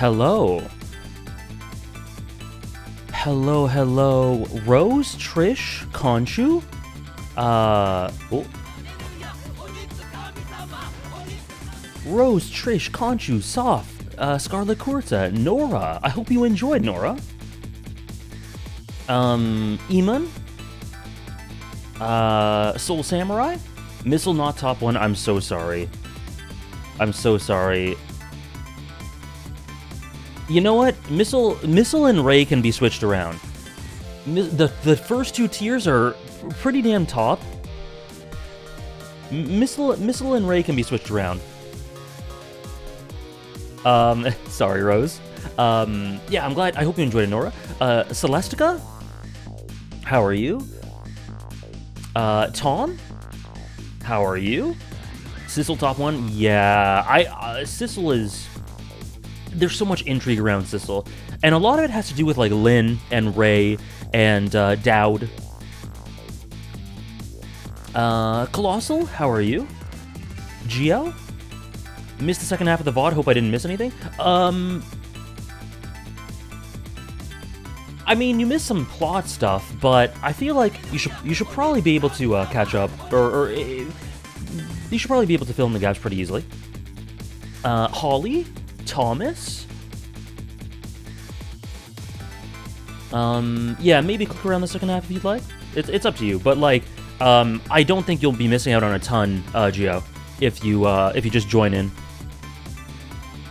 Hello. Hello, hello. Rose, Trish, Conchu? Oh. Rose, Trish, Conchu, Soph, Scarlet Kurta, Nora. I hope you enjoyed, Nora. Eamon? Soul Samurai? Missile not top 1, I'm so sorry. I'm so sorry. You know what? Missile and Ray can be switched around. The first 2 tiers are pretty damn top. Missile and Ray can be switched around. Sorry, Rose. Yeah, I'm glad. I hope you enjoyed it, Nora. Celestica? How are you? Tom? How are you? Sissel top 1? Yeah, Sissel is... There's so much intrigue around Sissel. And a lot of it has to do with, like, Lynn and Ray and, Dowd. Colossal? How are you? Geo? Missed the second half of the VOD. Hope I didn't miss anything. I mean, you missed some plot stuff, but I feel like you should probably be able to catch up, or you should probably be able to fill in the gaps pretty easily. Holly, Thomas. Yeah, maybe click around the second half if you'd like. It's up to you, but like, I don't think you'll be missing out on a ton, Geo, if you just join in.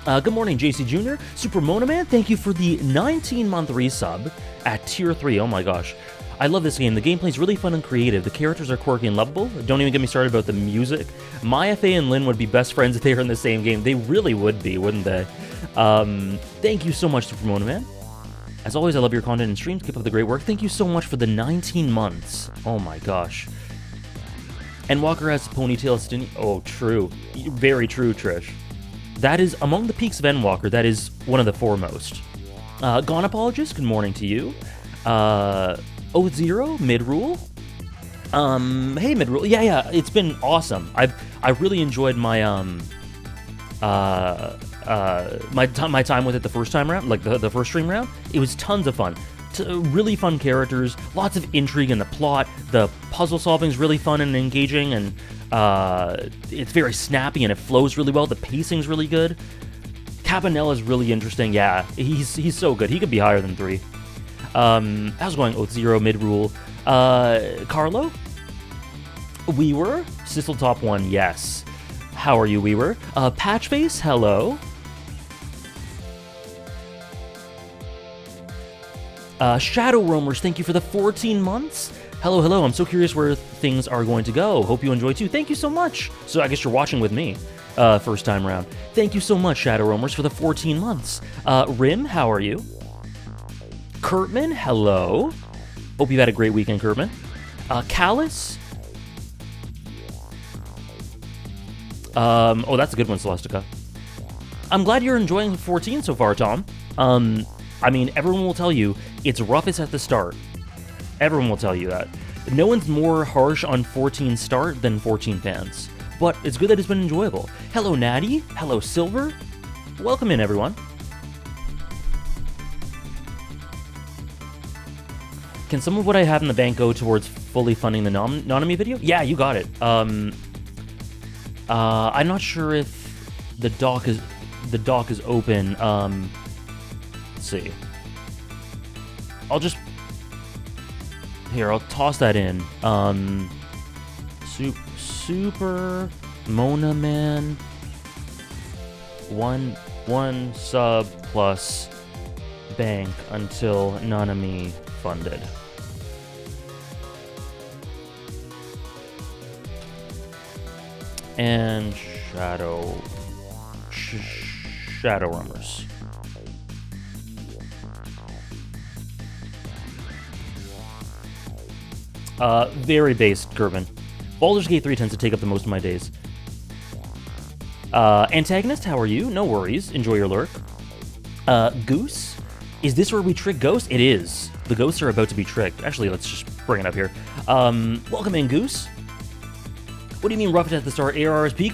Good morning, JC Jr. Super Monoman, thank you for the 19-month resub at Tier 3. Oh my gosh. I love this game. The gameplay's really fun and creative. The characters are quirky and lovable. Don't even get me started about the music. Maya, Faye, and Lynn would be best friends if they were in the same game. They really would be, wouldn't they? Thank you so much, Super Monoman. As always, I love your content and streams. Keep up the great work. Thank you so much for the 19 months. Oh my gosh. And Walker has a ponytail. Oh, true. Very true, Trish. That is, among the peaks of Endwalker, that is one of the foremost. Gone Apologist, good morning to you. O0, Midrule. Hey, Midrule. Yeah, it's been awesome. I really enjoyed my, my time with it the first time around, like the first stream round. It was tons of fun. Really fun characters, lots of intrigue in the plot. The puzzle solving is really fun and engaging, and it's very snappy and it flows really well. The pacing's really good. Cabanella's really interesting. Yeah, he's so good. He could be higher than 3. How's it going? O0, Midrule. Carlo? Weaver? Sissel top 1, yes. How are you, Weaver? Patchface, hello. Shadow Roamers, thank you for the 14 months. Hello, I'm so curious where things are going to go. Hope you enjoy too. Thank you so much. So I guess you're watching with me, first time round. Thank you so much, Shadow Roamers, for the 14 months. Rim, how are you? Kurtman, hello. Hope you've had a great weekend, Kurtman. Callus. Oh, that's a good one, Celestica. I'm glad you're enjoying 14 so far, Tom. I mean, everyone will tell you it's roughest at the start. Everyone will tell you that. No one's more harsh on 14 start than 14 fans. But it's good that it's been enjoyable. Hello, Natty. Hello, Silver. Welcome in, everyone. Can some of what I have in the bank go towards fully funding the Nanami video? Yeah, you got it. I'm not sure if the doc is open. Let's see. I'll toss that in. Super Mona Man. One sub plus bank until Nanami funded. And Shadow Roamers. Very based, Gervin. Baldur's Gate 3 tends to take up the most of my days. Antagonist, how are you? No worries. Enjoy your lurk. Goose? Is this where we trick ghosts? It is. The ghosts are about to be tricked. Actually, let's just bring it up here. Welcome in, Goose. What do you mean rough at the start? ARR's peak?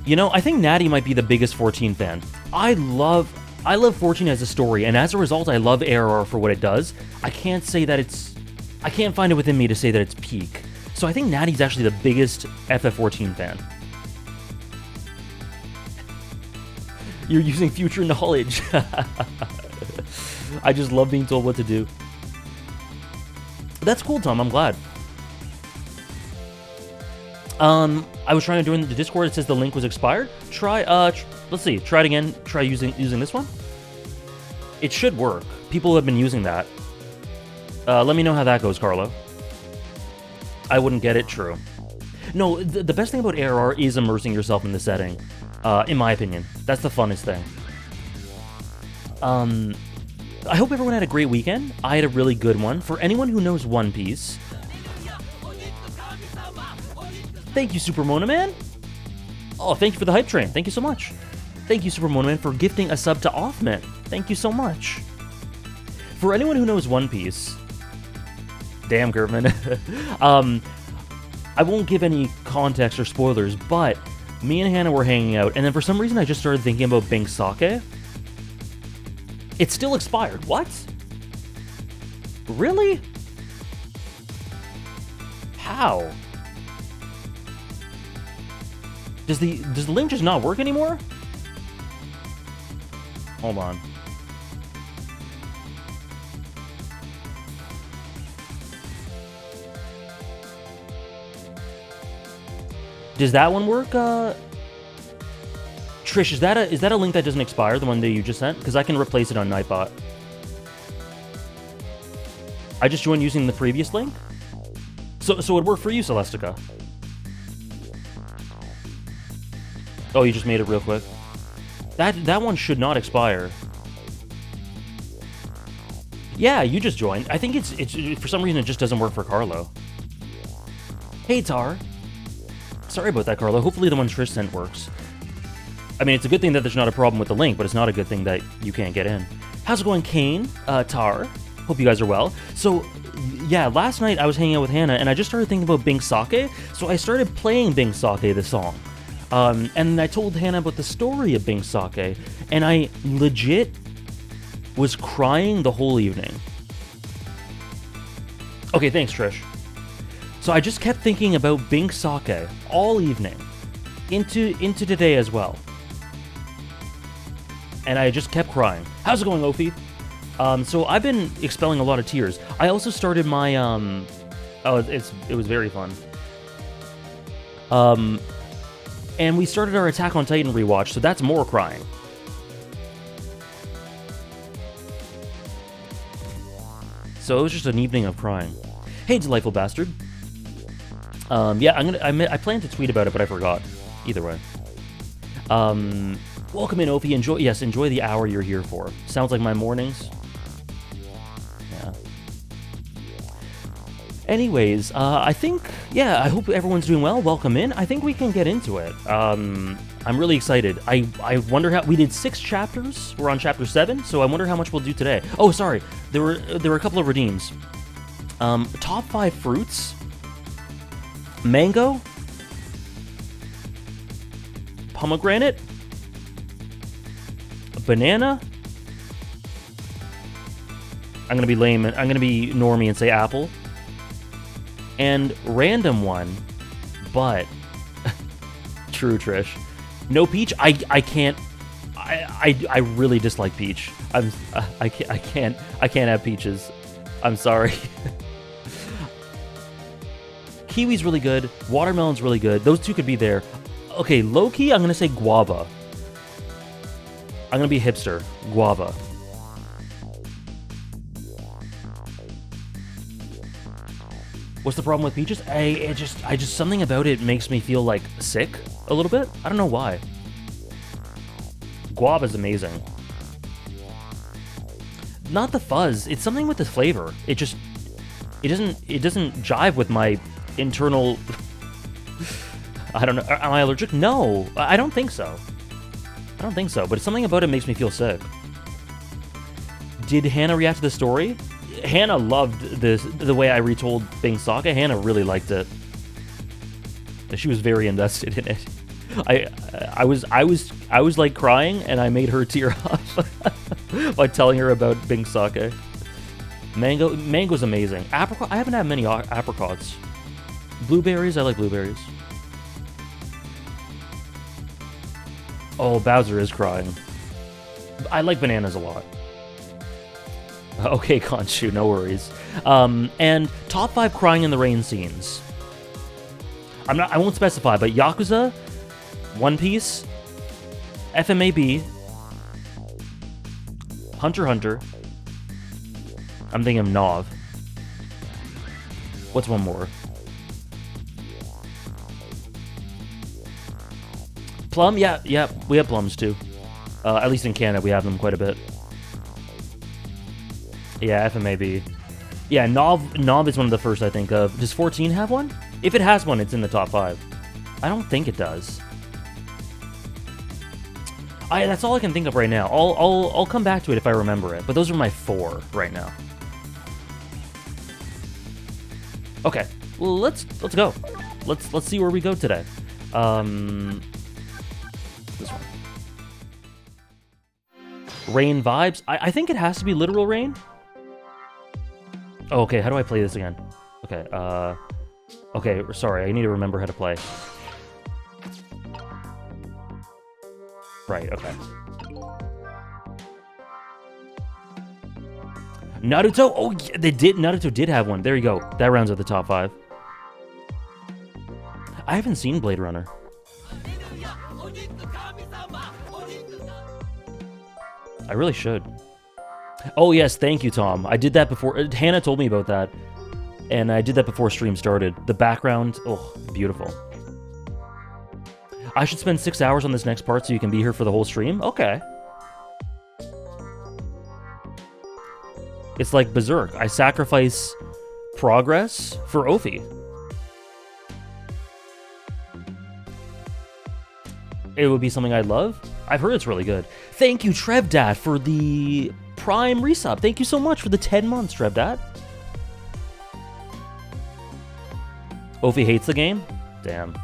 You know, I think Natty might be the biggest 14 fan. I love 14 as a story, and as a result, I love ARR for what it does. I can't find it within me to say that it's peak. So I think Natty's actually the biggest FF14 fan. You're using future knowledge. I just love being told what to do. That's cool, Tom. I'm glad. I was trying to do in the Discord. It says the link was expired. Let's see. Try it again. Try using this one. It should work. People have been using that. Let me know how that goes, Carlo. I wouldn't get it. True. No, the best thing about ARR is immersing yourself in the setting. In my opinion, that's the funnest thing. I hope everyone had a great weekend. I had a really good one. For anyone who knows One Piece, thank you, Super Mona Man. Oh, thank you for the hype train. Thank you so much. Thank you, Super Mona Man, for gifting a sub to Offman. Thank you so much. For anyone who knows One Piece, damn, Gertman. I won't give any context or spoilers, but me and Hannah were hanging out, and then for some reason I just started thinking about Bing Sake. It's still expired. What? Really? How? Does the link just not work anymore? Hold on. Does that one work? Trish, is that a link that doesn't expire, the one that you just sent? Because I can replace it on Nightbot. I just joined using the previous link? So it worked for you, Celestica. Oh, you just made it real quick. That one should not expire. Yeah, you just joined. I think it's for some reason it just doesn't work for Carlo. Hey, Tar. Sorry about that, Carlo. Hopefully the one Trish sent works. I mean, it's a good thing that there's not a problem with the link, but it's not a good thing that you can't get in. How's it going, Kane? Tar? Hope you guys are well. So, yeah, last night I was hanging out with Hannah, and I just started thinking about Bing Sake, so I started playing Bing Sake, the song. And I told Hannah about the story of Bing Sake, and I legit was crying the whole evening. Okay, thanks, Trish. So I just kept thinking about Bing Sake all evening, into today as well. And I just kept crying. How's it going, Ophi? So I've been expelling a lot of tears. I also started my it was very fun. And we started our Attack on Titan rewatch, so that's more crying. So it was just an evening of crying. Hey, delightful bastard. Yeah, I planned to tweet about it, but I forgot. Either way. Welcome in, Ophi. Enjoy the hour you're here for. Sounds like my mornings. Yeah. Anyways, I I hope everyone's doing well. Welcome in. I think we can get into it. I'm really excited. I wonder how we did 6 chapters. We're on chapter 7, so I wonder how much we'll do today. Oh, sorry. There were a couple of redeems. Top 5 fruits. Mango. Pomegranate. Banana. I'm gonna be lame. I'm gonna be normie and say apple. And random one, but true, Trish. No peach. I can't. I really dislike peach. I can't have peaches. I'm sorry. Kiwi's really good. Watermelon's really good. Those two could be there. Okay, low-key, I'm gonna say guava. I'm gonna be hipster. Guava. What's the problem with peaches? I just something about it makes me feel like sick a little bit. I don't know why. Guava's amazing. Not the fuzz. It's something with the flavor. It doesn't jive with my internal. I don't know. Am I allergic? No, I don't think so. I don't think so. But something about it makes me feel sick. Did Hannah react to the story? Hannah loved the way I retold Bing Sake. Hannah really liked it. She was very invested in it. I was like crying, and I made her tear up by telling her about Bing Sake. Mango's amazing. Apricot, I haven't had many apricots. Blueberries, I like blueberries. Oh, Bowser is crying. I like bananas a lot. Okay, Khonshu, no worries. And top 5 crying in the rain scenes. I won't specify, but Yakuza, One Piece, FMAB, Hunter x Hunter. I'm thinking of Nov. What's one more? Plum? Yeah, we have plums too. At least in Canada, we have them quite a bit. Yeah, FMAB. Yeah, Nov is one of the first I think of. Does 14 have one? If it has one, it's in the top 5. I don't think it does. That's all I can think of right now. I'll come back to it if I remember it. But those are my 4 right now. Okay, well let's go. Let's see where we go today. This one. Rain vibes. I think it has to be literal rain. Oh, okay, how do I play this again? Okay, okay, sorry, I need to remember how to play. Right, okay. Naruto? Oh, yeah, Naruto did have one. There you go. That rounds out the top 5. I haven't seen Blade Runner. I really should. Oh, yes, thank you, Tom. I did that before. Hannah told me about that. And I did that before stream started. The background, oh, beautiful. I should spend 6 hours on this next part so you can be here for the whole stream? Okay. It's like Berserk. I sacrifice progress for Ophi. It would be something I'd love. I've heard it's really good. Thank you, Trevdat, for the Prime resub. Thank you so much for the 10 months, Trevdat. Ophi hates the game? Damn.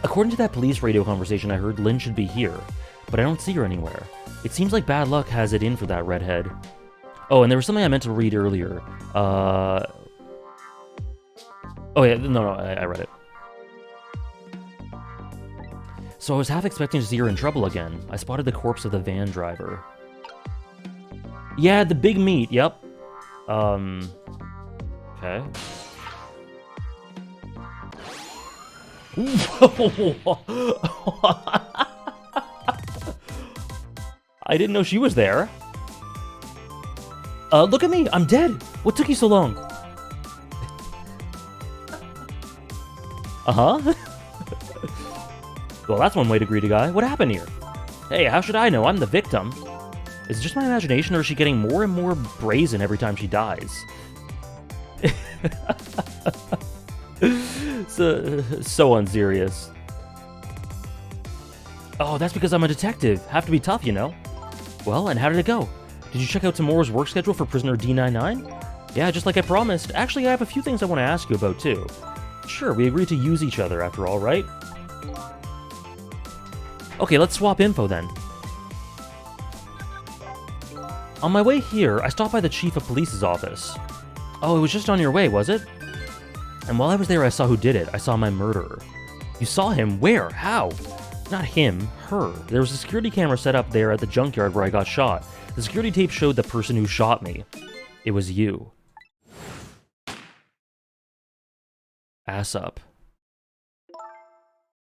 According to that police radio conversation I heard, Lynn should be here, but I don't see her anywhere. It seems like bad luck has it in for that redhead. Oh, and there was something I meant to read earlier. Oh yeah, no, I read it. So I was half expecting to see her in trouble again. I spotted the corpse of the van driver. Yeah, the big meat, yep. Okay. I didn't know she was there. Look at me, I'm dead. What took you so long? Uh-huh. Well, that's one way to greet a guy. What happened here? Hey, how should I know? I'm the victim. Is it just my imagination, or is she getting more and more brazen every time she dies? So unserious. Oh, that's because I'm a detective. Have to be tough, you know. Well, and how did it go? Did you check out tomorrow's work schedule for prisoner D99? Yeah, just like I promised. Actually, I have a few things I want to ask you about, too. Sure, we agreed to use each other after all, right? Okay, let's swap info then. On my way here, I stopped by the chief of police's office. Oh, it was just on your way, was it? And while I was there, I saw who did it. I saw my murderer. You saw him? Where? How? Not him, her. There was a security camera set up there at the junkyard where I got shot. The security tape showed the person who shot me. It was you. Ass up.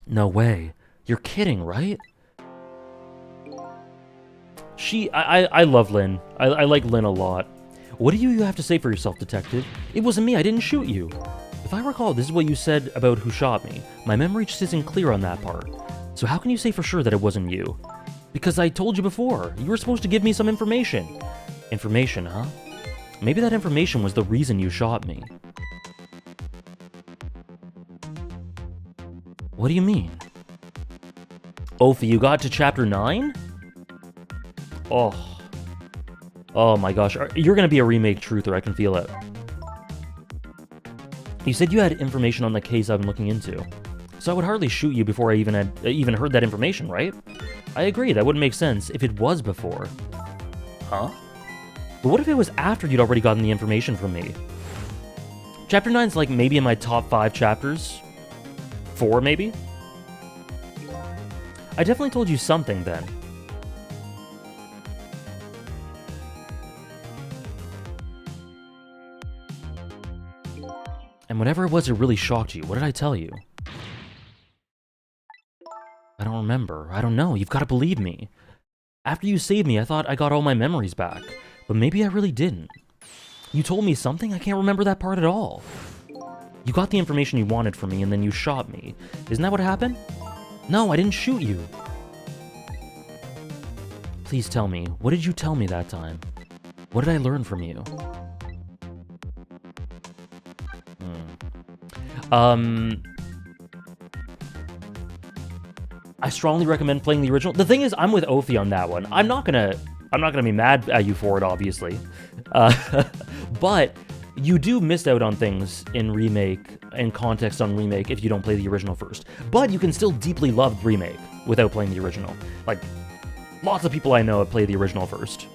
No way. You're kidding, right? I love Lynn. I like Lynn a lot. What do you have to say for yourself, detective? It wasn't me, I didn't shoot you. If I recall, this is what you said about who shot me. My memory just isn't clear on that part. So how can you say for sure that it wasn't you? Because I told you before, you were supposed to give me some information. Information, huh? Maybe that information was the reason you shot me. What do you mean? Ophi, you got to chapter 9? Oh my gosh, you're gonna be a remake truther, I can feel it. You said you had information on the case I've been looking into. So I would hardly shoot you before I even heard that information, right? I agree, that wouldn't make sense if it was before. Huh? But what if it was after you'd already gotten the information from me? Chapter 9's like maybe in my top 5 chapters. 4, maybe? I definitely told you something then. And whatever it was, it really shocked you. What did I tell you? I don't remember. I don't know. You've got to believe me. After you saved me, I thought I got all my memories back. But maybe I really didn't. You told me something? I can't remember that part at all. You got the information you wanted from me, and then you shot me. Isn't that what happened? No, I didn't shoot you. Please tell me, what did you tell me that time? What did I learn from you? I strongly recommend playing the original. The thing is, I'm with Ophi on that one. I'm not gonna be mad at you for it, obviously. But you do miss out on things in Remake and context on Remake if you don't play the original first. But you can still deeply love Remake without playing the original. Like, lots of people I know have played the original first.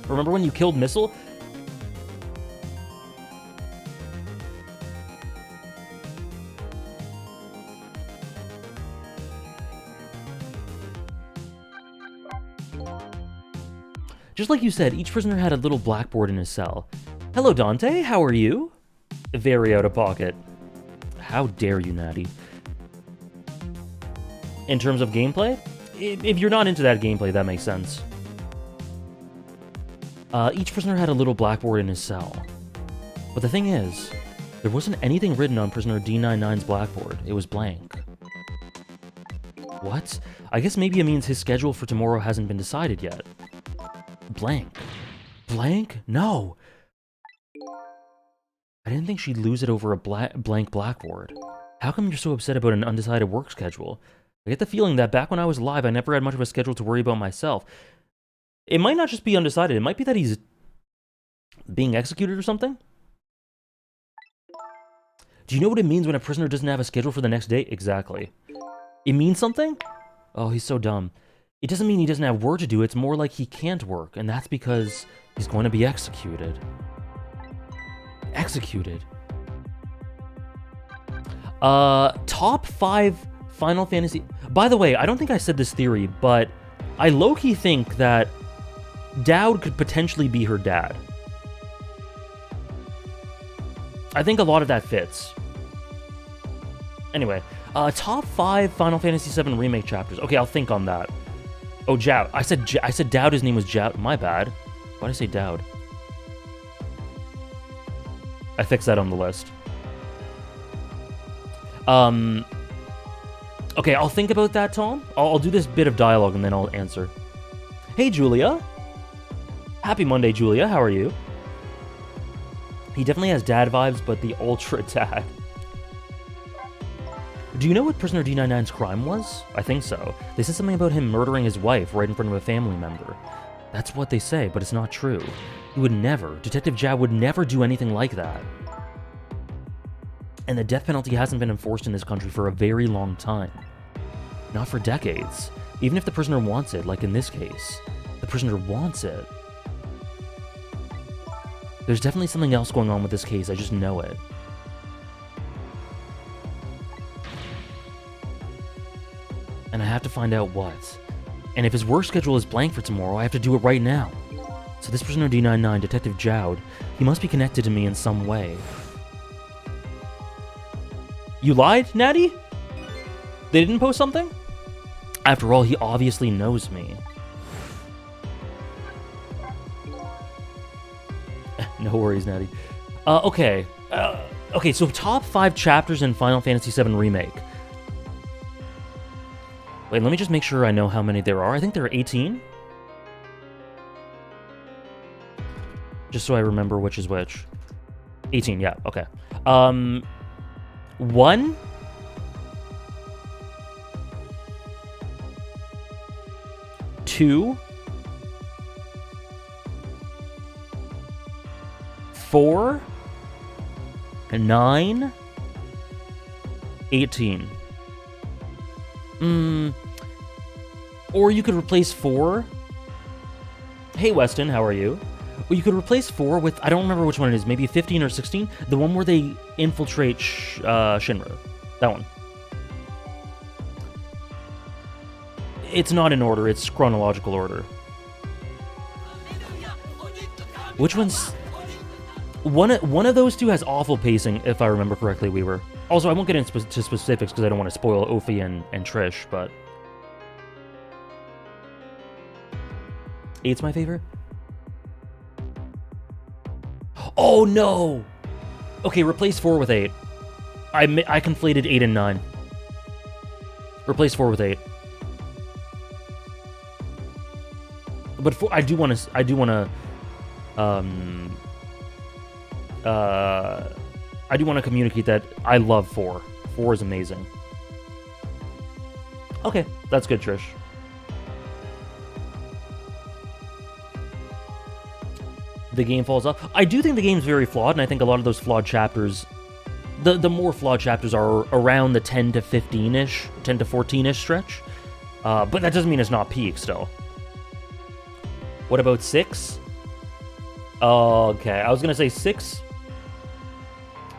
Remember when you killed Missile? Just like you said, each prisoner had a little blackboard in his cell. Hello, Dante. How are you? Very out of pocket. How dare you, Natty. In terms of gameplay? If you're not into that gameplay, that makes sense. Each prisoner had a little blackboard in his cell. But the thing is, there wasn't anything written on prisoner D99's blackboard. It was blank. What? I guess maybe it means his schedule for tomorrow hasn't been decided yet. Blank. Blank? No. I didn't think she'd lose it over a blank blackboard. How come you're so upset about an undecided work schedule? I get the feeling that back when I was alive, I never had much of a schedule to worry about myself. It might not just be undecided. It might be that he's being executed or something. Do you know what it means when a prisoner doesn't have a schedule for the next day? Exactly. It means something? Oh, he's so dumb. It doesn't mean he doesn't have work to do. It's more like he can't work, and that's because he's going to be executed. Executed. Top 5 Final Fantasy... By the way, I don't think I said this theory, but I low-key think that Daud could potentially be her dad. I think a lot of that fits. Anyway, top 5 Final Fantasy VII Remake chapters. Okay, I'll think on that. Oh, Joud. I said Daud, his name was Joud. My bad. Why did I say Daud? I fixed that on the list. Okay, I'll think about that, Tom. I'll do this bit of dialogue and then I'll answer. Hey, Julia. Happy Monday, Julia. How are you? He definitely has dad vibes, but the ultra dad. Do you know what Prisoner D99's crime was? I think so. They said something about him murdering his wife right in front of a family member. That's what they say, but it's not true. He would never, Detective Joud would never do anything like that. And the death penalty hasn't been enforced in this country for a very long time. Not for decades. Even if the prisoner wants it, like in this case. The prisoner wants it. There's definitely something else going on with this case, I just know it. And I have to find out what. And if his work schedule is blank for tomorrow, I have to do it right now. So this prisoner D99, Detective Joud, he must be connected to me in some way. You lied, Natty? They didn't post something? After all, he obviously knows me. No worries, Natty. Okay, so top 5 chapters in Final Fantasy VII Remake. Wait, let me just make sure I know how many there are. I think there are 18. Just so I remember which is which. 18, yeah, okay. 1, 2, 4, 9, 18. Or you could replace 4. Hey, Weston, how are you? Well, you could replace 4 with, I don't remember which one it is, maybe 15 or 16? The one where they infiltrate Shinra. That one. It's not in order, it's chronological order. Which one's... One of those two has awful pacing, if I remember correctly, Weaver. Also, I won't get into specifics because I don't want to spoil Ophi and Trish, but... 8's my favorite? Oh, no! Okay, replace 4 with 8. I conflated 8 and 9. Replace 4 with 8. But I do want to communicate that I love 4. 4 is amazing. Okay, that's good, Trish. The game falls off. I do think the game's very flawed, and I think a lot of those flawed chapters, the more flawed chapters are around the 10 to 15-ish, 10 to 14-ish stretch. But that doesn't mean it's not peak still. What about 6? Okay, I was gonna say 6.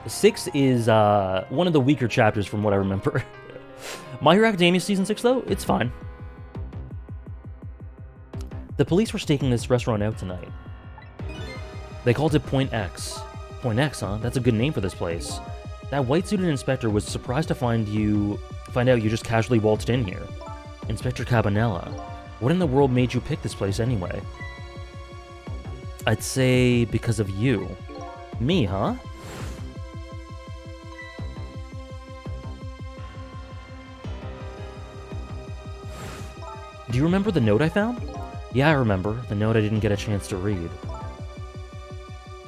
6 is one of the weaker chapters from what I remember. My Hero Academia Season 6, though, it's fine. The police were staking this restaurant out tonight. They called it Point X. Point X, huh? That's a good name for this place. That white-suited inspector was surprised to find out you just casually waltzed in here. Inspector Cabanela. What in the world made you pick this place anyway? I'd say because of you. Me, huh? Do you remember the note I found? Yeah, I remember. The note I didn't get a chance to read.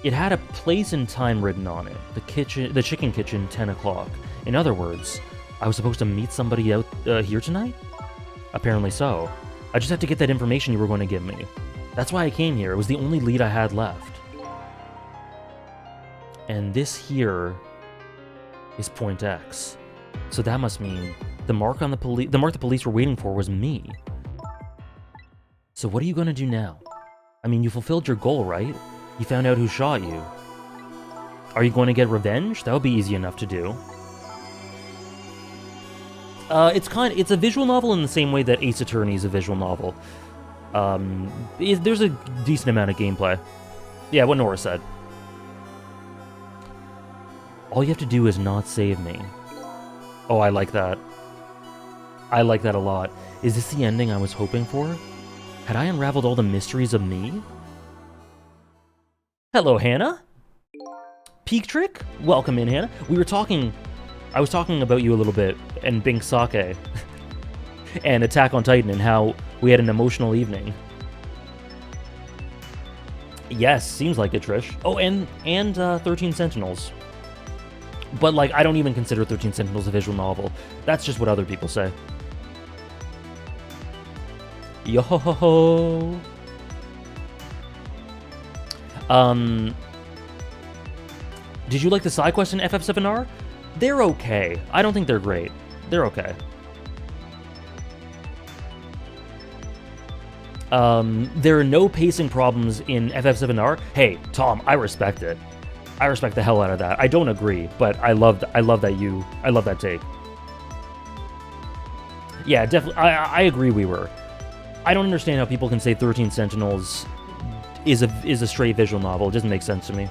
It had a place and time written on it. The chicken kitchen, 10 o'clock. In other words, I was supposed to meet somebody out here tonight? Apparently so. I just have to get that information you were going to give me. That's why I came here. It was the only lead I had left. And this here is Point X. So that must mean the mark the police were waiting for was me. So what are you going to do now? I mean, you fulfilled your goal, right? You found out who shot you. Are you going to get revenge? That would be easy enough to do. It's a visual novel in the same way that Ace Attorney is a visual novel. There's a decent amount of gameplay. Yeah, what Nora said. All you have to do is not save me. Oh, I like that. I like that a lot. Is this the ending I was hoping for? Had I unraveled all the mysteries of me? Hello, Hannah. Peak Trick? Welcome in, Hannah. I was talking about you a little bit, and Bink Sake, and Attack on Titan, and how we had an emotional evening. Yes, seems like it, Trish. Oh, and 13 Sentinels. But, like, I don't even consider 13 Sentinels a visual novel. That's just what other people say. Yo-ho-ho-ho! Did you like the side quests in FF7R? They're okay. I don't think they're great. They're okay. There are no pacing problems in FF7R. Hey, Tom, I respect it. I respect the hell out of that. I don't agree, but I love that take. Yeah, definitely. I agree. I don't understand how people can say 13 Sentinels is a straight visual novel. It doesn't make sense to me.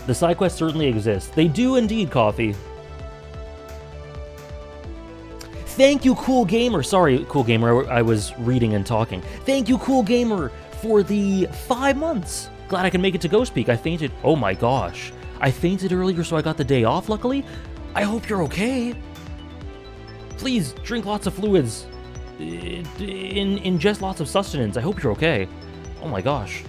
The side quests certainly exist. They do indeed, Coffee. Thank you, Cool Gamer. Sorry, Cool Gamer, I was reading and talking. Thank you, Cool Gamer, for the 5 months. Glad I can make it to Ghost Peak. I fainted. Oh my gosh. I fainted earlier, so I got the day off, luckily. I hope you're okay. Please, drink lots of fluids. Ingest lots of sustenance. I hope you're okay. Oh my gosh.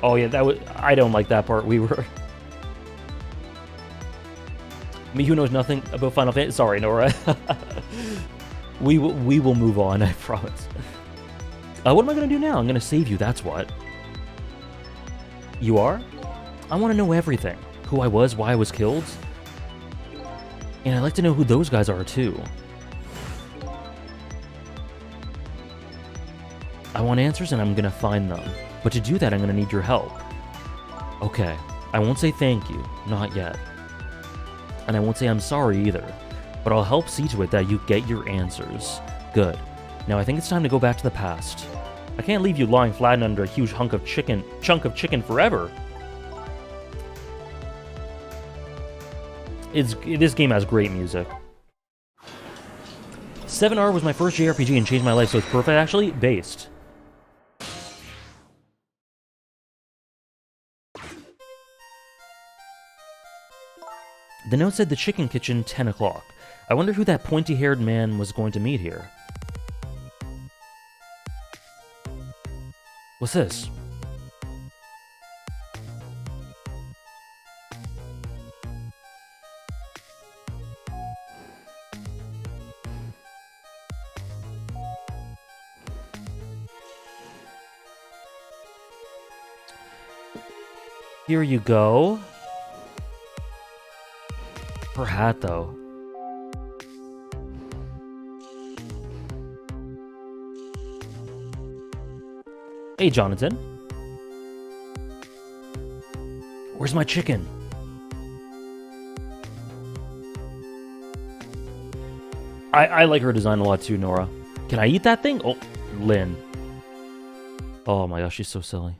Oh yeah, I don't like that part. Me who knows nothing about Final Fantasy. Sorry, Nora. we will move on, I promise. What am I gonna do now? I'm gonna save you, that's what. You are? I want to know everything. Who I was, why I was killed. And I'd like to know who those guys are, too. I want answers, and I'm gonna find them. But to do that, I'm gonna need your help. Okay. I won't say thank you. Not yet. And I won't say I'm sorry either. But I'll help see to it that you get your answers. Good. Now I think it's time to go back to the past. I can't leave you lying flat under a huge chunk of chicken forever. This game has great music. 7R was my first JRPG and changed my life, so it's perfect, actually. Based. The note said the chicken kitchen, 10 o'clock. I wonder who that pointy-haired man was going to meet here. What's this? Here you go. Her hat, though. Hey, Jonathan. Where's my chicken? I like her design a lot too, Nora. Can I eat that thing? Oh, Lynn. Oh my gosh, she's so silly.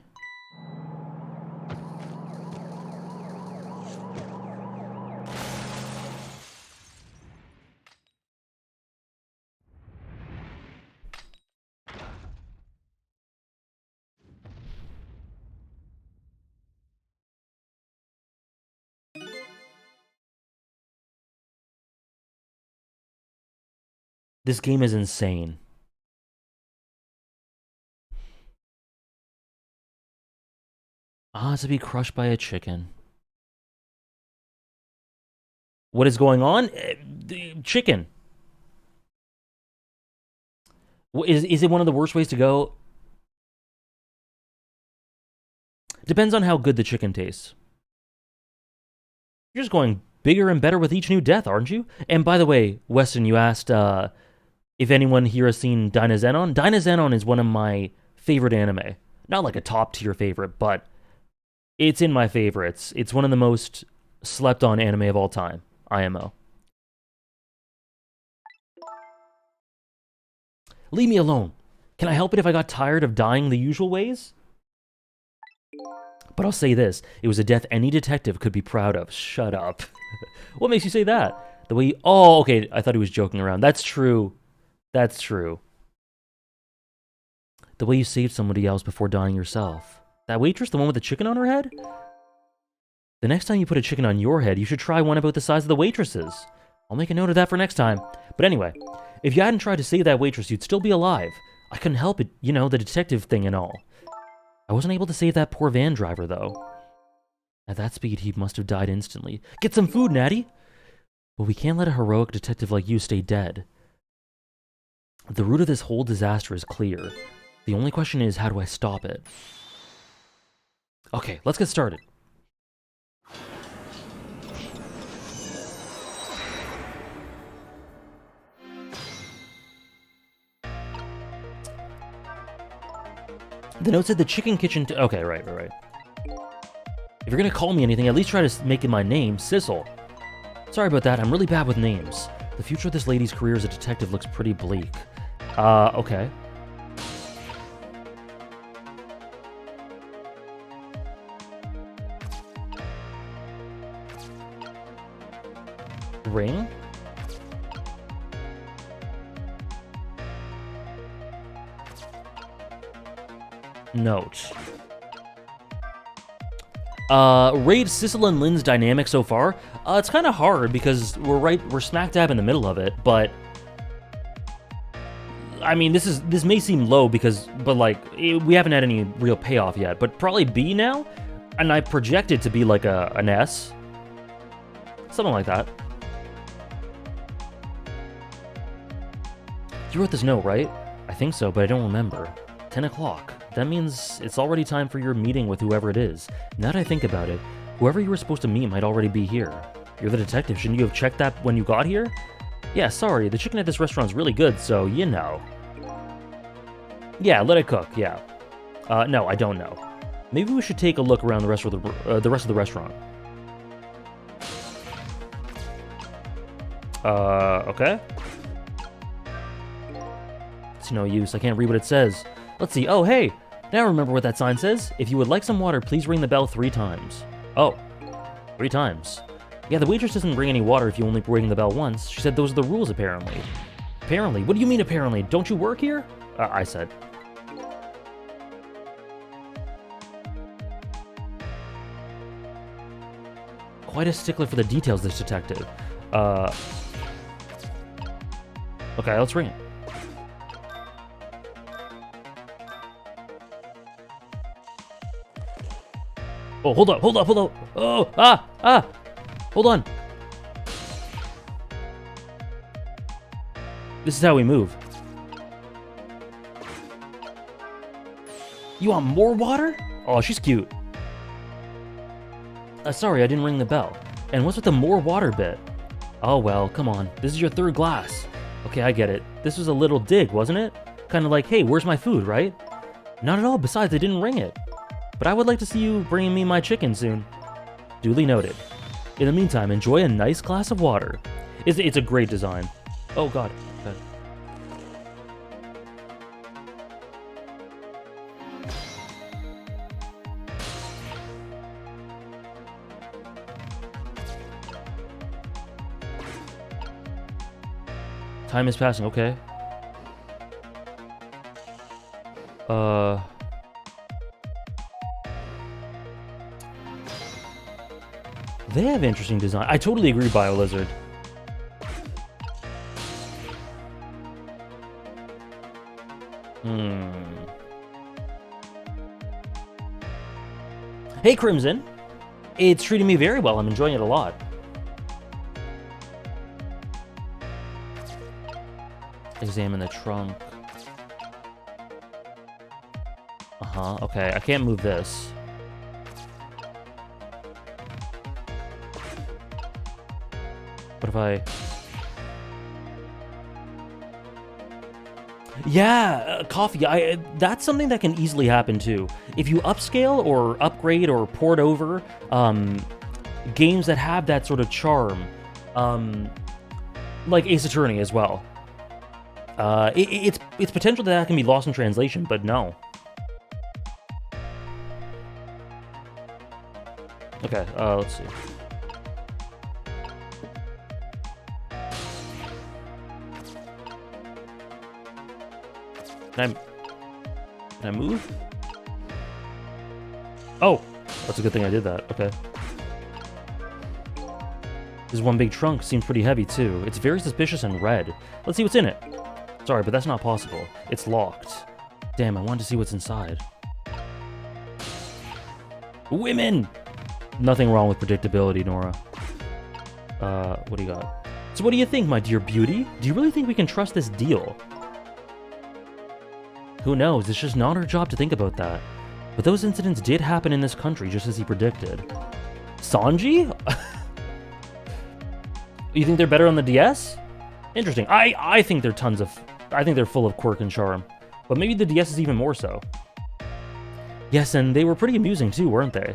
This game is insane. To be crushed by a chicken. What is going on? Chicken. Is it one of the worst ways to go? Depends on how good the chicken tastes. You're just going bigger and better with each new death, aren't you? And by the way, Weston, you asked if anyone here has seen Dynazenon. Dynazenon is one of my favorite anime. Not like a top-tier favorite, but it's in my favorites. It's one of the most slept-on anime of all time. IMO. Leave me alone. Can I help it if I got tired of dying the usual ways? But I'll say this. It was a death any detective could be proud of. Shut up. What makes you say that? The way you... Oh, okay. I thought he was joking around. That's true. That's true. The way you saved somebody else before dying yourself. That waitress, the one with the chicken on her head? The next time you put a chicken on your head, you should try one about the size of the waitress's. I'll make a note of that for next time. But anyway, if you hadn't tried to save that waitress, you'd still be alive. I couldn't help it, you know, the detective thing and all. I wasn't able to save that poor van driver, though. At that speed, he must have died instantly. Get some food, Natty! But we can't let a heroic detective like you stay dead. The root of this whole disaster is clear. The only question is, how do I stop it? Okay, let's get started. The note said the chicken kitchen... Okay, right. If you're gonna call me anything, at least try to make it my name, Sissel. Sorry about that, I'm really bad with names. The future of this lady's career as a detective looks pretty bleak. Okay. Ring? Note. Rate Sissel and Lynn's dynamic so far. It's kind of hard because we're smack dab in the middle of it, but I mean, this may seem low but we haven't had any real payoff yet, but probably B now, and I project it to be like an S, something like that. You wrote this note, right? I think so, but I don't remember. 10 o'clock. That means it's already time for your meeting with whoever it is. Now that I think about it, Whoever you were supposed to meet might already be here. You're the detective. Shouldn't you have checked that when you got here? Yeah, sorry. The chicken at this restaurant's really good, so you know. Yeah, let it cook. Yeah. No, I don't know. Maybe we should take a look around the rest of the restaurant. Okay. It's no use. I can't read what it says. Let's see. Oh, hey. Now I remember what that sign says. If you would like some water, please ring the bell 3 times. Oh, 3 times. Yeah, the waitress doesn't bring any water if you only ring the bell once. She said those are the rules, apparently. Apparently? What do you mean, apparently? Don't you work here? I said. Quite a stickler for the details, this detective. Okay, let's ring it. Oh, hold up. Oh, hold on. This is how we move. You want more water? Oh, she's cute. Sorry, I didn't ring the bell. And what's with the more water bit? Oh, well, come on. This is your 3rd glass. Okay, I get it. This was a little dig, wasn't it? Kind of like, hey, where's my food, right? Not at all. Besides, I didn't ring it. But I would like to see you bringing me my chicken soon. Duly noted. In the meantime, enjoy a nice glass of water. It's a great design. Oh, God. Okay. Time is passing, okay. They have interesting design. I totally agree, BioLizard. Hey, Crimson. It's treating me very well. I'm enjoying it a lot. Examine the trunk. Okay, I can't move this. What if I... Yeah, coffee. That's something that can easily happen too. If you upscale or upgrade or port over games that have that sort of charm, like Ace Attorney as well, it's potential that can be lost in translation, but no. Okay, let's see. Can I move? Oh, that's a good thing I did that. Okay. This one big trunk seems pretty heavy too. It's very suspicious and red. Let's see what's in it. Sorry, but that's not possible. It's locked. Damn, I wanted to see what's inside. Women! Nothing wrong with predictability, Nora. What do you got? So what do you think, my dear beauty? Do you really think we can trust this deal? Who knows? It's just not our job to think about that. But those incidents did happen in this country, just as he predicted. Sanji? You think they're better on the DS? Interesting. I think they're I think they're full of quirk and charm. But maybe the DS is even more so. Yes, and they were pretty amusing too, weren't they?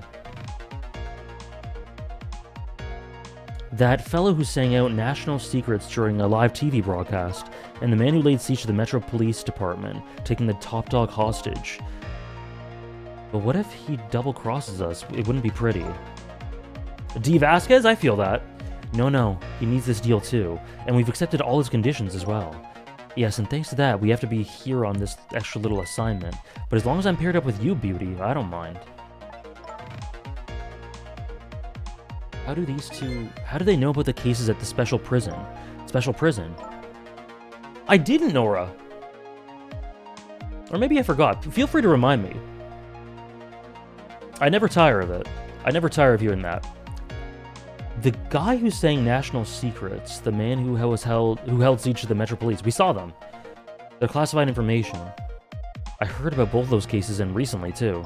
That fellow who sang out national secrets during a live TV broadcast, and the man who laid siege to the Metro Police Department, taking the top dog hostage. But what if he double-crosses us? It wouldn't be pretty. D. Vasquez? I feel that. No, he needs this deal too, and we've accepted all his conditions as well. Yes, and thanks to that, we have to be here on this extra little assignment, but as long as I'm paired up with you, Beauty, I don't mind. How do they know about the cases at the special prison? Special prison? I didn't, Nora! Or maybe I forgot. Feel free to remind me. I never tire of it. I never tire of hearing that. The guy who sang national secrets, the man who held siege to the Metro Police, we saw them. They're classified information. I heard about both those cases and recently too.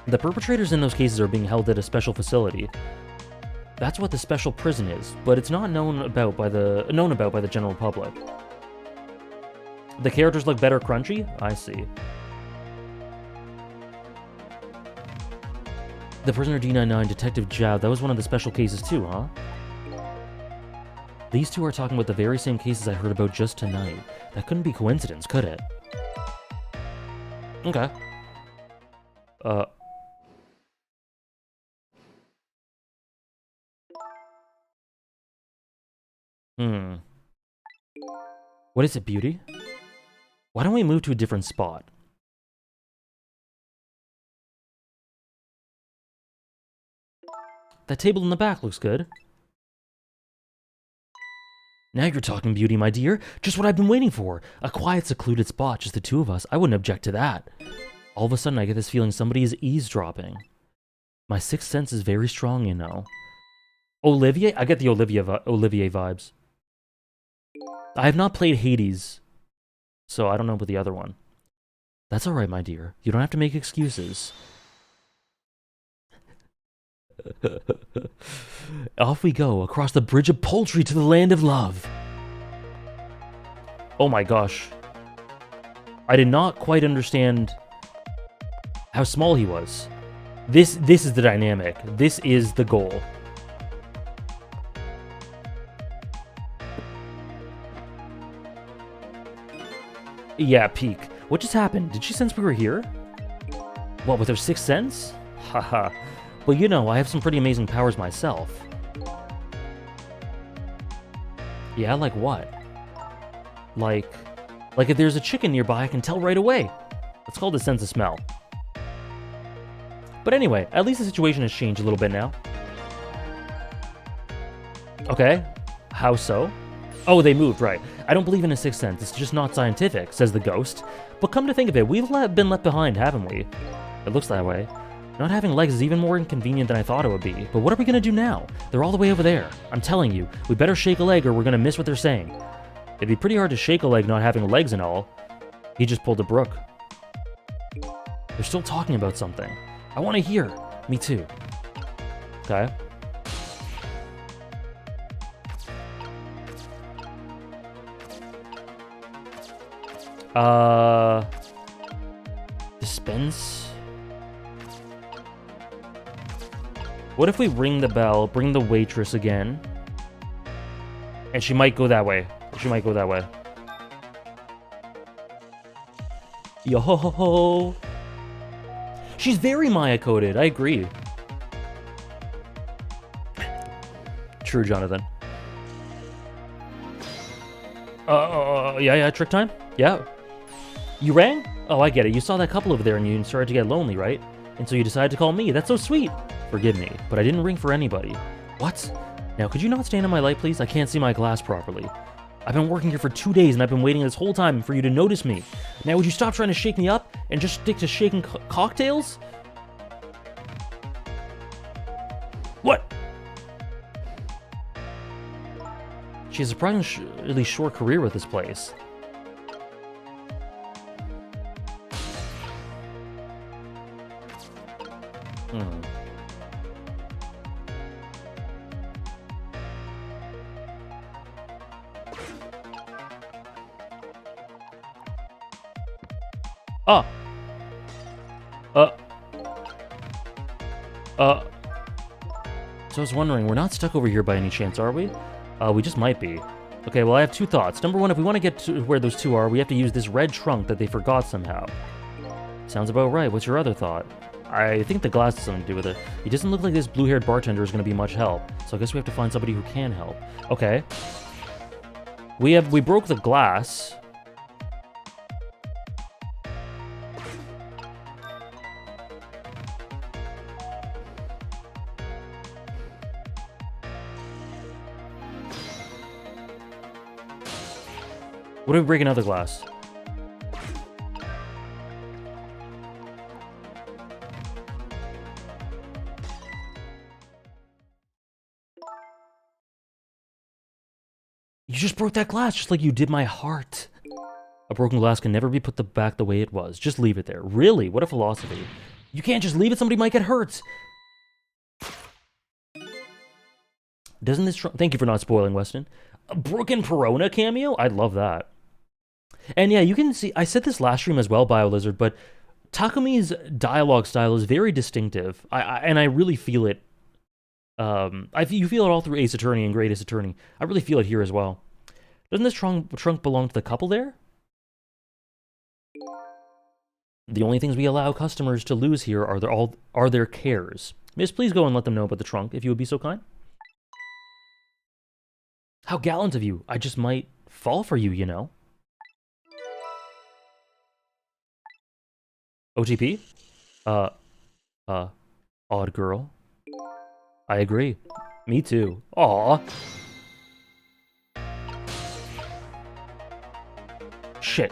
The perpetrators in those cases are being held at a special facility. That's what the special prison is, but it's not known about by the general public. The characters look better crunchy? I see. The prisoner D99, Detective Jab, that was one of the special cases too, huh? These two are talking about the very same cases I heard about just tonight. That couldn't be coincidence, could it? Okay. What is it, Beauty? Why don't we move to a different spot? That table in the back looks good. Now you're talking, Beauty, my dear. Just what I've been waiting for. A quiet, secluded spot, just the two of us. I wouldn't object to that. All of a sudden, I get this feeling somebody is eavesdropping. My sixth sense is very strong, you know. Olivier? I get the Olivier vibes. I have not played Hades, so I don't know about the other one. That's alright, my dear. You don't have to make excuses. Off we go, across the bridge of poultry to the land of love. Oh my gosh. I did not quite understand how small he was. This is the dynamic. This is the goal. Yeah, peek. What just happened? Did she sense we were here? What, with her sixth sense? Haha. Well, you know, I have some pretty amazing powers myself. Yeah, like what? Like if there's a chicken nearby, I can tell right away. It's called a sense of smell. But anyway, at least the situation has changed a little bit now. Okay, how so? Oh, they moved, right. I don't believe in a sixth sense, it's just not scientific, says the ghost. But come to think of it, we've been left behind, haven't we? It looks that way. Not having legs is even more inconvenient than I thought it would be, but what are we gonna do now? They're all the way over there. I'm telling you, we better shake a leg or we're gonna miss what they're saying. It'd be pretty hard to shake a leg not having legs and all. He just pulled a Brook. They're still talking about something. I want to hear. Me too. Okay. Dispense? What if we ring the bell, bring the waitress again? And she might go that way. She might go that way. Yo ho ho ho. She's very Maya-coded, I agree. True, Jonathan. Yeah, trick time? Yeah. You rang? Oh, I get it. You saw that couple over there and you started to get lonely, right? And so you decided to call me. That's so sweet. Forgive me, but I didn't ring for anybody. What? Now, could you not stand in my light, please? I can't see my glass properly. I've been working here for 2 days and I've been waiting this whole time for you to notice me. Now, would you stop trying to shake me up and just stick to shaking cocktails? What? She has a surprisingly short career with this place. So I was wondering, we're not stuck over here by any chance, are we? We just might be. Okay, well, I have two thoughts. Number one, if we want to get to where those two are, we have to use this red trunk that they forgot somehow. Sounds about right. What's your other thought? I think the glass has something to do with it. It doesn't look like this blue-haired bartender is going to be much help, so I guess we have to find somebody who can help. Okay. We broke the glass. What if we break another glass? You just broke that glass just like you did my heart. A broken glass can never be put back the way it was. Just leave it there. Really? What a philosophy. You can't just leave it. Somebody might get hurt. Doesn't this trunk... Thank you for not spoiling, Weston. A Brooke and Perona cameo? I'd love that. And yeah, you can see... I said this last stream as well, BioLizard, but Takumi's dialogue style is very distinctive. And I really feel it. You feel it all through Ace Attorney and Great Ace Attorney. I really feel it here as well. Doesn't this trunk belong to the couple there? The only things we allow customers to lose here are their cares. Miss, please go and let them know about the trunk, if you would be so kind. How gallant of you. I just might fall for you, you know. OTP? Odd girl. I agree. Me too. Aw. Shit.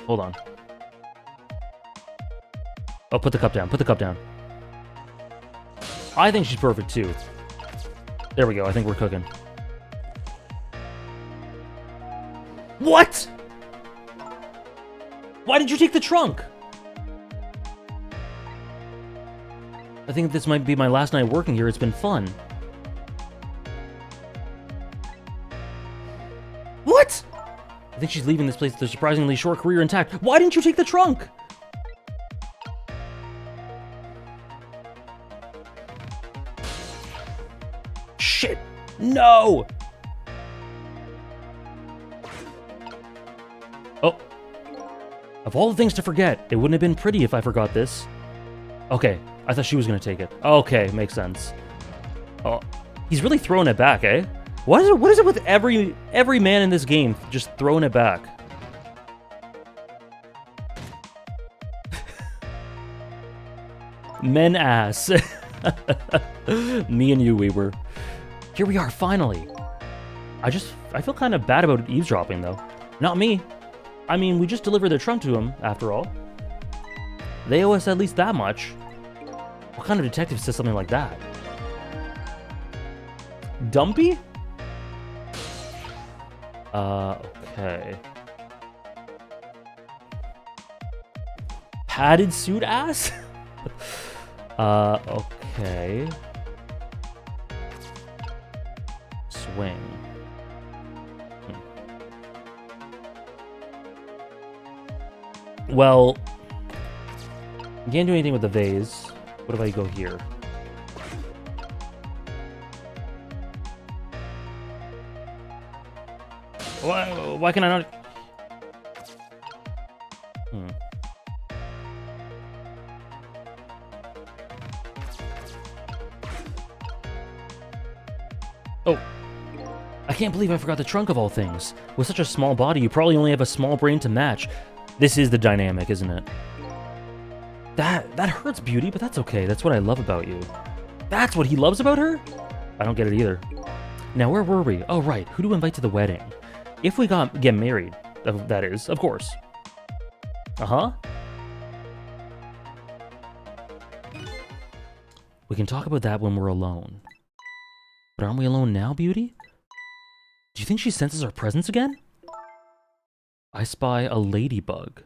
Hold on. Oh, put the cup down. Put the cup down. I think she's perfect too. There we go. I think we're cooking. What? Why did you take the trunk? I think this might be my last night working here. It's been fun. What? I think she's leaving this place with a surprisingly short career intact. Why didn't you take the trunk? Shit. No. Oh. Of all the things to forget, it wouldn't have been pretty if I forgot this. Okay. I thought she was going to take it. Okay, makes sense. Oh, he's really throwing it back, eh? What is it with every man in this game just throwing it back? Men ass. Me and you, we were. Here we are, finally. I feel kind of bad about eavesdropping, though. Not me. I mean, we just delivered their trunk to him, after all. They owe us at least that much. What kind of detective says something like that? Dumpy? Okay. Padded suit ass? Okay. Swing. Well, you can't do anything with the vase. What if I go here? Why can I not? Oh. I can't believe I forgot the trunk of all things. With such a small body, you probably only have a small brain to match. This is the dynamic, isn't it? That hurts, Beauty, but that's okay. That's what I love about you. That's what he loves about her? I don't get it either. Now, where were we? Oh, right. Who to invite to the wedding? If we get married, that is, of course. Uh-huh. We can talk about that when we're alone. But aren't we alone now, Beauty? Do you think she senses our presence again? I spy a ladybug.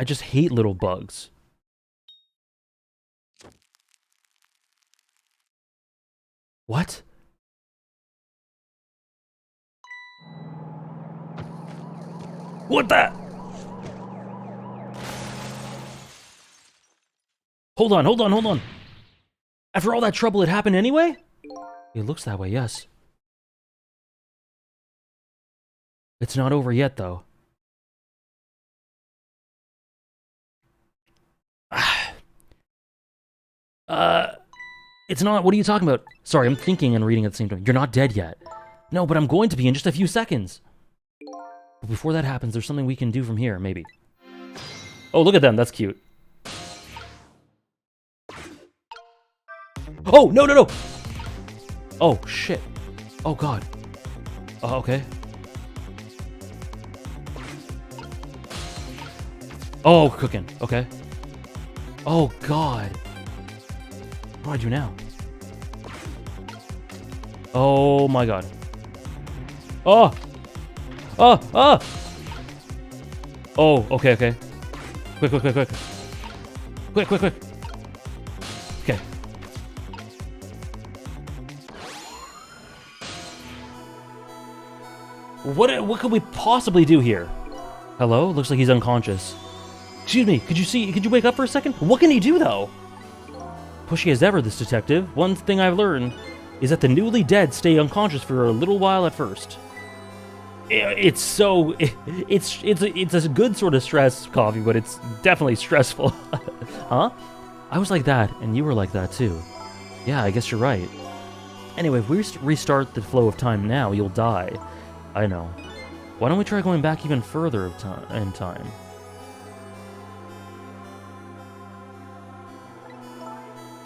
I just hate little bugs. What? What the? Hold on. After all that trouble, it happened anyway? It looks that way, yes. It's not over yet, though. It's not. What are you talking about? Sorry, I'm thinking and reading at the same time. You're not dead yet. No, but I'm going to be in just a few seconds. But before that happens, there's something we can do from here, maybe. Oh, look at them. That's cute. Oh, no. Oh, shit. Oh, God. Oh, okay. Oh, cooking. Okay. Oh, God. What do I do now? Oh, my God. Oh! Oh, okay. Quick. Quick, quick, quick. Okay. What could we possibly do here? Hello? Looks like he's unconscious. Excuse me, could you wake up for a second? What can he do, though? Pushy as ever, this detective. One thing I've learned is that the newly dead stay unconscious for a little while at first. It's a good sort of stress coffee, but it's definitely stressful. Huh? I was like that, and you were like that too. Yeah, I guess you're right. Anyway, if we restart the flow of time now, you'll die. I know. Why don't we try going back even further in time?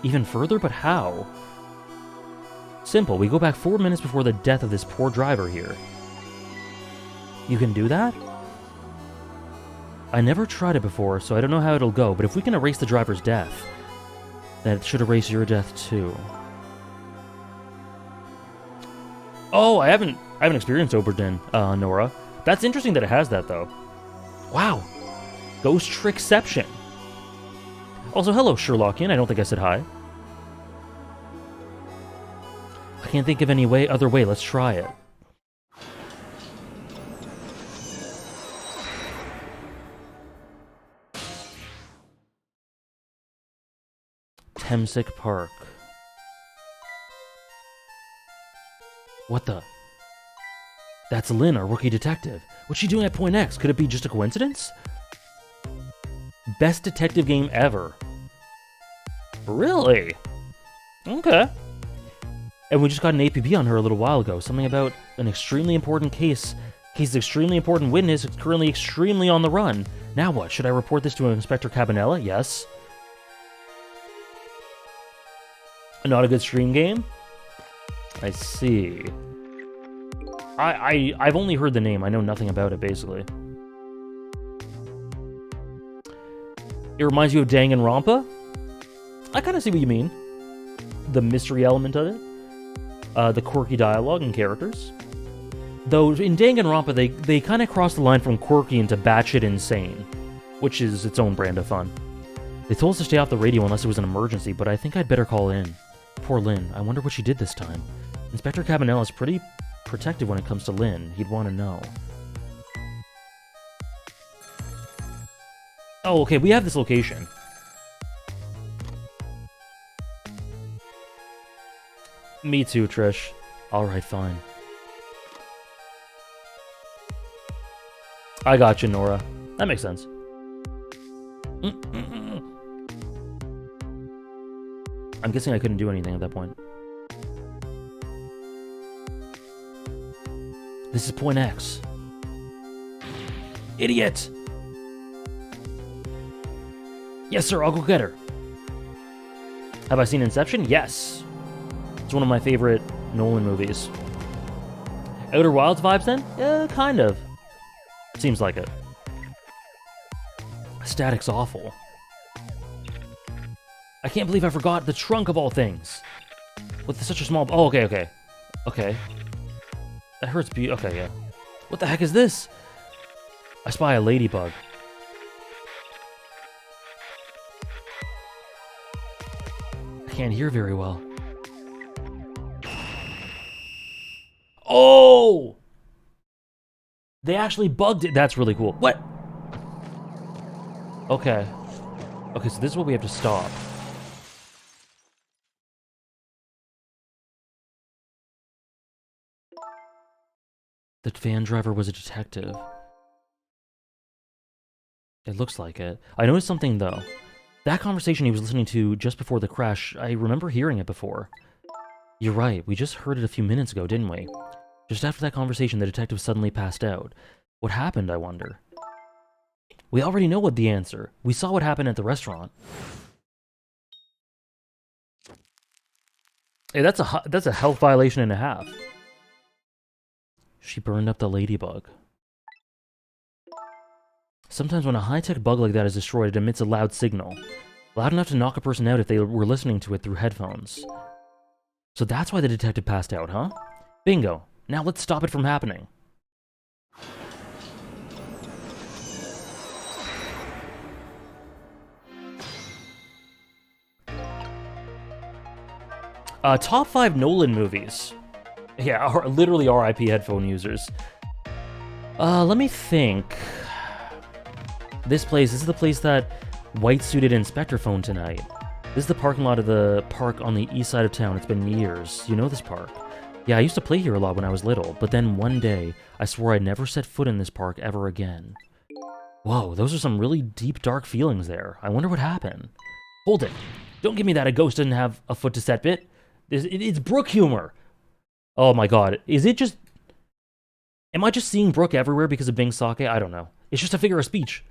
Even further? But how? Simple. We go back 4 minutes before the death of this poor driver here. You can do that? I never tried it before, so I don't know how it'll go, but if we can erase the driver's death, then it should erase your death too. Oh, I haven't experienced Oberdin, Nora. That's interesting that it has that, though. Wow. Ghost Trickception. Also, hello, Sherlockian. I don't think I said hi. I can't think of any other way. Let's try it. Temsic Park. What the? That's Lynn, our rookie detective. What's she doing at Point X? Could it be just a coincidence? Best detective game ever. Really? Okay. And we just got an APB on her a little while ago. Something about an extremely important case. Case's extremely important witness is currently extremely on the run. Now what? Should I report this to Inspector Cabanela? Yes. Not a good stream game? I see. I've only heard the name. I know nothing about it, basically. It reminds you of Danganronpa? I kind of see what you mean. The mystery element of it. The quirky dialogue and characters. Though in Danganronpa, they kind of cross the line from quirky into batshit insane, which is its own brand of fun. They told us to stay off the radio unless it was an emergency, but I think I'd better call in. Poor Lynn. I wonder what she did this time. Inspector Cabanela is pretty protective when it comes to Lynn. He'd want to know. Oh, okay, we have this location. Me too, Trish. Alright, fine. I got you, Nora. That makes sense. I'm guessing I couldn't do anything at that point. This is Point X. Idiot! Yes, sir, I'll go get her. Have I seen Inception? Yes. It's one of my favorite Nolan movies. Outer Wilds vibes then? Yeah, kind of. Seems like it. Static's awful. I can't believe I forgot the trunk of all things. With such a small... Oh, okay, okay. Okay. That hurts okay, yeah. What the heck is this? I spy a ladybug. I can't hear very well. Oh! They actually bugged it. That's really cool. What? Okay. Okay, so this is what we have to stop. The van driver was a detective. It looks like it. I noticed something, though. That conversation he was listening to just before the crash, I remember hearing it before. You're right, we just heard it a few minutes ago, didn't we? Just after that conversation, the detective suddenly passed out. What happened, I wonder? We already know what the answer. We saw what happened at the restaurant. Hey, that's a health violation and a half. She burned up the ladybug. Sometimes when a high-tech bug like that is destroyed, it emits a loud signal. Loud enough to knock a person out if they were listening to it through headphones. So that's why the detective passed out, huh? Bingo. Now let's stop it from happening. Top 5 Nolan movies. Yeah, literally RIP headphone users. Let me think. This is the place that white-suited inspector phoned tonight. This is the parking lot of the park on the east side of town. It's been years. You know this park? Yeah, I used to play here a lot when I was little, but then one day, I swore I'd never set foot in this park ever again. Whoa, those are some really deep, dark feelings there. I wonder what happened. Hold it. Don't give me that a ghost doesn't have a foot to set bit. It's Brooke humor. Oh my god. Is it just... Am I just seeing Brooke everywhere because of Bing Sake? I don't know. It's just a figure of speech.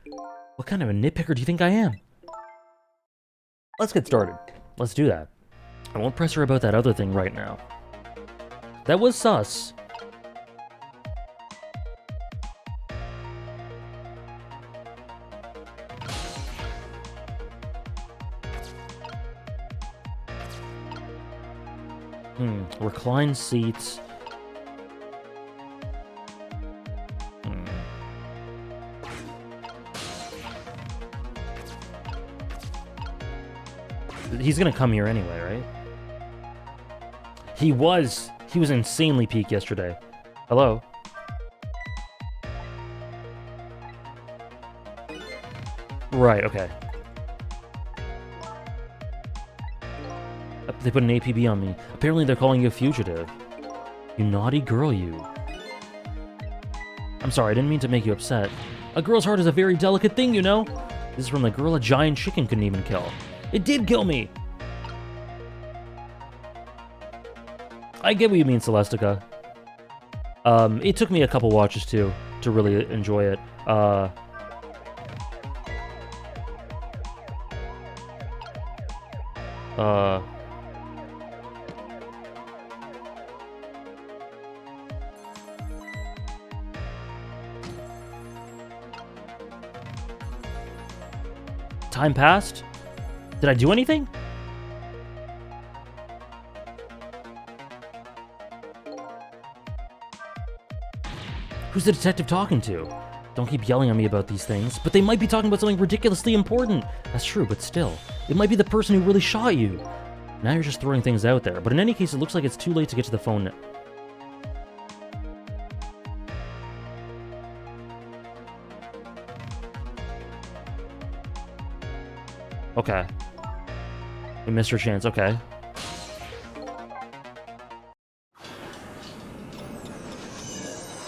What kind of a nitpicker do you think I am? Let's get started. Let's do that. I won't press her about that other thing right now. That was sus. Recline seats. He's gonna come here anyway, right? He was insanely peaked yesterday. Hello? Right, okay. They put an APB on me. Apparently they're calling you a fugitive. You naughty girl, you. I'm sorry, I didn't mean to make you upset. A girl's heart is a very delicate thing, you know? This is from the girl a giant chicken couldn't even kill. It did kill me! I get what you mean, Celestica. It took me a couple watches, too, to really enjoy it. Time passed? Did I do anything? Who's the detective talking to? Don't keep yelling at me about these things, but they might be talking about something ridiculously important. That's true, but still. It might be the person who really shot you. Now you're just throwing things out there, but in any case, it looks like it's too late to get to the phone now. Okay. We missed our chance, okay.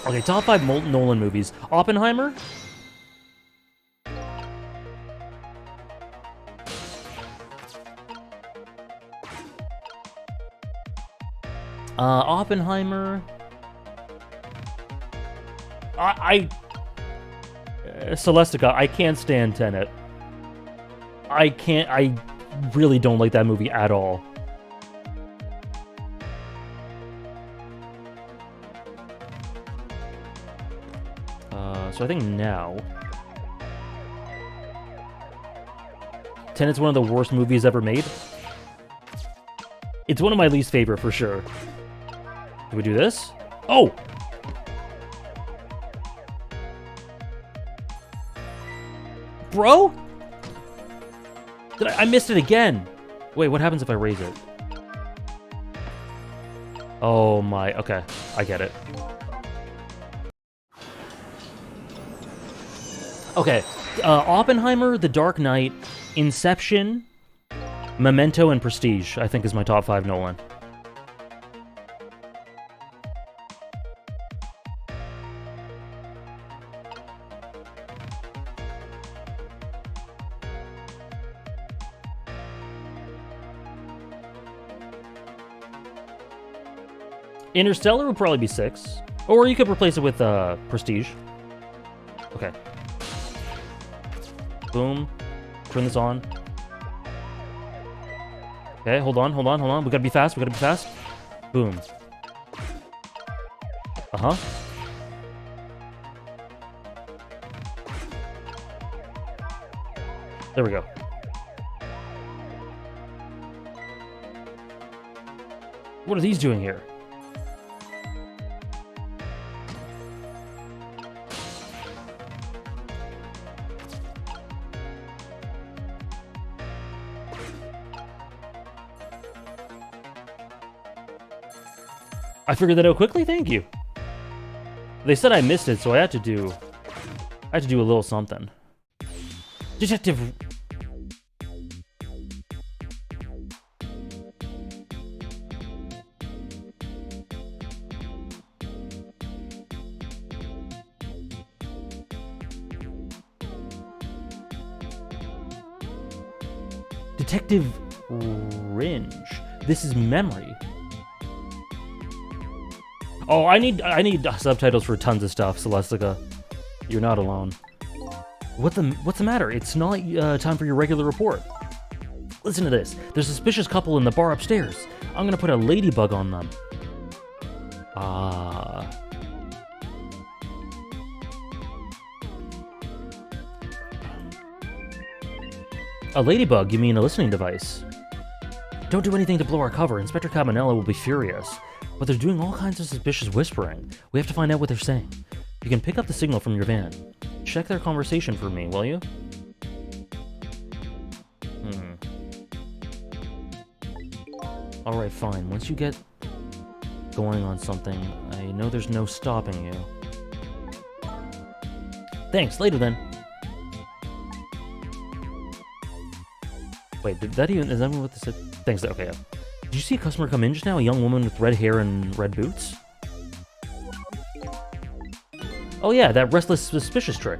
Okay, top 5 Nolan movies. Oppenheimer? Oppenheimer... Celestica, I can't stand Tenet. I really don't like that movie at all. So I think now... Tenet's one of the worst movies ever made. It's one of my least favorite, for sure. Do we do this? Oh! Bro? I missed it again! Wait, what happens if I raise it? Oh my... Okay, I get it. Okay, Oppenheimer, The Dark Knight, Inception, Memento, and Prestige, I think is my top 5 Nolan. Interstellar would probably be 6. Or you could replace it with Prestige. Okay. Boom. Turn this on. Okay, hold on. We gotta be fast, Boom. Uh-huh. There we go. What are these doing here? I figured that out quickly, thank you. They said I missed it, so I had to do a little something. Detective... Detective Ringe. This is memory. Oh, I need subtitles for tons of stuff, Celestica. You're not alone. What's the matter? It's not time for your regular report. Listen to this. There's a suspicious couple in the bar upstairs. I'm gonna put a ladybug on them. A ladybug? You mean a listening device? Don't do anything to blow our cover. Inspector Cabanela will be furious. But they're doing all kinds of suspicious whispering. We have to find out what they're saying. You can pick up the signal from your van. Check their conversation for me, will you? Alright, fine. Once you get going on something, I know there's no stopping you. Thanks, later then. Wait, is that what this said? Thanks, okay. Did you see a customer come in just now? A young woman with red hair and red boots? Oh yeah, that restless, suspicious chick.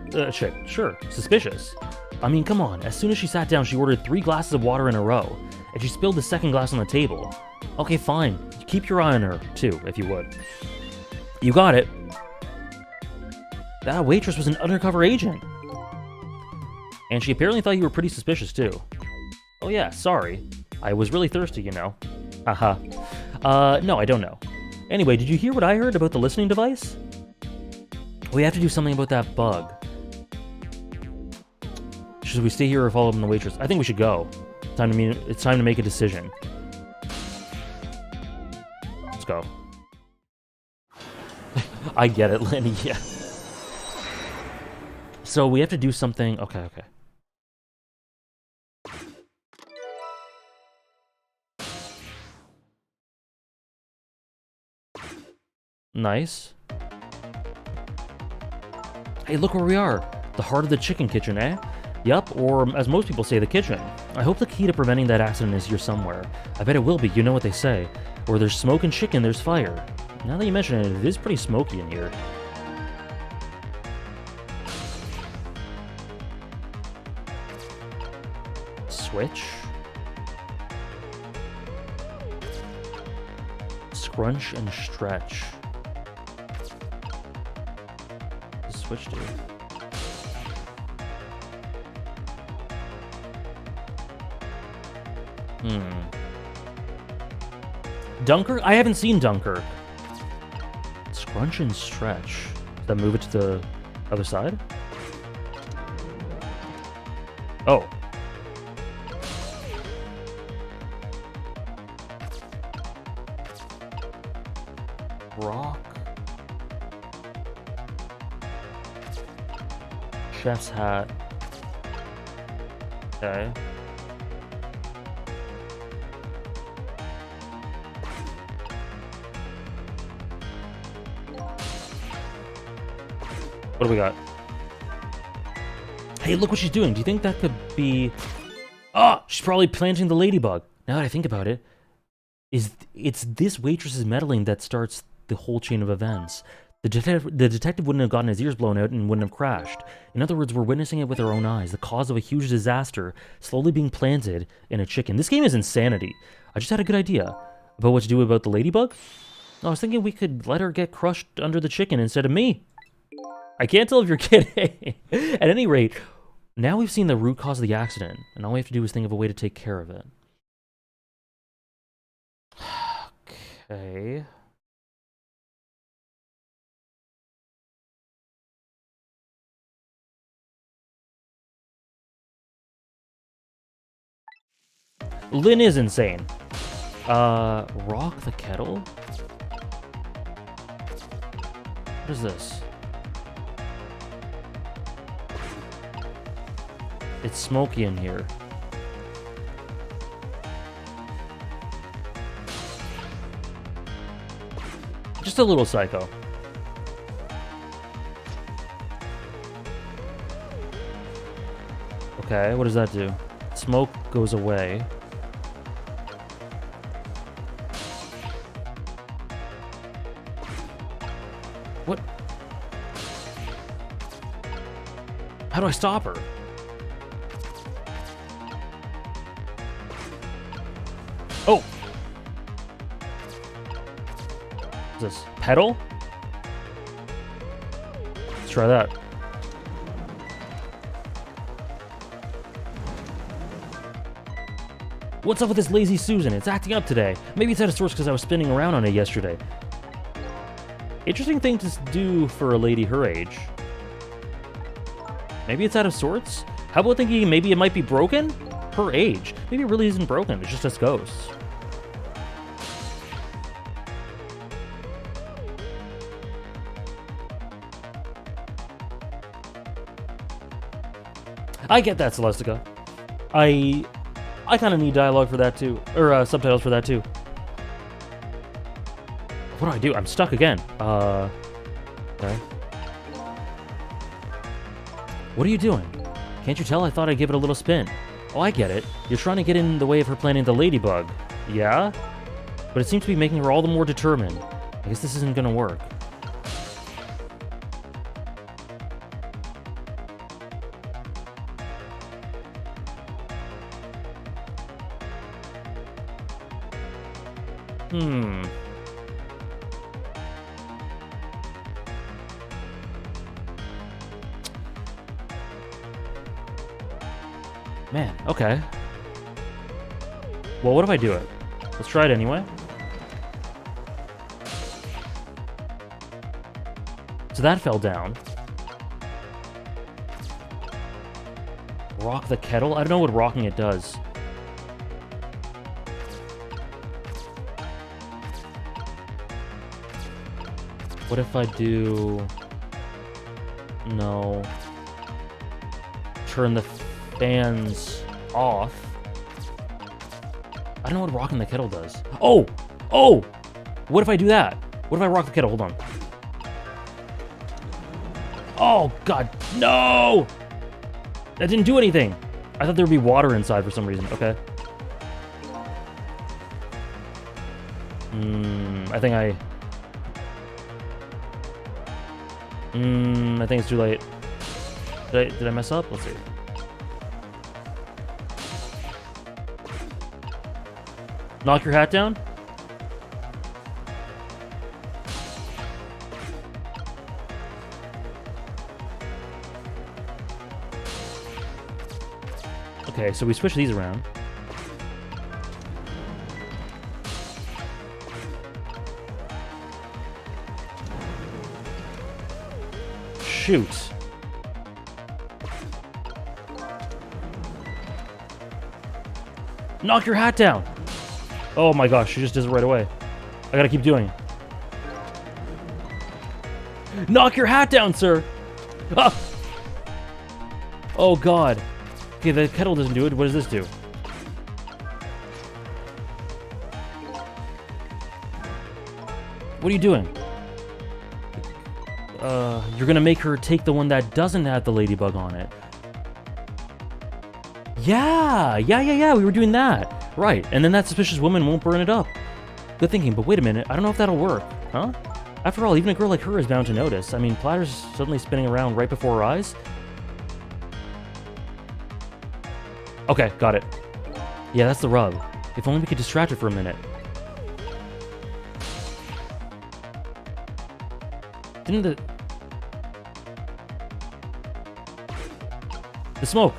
Sure, suspicious. I mean, come on. As soon as she sat down, she ordered 3 glasses of water in a row, and she spilled the second glass on the table. Okay, fine. Keep your eye on her, too, if you would. You got it. That waitress was an undercover agent. And she apparently thought you were pretty suspicious, too. Oh yeah, sorry. I was really thirsty, you know. Haha. No, I don't know. Anyway, did you hear what I heard about the listening device? We have to do something about that bug. Should we stay here or follow up on the waitress? I think we should go. It's time to make a decision. Let's go. I get it, Lenny, yeah. So we have to do something... Okay. Nice. Hey, look where we are. The heart of the chicken kitchen, eh? Yup, or as most people say, the kitchen. I hope the key to preventing that accident is here somewhere. I bet it will be, you know what they say. Where there's smoke and chicken, there's fire. Now that you mention it, it is pretty smoky in here. Switch. Scrunch and stretch. Switch to. Dunkirk? I haven't seen Dunkirk. Scrunch and stretch. Does that move it to the other side? Oh. Rock. Chef's hat. Okay. What do we got? Hey, look what she's doing. Do you think that could be... Oh, she's probably planting the ladybug. Now that I think about it, it's this waitress's meddling that starts the whole chain of events. The detective wouldn't have gotten his ears blown out and wouldn't have crashed. In other words, we're witnessing it with our own eyes, the cause of a huge disaster slowly being planted in a chicken. This game is insanity. I just had a good idea about what to do about the ladybug. I was thinking we could let her get crushed under the chicken instead of me. I can't tell if you're kidding. At any rate, now we've seen the root cause of the accident, and all we have to do is think of a way to take care of it. Okay... Lynn is insane. Rock the kettle? What is this? It's smoky in here. Just a little psycho. Okay, what does that do? Smoke goes away. What? How do I stop her? Oh! What's this? Pedal? Let's try that. What's up with this lazy Susan? It's acting up today. Maybe it's out of sorts because I was spinning around on it yesterday. Interesting thing to do for a lady her age. Maybe it's out of sorts? How about thinking maybe it might be broken? Her age. Maybe it really isn't broken, it's just us ghosts. I get that, Celestica. I kind of need dialogue for that too, or subtitles for that too. What do I do? I'm stuck again. Okay. What are you doing? Can't you tell I thought I'd give it a little spin? Oh, I get it. You're trying to get in the way of her planning the ladybug. Yeah? But it seems to be making her all the more determined. I guess this isn't gonna work. Man, okay. Well, what if I do it? Let's try it anyway. So that fell down. Rock the kettle? I don't know what rocking it does. What if I do... No. Turn the fans off. I don't know what rocking the kettle does. Oh! Oh! What if I do that? What if I rock the kettle? Hold on. Oh, God. No! That didn't do anything. I thought there would be water inside for some reason. Okay. I think I think it's too late. Did I mess up? Let's see. Knock your hat down? Okay, so we switch these around. Shoot. Knock your hat down! Oh my gosh, she just does it right away. I gotta keep doing it. Knock your hat down, sir! Ah! Oh god. Okay, the kettle doesn't do it. What does this do? What are you doing? You're gonna make her take the one that doesn't have the ladybug on it. Yeah! We were doing that. Right, and then that suspicious woman won't burn it up. Good thinking, but wait a minute. I don't know if that'll work. Huh? After all, even a girl like her is bound to notice. I mean, Platter's suddenly spinning around right before her eyes. Okay, got it. Yeah, that's the rub. If only we could distract her for a minute. Didn't the smoke!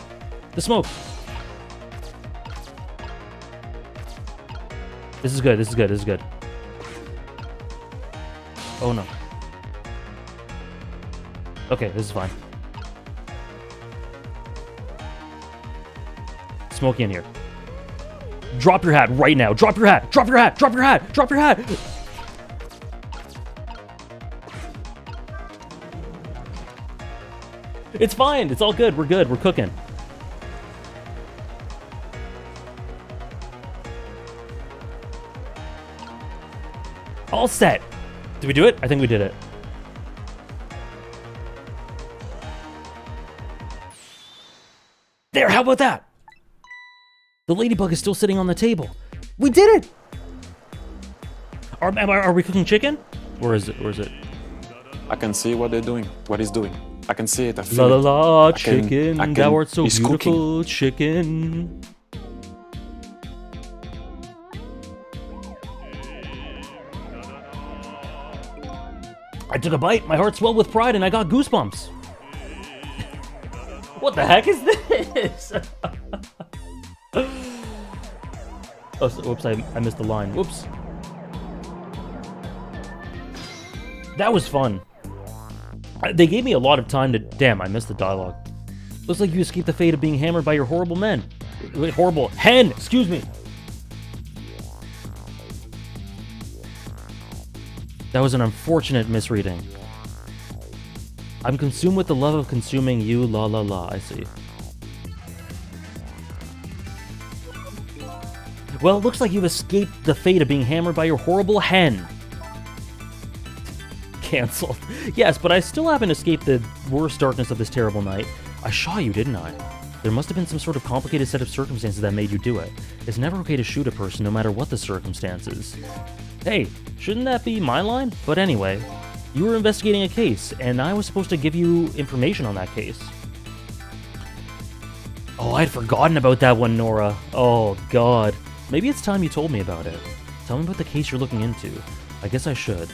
The smoke! This is good, this is good, this is good. Oh no. Okay, this is fine. Smokey in here. Drop your hat right now. Drop your hat! Drop your hat! Drop your hat! Drop your hat! It's fine. It's all good. We're good. We're cooking. All set. Did we do it? I think we did it. There, how about that? The ladybug is still sitting on the table. We did it! Are we cooking chicken? Or is it? I can see what they're doing, what he's doing. I can see it, I La feel la it. la, chicken, thou art so he's beautiful, cooking. chicken. I took a bite, my heart swelled with pride, and I got goosebumps. What the heck is this? Oh, whoops, I missed the line. Whoops. That was fun. They gave me a lot of time to... Damn, I missed the dialogue. Looks like you escaped the fate of being hammered by your horrible men. Wait, horrible hen! Excuse me! That was an unfortunate misreading. I'm consumed with the love of consuming you, la la la, I see. Well, it looks like you've escaped the fate of being hammered by your horrible hen. Cancelled. Yes, but I still haven't escaped the worst darkness of this terrible night. I shot you, didn't I? There must have been some sort of complicated set of circumstances that made you do it. It's never okay to shoot a person, no matter what the circumstances. Hey, shouldn't that be my line? But anyway, you were investigating a case, and I was supposed to give you information on that case. Oh, I'd forgotten about that one, Nora. Oh, God. Maybe it's time you told me about it. Tell me about the case you're looking into. I guess I should.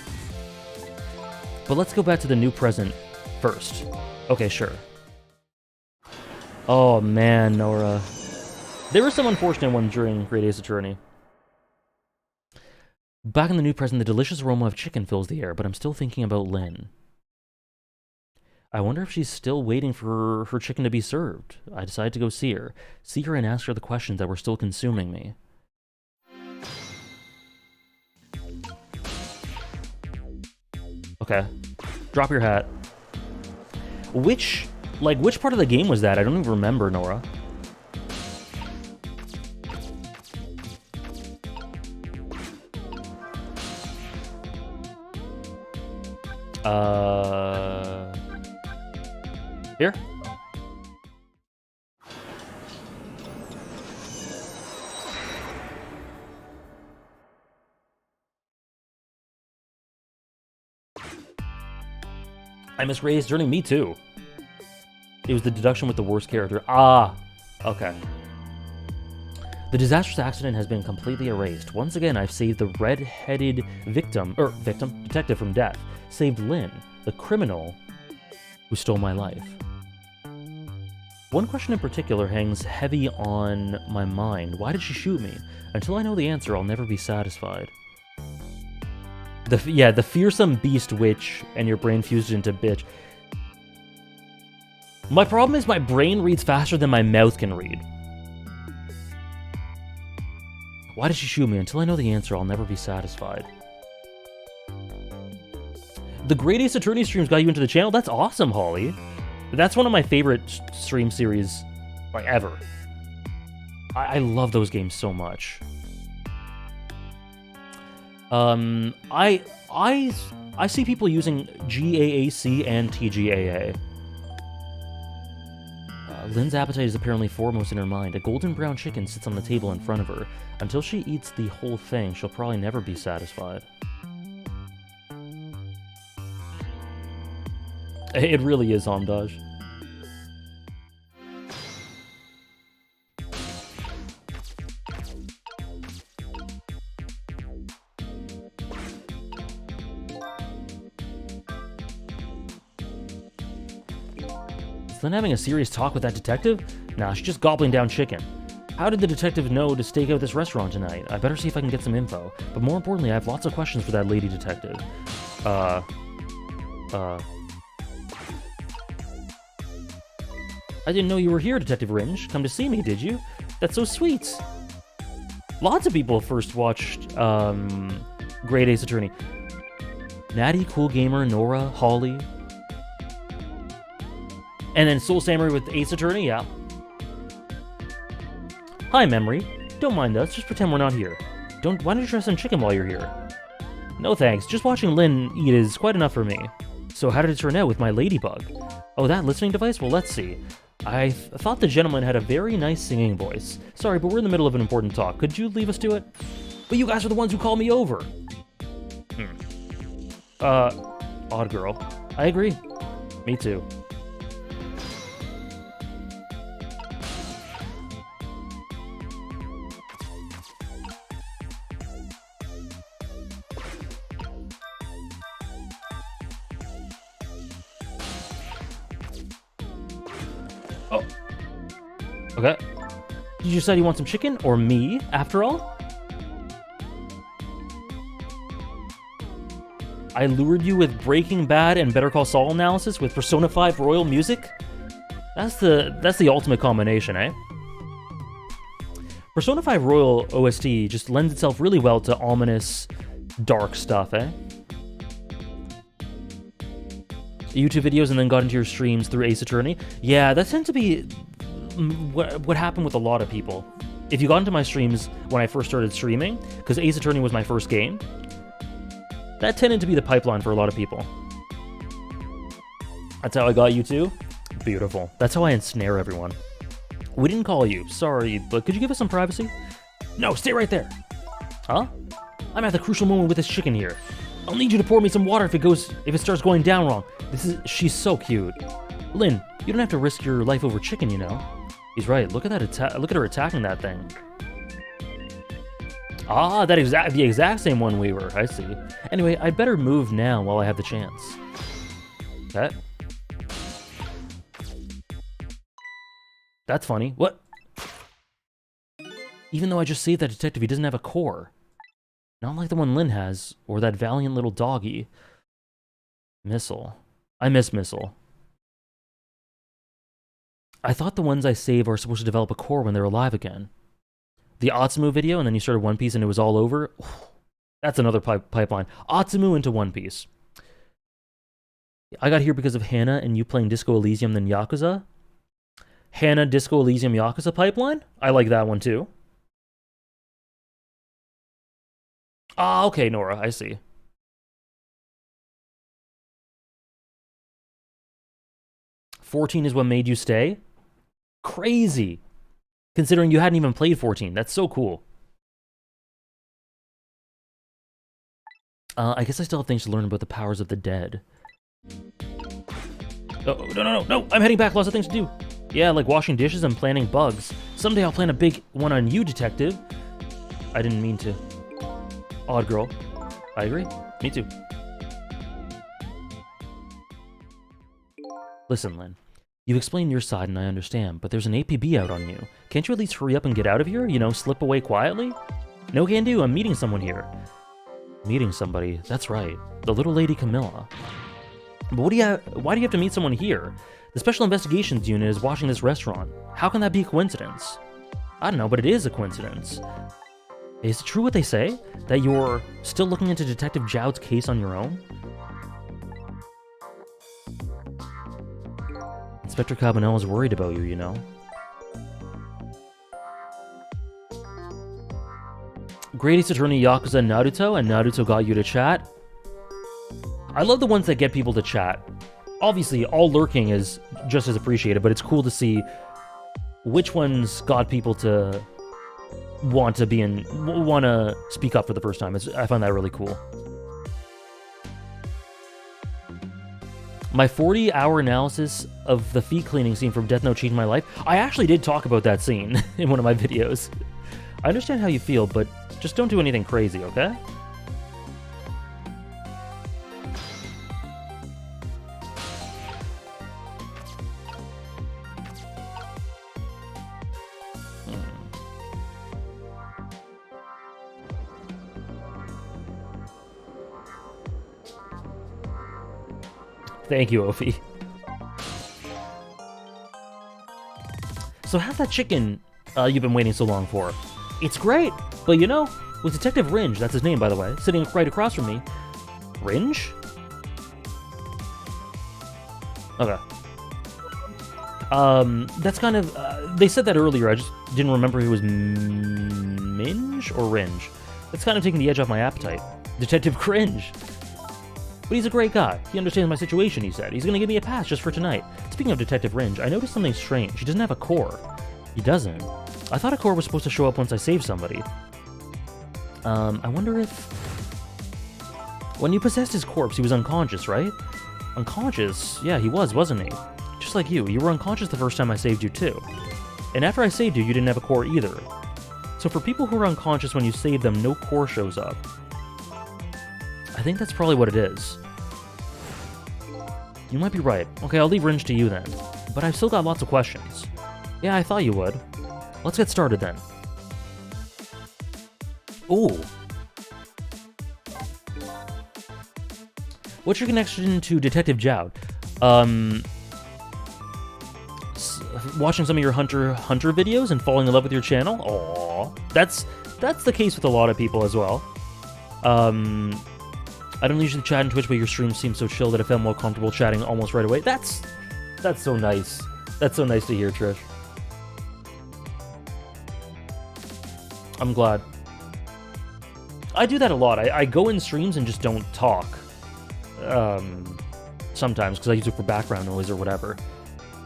But let's go back to the new present first. Okay, sure. Oh, man, Nora. There were some unfortunate ones during Great Ace Attorney. Back in the new present, the delicious aroma of chicken fills the air, but I'm still thinking about Lynn. I wonder if she's still waiting for her chicken to be served. I decided to go see her and ask her the questions that were still consuming me. Okay. Drop your hat. Which part of the game was that? I don't even remember, Nora. Here? I misraised during me too. It was the deduction with the worst character. Ah, okay. The disastrous accident has been completely erased. Once again, I've saved the red-headed detective from death. Saved Lynn, the criminal who stole my life. One question in particular hangs heavy on my mind. Why did she shoot me? Until I know the answer, I'll never be satisfied. The fearsome beast witch and your brain fused into bitch. My problem is my brain reads faster than my mouth can read. Why did she shoot me? Until I know the answer, I'll never be satisfied. The Great Ace Attorney streams got you into the channel? That's awesome, Holly. That's one of my favorite stream series, like, ever. I love those games so much. I see people using GAAC and TGAA. Lynn's appetite is apparently foremost in her mind. A golden brown chicken sits on the table in front of her. Until she eats the whole thing, she'll probably never be satisfied. It really is, Omdaj. Is Lynn having a serious talk with that detective? Nah, she's just gobbling down chicken. How did the detective know to stake out this restaurant tonight? I better see if I can get some info. But more importantly, I have lots of questions for that lady detective. I didn't know you were here, Detective Ringe. Come to see me, did you? That's so sweet. Lots of people first watched, Great Ace Attorney. Natty, Cool Gamer, Nora, Holly. And then Soul Samurai with Ace Attorney, yeah. Hi, Memory. Don't mind us, just pretend we're not here. Why don't you try some chicken while you're here? No thanks, just watching Lynn eat is quite enough for me. So how did it turn out with my ladybug? Oh, that listening device? Well, let's see. I thought the gentleman had a very nice singing voice. Sorry, but we're in the middle of an important talk. Could you leave us to it? But you guys are the ones who called me over. Odd girl. I agree. Me too. Oh. Okay. Did you decide you want some chicken? Or me, after all? I lured you with Breaking Bad and Better Call Saul analysis with Persona 5 Royal music? That's the ultimate combination, eh? Persona 5 Royal OST just lends itself really well to ominous, dark stuff, eh? YouTube videos and then got into your streams through Ace Attorney? Yeah, that tends to be what happened with a lot of people. If you got into my streams when I first started streaming, because Ace Attorney was my first game, that tended to be the pipeline for a lot of people. That's how I got you too? Beautiful. That's how I ensnare everyone. We didn't call you. Sorry, but could you give us some privacy? No, stay right there. Huh? I'm at the crucial moment with this chicken here. I'll need you to pour me some water if it starts going down wrong. She's so cute. Lynn, you don't have to risk your life over chicken, you know. He's right. Look at that look at her attacking that thing. Ah, the exact same one we were. I see. Anyway, I'd better move now while I have the chance. Okay. That's funny. What? Even though I just saved that detective, he doesn't have a core. Not like the one Lynn has, or that valiant little doggy. Missile. I miss Missile. I thought the ones I save are supposed to develop a core when they're alive again. The Atsumu video, and then you started One Piece and it was all over. That's another pipeline. Atsumu into One Piece. I got here because of Hannah and you playing Disco Elysium then Yakuza. Hannah, Disco Elysium, Yakuza pipeline? I like that one too. Ah, okay, Nora, I see. "14 is what made you stay?" Crazy. Considering you hadn't even played 14. That's so cool. I guess I still have things to learn about the powers of the dead. Oh, no. I'm heading back. Lots of things to do. Yeah, like washing dishes and planting bugs. Someday I'll plan a big one on you, detective. I didn't mean to. Odd girl. I agree. Me too. Listen, Lynn. You explain your side and I understand, but there's an APB out on you. Can't you at least hurry up and get out of here? You know, slip away quietly? No can do, I'm meeting someone here. Meeting somebody, that's right. The little lady Camilla. But why do you have to meet someone here? The Special Investigations Unit is watching this restaurant. How can that be a coincidence? I don't know, but it is a coincidence. Is it true what they say? That you're still looking into Detective Jowd's case on your own? Inspector Cabanel is worried about you, you know. Great Ace Attorney, Yakuza, Naruto, and Naruto got you to chat. I love the ones that get people to chat. Obviously, all lurking is just as appreciated, but it's cool to see which ones got people to want to speak up for the first time. I find that really cool. My 40-hour analysis of the feet cleaning scene from Death Note changed my life. I actually did talk about that scene in one of my videos. I understand how you feel, but just don't do anything crazy, okay? Thank you, Ophi. So how's that chicken you've been waiting so long for? It's great, but you know, with Detective Ringe, that's his name by the way, sitting right across from me. Ringe? Okay. That's kind of, they said that earlier, I just didn't remember if it was Minge or Ringe. That's kind of taking the edge off my appetite. Detective Cringe. But he's a great guy. He understands my situation, he said. He's gonna give me a pass just for tonight. Speaking of Detective Cringe, I noticed something strange. He doesn't have a core. He doesn't. I thought a core was supposed to show up once I saved somebody. I wonder if... When you possessed his corpse, he was unconscious, right? Unconscious? Yeah, he was, wasn't he? Just like you. You were unconscious the first time I saved you, too. And after I saved you, you didn't have a core either. So for people who are unconscious when you save them, no core shows up. I think that's probably what it is. You might be right. Okay, I'll leave Ringe to you then. But I've still got lots of questions. Yeah, I thought you would. Let's get started then. Ooh. What's your connection to Detective Jowd? Watching some of your Hunter videos and falling in love with your channel? Aww. That's the case with a lot of people as well. I don't usually chat on Twitch, but your stream seems so chill that I felt more comfortable chatting almost right away. That's so nice. That's so nice to hear, Trish. I'm glad. I do that a lot. I go in streams and just don't talk. Sometimes, because I use it for background noise or whatever.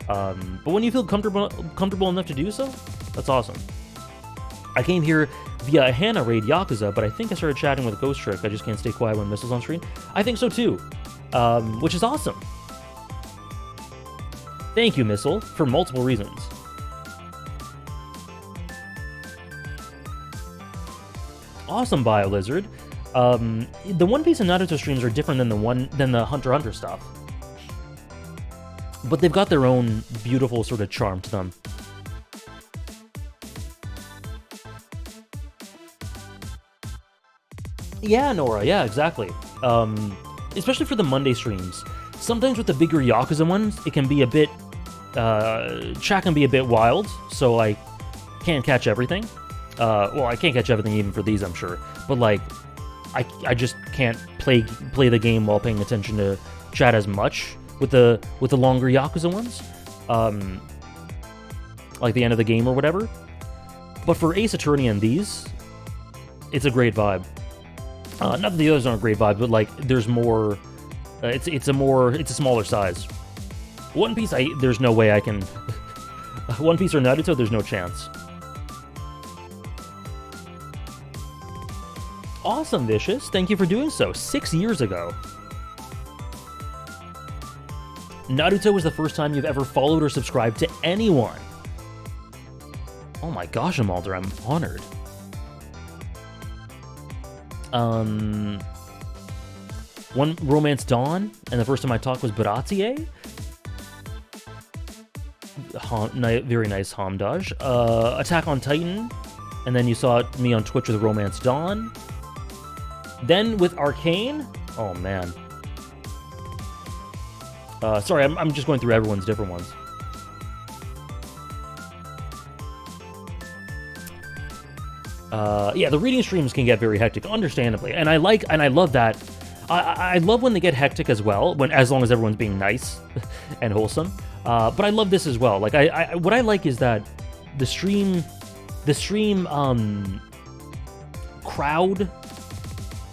But when you feel comfortable enough to do so, that's awesome. I came here via a Hana raid Yakuza, but I think I started chatting with Ghost Trick. I just can't stay quiet when Missile's on screen. I think so too, which is awesome. Thank you, Missile, for multiple reasons. Awesome, BioLizard. The One Piece and Naruto streams are different than the Hunter x Hunter stuff, but they've got their own beautiful sort of charm to them. Yeah, Nora. Yeah, exactly. Especially for the Monday streams. Sometimes with the bigger Yakuza ones, it can be a bit... chat can be a bit wild, so I can't catch everything. Well, I can't catch everything even for these, I'm sure. But, like, I just can't play the game while paying attention to chat as much with the longer Yakuza ones. Like the end of the game or whatever. But for Ace Attorney and these, it's a great vibe. Not that the others aren't a great vibe, but like there's more. It's a smaller size. One Piece, there's no way I can. One Piece or Naruto, there's no chance. Awesome, Vicious. Thank you for doing so. 6 years ago. Naruto was the first time you've ever followed or subscribed to anyone. Oh my gosh, Amalder, I'm honored. One Romance Dawn, and the first time I talked was Baratie. Very nice Hamdaj. Attack on Titan, and then you saw me on Twitch with Romance Dawn. Then with Arcane. Oh man. Sorry, I'm just going through everyone's different ones. Yeah, the reading streams can get very hectic, understandably, and I love that. I love when they get hectic as well, as long as everyone's being nice and wholesome. But I love this as well. Like what I like is that the stream crowd,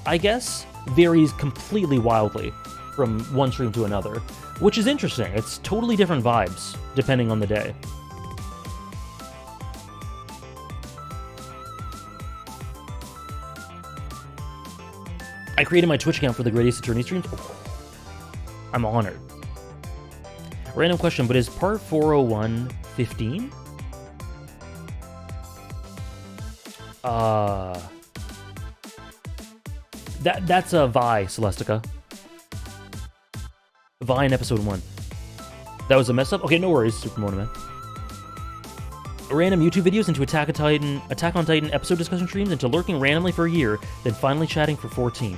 I guess, varies completely wildly from one stream to another, which is interesting. It's totally different vibes depending on the day. I created my Twitch account for the Great Ace Attorney streams. I'm honored. Random question, but is part 401 15? That's a Vi, Celestica. Vi in episode 1. That was a mess up? Okay, no worries, Supermono Man. Random YouTube videos into Attack on Titan episode discussion streams into lurking randomly for a year, then finally chatting for 14.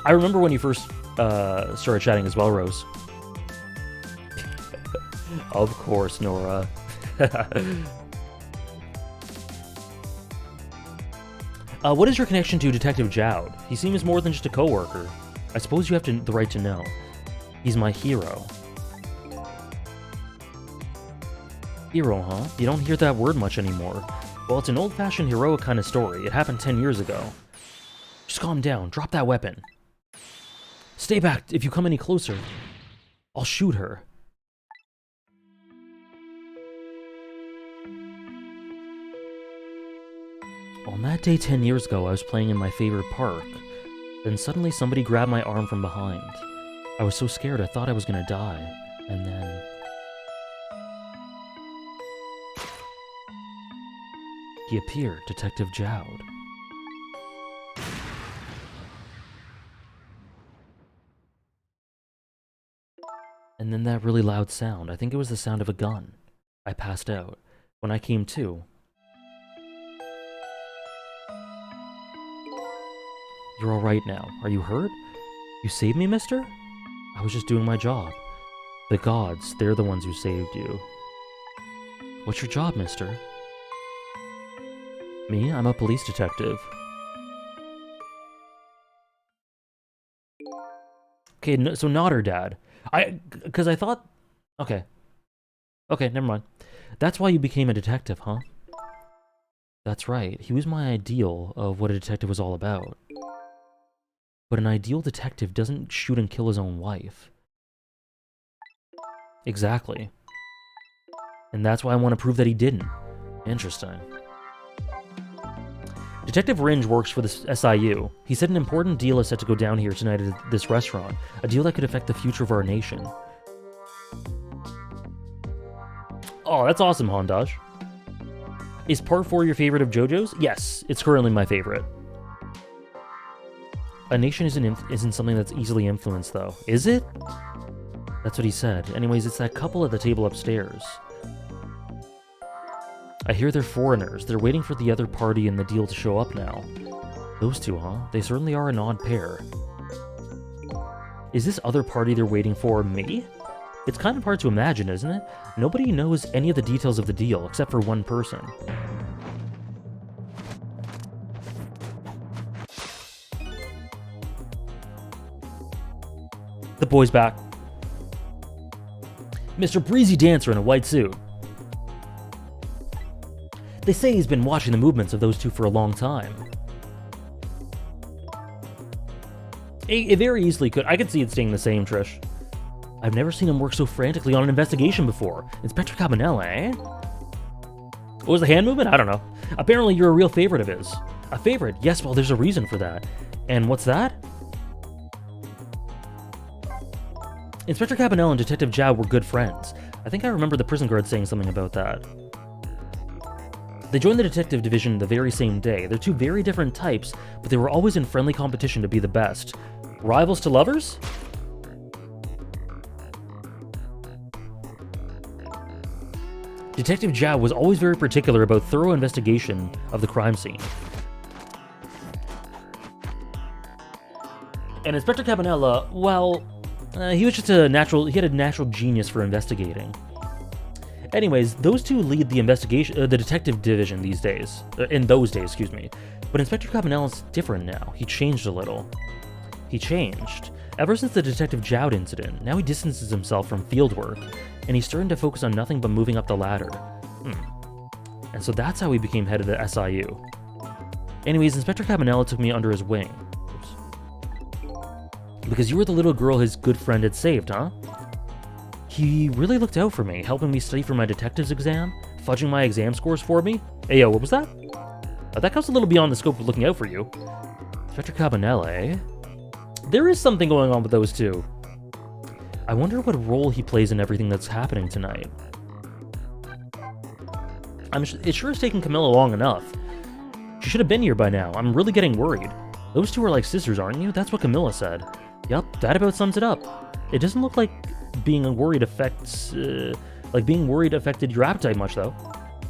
I remember when you first started chatting as well, Rose. Of course, Nora. What is your connection to Detective Jowd? He seems more than just a coworker. I suppose you have the right to know. He's my hero. Hero, huh? You don't hear that word much anymore. Well, it's an old-fashioned heroic kind of story. It happened 10 years ago. Just calm down. Drop that weapon. Stay back. If you come any closer, I'll shoot her. On that day 10 years ago, I was playing in my favorite park. Then suddenly somebody grabbed my arm from behind. I was so scared I thought I was gonna die. And then... he appeared, Detective Jowd. And then that really loud sound. I think it was the sound of a gun. I passed out. When I came to... You're alright now. Are you hurt? You saved me, mister? I was just doing my job. The gods, they're the ones who saved you. What's your job, mister? Me? I'm a police detective. Okay, no, so not her dad. Because I thought... Okay. Okay, never mind. That's why you became a detective, huh? That's right. He was my ideal of what a detective was all about. But an ideal detective doesn't shoot and kill his own wife. Exactly. And that's why I want to prove that he didn't. Interesting. Detective Ringe works for the SIU. He said an important deal is set to go down here tonight at this restaurant. A deal that could affect the future of our nation. Oh, that's awesome, Hondaj. Is Part 4 your favorite of JoJo's? Yes, it's currently my favorite. A nation isn't something that's easily influenced, though. Is it? That's what he said. Anyways, it's that couple at the table upstairs. I hear they're foreigners. They're waiting for the other party in the deal to show up now. Those two, huh? They certainly are an odd pair. Is this other party they're waiting for me? It's kind of hard to imagine, isn't it? Nobody knows any of the details of the deal, except for one person. The boy's back. Mr. Breezy Dancer in a white suit. They say he's been watching the movements of those two for a long time. It very easily could. I could see it staying the same, Trish. I've never seen him work so frantically on an investigation before. Inspector Cabanela, eh? What was the hand movement? I don't know. Apparently you're a real favorite of his. A favorite? Yes, well, there's a reason for that. And what's that? Inspector Cabanela and Detective Jowd were good friends. I think I remember the prison guard saying something about that. They joined the detective division the very same day. They're two very different types, but they were always in friendly competition to be the best. Rivals to lovers? Detective Jowd was always very particular about thorough investigation of the crime scene. And Inspector Cabanela, well, he was just he had a natural genius for investigating. Anyways, those two lead the the detective division these days. In those days, excuse me. But Inspector Cabanela's different now. He changed a little. He changed. Ever since the Detective Jowd incident, now he distances himself from field work, and he's starting to focus on nothing but moving up the ladder. And so that's how he became head of the SIU. Anyways, Inspector Cabanela took me under his wing. Because you were the little girl his good friend had saved, huh? He really looked out for me, helping me study for my detective's exam, fudging my exam scores for me. Hey, yo, what was that? That goes a little beyond the scope of looking out for you. Inspector Cabanela, eh? There is something going on with those two. I wonder what role he plays in everything that's happening tonight. It sure has taken Camilla long enough. She should have been here by now. I'm really getting worried. Those two are like sisters, aren't you? That's what Camilla said. Yup, that about sums it up. It doesn't look like being worried affected your appetite much, though.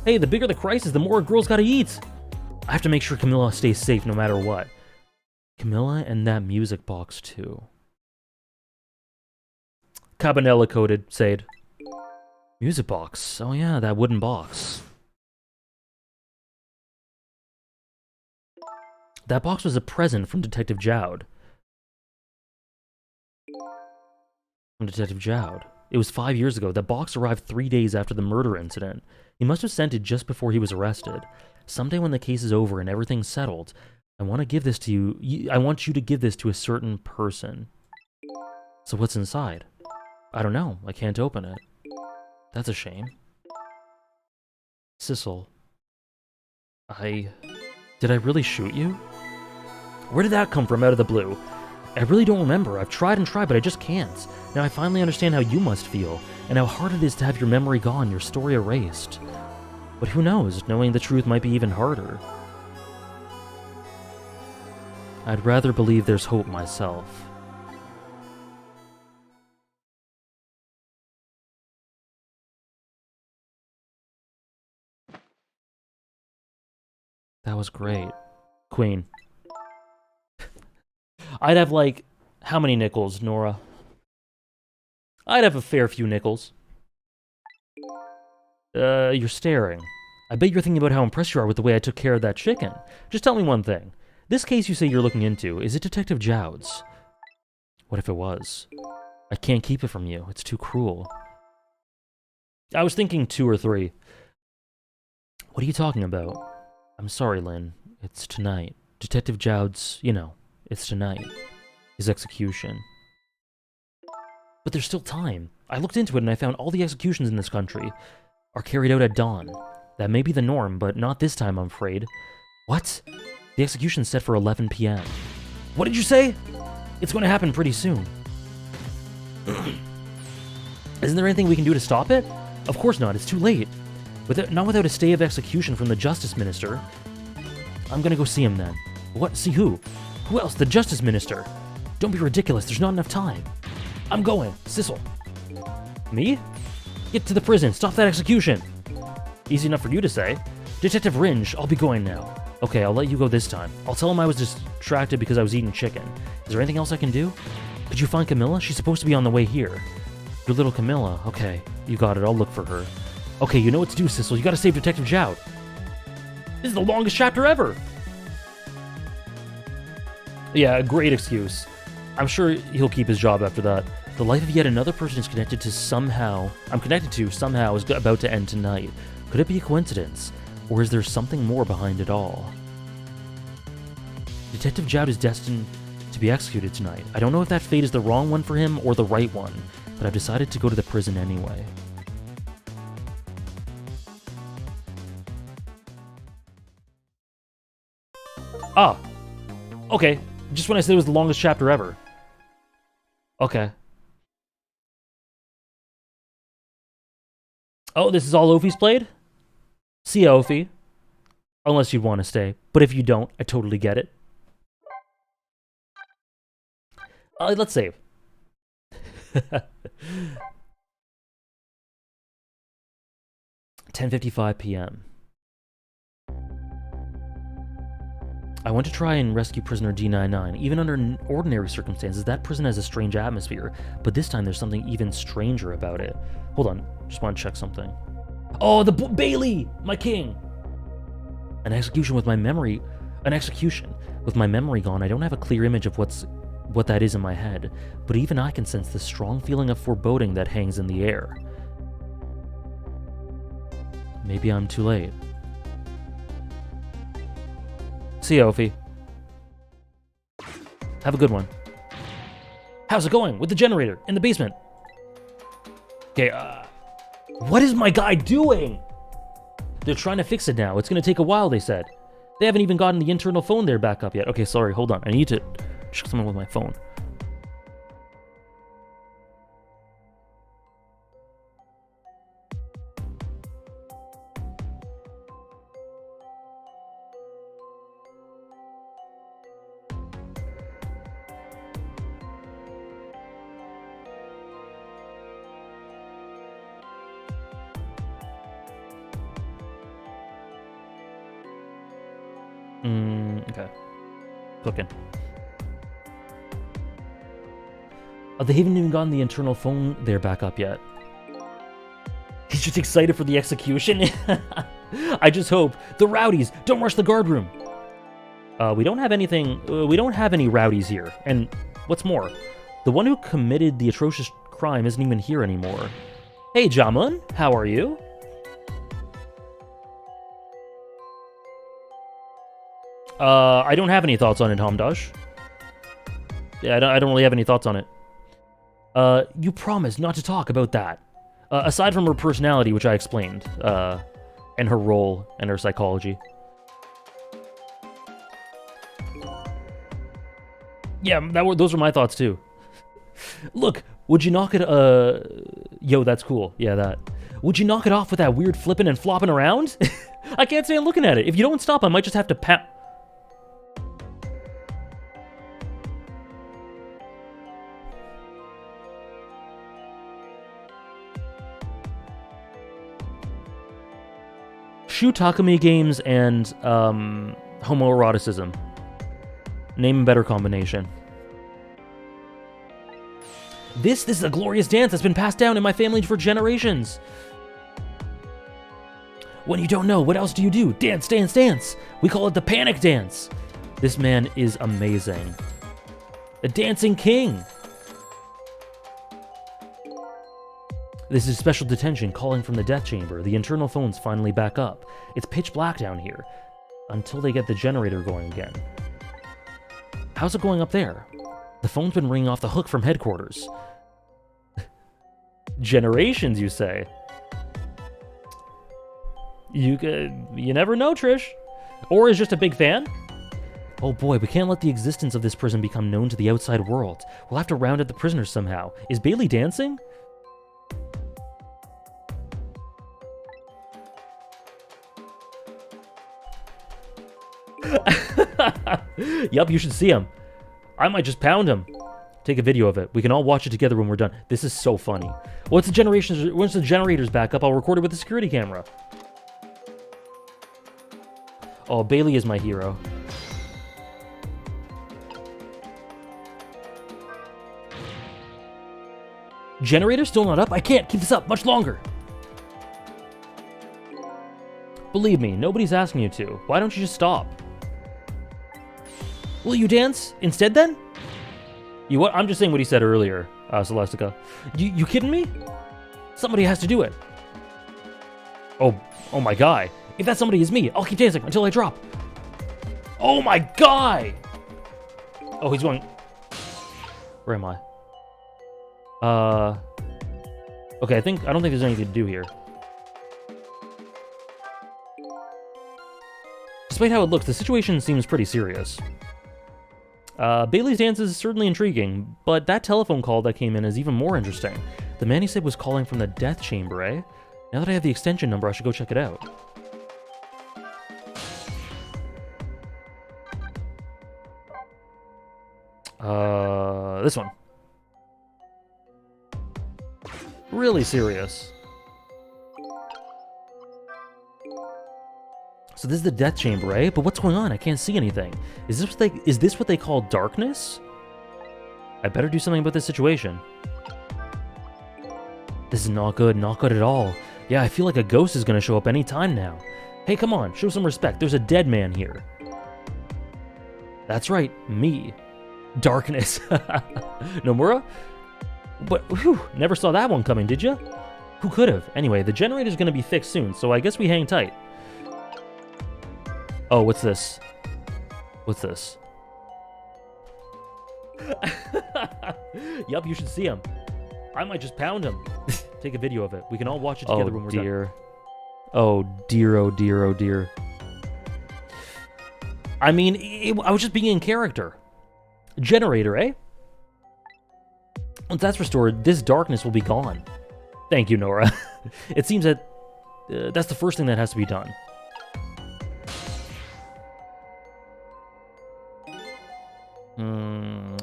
Hey, the bigger the crisis, the more a girl's gotta eat. I have to make sure Camilla stays safe no matter what. Camilla and that music box, too. Cabanela coded, Sade. Music box. Oh yeah, that wooden box. That box was a present from Detective Jowd. From Detective Jowd. It was 5 years ago. The box arrived 3 days after the murder incident. He must have sent it just before he was arrested. Someday when the case is over and everything's settled, I want to give this to you. I want you to give this to a certain person. So what's inside? I don't know. I can't open it. That's a shame. Sissel. Did I really shoot you? Where did that come from out of the blue? I really don't remember. I've tried and tried, but I just can't. Now I finally understand how you must feel, and how hard it is to have your memory gone, your story erased. But who knows? Knowing the truth might be even harder. I'd rather believe there's hope myself. That was great. Queen. I'd have, like, how many nickels, Nora? I'd have a fair few nickels. You're staring. I bet you're thinking about how impressed you are with the way I took care of that chicken. Just tell me one thing. This case you say you're looking into, is it Detective Jowd's? What if it was? I can't keep it from you. It's too cruel. I was thinking 2 or 3. What are you talking about? I'm sorry, Lynn. It's tonight. Detective Jowd's, you know, it's tonight. His execution. But there's still time. I looked into it and I found all the executions in this country are carried out at dawn. That may be the norm, but not this time, I'm afraid. What? The execution's set for 11 p.m. What did you say? It's going to happen pretty soon. Isn't there anything we can do to stop it? Of course not, it's too late. Not without a stay of execution from the Justice Minister. I'm gonna go see him then. What? See who? Who else? The Justice Minister. Don't be ridiculous, there's not enough time. I'm going. Sissel. Me? Get to the prison, stop that execution. Easy enough for you to say. Detective Ringe, I'll be going now. Okay, I'll let you go this time. I'll tell him I was distracted because I was eating chicken. Is there anything else I can do? Could you find Camilla? She's supposed to be on the way here. Your little Camilla. Okay, you got it. I'll look for her. Okay, you know what to do, Sissel. You gotta save Detective Jowd. This is the longest chapter ever! Yeah, a great excuse. I'm sure he'll keep his job after that. The life of yet another person is connected to somehow... is about to end tonight. Could it be a coincidence? Or is there something more behind it all? Detective Jowd is destined to be executed tonight. I don't know if that fate is the wrong one for him or the right one, but I've decided to go to the prison anyway. Ah! Okay, just when I said it was the longest chapter ever. Okay. Oh, this is all Ophi's played? See ya, Ophi. Unless you'd want to stay. But if you don't, I totally get it. Let's save. 10:55 p.m. I went to try and rescue prisoner D99. Even under ordinary circumstances, that prison has a strange atmosphere, but this time there's something even stranger about it. Hold on, just want to check something. Oh, the Bailey! My king! An execution with my memory gone. I don't have a clear image of what that is in my head, but even I can sense the strong feeling of foreboding that hangs in the air. Maybe I'm too late. See ya, Ophi. Have a good one. How's it going? With the generator, in the basement. Okay, what is my guy doing? They're trying to fix it now. It's gonna take a while, they said. They haven't even gotten the internal phone there back up yet. Okay, sorry, hold on. I need to check something with my phone. Okay. Clicking. Oh, they haven't even gotten the internal phone there back up yet. He's just excited for the execution. I just hope. The rowdies! Don't rush the guard room! We don't have anything... we don't have any rowdies here. And what's more, the one who committed the atrocious crime isn't even here anymore. Hey, Jamun! How are you? I don't have any thoughts on it, Hamdash. Yeah, I don't really have any thoughts on it. You promised not to talk about that. Aside from her personality, which I explained, and her role and her psychology. Yeah, those were my thoughts too. Look, would you knock it, yo, that's cool. Yeah, that. Would you knock it off with that weird flipping and flopping around? I can't stand looking at it. If you don't stop, I might just have to Shu Takumi games and, homoeroticism. Name a better combination. This is a glorious dance that's been passed down in my family for generations. When you don't know, what else do you do? Dance, dance, dance. We call it the panic dance. This man is amazing. The dancing king. This is special detention calling from the death chamber. The internal phone's finally back up. It's pitch black down here until they get the generator going again. How's it going up there? The phone's been ringing off the hook from headquarters. Generations, you say? You never know, Trish. Or is just a big fan? Oh boy, we can't let the existence of this prison become known to the outside world. We'll have to round up the prisoners somehow. Is Bailey dancing? Yup, you should see him. I might just pound him. Take a video of it. We can all watch it together when we're done. This is so funny. Once the generators back up, I'll record it with the security camera. Oh, Bailey is my hero. Generator still not up? I can't keep this up much longer. Believe me, nobody's asking you to. Why don't you just stop? Will you dance instead then? You what? I'm just saying what he said earlier, Celestica. You kidding me? Somebody has to do it. Oh my guy. If that somebody is me, I'll keep dancing until I drop. Oh my guy! Oh, he's going... Where am I? Okay, I don't think there's anything to do here. Despite how it looks, the situation seems pretty serious. Bailey's dance is certainly intriguing, but that telephone call that came in is even more interesting. The man he said was calling from the death chamber, eh? Now that I have the extension number, I should go check it out. This one. Really serious. So this is the death chamber, eh? But what's going on? I can't see anything. Is this what they call darkness? I better do something about this situation. This is not good at all. Yeah, I feel like a ghost is gonna show up any time now. Hey, come on, show some respect. There's a dead man here. That's right, me. Darkness. Nomura? But, whew, never saw that one coming, did ya? Who could have? Anyway, the generator's gonna be fixed soon, so I guess we hang tight. Oh, what's this? What's this? Yup, you should see him. I might just pound him. Take a video of it. We can all watch it together when we're done. Oh dear, oh dear, oh dear. I mean, I was just being in character. Generator, eh? Once that's restored, this darkness will be gone. Thank you, Nora. It seems that that's the first thing that has to be done.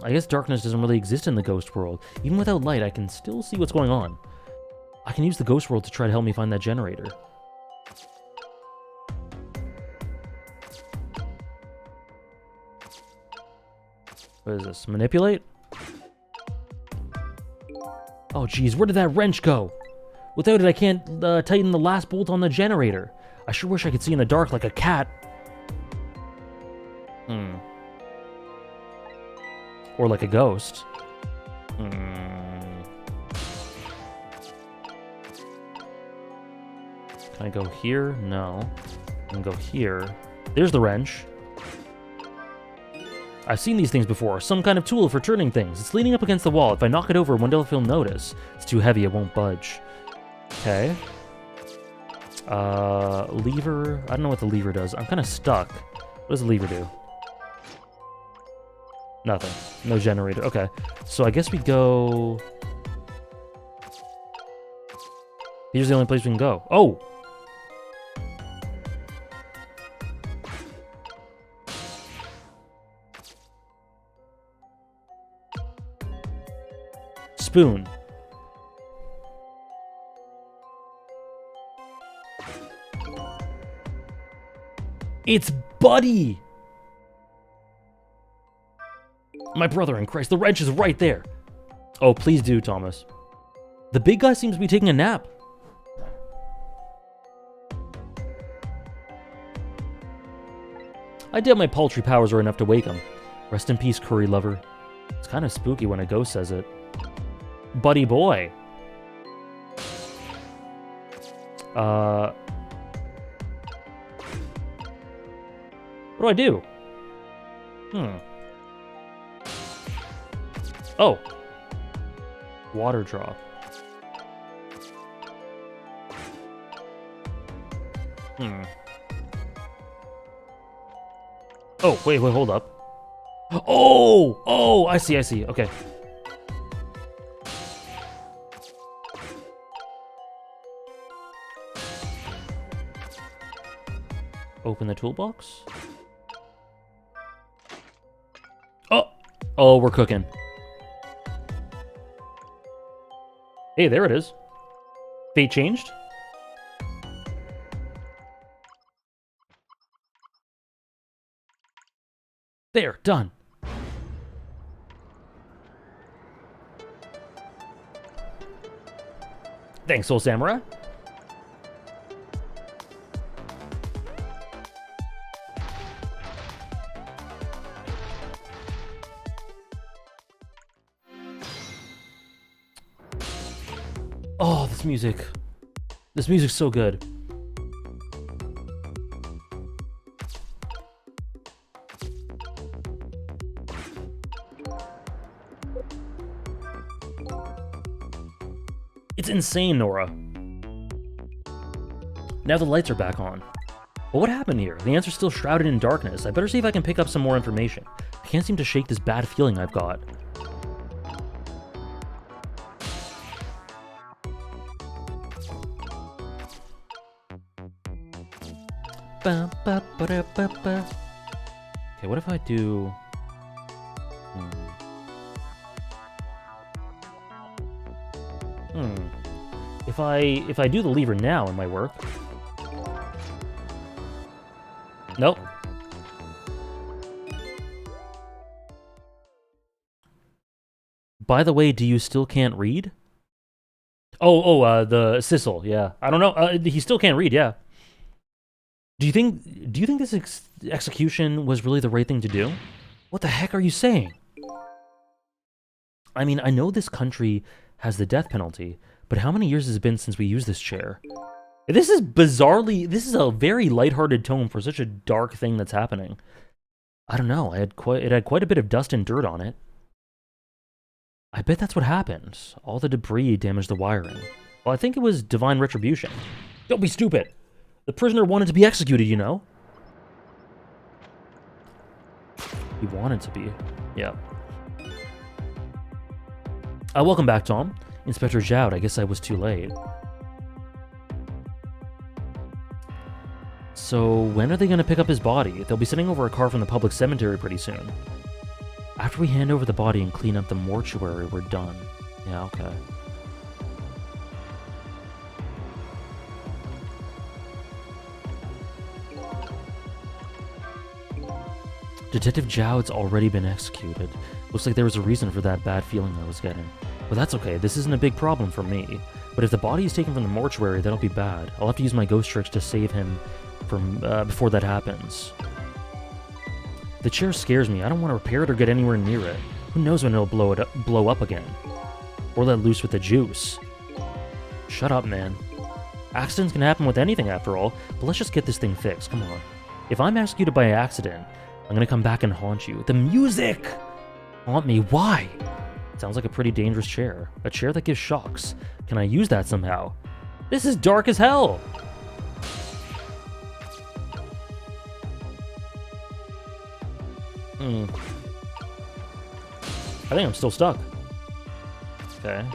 I guess darkness doesn't really exist in the ghost world. Even without light, I can still see what's going on. I can use the ghost world to try to help me find that generator. What is this? Manipulate? Oh geez, where did that wrench go? Without it, I can't tighten the last bolt on the generator. I sure wish I could see in the dark like a cat. Or like a ghost. Can I go here? No. I can go here. There's the wrench. I've seen these things before. Some kind of tool for turning things. It's leaning up against the wall. If I knock it over, I wonder if he'll notice. It's too heavy, it won't budge. Okay. Lever. I don't know what the lever does. I'm kind of stuck. What does the lever do? Nothing. No generator. Okay. So I guess we go... Here's the only place we can go. Oh! Spoon. It's Buddy! My brother in Christ, the wrench is right there. Oh, please do, Thomas. The big guy seems to be taking a nap. I doubt my paltry powers are enough to wake him. Rest in peace, curry lover. It's kind of spooky when a ghost says it. Buddy boy. What do I do? Oh. Water drop. Oh, wait, hold up. Oh, I see, okay. Open the toolbox. Oh, we're cooking. Hey, there it is. Fate changed. There, done. Thanks, Soul Samurai. Oh, this music. This music's so good. It's insane, Nora. Now the lights are back on. But what happened here? The answer's still shrouded in darkness. I better see if I can pick up some more information. I can't seem to shake this bad feeling I've got. Okay, what if I do... If I do the lever now, it might work. Nope. By the way, do you still can't read? The Sissel, yeah. I don't know. He still can't read, yeah. Do you think this execution was really the right thing to do? What the heck are you saying? I mean, I know this country has the death penalty, but how many years has it been since we used this chair? This is a very lighthearted tone for such a dark thing that's happening. I don't know, it had quite a bit of dust and dirt on it. I bet that's what happened. All the debris damaged the wiring. Well, I think it was divine retribution. Don't be stupid! The prisoner wanted to be executed, you know? He wanted to be. Yeah. Welcome back, Tom. Inspector Zhao, I guess I was too late. So, when are they going to pick up his body? They'll be sending over a car from the public cemetery pretty soon. After we hand over the body and clean up the mortuary, we're done. Yeah, okay. Detective Zhao's already been executed. Looks like there was a reason for that bad feeling I was getting. But that's okay, this isn't a big problem for me. But if the body is taken from the mortuary, that'll be bad. I'll have to use my ghost tricks to save him from before that happens. The chair scares me. I don't want to repair it or get anywhere near it. Who knows when it'll blow up again? Or let loose with the juice. Shut up, man. Accidents can happen with anything after all, but let's just get this thing fixed, come on. If I'm executed by accident, I'm gonna come back and haunt you. The music! Haunt me, why? Sounds like a pretty dangerous chair. A chair that gives shocks. Can I use that somehow? This is dark as hell! I think I'm still stuck. Okay.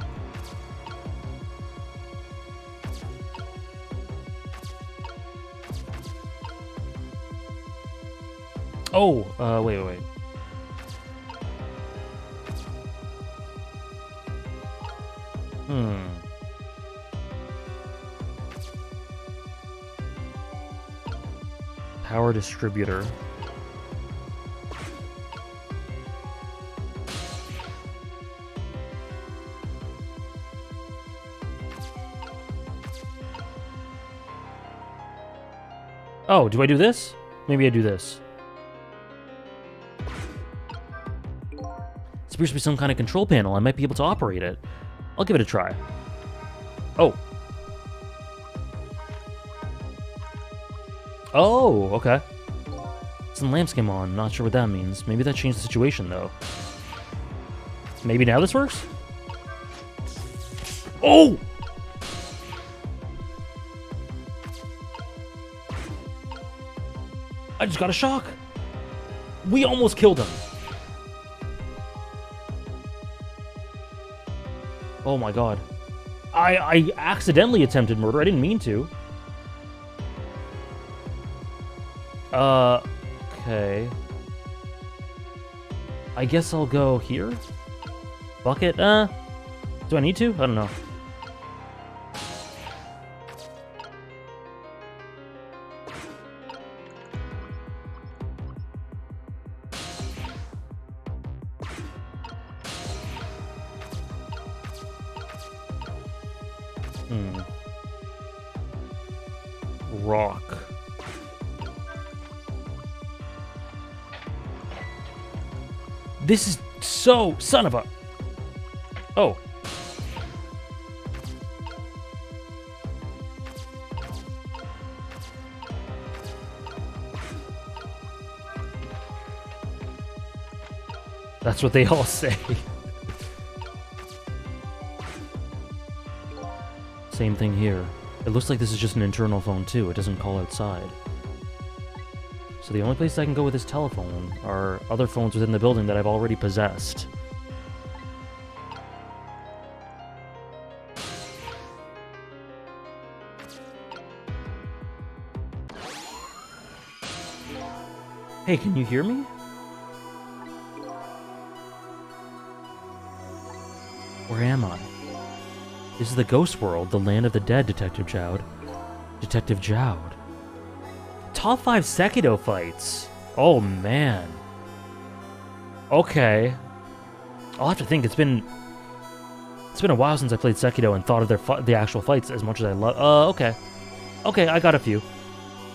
Oh, wait. Power distributor. Oh, do I do this? Maybe I do this. This appears to be some kind of control panel. I might be able to operate it. I'll give it a try. Oh. Oh, okay. Some lamps came on. Not sure what that means. Maybe that changed the situation, though. Maybe now this works? Oh! I just got a shock. We almost killed him. Oh my god. I accidentally attempted murder. I didn't mean to. Okay. I guess I'll go here? Bucket? Do I need to? I don't know. Rock. This is so son of a... Oh. That's what they all say. Same thing here. It looks like this is just an internal phone too. It doesn't call outside. So the only place I can go with this telephone are other phones within the building that I've already possessed. Hey, can you hear me? Where am I? This is the ghost world, the land of the dead, Detective Jowd. Detective Jowd. Top 5 Sekiro fights. Oh, man. Okay. I'll have to think. It's been a while since I played Sekiro and thought of the actual fights as much as I love. Okay. Okay, I got a few.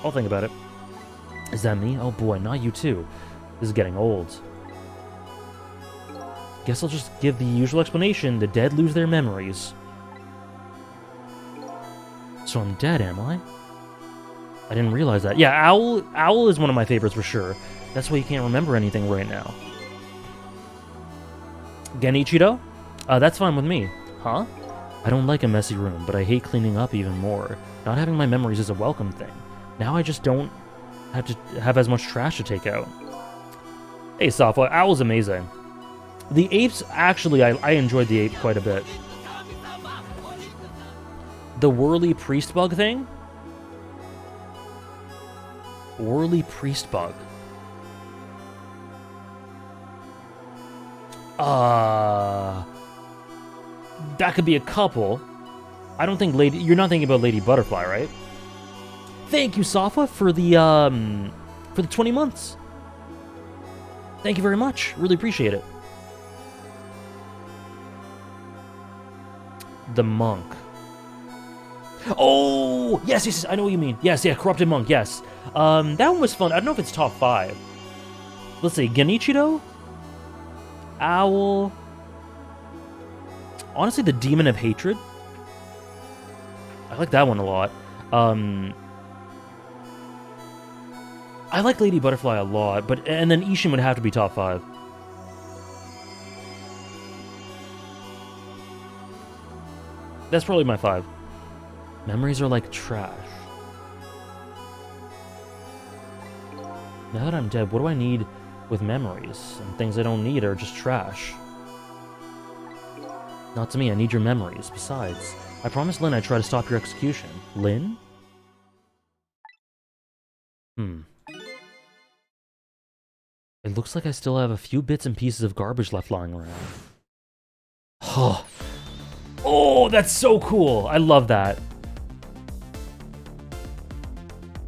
I'll think about it. Is that me? Oh boy, not you too. This is getting old. Guess I'll just give the usual explanation. The dead lose their memories. So I'm dead, am I? I didn't realize that. Yeah, Owl is one of my favorites for sure. That's why you can't remember anything right now. Genichiro? That's fine with me. Huh? I don't like a messy room, but I hate cleaning up even more. Not having my memories is a welcome thing. Now I just don't have to have as much trash to take out. Hey, Safwa, Owl's amazing. The apes, actually, I enjoyed the ape quite a bit. The Whirly Priest Bug thing? Whirly Priest Bug. That could be a couple. I don't think you're not thinking about Lady Butterfly, right? Thank you, Safa, for the 20 months. Thank you very much. Really appreciate it. The Monk. Oh, yes, I know what you mean. Yes, yeah, Corrupted Monk, yes. That one was fun. I don't know if it's top 5. Let's see, Genichiro? Owl. Honestly, the Demon of Hatred. I like that one a lot. I like Lady Butterfly a lot, and then Ishin would have to be top 5. That's probably my 5. Memories are like trash. Now that I'm dead, what do I need with memories? And things I don't need are just trash. Not to me, I need your memories. Besides, I promised Lynn I'd try to stop your execution. Lynn? It looks like I still have a few bits and pieces of garbage left lying around. Huh. Oh, that's so cool! I love that.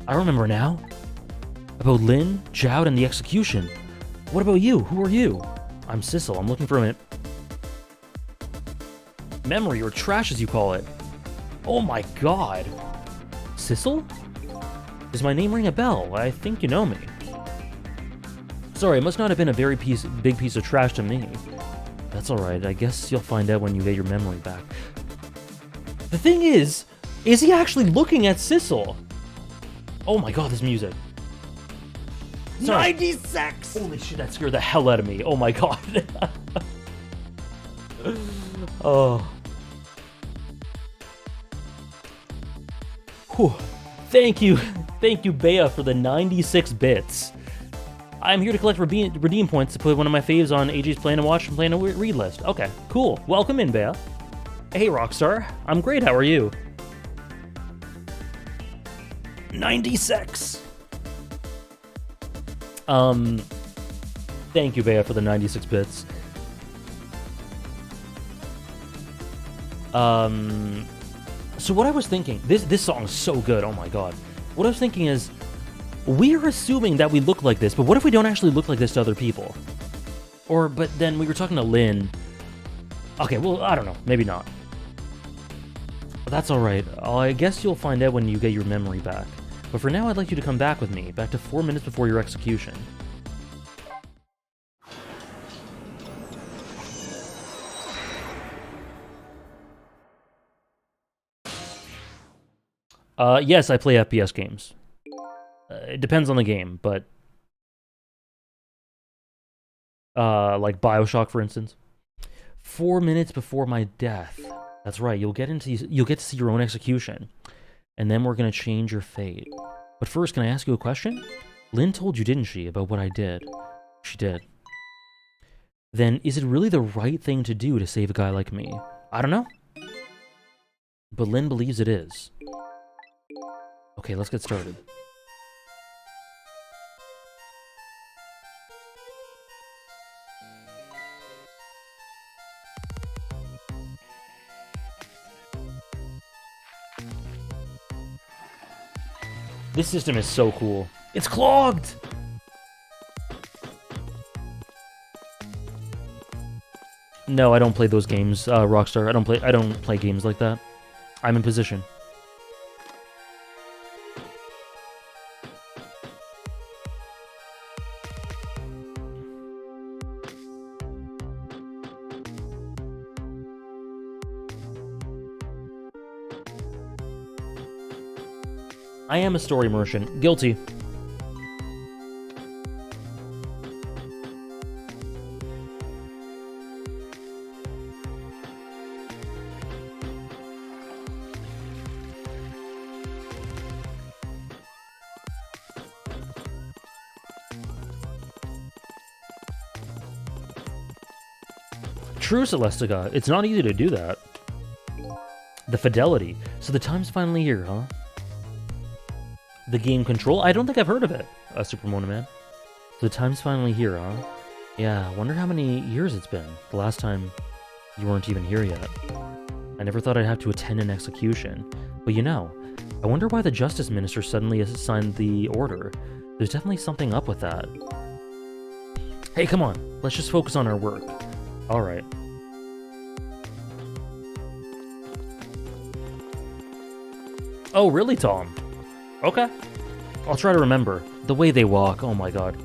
I remember now. About Lynn, Joud, and the execution. What about you? Who are you? I'm Sissel. I'm looking for a memory, or trash as you call it. Oh my god. Sissel? Does my name ring a bell? I think you know me. Sorry, it must not have been a very big piece of trash to me. That's alright, I guess you'll find out when you get your memory back. The thing is he actually looking at Sissel? Oh my god, this music. Sorry. 96! Holy shit, that scared the hell out of me. Oh my god. Oh. Whew. Thank you, Bea, for the 96 bits. I'm here to collect redeem points to put one of my faves on AJ's Play and Watch and Play and Read list. Okay, cool. Welcome in, Bea. Hey, Rockstar. I'm great, how are you? 96! Thank you, Bea, for the 96 bits. So what I was thinking, this song is so good, oh my god. What I was thinking is, we're assuming that we look like this, but what if we don't actually look like this to other people? But then we were talking to Lynn. Okay, well, I don't know, maybe not. But that's alright, I guess you'll find out when you get your memory back. But for now, I'd like you to come back with me, back to 4 minutes before your execution. Yes, I play FPS games. It depends on the game, but... like BioShock, for instance. 4 minutes before my death. That's right, you'll get to see your own execution. And then we're gonna change your fate. But first, can I ask you a question? Lynn told you, didn't she, about what I did? She did. Then, is it really the right thing to do to save a guy like me? I don't know. But Lynn believes it is. Okay, let's get started. This system is so cool. It's clogged! No, I don't play those games, Rockstar. I don't play games like that. I'm in position. I am a story merchant. Guilty. True, Celestica. It's not easy to do that. The fidelity. So the time's finally here, huh? The game control? I don't think I've heard of it, Super Mona Man. So the time's finally here, huh? Yeah, I wonder how many years it's been. The last time you weren't even here yet. I never thought I'd have to attend an execution. But you know, I wonder why the Justice Minister suddenly signed the order. There's definitely something up with that. Hey, come on. Let's just focus on our work. Alright. Oh, really, Tom? Okay. I'll try to remember. The way they walk, oh my god.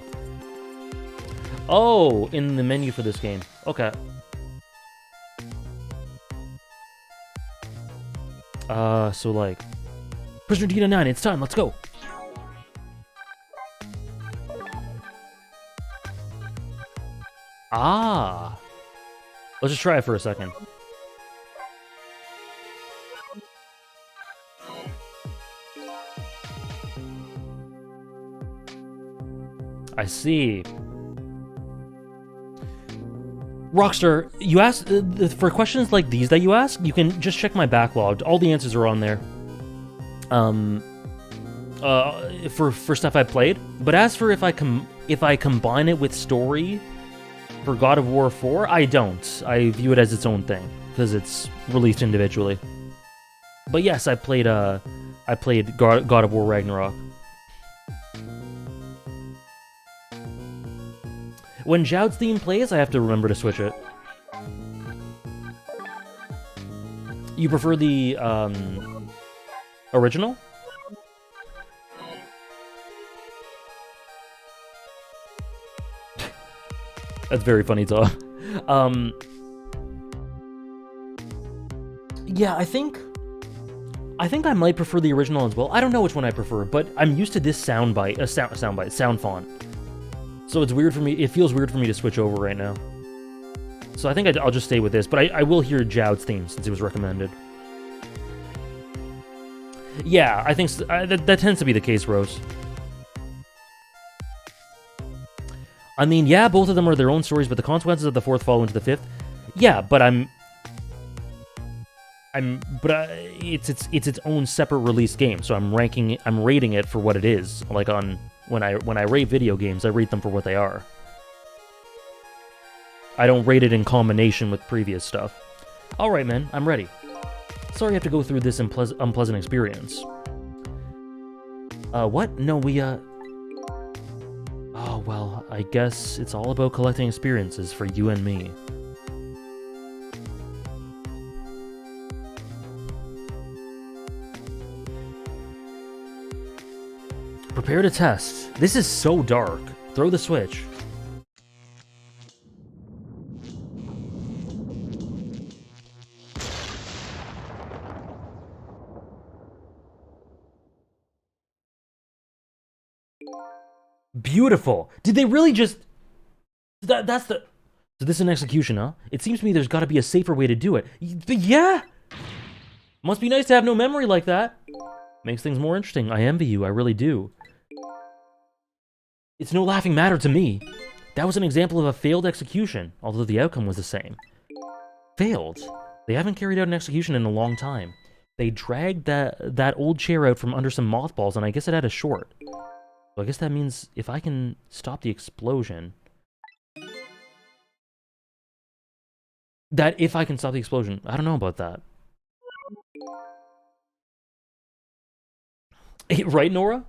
Oh, in the menu for this game. Okay. So like... Prisoner Dina 9, it's time, let's go! Ah. Let's just try it for a second. I see. Rockstar, you asked for questions like these that you ask. You can just check my backlog. All the answers are on there. For stuff I played. But as for if I combine it with story for God of War 4, I don't. I view it as its own thing because it's released individually. But yes, I played God of War Ragnarok. When Joud's theme plays, I have to remember to switch it. You prefer the original? That's very funny, Taw. Yeah, I think I might prefer the original as well. I don't know which one I prefer, but I'm used to this sound font. So it's weird for me. It feels weird for me to switch over right now. So I think I'll just stay with this, but I will hear Joud's theme since it was recommended. Yeah, I think that tends to be the case, Rose. I mean, yeah, both of them are their own stories, but the consequences of the fourth follow into the fifth. Yeah, but it's its own separate release game, so I'm rating it for what it is. Like when I rate video games, I rate them for what they are. I don't rate it in combination with previous stuff. All right, man, I'm ready. Sorry I have to go through this unpleasant experience. What? No, we Oh, well, I guess it's all about collecting experiences for you and me. Prepare to test. This is so dark. Throw the switch. Beautiful. Did they really just... That's the... So this is an execution, huh? It seems to me there's got to be a safer way to do it. But yeah! Must be nice to have no memory like that. Makes things more interesting. I envy you, I really do. It's no laughing matter to me. That was an example of a failed execution, although the outcome was the same. Failed? They haven't carried out an execution in a long time. They dragged that old chair out from under some mothballs, and I guess it had a short. So I guess that means if I can stop the explosion... If I can stop the explosion... I don't know about that. Right, Nora?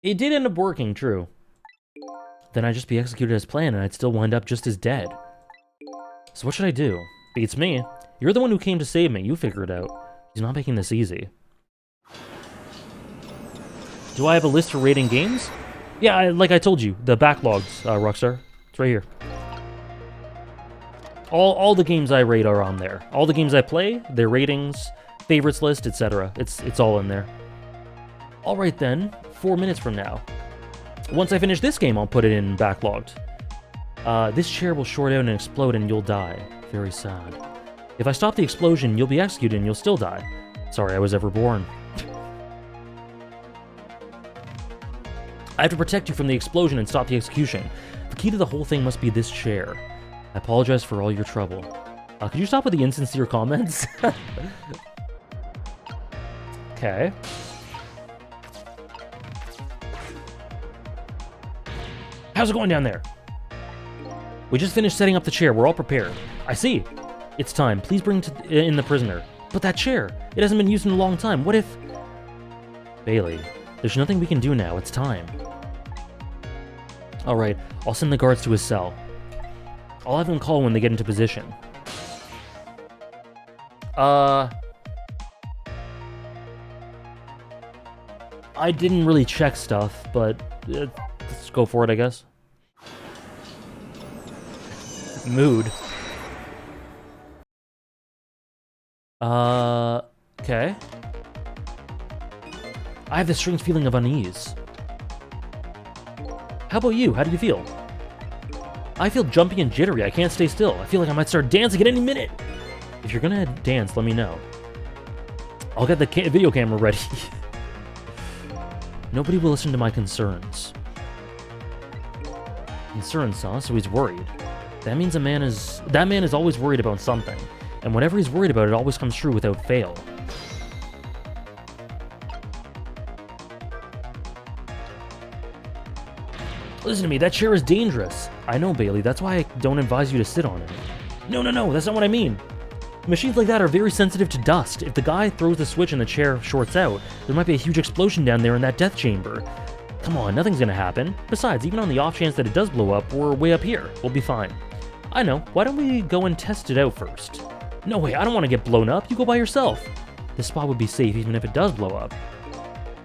It did end up working, true. Then I'd just be executed as planned, and I'd still wind up just as dead. So what should I do? Beats me. You're the one who came to save me. You figure it out. He's not making this easy. Do I have a list for rating games? Yeah, like I told you, the backlogs, Rockstar. It's right here. All the games I rate are on there. All the games I play, their ratings, favorites list, etc. It's all in there. All right then, 4 minutes from now. Once I finish this game, I'll put it in backlogged. This chair will short out and explode and you'll die. Very sad. If I stop the explosion, you'll be executed and you'll still die. Sorry I was ever born. I have to protect you from the explosion and stop the execution. The key to the whole thing must be this chair. I apologize for all your trouble. Could you stop with the insincere comments? Okay. How's it going down there? We just finished setting up the chair. We're all prepared. I see. It's time. Please bring in the prisoner. But that chair, it hasn't been used in a long time. What if... Bailey, there's nothing we can do now. It's time. Alright, I'll send the guards to his cell. I'll have them call when they get into position. I didn't really check stuff, but let's go for it, I guess. Mood. Okay. I have this strange feeling of unease. How about you? How do you feel? I feel jumpy and jittery. I can't stay still. I feel like I might start dancing at any minute. If you're gonna dance, let me know. I'll get the video camera ready. Nobody will listen to my concerns. Concerns, huh? So he's worried. That means that man is always worried about something. And whatever he's worried about, it always comes true without fail. Listen to me, that chair is dangerous. I know, Bailey, that's why I don't advise you to sit on it. No, that's not what I mean. Machines like that are very sensitive to dust. If the guy throws the switch and the chair shorts out, there might be a huge explosion down there in that death chamber. Come on, nothing's gonna happen. Besides, even on the off chance that it does blow up, we're way up here. We'll be fine. I know, why don't we go and test it out first? No way, I don't want to get blown up. You go by yourself. This spot would be safe even if it does blow up.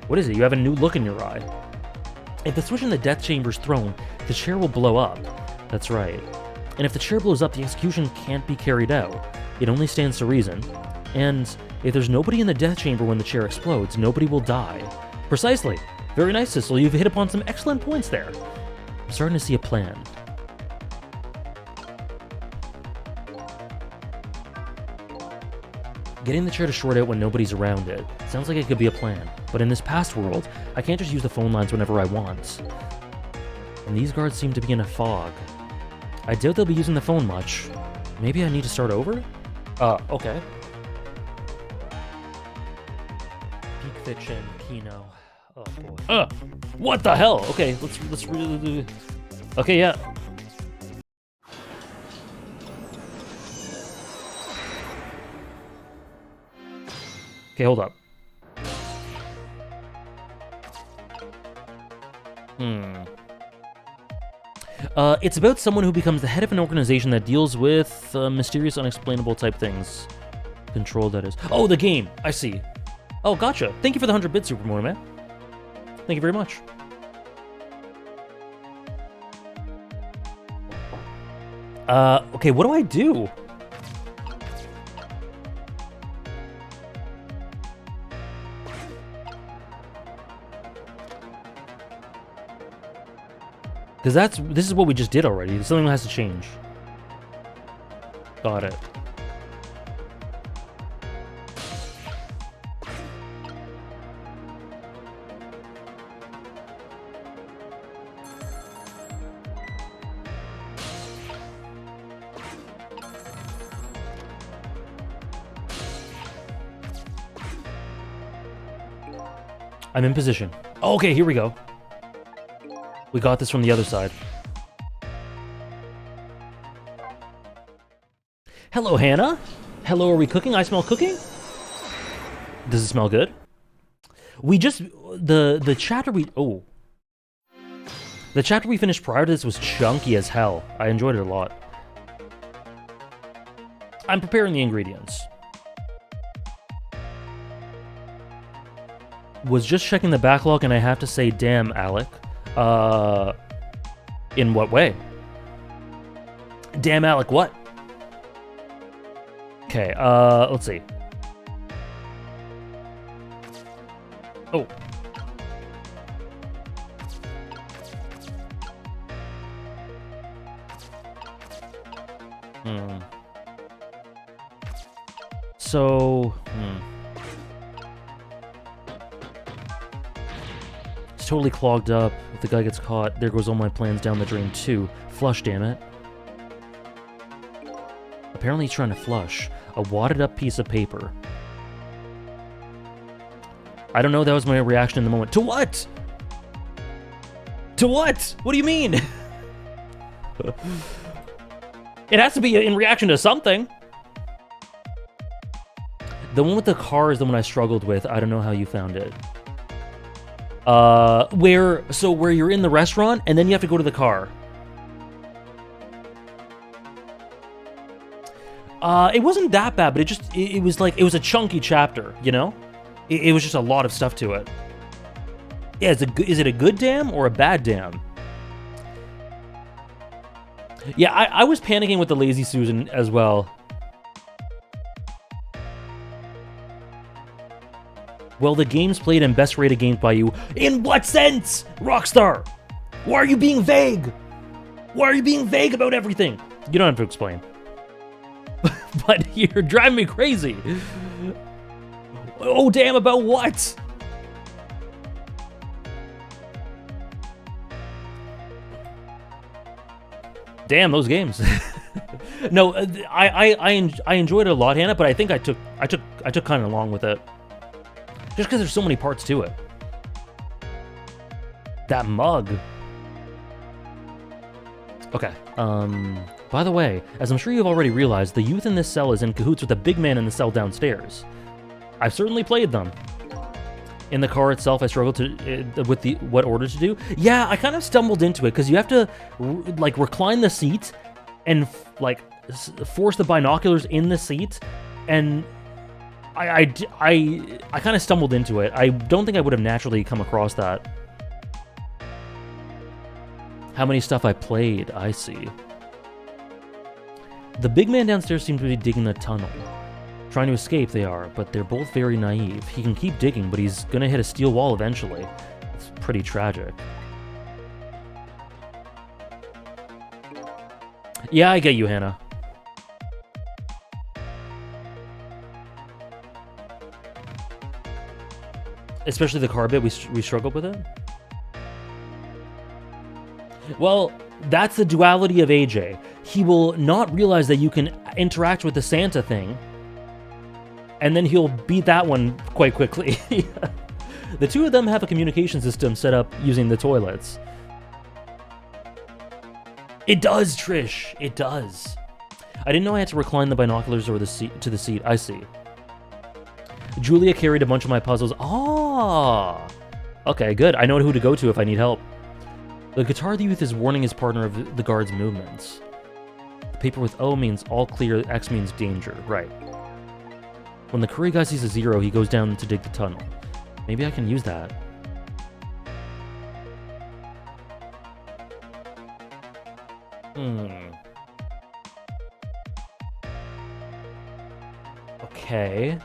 What is it? You have a new look in your eye. If the switch in the death chamber's thrown, the chair will blow up. That's right. And if the chair blows up, the execution can't be carried out. It only stands to reason. And if there's nobody in the death chamber when the chair explodes, nobody will die. Precisely. Very nice, Sissel. You've hit upon some excellent points there. I'm starting to see a plan. Getting the chair to short out when nobody's around it sounds like it could be a plan, but in this past world, I can't just use the phone lines whenever I want. And these guards seem to be in a fog. I doubt they'll be using the phone much. Maybe I need to start over? Okay. Peak Fiction, Kino. Oh boy. What the hell? Okay, let's really. Okay, yeah. Okay, hold up. It's about someone who becomes the head of an organization that deals with mysterious, unexplainable type things. Control, that is. Oh, the game! I see. Oh, gotcha. Thank you for the 100 bits, Super Motor Man. Thank you very much. Okay, what do I do? Because this is what we just did already. Something has to change. Got it. I'm in position. Okay, here we go. We got this from the other side. Hello, Hannah. Hello, are we cooking? I smell cooking? Does it smell good? We just... The chapter we... Oh. The chapter we finished prior to this was chunky as hell. I enjoyed it a lot. I'm preparing the ingredients. Was just checking the backlog and I have to say, damn, Alec. In what way? Damn, Alec, what? Okay, let's see. Oh. So, It's totally clogged up. If the guy gets caught, there goes all my plans down the drain too. Flush, damn it. Apparently he's trying to flush. A wadded up piece of paper. I don't know, that was my reaction in the moment. To what? To what? What do you mean? It has to be in reaction to something. The one with the car is the one I struggled with. I don't know how you found it. Where you're in the restaurant and then you have to go to the car. It wasn't that bad, but it was like, it was a chunky chapter, you know? It was just a lot of stuff to it. Yeah, is it a good dam or a bad dam? Yeah, I was panicking with the Lazy Susan as well. Well, the game's played and best rated games by you. In what sense, Rockstar? Why are you being vague? Why are you being vague about everything? You don't have to explain. But you're driving me crazy. Oh, damn, about what? Damn, those games. No, I enjoyed it a lot, Hannah, but I think I took kind of long with it. Just because there's so many parts to it. That mug. Okay, by the way, as I'm sure you've already realized, the youth in this cell is in cahoots with the big man in the cell downstairs. I've certainly played them. In the car itself, I struggled with what order to do. Yeah, I kind of stumbled into it, because you have to, like, recline the seat and, like, force the binoculars in the seat, and I kind of stumbled into it. I don't think I would have naturally come across that. How many stuff I played, I see. The big man downstairs seems to be digging the tunnel. Trying to escape, they are, but they're both very naive. He can keep digging, but he's gonna hit a steel wall eventually. It's pretty tragic. Yeah, I get you, Hannah. Especially the car bit, we struggled with it. Well, that's the duality of AJ. He will not realize that you can interact with the Santa thing, and then he'll beat that one quite quickly. The two of them have a communication system set up using the toilets. It does, Trish. It does. I didn't know I had to recline the binoculars or the seat to the seat. I see. Julia carried a bunch of my puzzles. Ah! Okay, good. I know who to go to if I need help. The guitar youth is warning his partner of the guard's movements. The paper with O means all clear, X means danger. Right. When the curry guy sees a 0, he goes down to dig the tunnel. Maybe I can use that. Okay.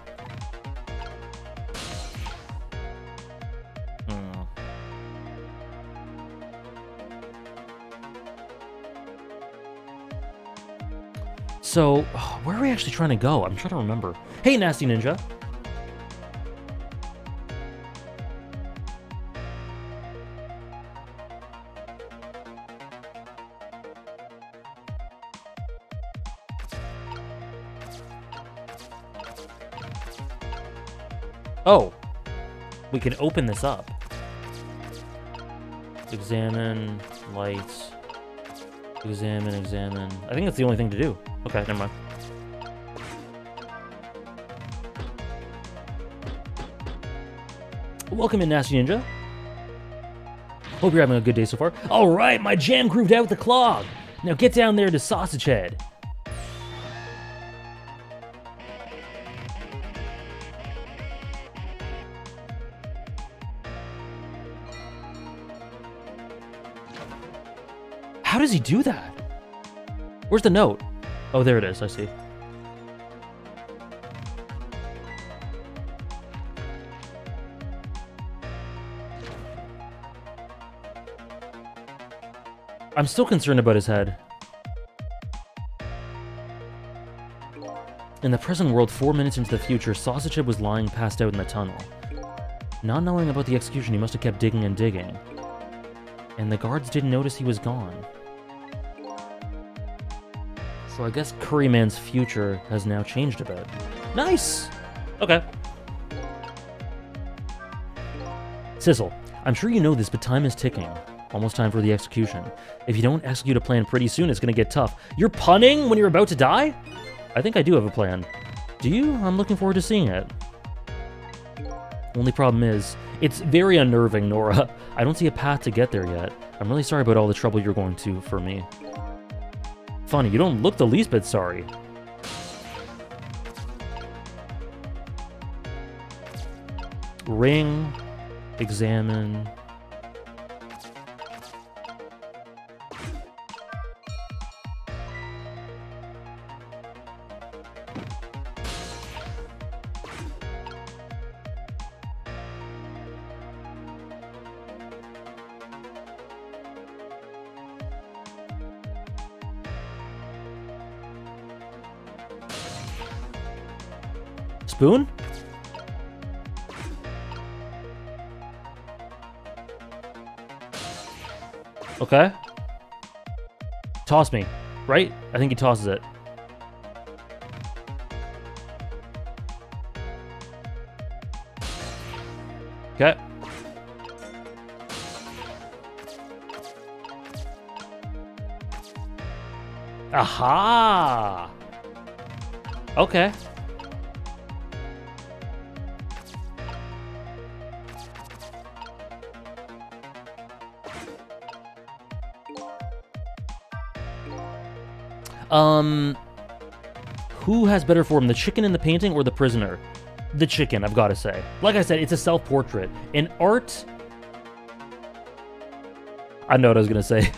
So, where are we actually trying to go? I'm trying to remember. Hey, Nasty Ninja. Oh, we can open this up. Examine, lights, examine. I think that's the only thing to do. Okay, never mind. Welcome in, Nasty Ninja. Hope you're having a good day so far. All right, my jam grooved out with the clog. Now get down there to Sausage Head. How does he do that? Where's the note? Oh, there it is. I see. I'm still concerned about his head. In the present world, 4 minutes into the future, Sausage Head was lying passed out in the tunnel. Not knowing about the execution, he must have kept digging and digging. And the guards didn't notice he was gone. So I guess Curryman's future has now changed a bit. Nice! Okay. Sizzle, I'm sure you know this, but time is ticking. Almost time for the execution. If you don't execute a plan pretty soon, it's gonna get tough. You're punning when you're about to die? I think I do have a plan. Do you? I'm looking forward to seeing it. Only problem is, it's very unnerving, Nora. I don't see a path to get there yet. I'm really sorry about all the trouble you're going to for me. Funny, you don't look the least bit sorry. Ring, examine. Spoon? Okay. Toss me, right? I think he tosses it. Okay. Aha! Okay. Who has better form, the chicken in the painting or the prisoner? The chicken, I've got to say. Like I said, it's a self-portrait. In art... I know what I was going to say.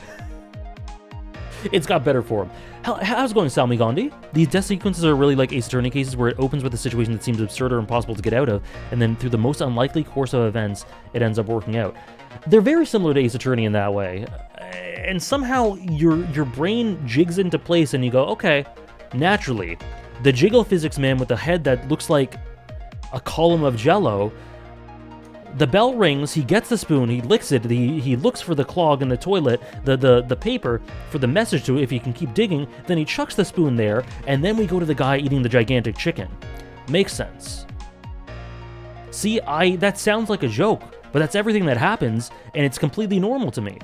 It's got better form. How's it going, Salmi Gandhi? These death sequences are really like Ace Attorney cases where it opens with a situation that seems absurd or impossible to get out of, and then through the most unlikely course of events, it ends up working out. They're very similar to Ace Attorney in that way. And somehow your brain jigs into place and you go, okay, naturally, the jiggle physics man with a head that looks like a column of jello, the bell rings, he gets the spoon, he licks it, he looks for the clog in the toilet, the paper for the message to if he can keep digging, then he chucks the spoon there, and then we go to the guy eating the gigantic chicken. Makes sense. See, that sounds like a joke, but that's everything that happens, and it's completely normal to me.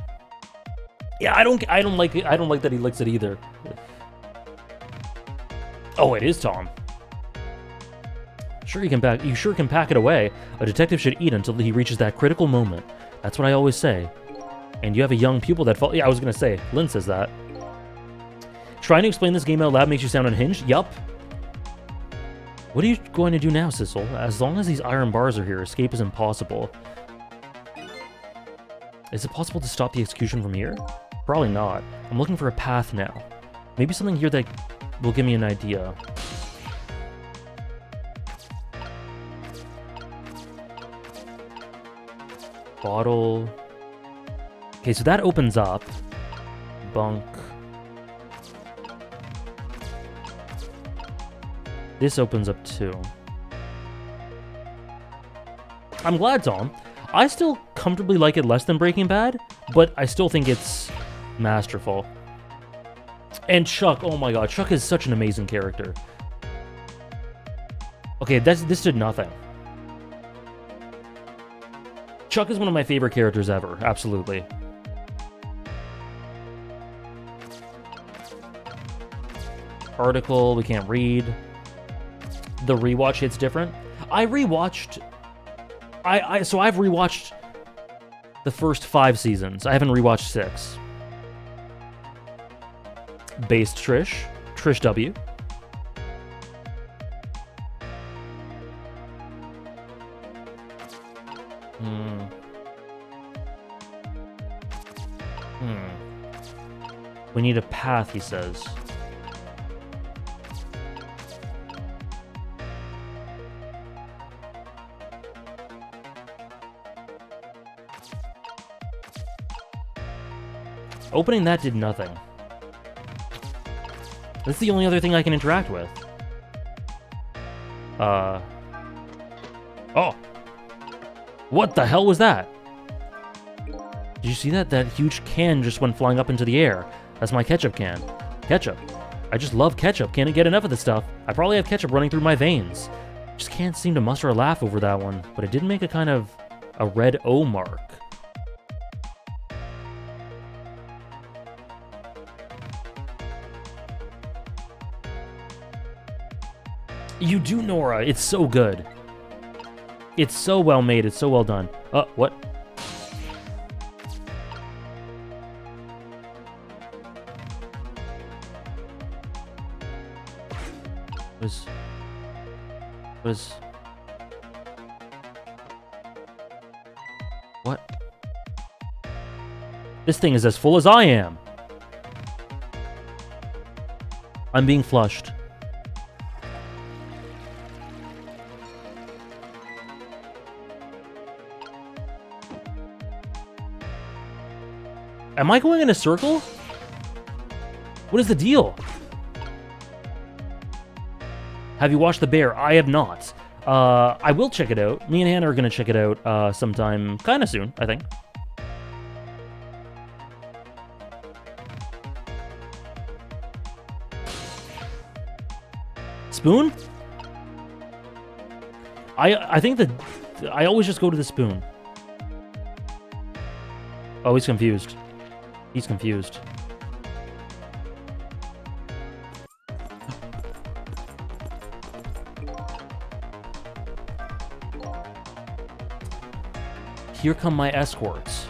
Yeah, I don't like that he licks it either. Oh, it is Tom. You sure can pack it away. A detective should eat until he reaches that critical moment. That's what I always say. And you have a young pupil that yeah, I was gonna say, Lynn says that. Trying to explain this game out loud makes you sound unhinged? Yup. What are you going to do now, Sissel? As long as these iron bars are here, escape is impossible. Is it possible to stop the execution from here? Probably not. I'm looking for a path now. Maybe something here that will give me an idea. Bottle. Okay, so that opens up. Bunk. This opens up too. I'm glad, Tom. I still comfortably like it less than Breaking Bad, but I still think it's masterful. And Chuck, oh my god, Chuck is such an amazing character. Okay, this did nothing. Chuck is one of my favorite characters ever, absolutely. Article, we can't read. The rewatch hits different. I rewatched... So I've rewatched the first 5 seasons. I haven't rewatched 6. Based Trish W. We need a path, he says. Opening that did nothing. That's the only other thing I can interact with. Oh. What the hell was that? Did you see that? That huge can just went flying up into the air. That's my ketchup can. Ketchup. I just love ketchup. Can't get enough of this stuff. I probably have ketchup running through my veins. Just can't seem to muster a laugh over that one. But it did make a kind of a red O mark. You do, Nora. It's so good. It's so well made. It's so well done. What? What? This thing is as full as I am. I'm being flushed. Am I going in a circle? What is the deal? Have you watched The Bear? I have not. I will check it out. Me and Hannah are gonna check it out sometime kind of soon, I think. Spoon? I think that I always just go to the spoon. Oh, he's confused. He's confused. Here come my escorts.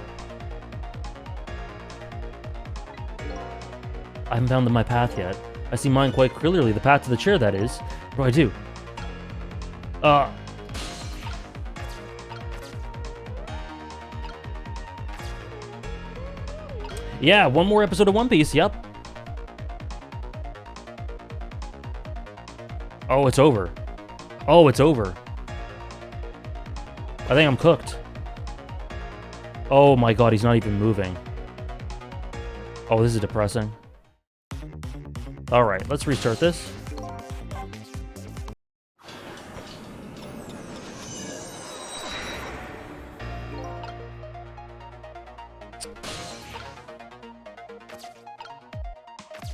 I haven't found my path yet. I see mine quite clearly, the path to the chair, that is. What do I do? Yeah, one more episode of One Piece, yep. Oh, it's over. Oh, it's over. I think I'm cooked. Oh my god, he's not even moving. Oh, this is depressing. Alright, let's restart this.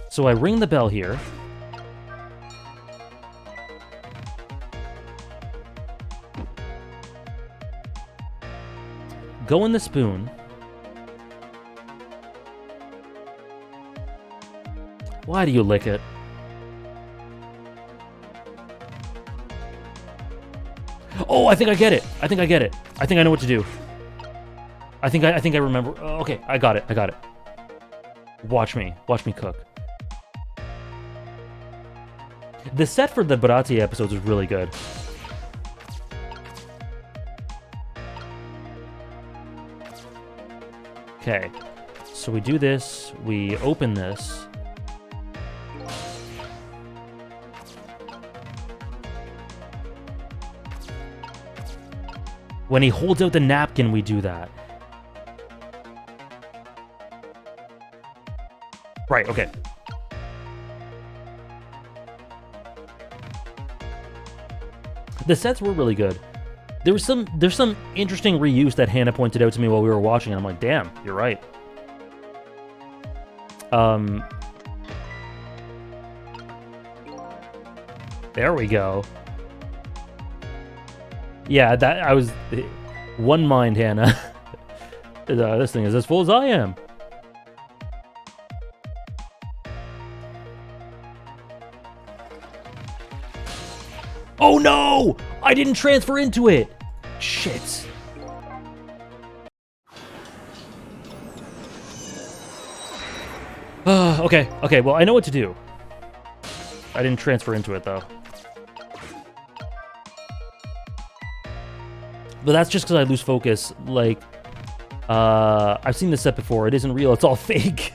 So I ring the bell here. Go in the spoon. Why do you lick it? Oh, I think I get it. I think I get it. I think I know what to do. I think I remember. Okay, I got it. I got it. Watch me. Watch me cook. The set for the Baratie episodes is really good. Okay, so we do this, we open this. When he holds out the napkin, we do that. Right, okay. The sets were really good. There's some interesting reuse that Hannah pointed out to me while we were watching, and I'm like, damn, you're right. There we go. Yeah, that I was one mind, Hannah. This thing is as full as I am. Oh no! I didn't transfer into it! Shit. Okay, well, I know what to do. I didn't transfer into it, though. But that's just because I lose focus. Like, I've seen this set before. It isn't real, it's all fake.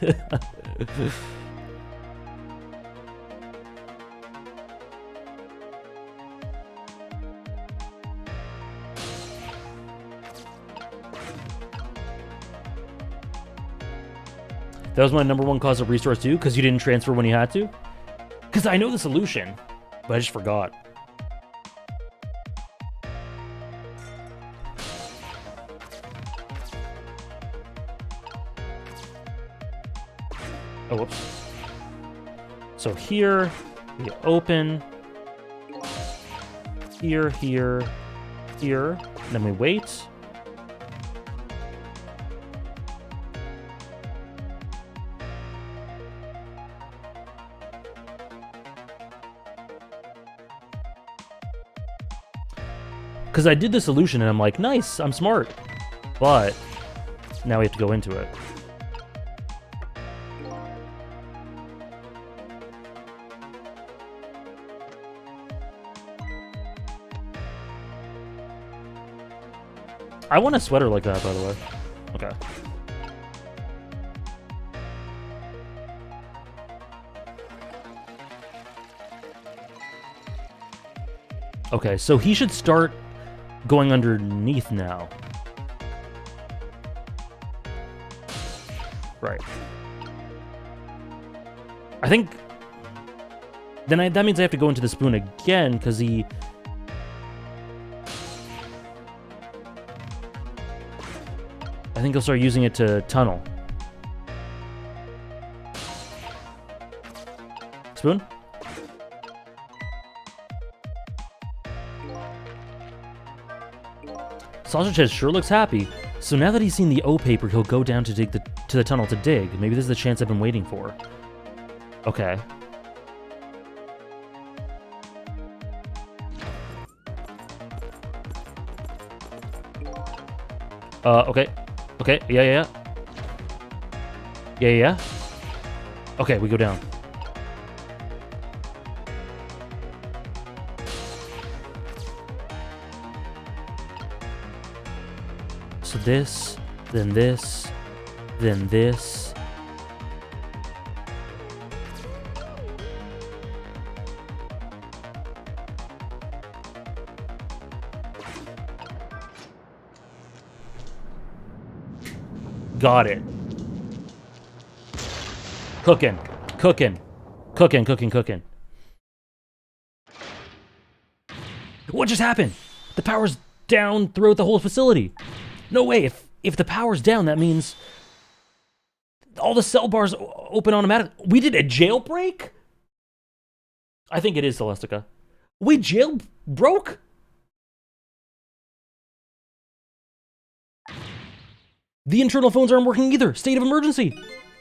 That was my #1 cause of restores too, because you didn't transfer when you had to? Because I know the solution, but I just forgot. Oh, whoops. So here, we open. Here, here, here. Then we wait. Because I did the solution and I'm like, nice, I'm smart. But now we have to go into it. I want a sweater like that, by the way. Okay. Okay, so he should start going underneath now. Right. I think... Then that means I have to go into the spoon again, because he... I think he'll start using it to tunnel. Spoon? Sausage Head sure looks happy. So now that he's seen the O paper, he'll go down to dig to the tunnel to dig. Maybe this is the chance I've been waiting for. Okay. Okay. Okay, yeah. Yeah. Okay, we go down. So this, then this, then this. Got it. Cooking. What just happened? The power's down throughout the whole facility. No way, if the power's down, that means all the cell bars open automatically. We did a jailbreak? I think it is Celestica. We jailbroke? The internal phones aren't working either. State of emergency.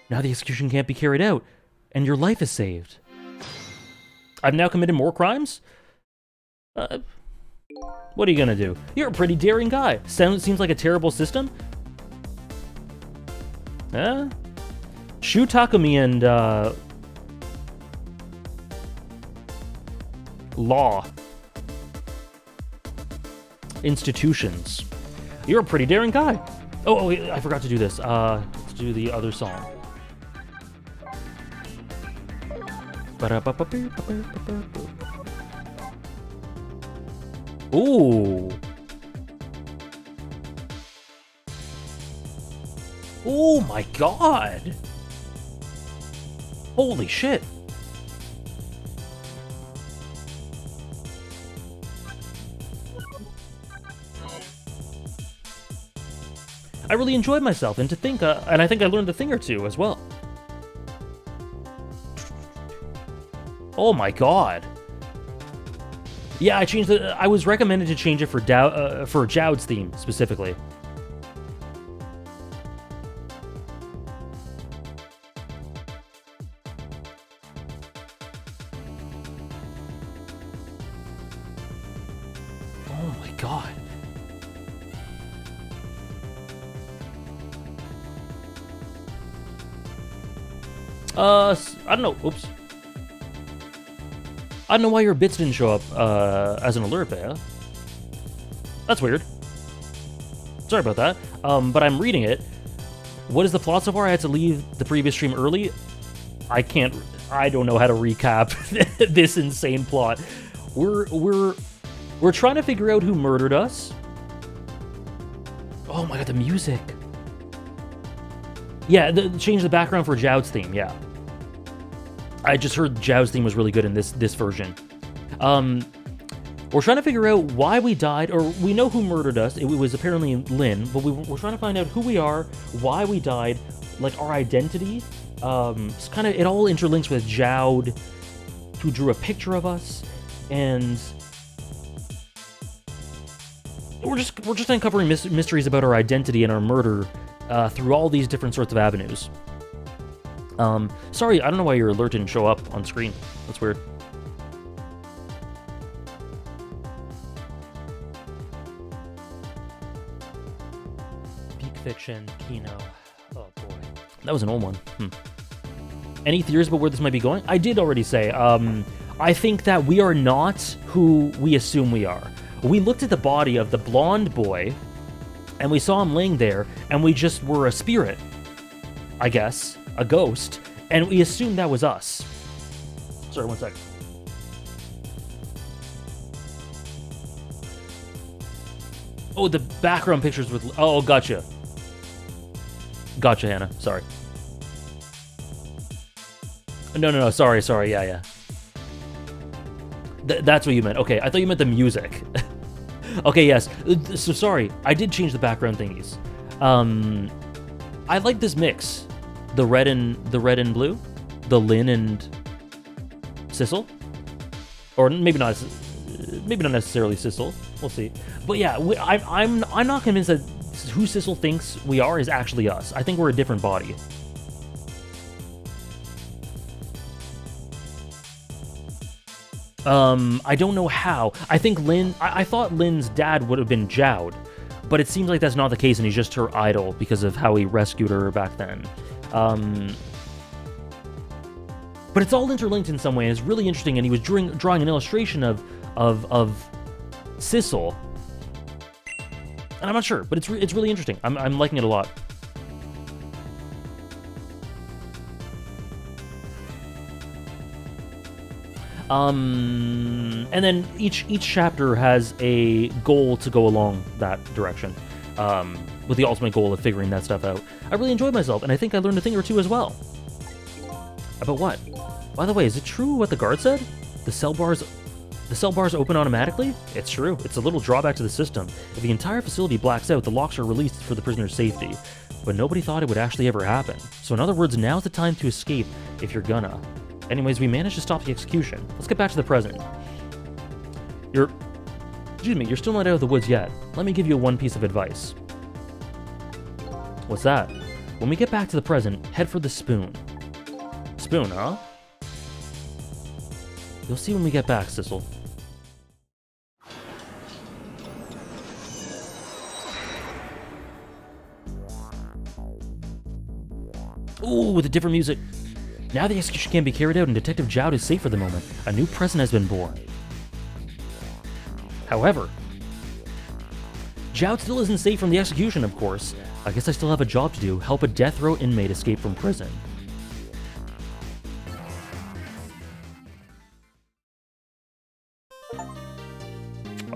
Now the execution can't be carried out, and your life is saved. I've now committed more crimes? What are you gonna do? You're a pretty daring guy. Seems like a terrible system? Shu Takumi and, law. Institutions. You're a pretty daring guy. Oh, wait, I forgot to do this. Let's do the other song. Ooh. Oh my god. Holy shit. I really enjoyed myself, and and I think I learned a thing or two as well. Oh my god. Yeah, I changed I was recommended to change it for Jowd's theme specifically. Oh my god. I don't know. Oops. I don't know why your bits didn't show up as an alert, Bea. That's weird. Sorry about that. But I'm reading it. What is the plot so far? I had to leave the previous stream early. I don't know how to recap this insane plot. We're trying to figure out who murdered us. Oh my god, the music. Yeah, change the background for Jowd's theme, yeah. I just heard Jowd's theme was really good in this version. We're trying to figure out why we died, or we know who murdered us. It was apparently Lynn, but we're trying to find out who we are, why we died, like our identity. It's kind of, it all interlinks with Jowd, who drew a picture of us, and we're just uncovering mysteries about our identity and our murder through all these different sorts of avenues. Sorry, I don't know why your alert didn't show up on screen. That's weird. Peak Fiction, Kino. Oh boy. That was an old one. Any theories about where this might be going? I did already say, I think that we are not who we assume we are. We looked at the body of the blonde boy, and we saw him laying there, and we just were a spirit, I guess, a ghost, and we assumed that was us. Sorry, one sec. Oh, the background pictures with... Oh, gotcha. Gotcha, Hannah. Sorry. No, sorry, yeah. That's what you meant. Okay, I thought you meant the music. Okay, yes. So sorry, I did change the background thingies. I like this mix. The red and blue, the Lyn and Sissel, or maybe not necessarily Sissel. We'll see. But yeah, I'm not convinced that who Sissel thinks we are is actually us. I think we're a different body. I don't know how. I think Lyn... I thought Lyn's dad would have been Jowd, but it seems like that's not the case, and he's just her idol because of how he rescued her back then. But it's all interlinked in some way, and it's really interesting, and he was drawing an illustration of Sissel. And I'm not sure, but it's really interesting. I'm liking it a lot. And then each chapter has a goal to go along that direction, with the ultimate goal of figuring that stuff out. I really enjoyed myself, and I think I learned a thing or two as well. About what? By the way, is it true what the guard said? The cell bars open automatically? It's true. It's a little drawback to the system. If the entire facility blacks out, the locks are released for the prisoner's safety. But nobody thought it would actually ever happen. So in other words, now's the time to escape if you're gonna. Anyways, we managed to stop the execution. Let's get back to the present. You're still not out of the woods yet. Let me give you one piece of advice. What's that? When we get back to the present, head for the spoon. Spoon, huh? You'll see when we get back, Sissel. Ooh, with a different music. Now the execution can be carried out and Detective Jowd is safe for the moment. A new present has been born. However, Jowd still isn't safe from the execution, of course. I guess I still have a job to do, help a death row inmate escape from prison.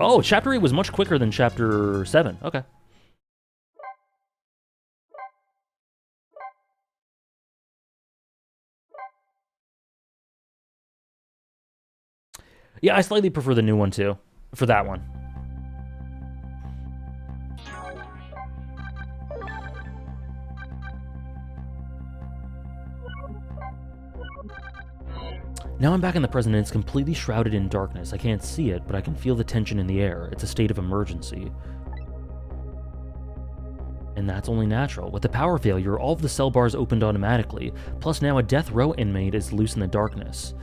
Oh, Chapter 8 was much quicker than Chapter 7. Okay. Yeah, I slightly prefer the new one, too. For that one. Now I'm back in the present and it's completely shrouded in darkness. I can't see it, but I can feel the tension in the air. It's a state of emergency. And that's only natural. With the power failure, all of the cell bars opened automatically, plus now a death row inmate is loose in the darkness.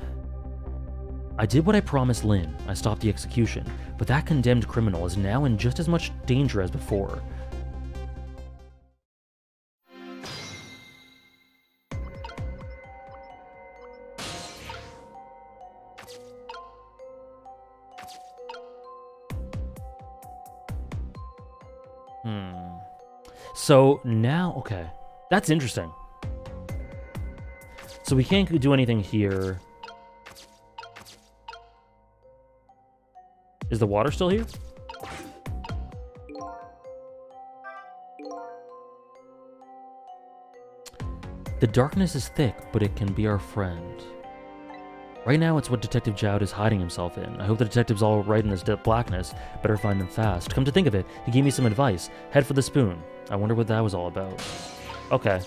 I did what I promised Lyn. I stopped the execution, but that condemned criminal is now in just as much danger as before. So now, okay, that's interesting. So we can't do anything here. Is the water still here? The darkness is thick, but it can be our friend. Right now, it's what Detective Jowd is hiding himself in. I hope the detective's all right in this blackness. Better find them fast. Come to think of it, he gave me some advice. Head for the spoon. I wonder what that was all about. Okay.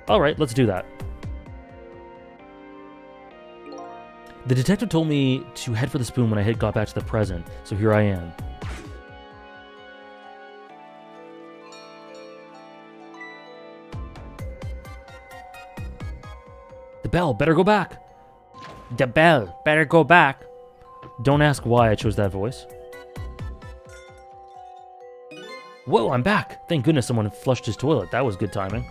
Alright, let's do that. The detective told me to head for the spoon when I got back to the present, so here I am. The bell, better go back. The bell, better go back. Don't ask why I chose that voice. Whoa, I'm back! Thank goodness someone flushed his toilet. That was good timing.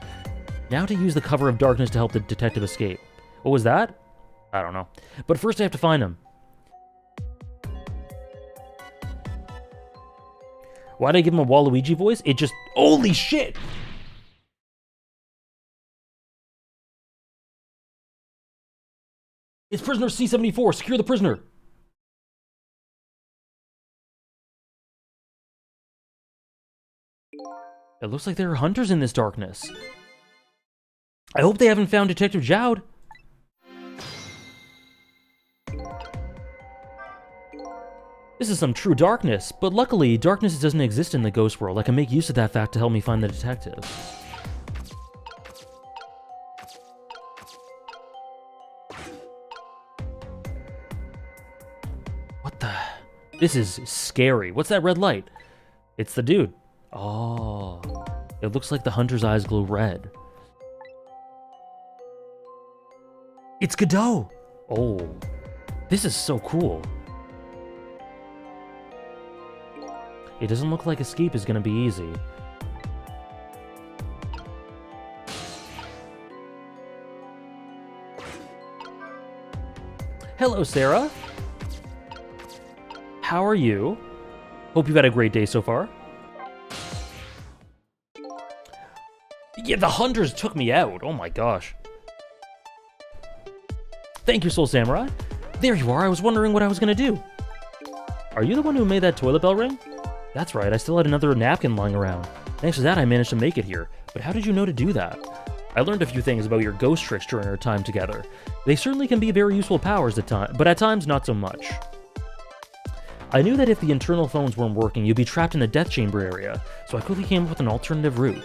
Now to use the cover of darkness to help the detective escape. What was that? I don't know. But first I have to find him. Why'd I give him a Waluigi voice? It just... Holy shit! It's prisoner C-74. Secure the prisoner. It looks like there are hunters in this darkness. I hope they haven't found Detective Jowd. This is some true darkness, but luckily, darkness doesn't exist in the ghost world. I can make use of that fact to help me find the detective. What the? This is scary. What's that red light? It's the dude. Oh, it looks like the hunter's eyes glow red. It's Godot. Oh, this is so cool. It doesn't look like escape is gonna be easy. Hello, Sarah. How are you? Hope you've had a great day so far. Yeah, the hunters took me out. Oh my gosh. Thank you, Soul Samurai. There you are. I was wondering what I was gonna do. Are you the one who made that toilet bell ring? That's right, I still had another napkin lying around. Thanks to that, I managed to make it here. But how did you know to do that? I learned a few things about your ghost tricks during our time together. They certainly can be very useful powers at times, but at times not so much. I knew that if the internal phones weren't working, you'd be trapped in the death chamber area, so I quickly came up with an alternative route.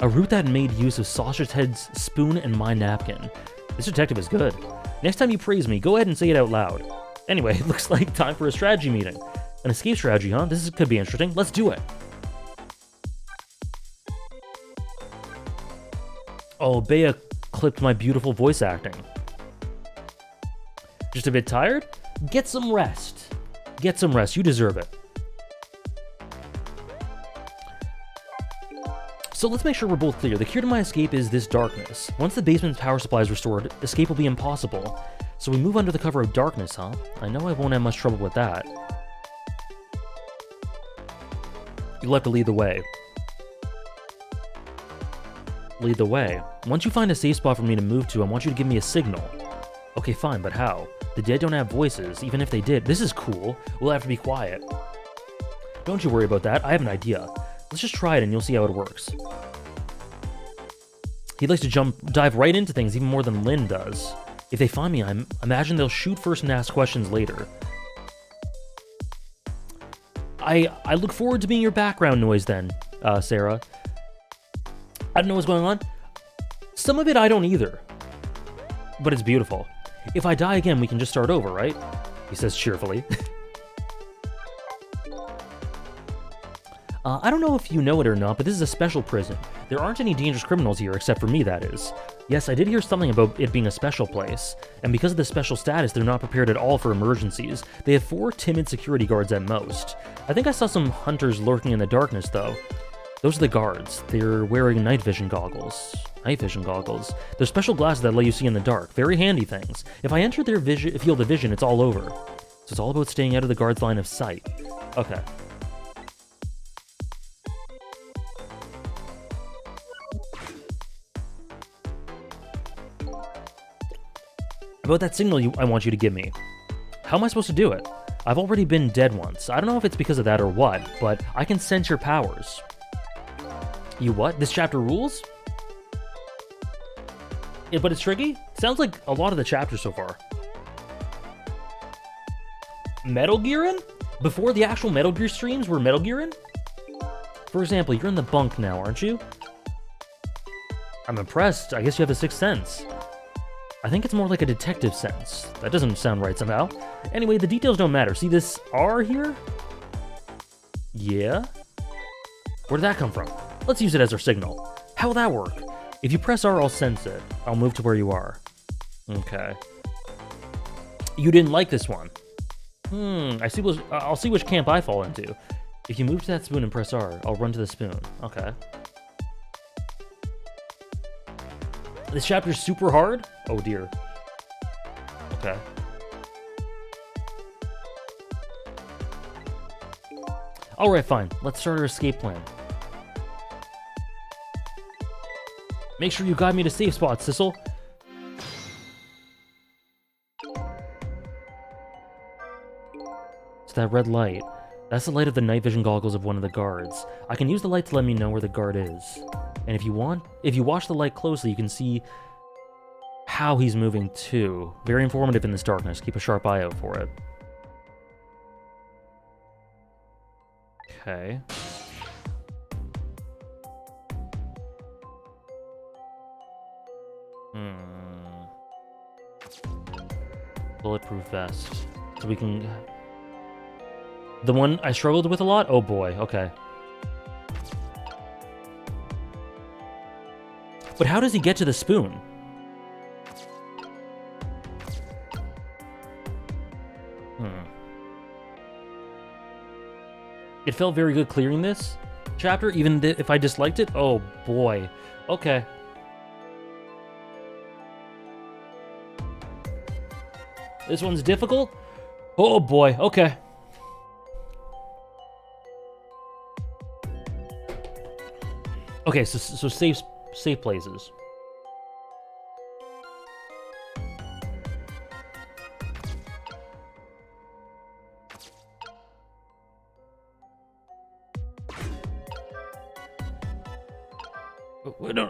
A route that made use of Sausage Head's spoon and my napkin. This detective is good. Next time you praise me, go ahead and say it out loud. Anyway, it looks like time for a strategy meeting. An escape strategy, huh? Could be interesting. Let's do it. Oh, Bea clipped my beautiful voice acting. Just a bit tired? Get some rest. Get some rest. You deserve it. So let's make sure we're both clear. The cure to my escape is this darkness. Once the basement's power supply is restored, escape will be impossible. So we move under the cover of darkness, huh? I know I won't have much trouble with that. You'll have to lead the way. Lead the way. Once you find a safe spot for me to move to, I want you to give me a signal. Okay, fine, but how? The dead don't have voices, even if they did. This is cool. We'll have to be quiet. Don't you worry about that. I have an idea. Let's just try it and you'll see how it works. He likes to dive right into things even more than Lynn does. If they find me, I imagine they'll shoot first and ask questions later. I look forward to being your background noise then, Sarah. I don't know what's going on. Some of it I don't either. But it's beautiful. If I die again, we can just start over, right? He says cheerfully. I don't know if you know it or not, but this is a special prison. There aren't any dangerous criminals here, except for me, that is. Yes, I did hear something about it being a special place, and because of the special status, they're not prepared at all for emergencies. They have 4 timid security guards at most. I think I saw some hunters lurking in the darkness, though. Those are the guards. They're wearing night vision goggles. Night vision goggles. They're special glasses that let you see in the dark. Very handy things. If I enter their field of vision, it's all over. So it's all about staying out of the guard's line of sight. Okay. About that signal I want you to give me. How am I supposed to do it? I've already been dead once. I don't know if it's because of that or what, but I can sense your powers. You what? This chapter rules? Yeah, but it's tricky? Sounds like a lot of the chapters so far. Metal Gearin'? Before the actual Metal Gear streams were Metal Gearin'? For example, you're in the bunk now, aren't you? I'm impressed. I guess you have a sixth sense. I think it's more like a detective sense. That doesn't sound right somehow. Anyway, the details don't matter. See this R here? Yeah? Where did that come from? Let's use it as our signal. How will that work? If you press R, I'll sense it. I'll move to where you are. Okay. You didn't like this one. I'll see which camp I fall into. If you move to that spoon and press R, I'll run to the spoon. Okay. This chapter's super hard? Oh dear. Okay. Alright, fine. Let's start our escape plan. Make sure you guide me to safe spots, Sissel. It's that red light. That's the light of the night vision goggles of one of the guards. I can use the light to let me know where the guard is. And if you watch the light closely, you can see how he's moving too. Very informative in this darkness. Keep a sharp eye out for it. Okay. Bulletproof vest. So we can... The one I struggled with a lot? Oh boy, okay. But how does he get to the spoon? It felt very good clearing this chapter, even if I disliked it. Oh boy. Okay. This one's difficult? Oh boy, okay. Okay, so safe places.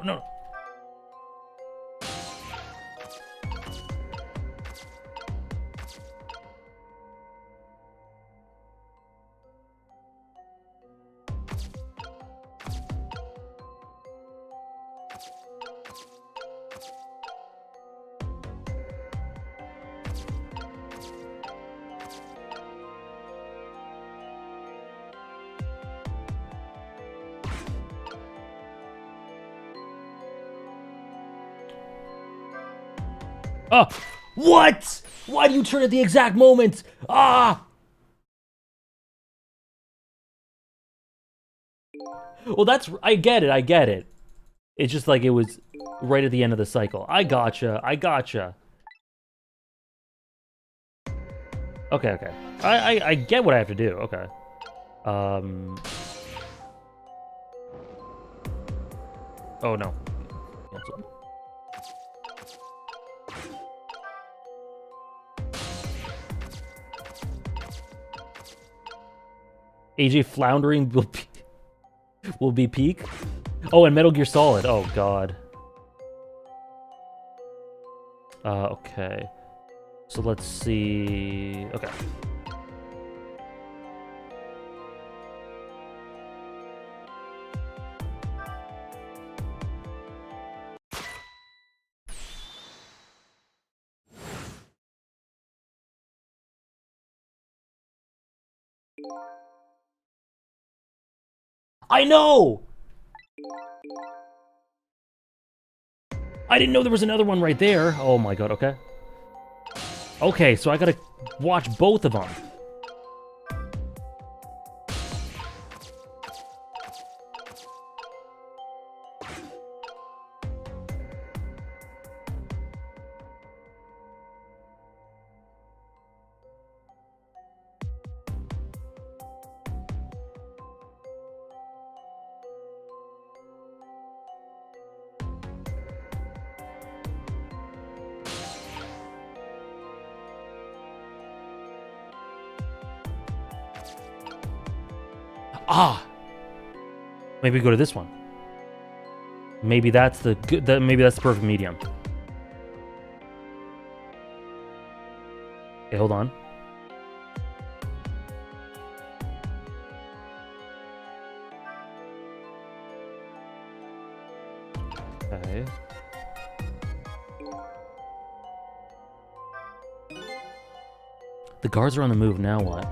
No. Oh, what? Why do you turn at the exact moment? Ah! Well, I get it. It's just like it was right at the end of the cycle. I gotcha. Okay. I get what I have to do. Okay. Oh, no. Cancel. AJ floundering will be peak. Oh, and Metal Gear Solid. Oh god. Okay. So let's see. Okay. I know! I didn't know there was another one right there. Oh my god, okay. Okay, so I gotta watch both of them. Ah! Maybe go to this one. Maybe that's the good. Maybe that's the perfect medium. Okay, hold on. Okay. The guards are on the move. Now what?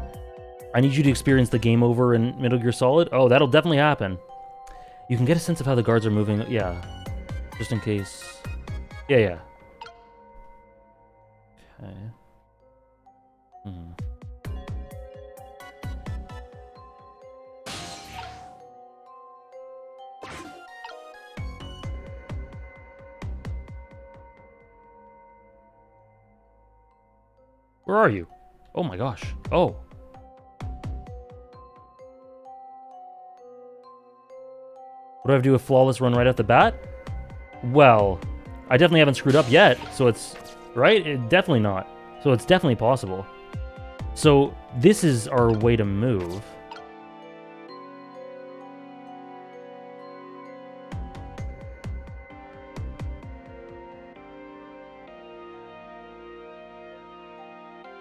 I need you to experience the game over in Metal Gear Solid. Oh, that'll definitely happen. You can get a sense of how the guards are moving. Yeah. Just in case. Yeah. Okay. Where are you? Oh my gosh. Oh. What do I have to do a flawless run right off the bat? Well, I definitely haven't screwed up yet, so it's... Right? Definitely not. So it's definitely possible. So this is our way to move.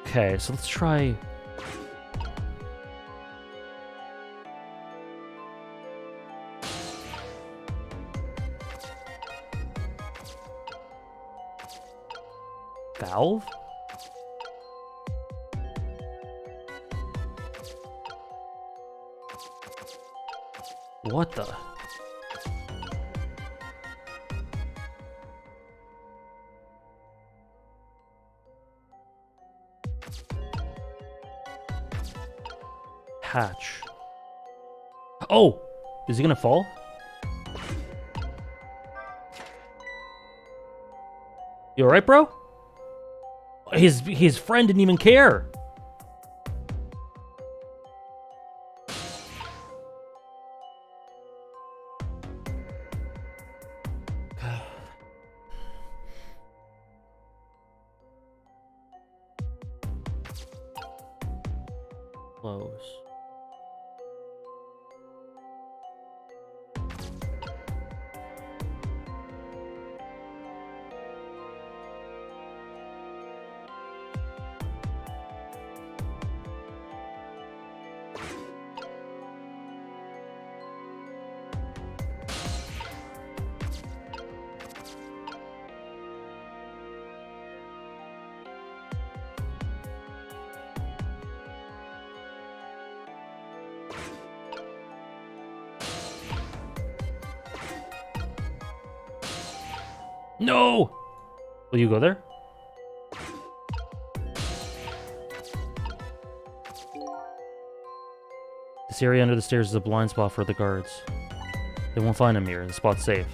Okay, so let's try... Valve? What the? Hatch. Oh! Is he gonna fall? You alright, bro? His friend didn't even care. Close. No! Will you go there? This area under the stairs is a blind spot for the guards. They won't find him here. The spot's safe.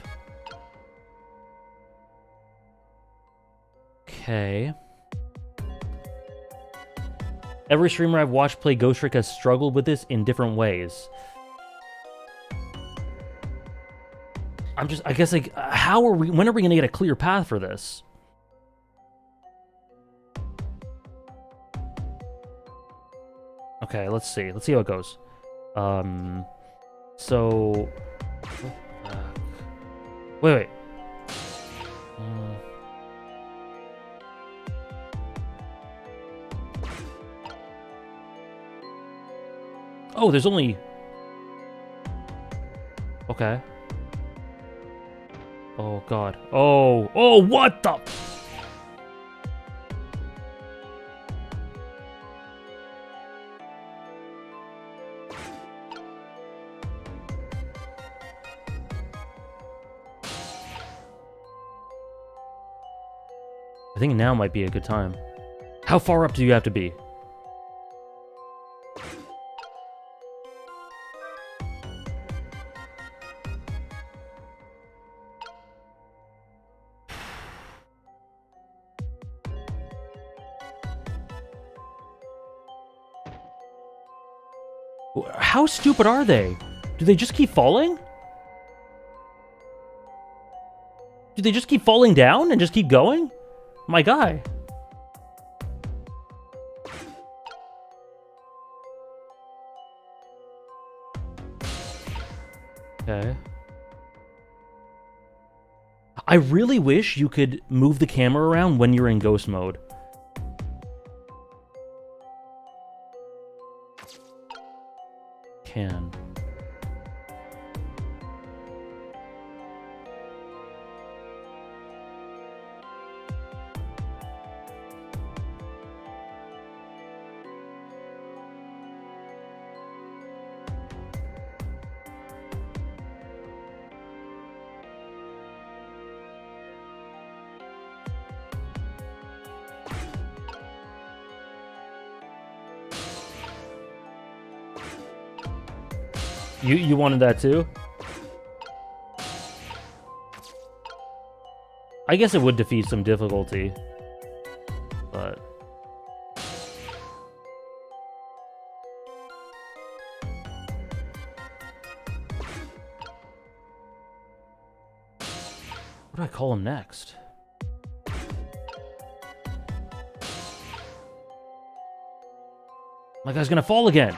Okay. Every streamer I've watched play Ghost Trick has struggled with this in different ways. I guess, like, when are we gonna get a clear path for this? Okay, let's see. Let's see how it goes. So... Wait. Oh, there's only... Okay. Oh, God. Oh, what the... I think now might be a good time. How far up do you have to be? How stupid are they? Do they just keep falling? Do they just keep falling down and just keep going? My guy. Okay. I really wish you could move the camera around when you're in ghost mode. Can. You wanted that too? I guess it would defeat some difficulty, but... What do I call him next? My guy's gonna fall again!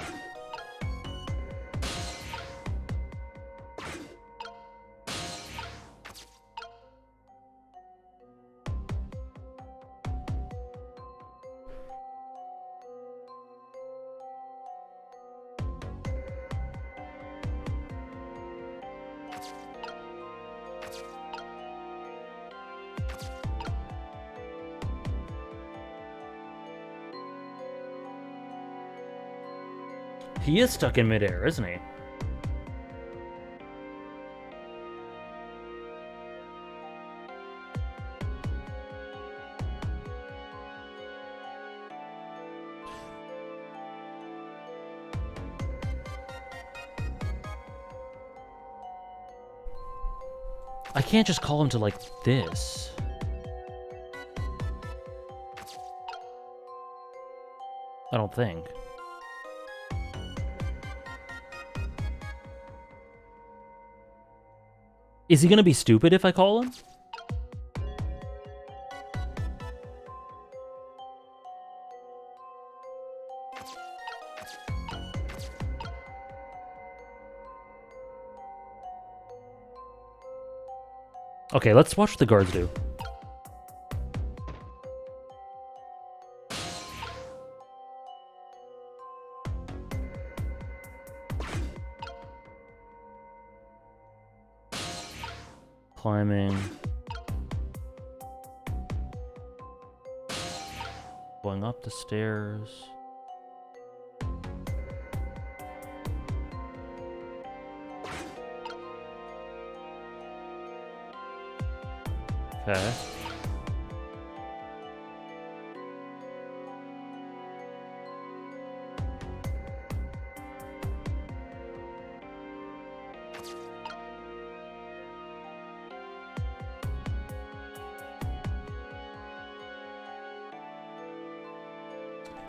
He is stuck in midair, isn't he? I can't just call him to, like, this. I don't think. Is he gonna be stupid if I call him? Okay, let's watch what the guards do. Climbing. Going up the stairs. Okay.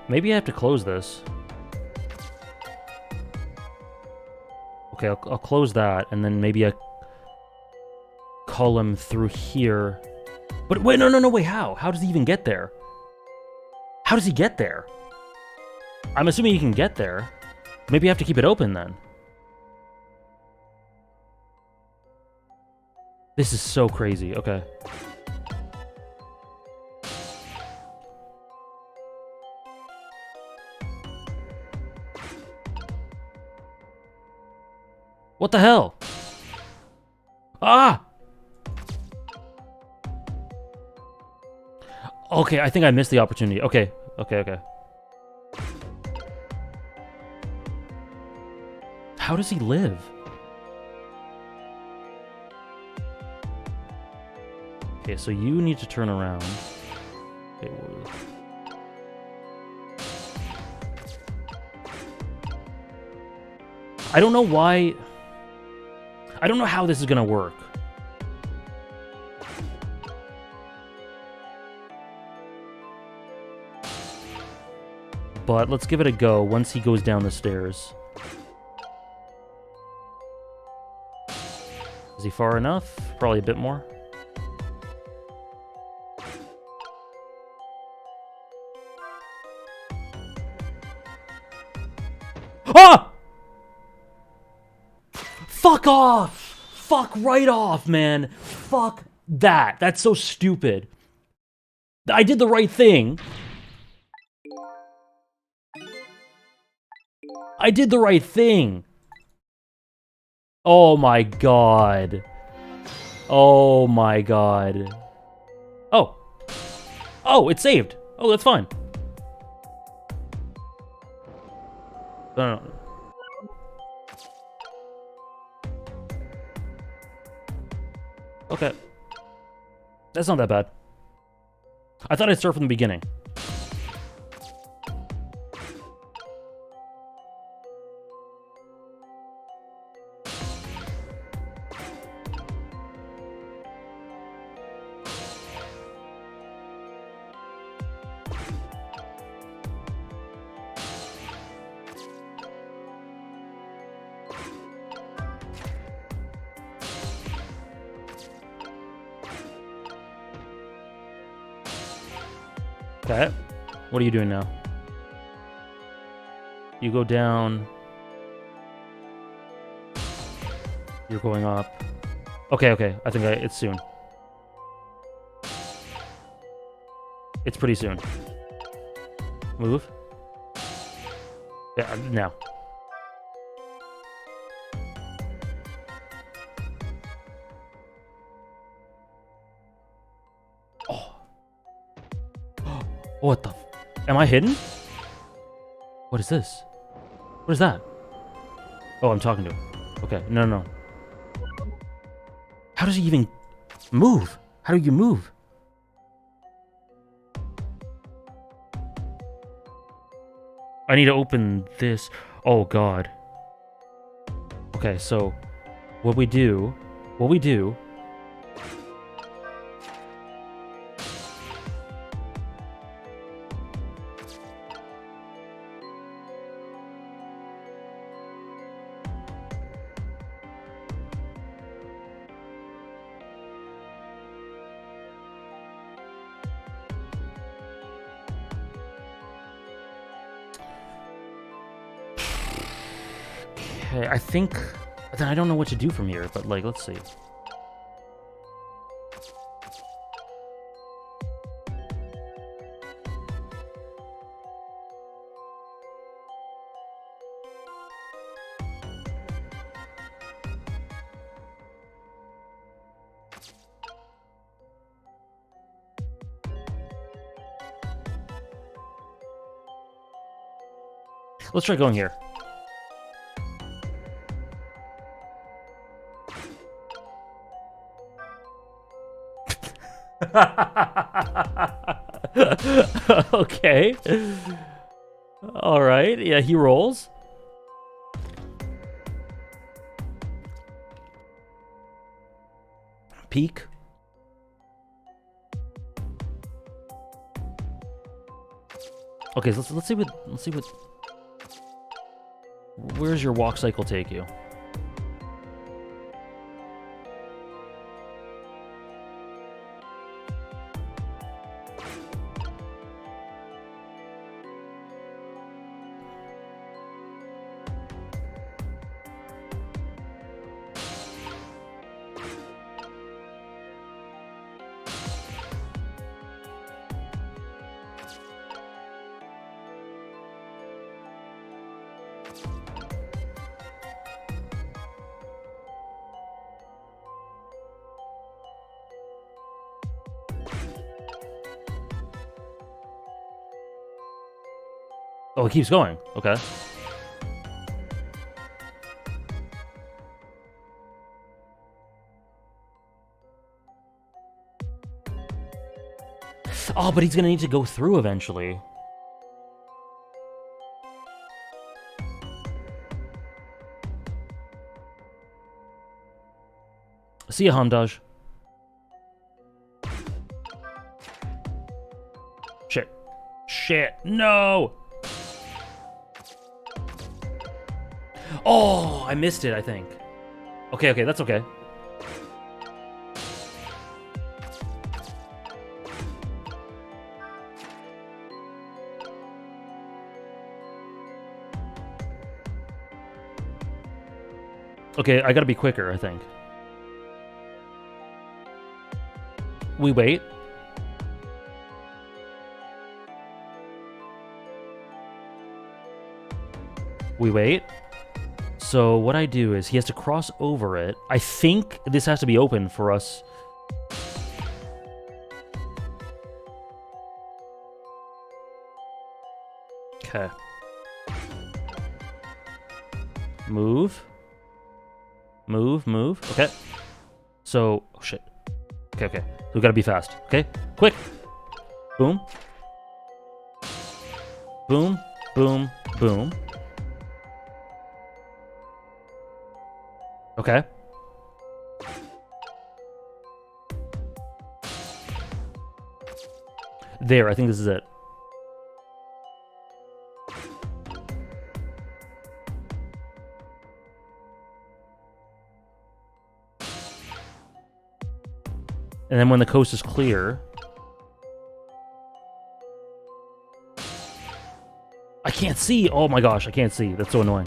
Maybe I have to close this. Okay, I'll close that, and then maybe I call him through here. But wait, no, wait, how? How does he even get there? How does he get there? I'm assuming he can get there. Maybe I have to keep it open then. This is so crazy. Okay. What the hell? Ah! Okay, I think I missed the opportunity. Okay. How does he live? Okay, so you need to turn around. Okay, I don't know why... I don't know how this is gonna work. But let's give it a go once he goes down the stairs. Is he far enough? Probably a bit more. Ah! Fuck off! Fuck right off, man. Fuck that. That's so stupid. I did the right thing. I did the right thing. Oh my god. Oh my god. Oh. Oh, it's saved. Oh, that's fine. No. Okay. That's not that bad. I thought I'd start from the beginning. Okay. What are you doing now? You go down. You're going up. Okay. I think it's soon. It's pretty soon. Move. Yeah, now. What the? Am I hidden? What is this? What is that? Oh, I'm talking to him. Okay, no. How does he even move? How do you move? I need to open this. Oh, God. Okay, so what we do... Okay, I think... Then I don't know what to do from here, but, like, let's see. Let's try going here. Okay. All right. Yeah, he rolls. Peek. Okay, so let's see what. Where's your walk cycle take you? Oh, it keeps going. Okay. Oh, but he's gonna need to go through eventually. See ya, Hamdaj. Shit. Shit. No! Oh, I missed it, I think. Okay, that's okay. Okay, I gotta be quicker, I think. We wait. We wait. So what I do is he has to cross over it. I think this has to be open for us. Okay. Move. Move. Okay. So, oh shit. Okay. We gotta be fast. Okay? Quick. Boom. Boom. Boom. Boom. Okay. There, I think this is it. And then when the coast is clear... I can't see! Oh my gosh, I can't see. That's so annoying.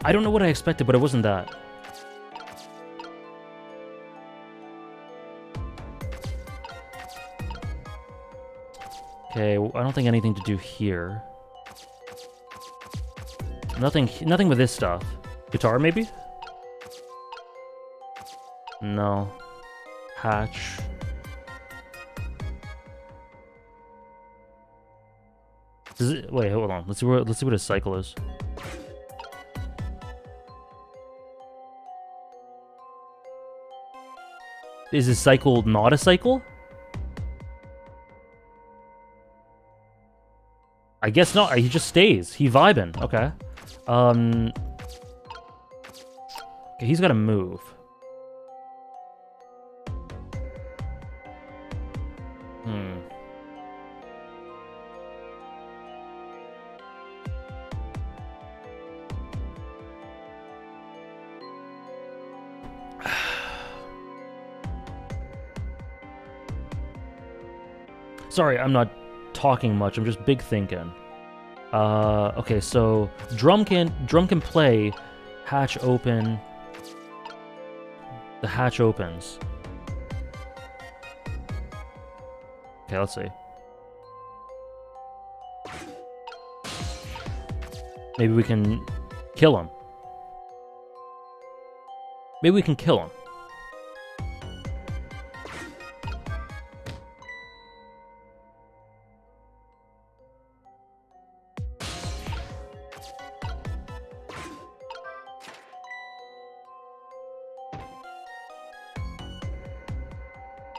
I don't know what I expected, but it wasn't that. Okay, I don't think anything to do here. Nothing with this stuff. Guitar, maybe? No. Hatch. Wait, hold on. Let's see what his cycle is. Is his cycle not a cycle? I guess not. He just stays. He vibing. Okay. Okay, he's got to move. Sorry, I'm not talking much. I'm just big thinking. Okay, so drum can play. Hatch open. The hatch opens. Okay, let's see. Maybe we can kill him. Maybe we can kill him.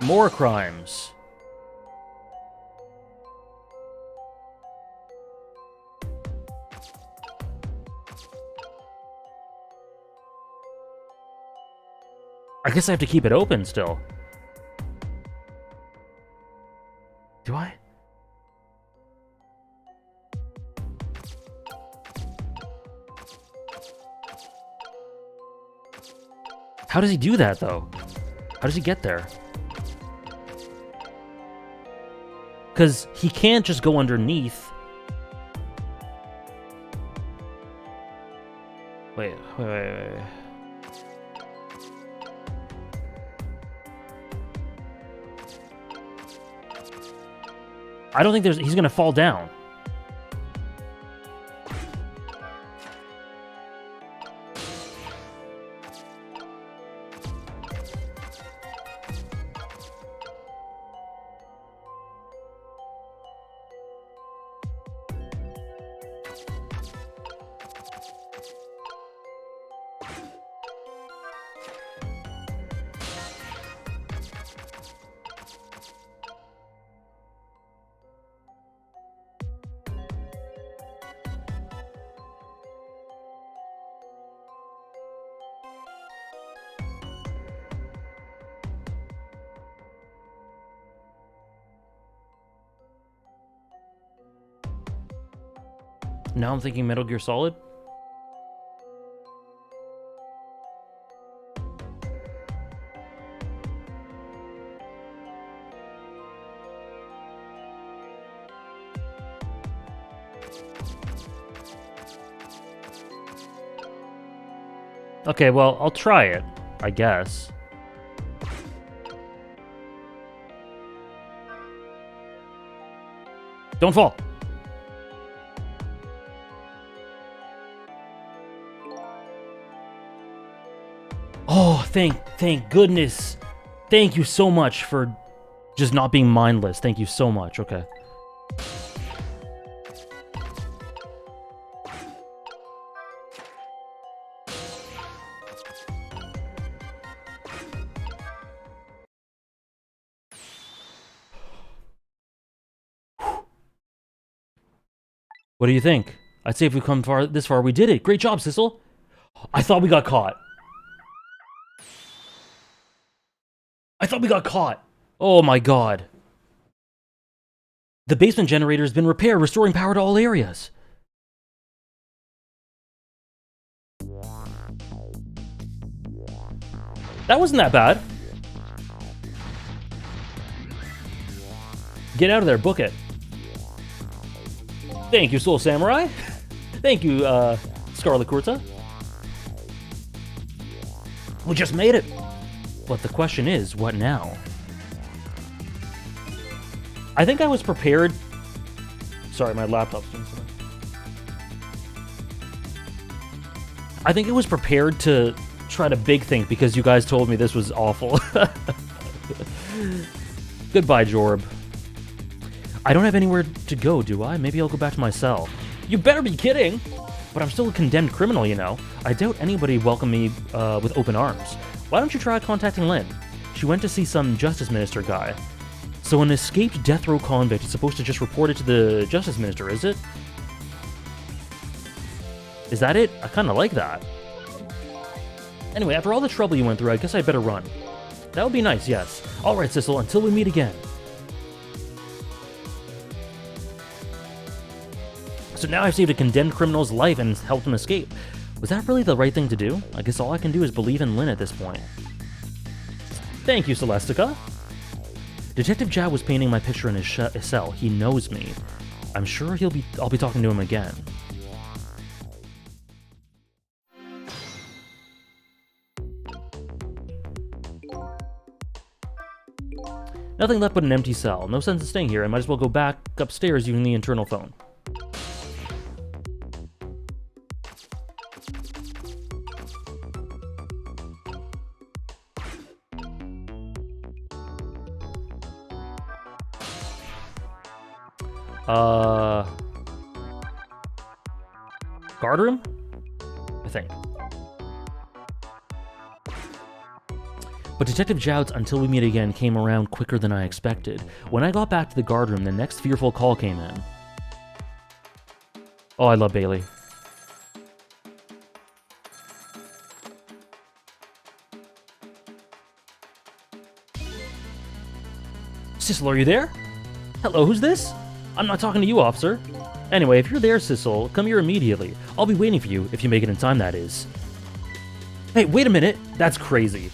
More crimes. I guess I have to keep it open still. Do I? How does he do that, though? How does he get there? Because he can't just go underneath. Wait. I don't think he's gonna fall down. Now I'm thinking Metal Gear Solid. Okay, well, I'll try it, I guess. Don't fall. Oh, thank goodness. Thank you so much for just not being mindless. Thank you so much. Okay. What do you think? I'd say if we come this far, we did it. Great job, Sissel. I thought we got caught. Oh my god. The basement generator has been repaired, restoring power to all areas. That wasn't that bad. Get out of there, book it. Thank you, Soul Samurai. Thank you, Scarlet Kurta. We just made it. But the question is, what now? I think I was prepared Sorry, my laptop's doing something. I think it was prepared to try to big think because you guys told me this was awful. Goodbye, Jorb. I don't have anywhere to go, do I? Maybe I'll go back to my cell. You better be kidding! But I'm still a condemned criminal, you know. I doubt anybody welcome me with open arms. Why don't you try contacting Lynn? She went to see some justice minister guy. So an escaped death row convict is supposed to just report it to the justice minister, is it? Is that it? I kind of like that. Anyway, after all the trouble you went through, I guess I'd better run. That would be nice, yes. Alright, Sissel, until we meet again. So now I've saved a condemned criminal's life and helped him escape. Was that really the right thing to do? I guess all I can do is believe in Lynn at this point. Thank you, Celestica. Detective Jao was painting my picture in his cell. He knows me. I'm sure I'll be talking to him again. Nothing left but an empty cell. No sense in staying here. I might as well go back upstairs using the internal phone. Guard room? I think. But Detective Zhao's "Until we meet again" came around quicker than I expected. When I got back to the guard room, the next fearful call came in. Oh, I love Bailey. Sissel, are you there? Hello, who's this? I'm not talking to you, officer. Anyway, if you're there, Sissel, come here immediately. I'll be waiting for you, if you make it in time, that is. Hey, wait a minute. That's crazy.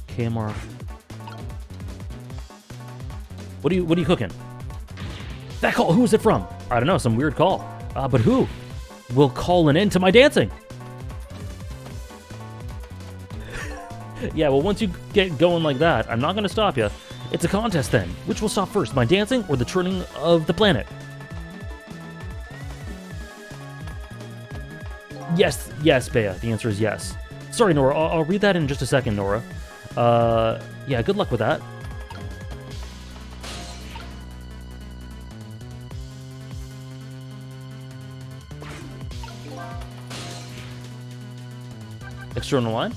KMR. What are you cooking? That call, who is it from? I don't know, some weird call. But who? Will call an end to my dancing. Yeah, well, once you get going like that, I'm not going to stop you. It's a contest then. Which will stop first, my dancing or the turning of the planet? Yes, Bea. The answer is yes. Sorry, Nora. I'll read that in just a second, Nora. Yeah, good luck with that. External line?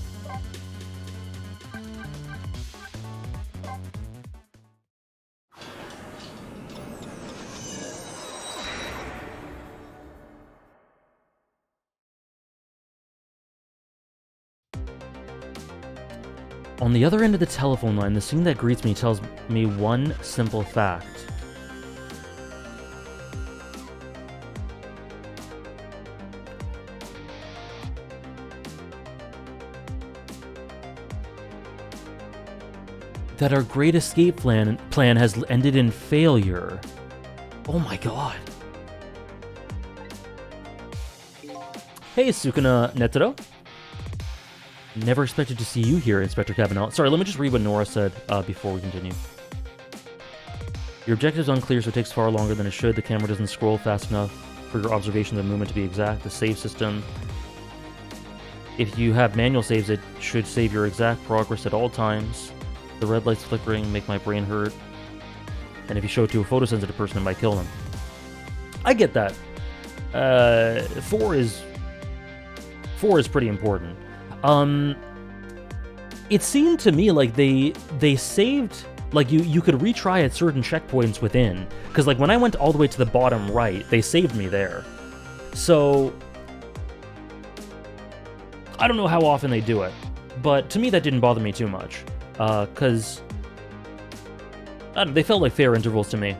On the other end of the telephone line, the scene that greets me tells me one simple fact. That our great escape plan has ended in failure. Oh my god. Hey, Sukuna Netero. Never expected to see you here, Inspector Cabanel. Sorry, let me just read what Nora said before we continue. Your objective's unclear, so it takes far longer than it should. The camera doesn't scroll fast enough for your observation of the movement to be exact. The save system, if you have manual saves, it should save your exact progress at all times. The red light's flickering, make my brain hurt. And if you show it to a photosensitive person, it might kill them. I get that. 4 is pretty important. It seemed to me like they saved, like you could retry at certain checkpoints within, because like when I went all the way to the bottom right, they saved me there. So I don't know how often they do it, but to me that didn't bother me too much, because they felt like fair intervals to me.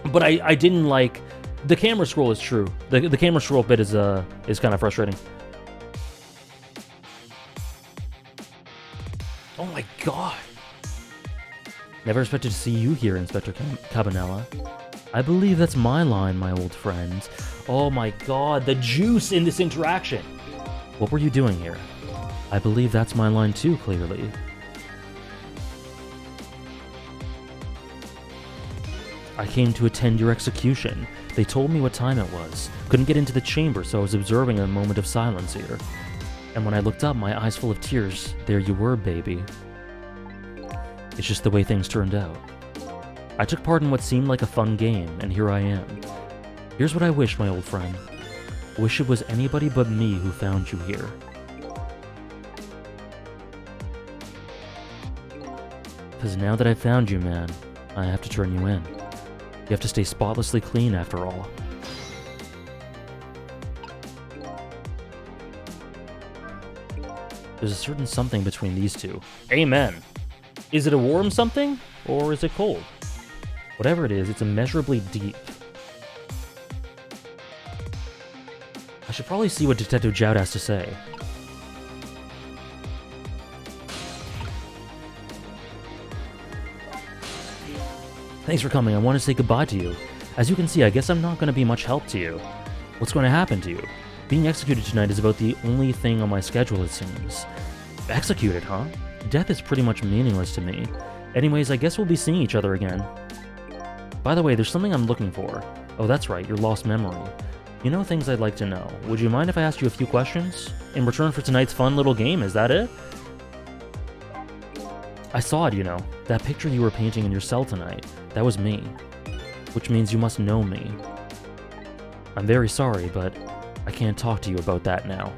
But I didn't like the camera scroll. Is true. The camera scroll bit is kind of frustrating. Oh my god. Never expected to see you here, Inspector Cabanela. I believe that's my line, my old friend. Oh my god, the juice in this interaction. What were you doing here? I believe that's my line too, clearly. I came to attend your execution. They told me what time it was. Couldn't get into the chamber, so I was observing a moment of silence here. And when I looked up, my eyes full of tears, there you were, baby. It's just the way things turned out. I took part in what seemed like a fun game, and here I am. Here's what I wish, my old friend. Wish it was anybody but me who found you here. Because now that I've found you, man, I have to turn you in. You have to stay spotlessly clean after all. There's a certain something between these two. Amen. Is it a warm something, or is it cold? Whatever it is, it's immeasurably deep. I should probably see what Detective Jowd has to say. Thanks for coming. I want to say goodbye to you. As you can see, I guess I'm not going to be much help to you. What's going to happen to you? Being executed tonight is about the only thing on my schedule, it seems. Executed, huh? Death is pretty much meaningless to me. Anyways, I guess we'll be seeing each other again. By the way, there's something I'm looking for. Oh, that's right, your lost memory. You know things I'd like to know. Would you mind if I asked you a few questions? In return for tonight's fun little game, is that it? I saw it, you know. That picture you were painting in your cell tonight. That was me. Which means you must know me. I'm very sorry, but I can't talk to you about that now.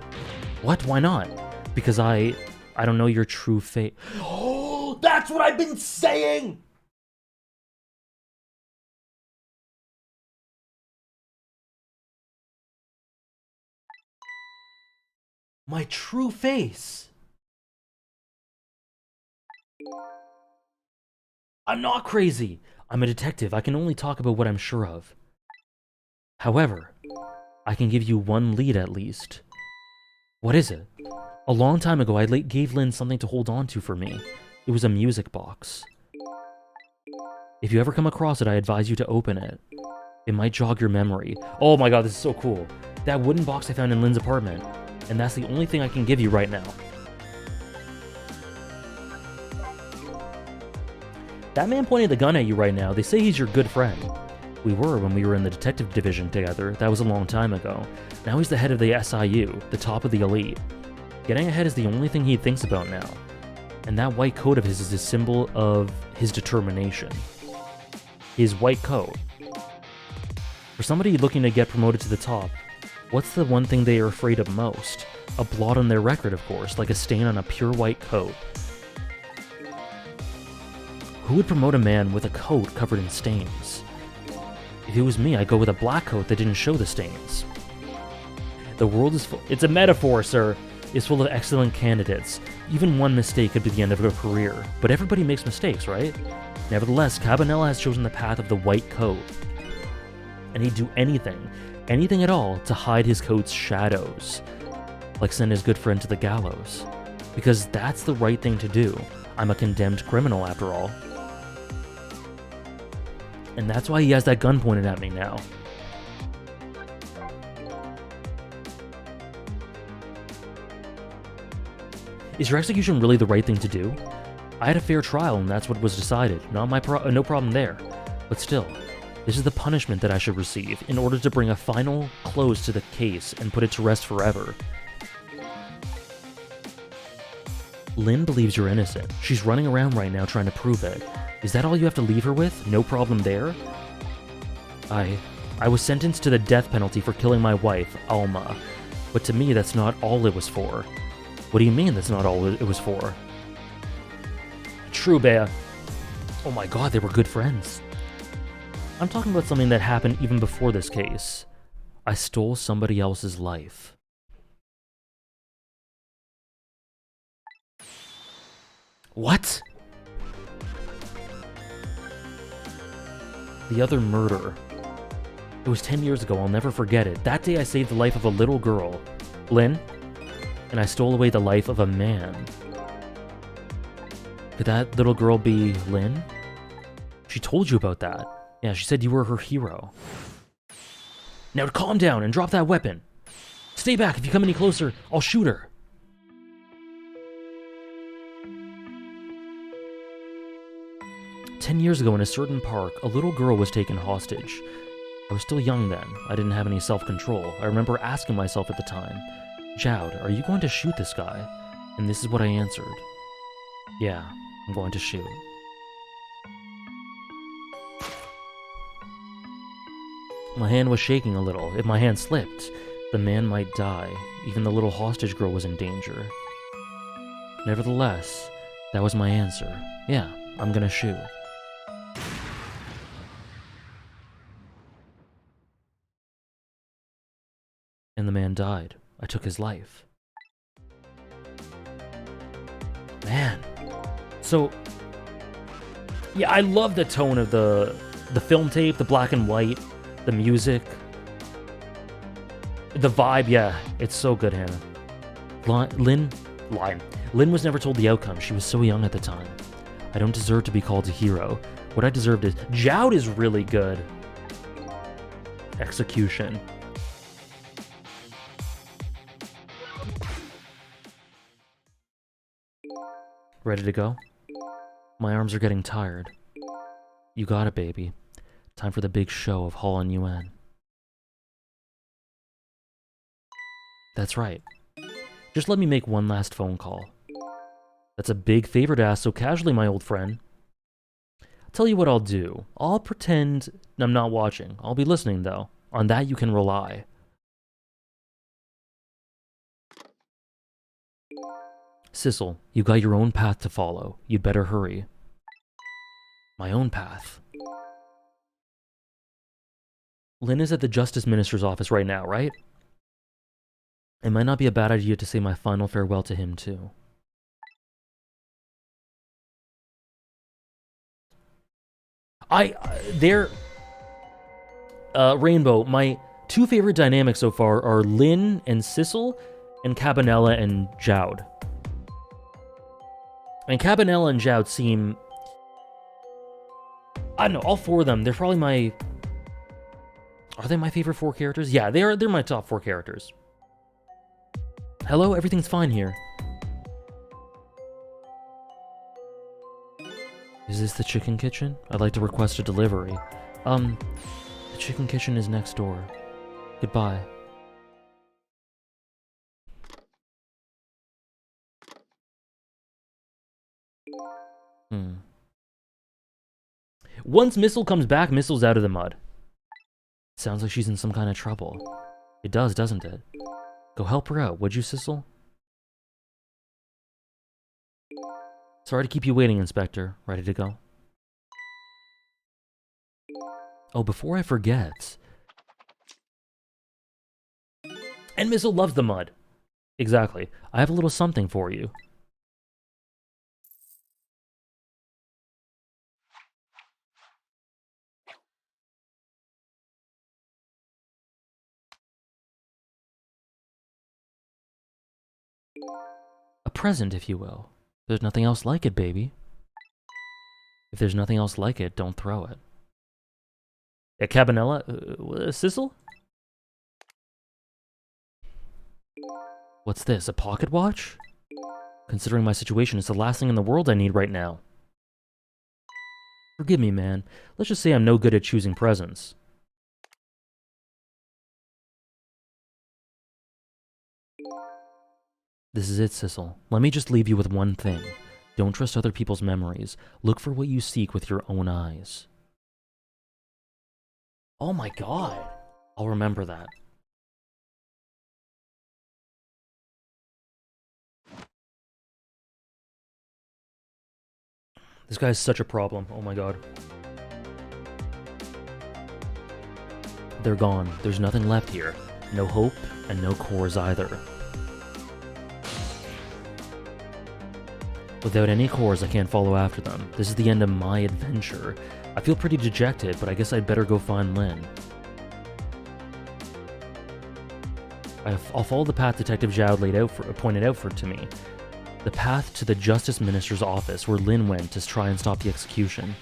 What? Why not? Because I don't know your true fate. Oh, that's what I've been saying! My true face. I'm not crazy. I'm a detective. I can only talk about what I'm sure of. However, I can give you one lead at least. What is it? A long time ago, I gave Lynn something to hold on to for me. It was a music box. If you ever come across it, I advise you to open it. It might jog your memory. Oh my god, this is so cool. That wooden box I found in Lynn's apartment. And that's the only thing I can give you right now. That man pointing the gun at you right now, they say he's your good friend. We were when we were in the detective division together. That was a long time ago. Now he's the head of the SIU, the top of the elite. Getting ahead is the only thing he thinks about now. And that white coat of his is a symbol of his determination. His white coat. For somebody looking to get promoted to the top, what's the one thing they are afraid of most? A blot on their record, of course, like a stain on a pure white coat. Who would promote a man with a coat covered in stains? If it was me, I'd go with a black coat that didn't show the stains. The world is full— it's a metaphor, sir. Is full of excellent candidates. Even one mistake could be the end of a career, but everybody makes mistakes, right? Nevertheless, Cabanela has chosen the path of the white coat. And he'd do anything at all to hide his coat's shadows. Like send his good friend to the gallows. Because that's the right thing to do. I'm a condemned criminal, after all. And that's why he has that gun pointed at me now. Is your execution really the right thing to do? I had a fair trial and that's what was decided. Not my no problem there. But still, this is the punishment that I should receive in order to bring a final close to the case and put it to rest forever. Lynn believes you're innocent. She's running around right now trying to prove it. Is that all you have to leave her with? No problem there? I was sentenced to the death penalty for killing my wife, Alma. But to me, that's not all it was for. What do you mean that's not all it was for? True, Bea. Oh my god, they were good friends. I'm talking about something that happened even before this case. I stole somebody else's life. What? The other murder. It was 10 years ago, I'll never forget it. That day I saved the life of a little girl, Lynn, and I stole away the life of a man. Could that little girl be Lynn? She told you about that. Yeah, she said you were her hero. Now calm down and drop that weapon. Stay back. If you come any closer, I'll shoot her. 10 years ago in a certain park, a little girl was taken hostage. I was still young then. I didn't have any self-control. I remember asking myself at the time, Jowd, are you going to shoot this guy? And this is what I answered. Yeah, I'm going to shoot. My hand was shaking a little. If my hand slipped, the man might die. Even the little hostage girl was in danger. Nevertheless, that was my answer. Yeah, I'm gonna shoot. And the man died. I took his life. Man. So, yeah, I love the tone of the film tape, the black and white, the music, the vibe. Yeah, it's so good, Hannah. Lynn was never told the outcome. She was so young at the time. I don't deserve to be called a hero. What I deserved is... Jowd is really good. Execution. Ready to go? My arms are getting tired. You got it, baby. Time for the big show of Hall and UN. That's right. Just let me make one last phone call. That's a big favor to ask so casually, my old friend. I'll tell you what I'll do. I'll pretend I'm not watching. I'll be listening, though. On that you can rely. Sissel, you got your own path to follow. You'd better hurry. My own path? Lynn is at the Justice Minister's office right now, right? It might not be a bad idea to say my final farewell to him, too. Rainbow, my two favorite dynamics so far are Lynn and Sissel, and Cabanela and Jowd. And Cabanela and Jowd seem... I don't know, all four of them, they're probably my... Are they my favorite four characters? Yeah, they're my top four characters. Hello, everything's fine here. Is this the chicken kitchen? I'd like to request a delivery. The chicken kitchen is next door. Goodbye. Once Missile comes back, Missile's out of the mud. Sounds like she's in some kind of trouble. It does, doesn't it? Go help her out, would you, Sissel? Sorry to keep you waiting, Inspector. Ready to go? Oh, before I forget... And Missile loves the mud. Exactly. I have a little something for you. A present, if you will. There's nothing else like it, baby. If there's nothing else like it, don't throw it. Yeah, Cabanela? Sissel? What's this, a pocket watch? Considering my situation, it's the last thing in the world I need right now. Forgive me, man. Let's just say I'm no good at choosing presents. This is it, Sissel. Let me just leave you with one thing. Don't trust other people's memories. Look for what you seek with your own eyes. Oh my god. I'll remember that. This guy's such a problem. Oh my god. They're gone. There's nothing left here. No hope, and no cores either. Without any cores, I can't follow after them. This is the end of my adventure. I feel pretty dejected, but I guess I'd better go find Lynn. I'll follow the path Detective Jowd pointed out to me. The path to the Justice Minister's office, where Lynn went to try and stop the execution.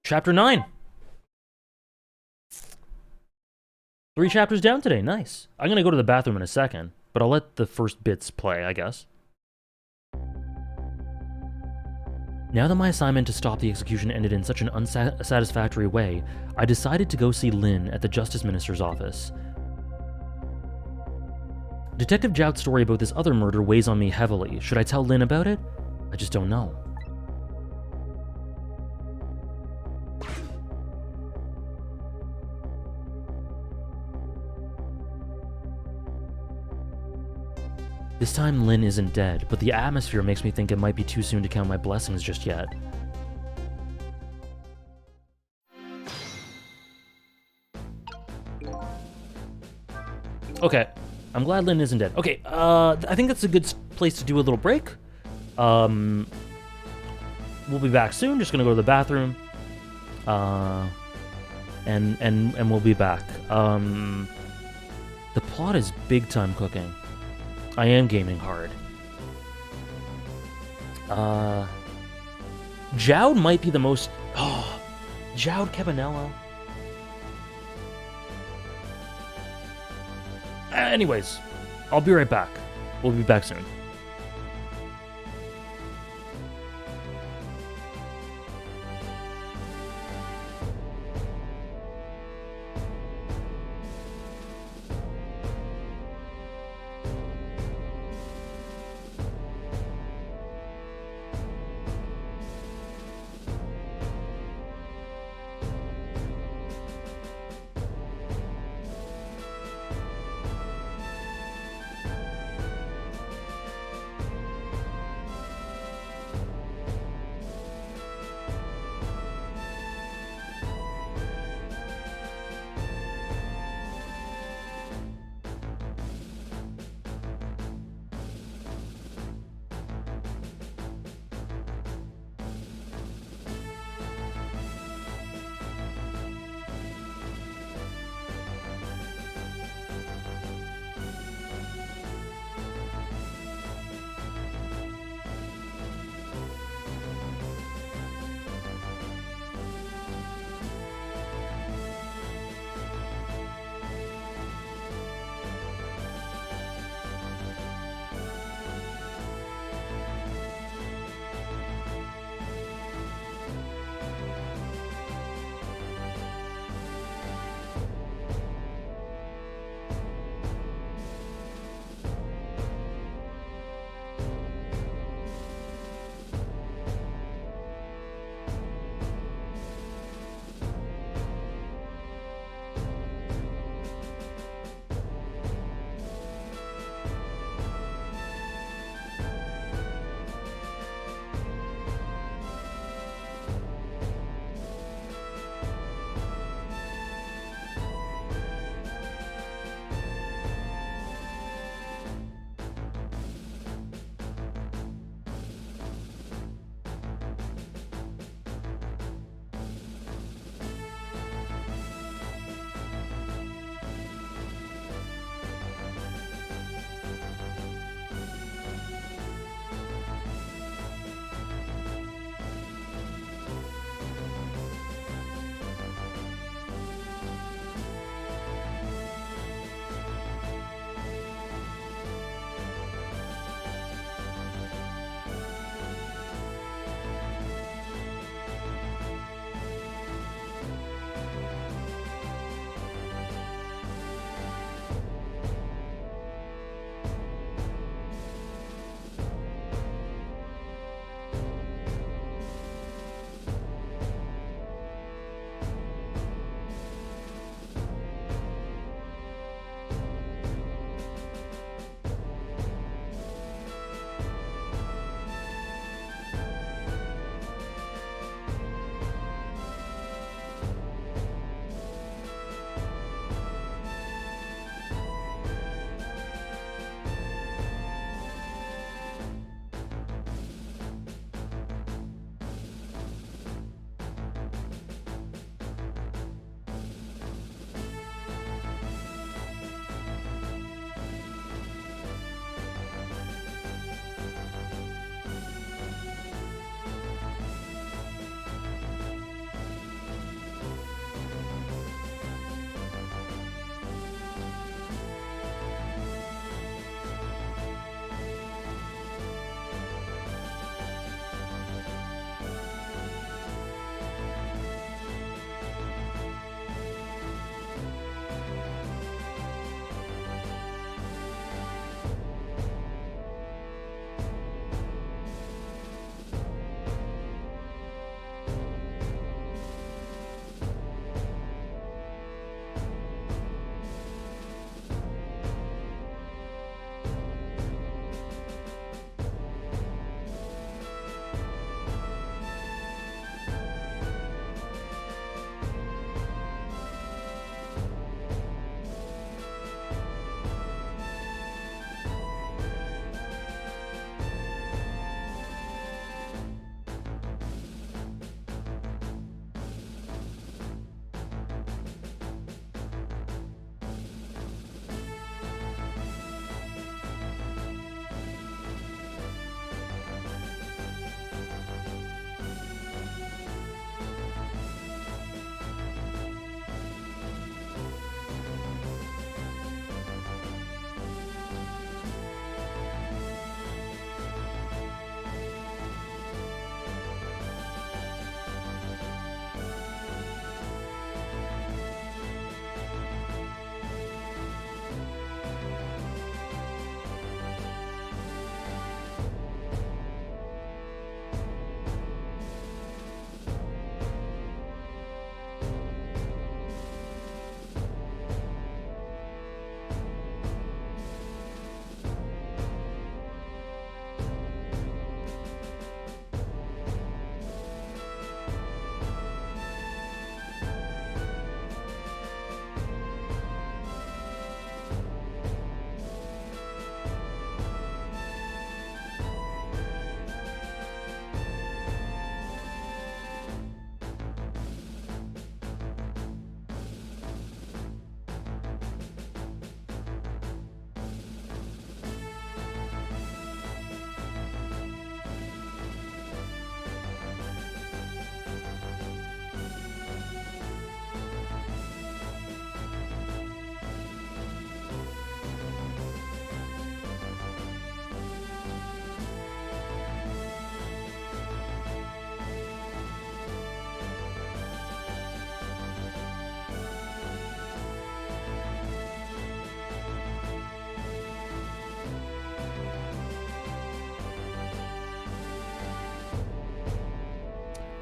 Chapter 9. 3 chapters down today. Nice. I'm going to go to the bathroom in a second, but I'll let the first bits play, I guess. Now that my assignment to stop the execution ended in such an unsatisfactory way, I decided to go see Lin at the Justice Minister's office. Detective Jout's story about this other murder weighs on me heavily. Should I tell Lin about it? I just don't know. This time Lin isn't dead, but the atmosphere makes me think it might be too soon to count my blessings just yet. Okay, I'm glad Lin isn't dead. Okay, I think that's a good place to do a little break. We'll be back soon, just gonna go to the bathroom. And we'll be back. The plot is big time cooking. I am gaming hard. Joud might be the most... Oh, Joud Cabanela. Anyways, I'll be right back. We'll be back soon.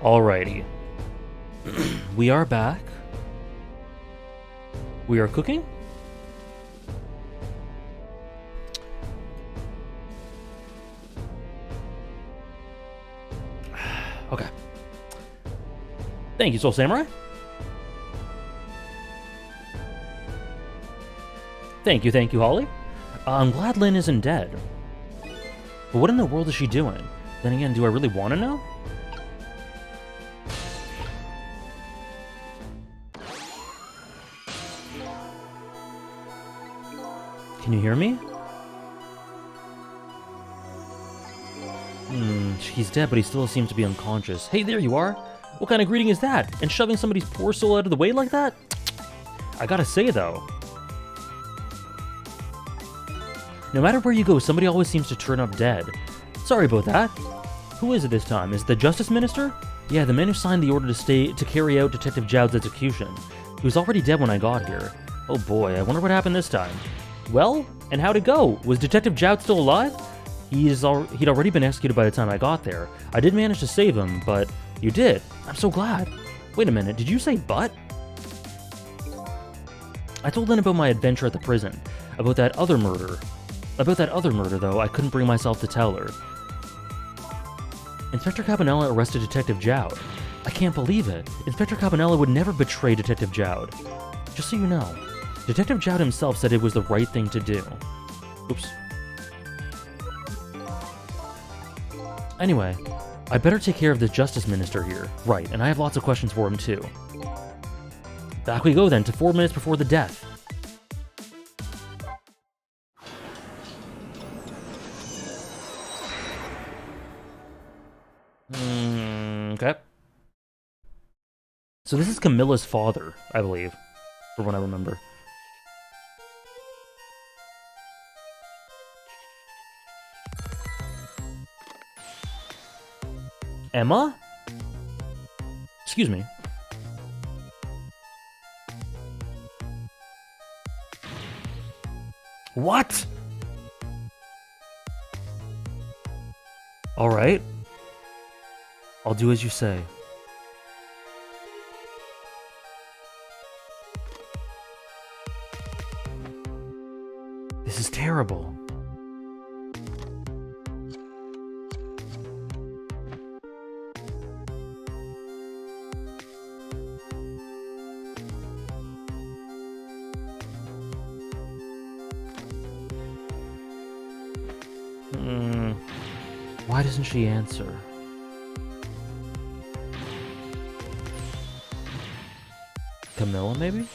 Alrighty. We are back. We are cooking? Okay. Thank you, Soul Samurai. Thank you, Holly. I'm glad Lynn isn't dead. But what in the world is she doing? Then again, do I really want to know? Can you hear me? He's dead, but he still seems to be unconscious. Hey, there you are! What kind of greeting is that? And shoving somebody's poor soul out of the way like that? I gotta say, though, no matter where you go, somebody always seems to turn up dead. Sorry about that. Who is it this time? Is it the Justice Minister? Yeah, the man who signed the order to carry out Detective Jowd's execution. He was already dead when I got here. Oh boy, I wonder what happened this time. Well, and how'd it go? Was Detective Jowd still alive? He'd already been executed by the time I got there. I did manage to save him, but you did. I'm so glad. Wait a minute, did you say but? I told Lynn about my adventure at the prison, about that other murder. About that other murder, though, I couldn't bring myself to tell her. Inspector Cabanela arrested Detective Jowd. I can't believe it. Inspector Cabanela would never betray Detective Jowd. Just so you know, Detective Jowd himself said it was the right thing to do. Oops. Anyway, I better take care of the Justice Minister here. Right, and I have lots of questions for him too. Back we go then, to 4 minutes before the death. Okay. So this is Camilla's father, I believe, for what I remember. Emma? Excuse me. What? All right. I'll do as you say. This is terrible. Why doesn't she answer? Camilla, maybe?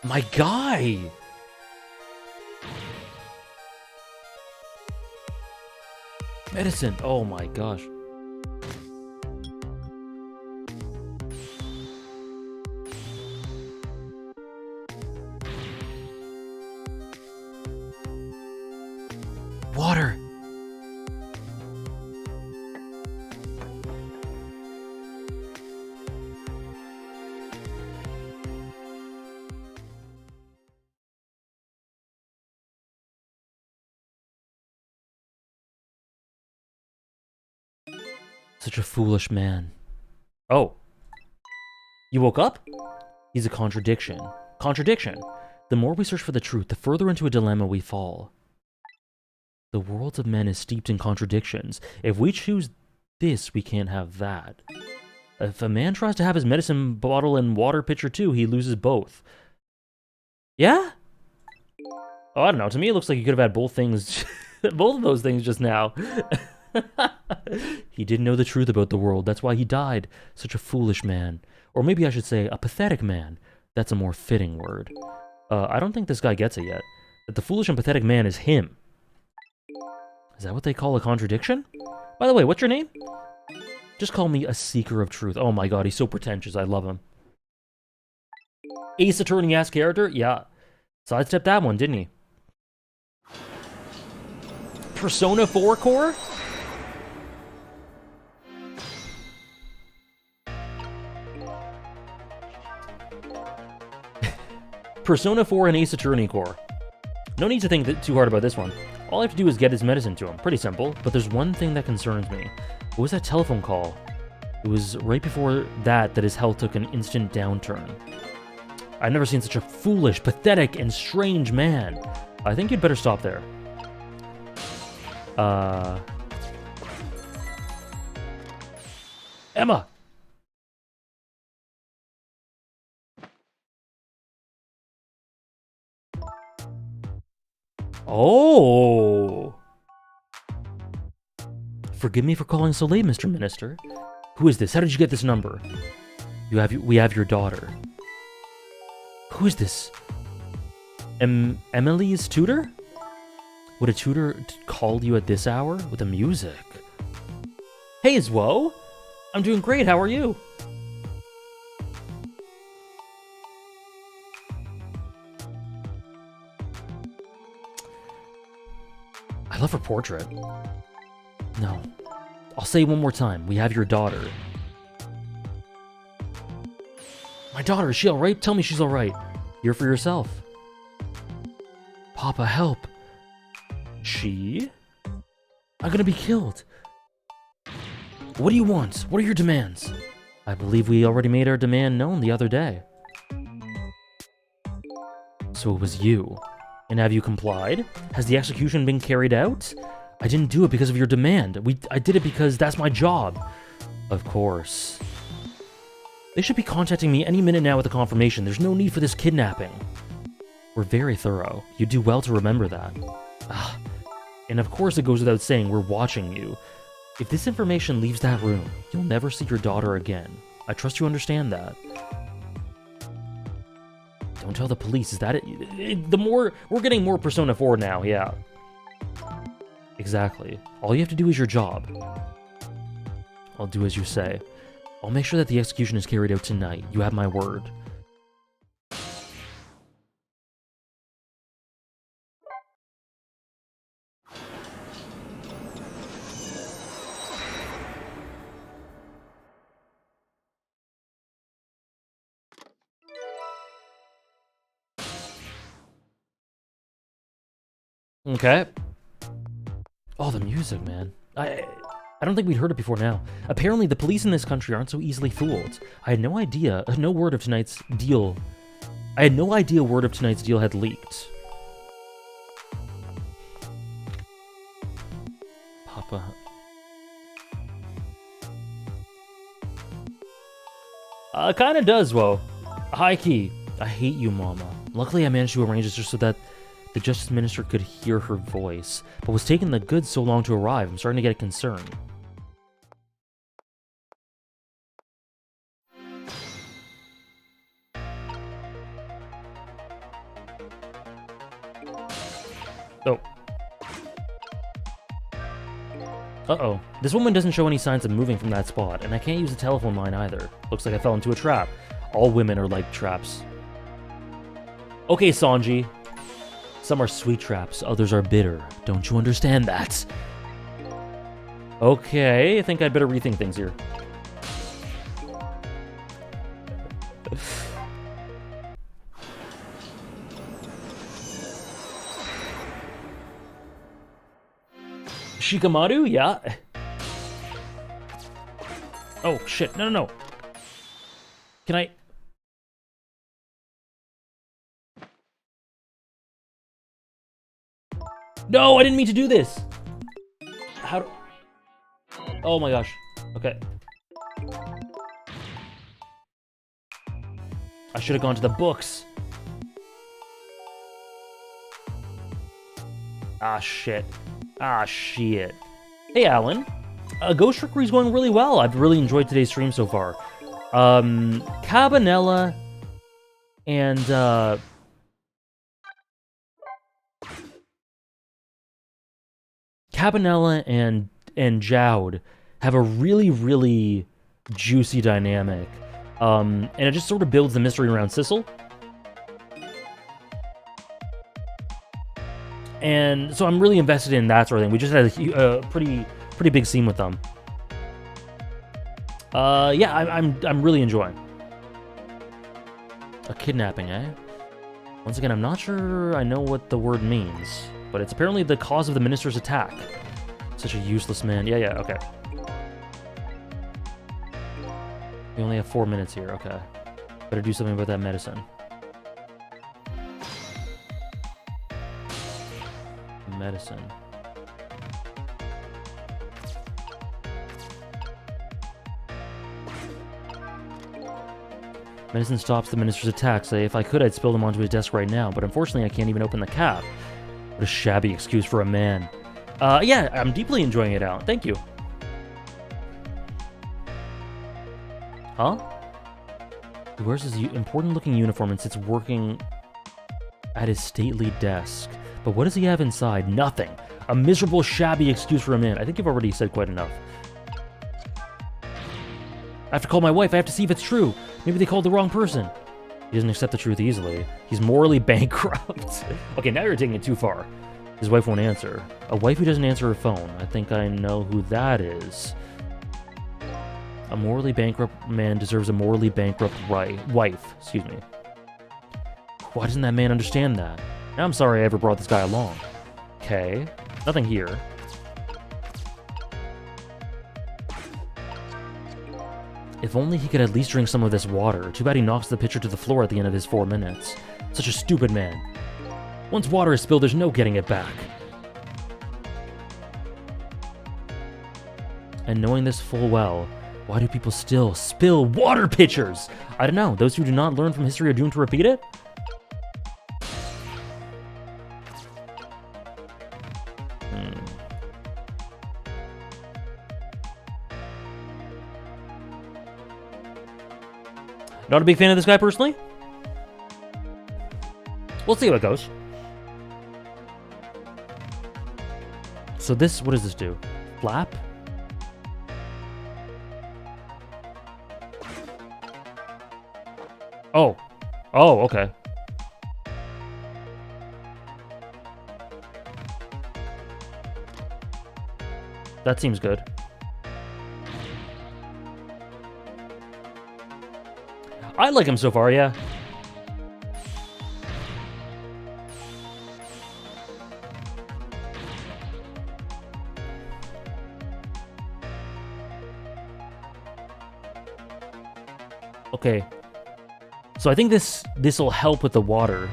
My guy! Medicine! Oh my gosh. Water! Such a foolish man. Oh. You woke up? He's a contradiction. Contradiction. The more we search for the truth, the further into a dilemma we fall. The world of men is steeped in contradictions. If we choose this, we can't have that. If a man tries to have his medicine bottle and water pitcher too, he loses both. Yeah? Oh, I don't know. To me, it looks like you could have had both things, both of those things just now. He didn't know the truth about the world. That's why he died. Such a foolish man. Or maybe I should say a pathetic man. That's a more fitting word. I don't think this guy gets it yet. That the foolish and pathetic man is him. Is that what they call a contradiction? By the way, what's your name? Just call me a seeker of truth. Oh my god, he's so pretentious. I love him. Ace Attorney-ass character? Yeah. Sidestepped that one, didn't he? Persona 4 core? Persona 4 and Ace Attorney Core. No need to think too hard about this one. All I have to do is get his medicine to him. Pretty simple, but there's one thing that concerns me. What was that telephone call? It was right before that his health took an instant downturn. I've never seen such a foolish, pathetic, and strange man. I think you'd better stop there. Emma! Oh! Forgive me for calling so late, Mr. Minister. Who is this? How did you get this number? We have your daughter. Who is this? Emily's tutor? Would a tutor call you at this hour with the music? Hey, Zwo! I'm doing great, how are you? I love her portrait. No. I'll say it one more time. We have your daughter. My daughter, is she alright? Tell me she's alright. Hear for yourself. Papa, help. She? I'm gonna be killed. What do you want? What are your demands? I believe we already made our demand known the other day. So it was you. And have you complied? Has the execution been carried out? I didn't do it because of your demand. I did it because that's my job. Of course. They should be contacting me any minute now with a confirmation. There's no need for this kidnapping. We're very thorough. You do well to remember that. And of course it goes without saying, we're watching you. If this information leaves that room, you'll never see your daughter again. I trust you understand that. Don't tell the police, is that it? We're getting more Persona 4 now, yeah. Exactly. All you have to do is your job. I'll do as you say. I'll make sure that the execution is carried out tonight. You have my word. Okay. Oh, the music, man. I don't think we'd heard it before now. Apparently, the police in this country aren't so easily fooled. I had no idea. No word of tonight's deal. I had no idea word of tonight's deal had leaked. Papa. Kinda does, Wo. High key. I hate you, Mama. Luckily, I managed to arrange this just so that the Justice Minister could hear her voice, but was taking the goods so long to arrive, I'm starting to get concerned. Oh. Uh-oh. This woman doesn't show any signs of moving from that spot, and I can't use the telephone line either. Looks like I fell into a trap. All women are like traps. Okay, Sanji. Some are sweet traps, others are bitter. Don't you understand that? Okay, I think I'd better rethink things here. Shikamaru? Yeah. Oh, shit. No. Can I... No, I didn't mean to do this. How do... Oh my gosh. Okay. I should have gone to the books. Ah, shit. Ah, shit. Hey, Alan. Ghost Trickery's going really well. I've really enjoyed today's stream so far. Cabanella and, Cabanella and Jowd have a really, really juicy dynamic. And it just sort of builds the mystery around Sissel. And so I'm really invested in that sort of thing. We just had a pretty big scene with them. Yeah, I'm really enjoying. A kidnapping, eh? Once again, I'm not sure I know what the word means, but it's apparently the cause of the minister's attack. Such a useless man. Yeah, okay. We only have 4 minutes here, okay. Better do something about that medicine. Medicine. Medicine stops the minister's attack. Say, if I could, I'd spill them onto his desk right now, but unfortunately I can't even open the cap. What a shabby excuse for a man. Yeah, I'm deeply enjoying it out. Thank you. Huh? He wears his important-looking uniform and sits working at his stately desk. But what does he have inside? Nothing. A miserable, shabby excuse for a man. I think you've already said quite enough. I have to call my wife. I have to see if it's true. Maybe they called the wrong person. He doesn't accept the truth easily. He's morally bankrupt. Okay, now you're taking it too far. His wife won't answer. A wife who doesn't answer her phone. I think I know who that is. A morally bankrupt man deserves a morally bankrupt wife. Excuse me. Why doesn't that man understand that? Now I'm sorry I ever brought this guy along. Okay. Nothing here. If only he could at least drink some of this water. Too bad he knocks the pitcher to the floor at the end of his 4 minutes. Such a stupid man. Once water is spilled, there's no getting it back. And knowing this full well, why do people still spill water pitchers? I don't know. Those who do not learn from history are doomed to repeat it? Not a big fan of this guy personally. We'll see how it goes. So this, what does this do? Flap? Oh. Oh, okay. That seems good. I like him so far, yeah. Okay. So I think this will help with the water.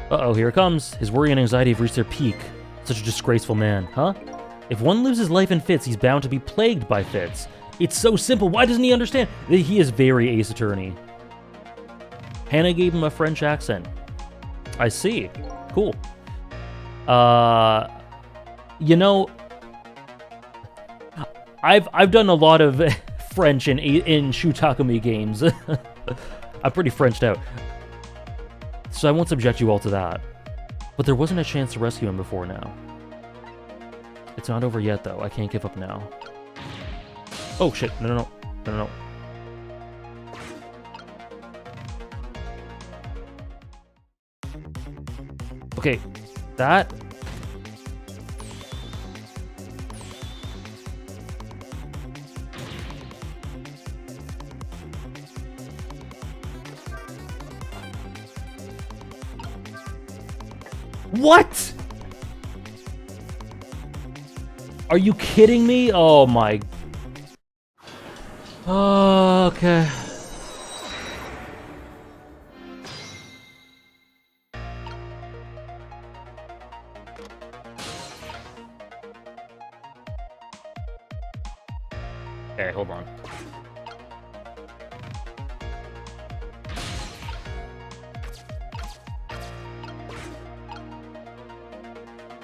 Uh-oh, here it comes. His worry and anxiety have reached their peak. Such a disgraceful man, huh? If one lives his life in fits, he's bound to be plagued by fits. It's so simple. Why doesn't he understand? He is very Ace Attorney. Hannah gave him a French accent. I see. Cool. You know, I've done a lot of French in Shu Takumi games. I'm pretty Frenched out. So I won't subject you all to that. But there wasn't a chance to rescue him before now. It's not over yet, though. I can't give up now. Oh, shit. No. Okay. That... What? Are you kidding me? Oh my... Oh, okay. Okay, hold on.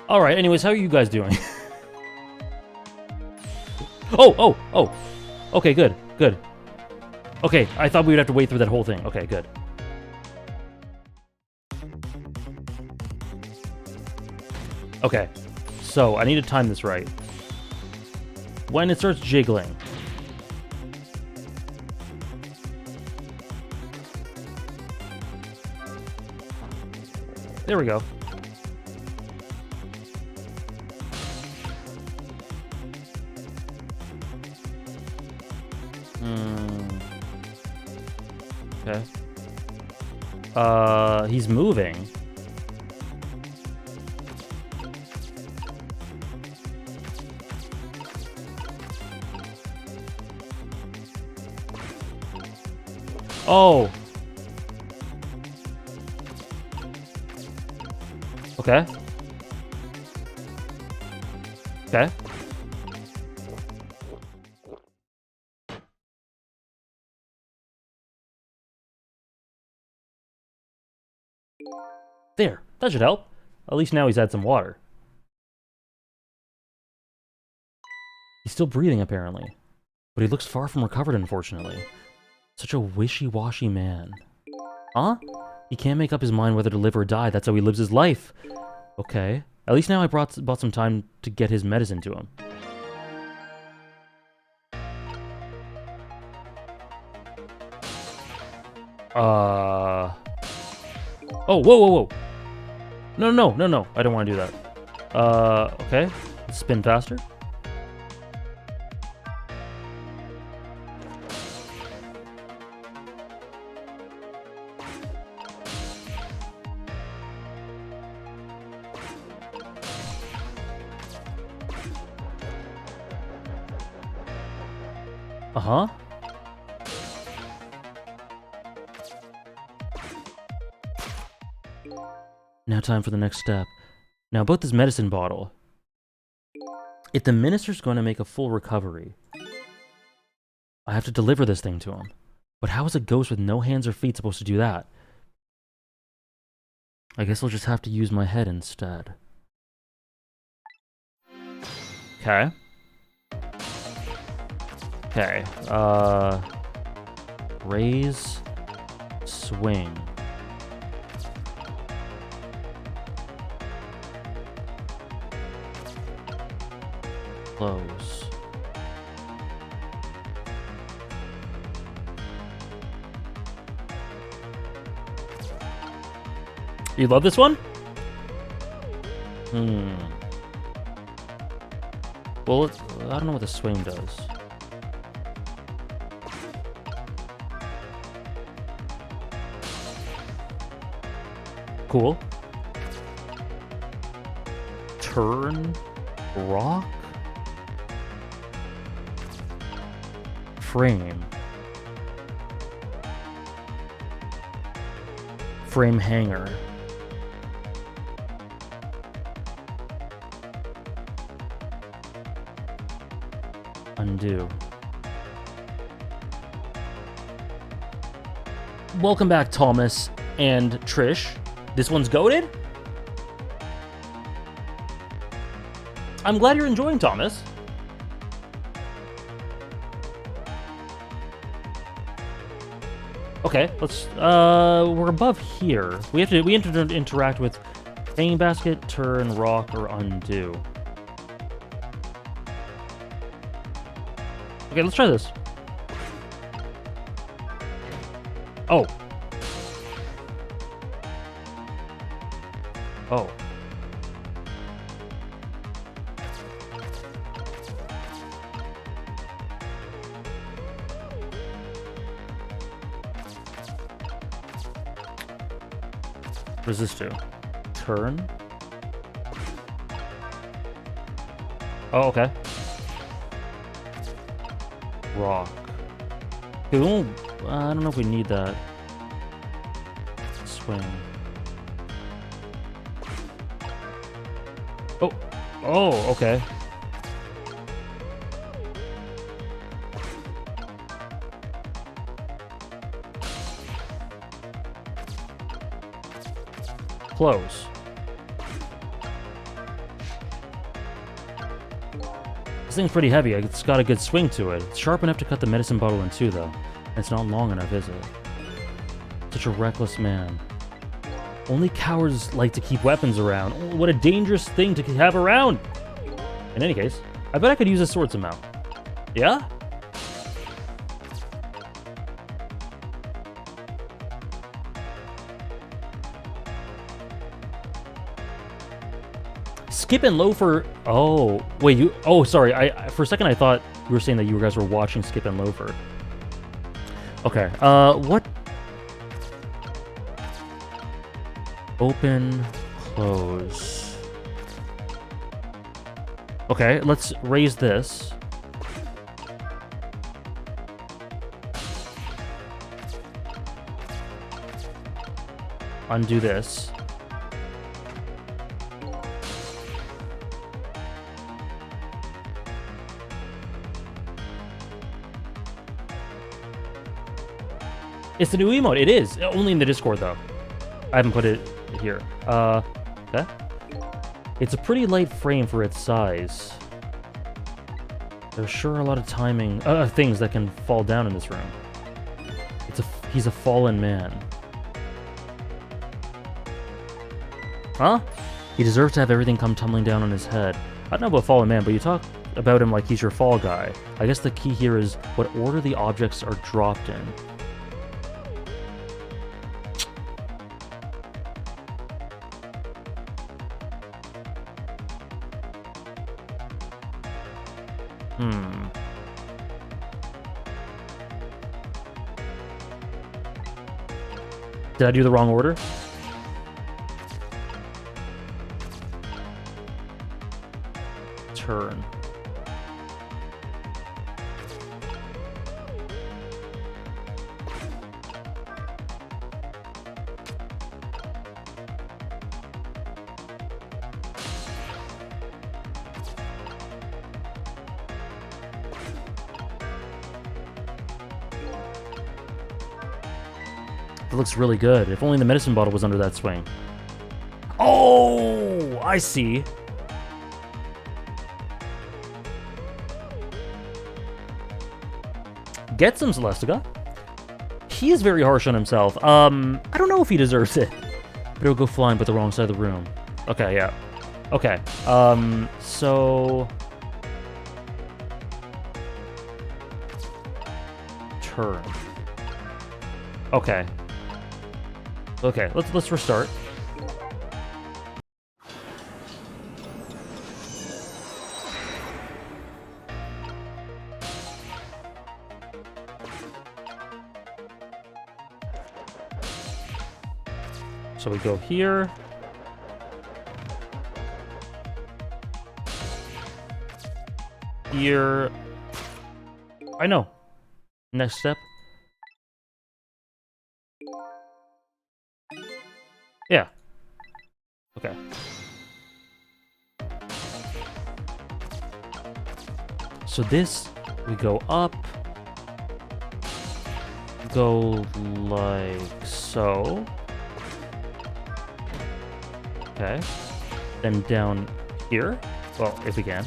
Alright, anyways, how are you guys doing? Oh! Okay, good. Okay, I thought we would have to wait through that whole thing. Okay, good. Okay, so I need to time this right. When it starts jiggling. There we go. Okay. He's moving. Oh. Okay. Okay. There. That should help. At least now he's had some water. He's still breathing, apparently. But he looks far from recovered, unfortunately. Such a wishy-washy man. Huh? He can't make up his mind whether to live or die. That's how he lives his life. Okay. At least now I bought some time to get his medicine to him. Oh, whoa, whoa, whoa. No. I don't want to do that. Okay. Let's spin faster. Uh-huh. Now time for the next step. Now about this medicine bottle. If the minister's going to make a full recovery, I have to deliver this thing to him. But how is a ghost with no hands or feet supposed to do that? I guess I'll just have to use my head instead. Okay. Okay, raise, swing. Close. You love this one? Well, I don't know what the swing does. Cool. Turn, rock, frame, frame hanger, undo. Welcome back, Thomas and Trish. This one's goated? I'm glad you're enjoying, Thomas. Okay, let's we're above here. We have to interact with hanging basket, turn, rock, or undo. Okay, let's try this. Oh. Oh. What does this do? Turn. Oh, okay. Rock. Ooh, I don't know if we need that. Swing. Oh. Oh, okay. Close. This thing's pretty heavy. It's got a good swing to it. It's sharp enough to cut the medicine bottle in two, though. And it's not long enough, is it? Such a reckless man. Only cowards like to keep weapons around. Oh, what a dangerous thing to have around! In any case, I bet I could use a sword somehow. Yeah? Skip and Loafer. Oh, wait, you. Oh, sorry. For a second I thought you were saying that you guys were watching Skip and Loafer. Okay. What Open, close. Okay, let's raise this. Undo this. It's the new emote. It is. Only in the Discord, though. I haven't put it here. Okay. It's a pretty light frame for its size. There's sure a lot of timing, things that can fall down in this room. He's a fallen man. Huh? He deserves to have everything come tumbling down on his head. I don't know about fallen man, but you talk about him like he's your fall guy. I guess the key here is what order the objects are dropped in. Did I do the wrong order? Turn. It looks really good. If only the medicine bottle was under that swing. Oh, I see. Get some Celestica. He is very harsh on himself. I don't know if he deserves it. But it'll go flying but the wrong side of the room. Okay, yeah. Okay. So turn. Okay. Okay, let's restart. So we go here. Here. I know. Next step. Yeah. Okay. So this, we go up. Go like so. Okay. Then down here. Well, if we can.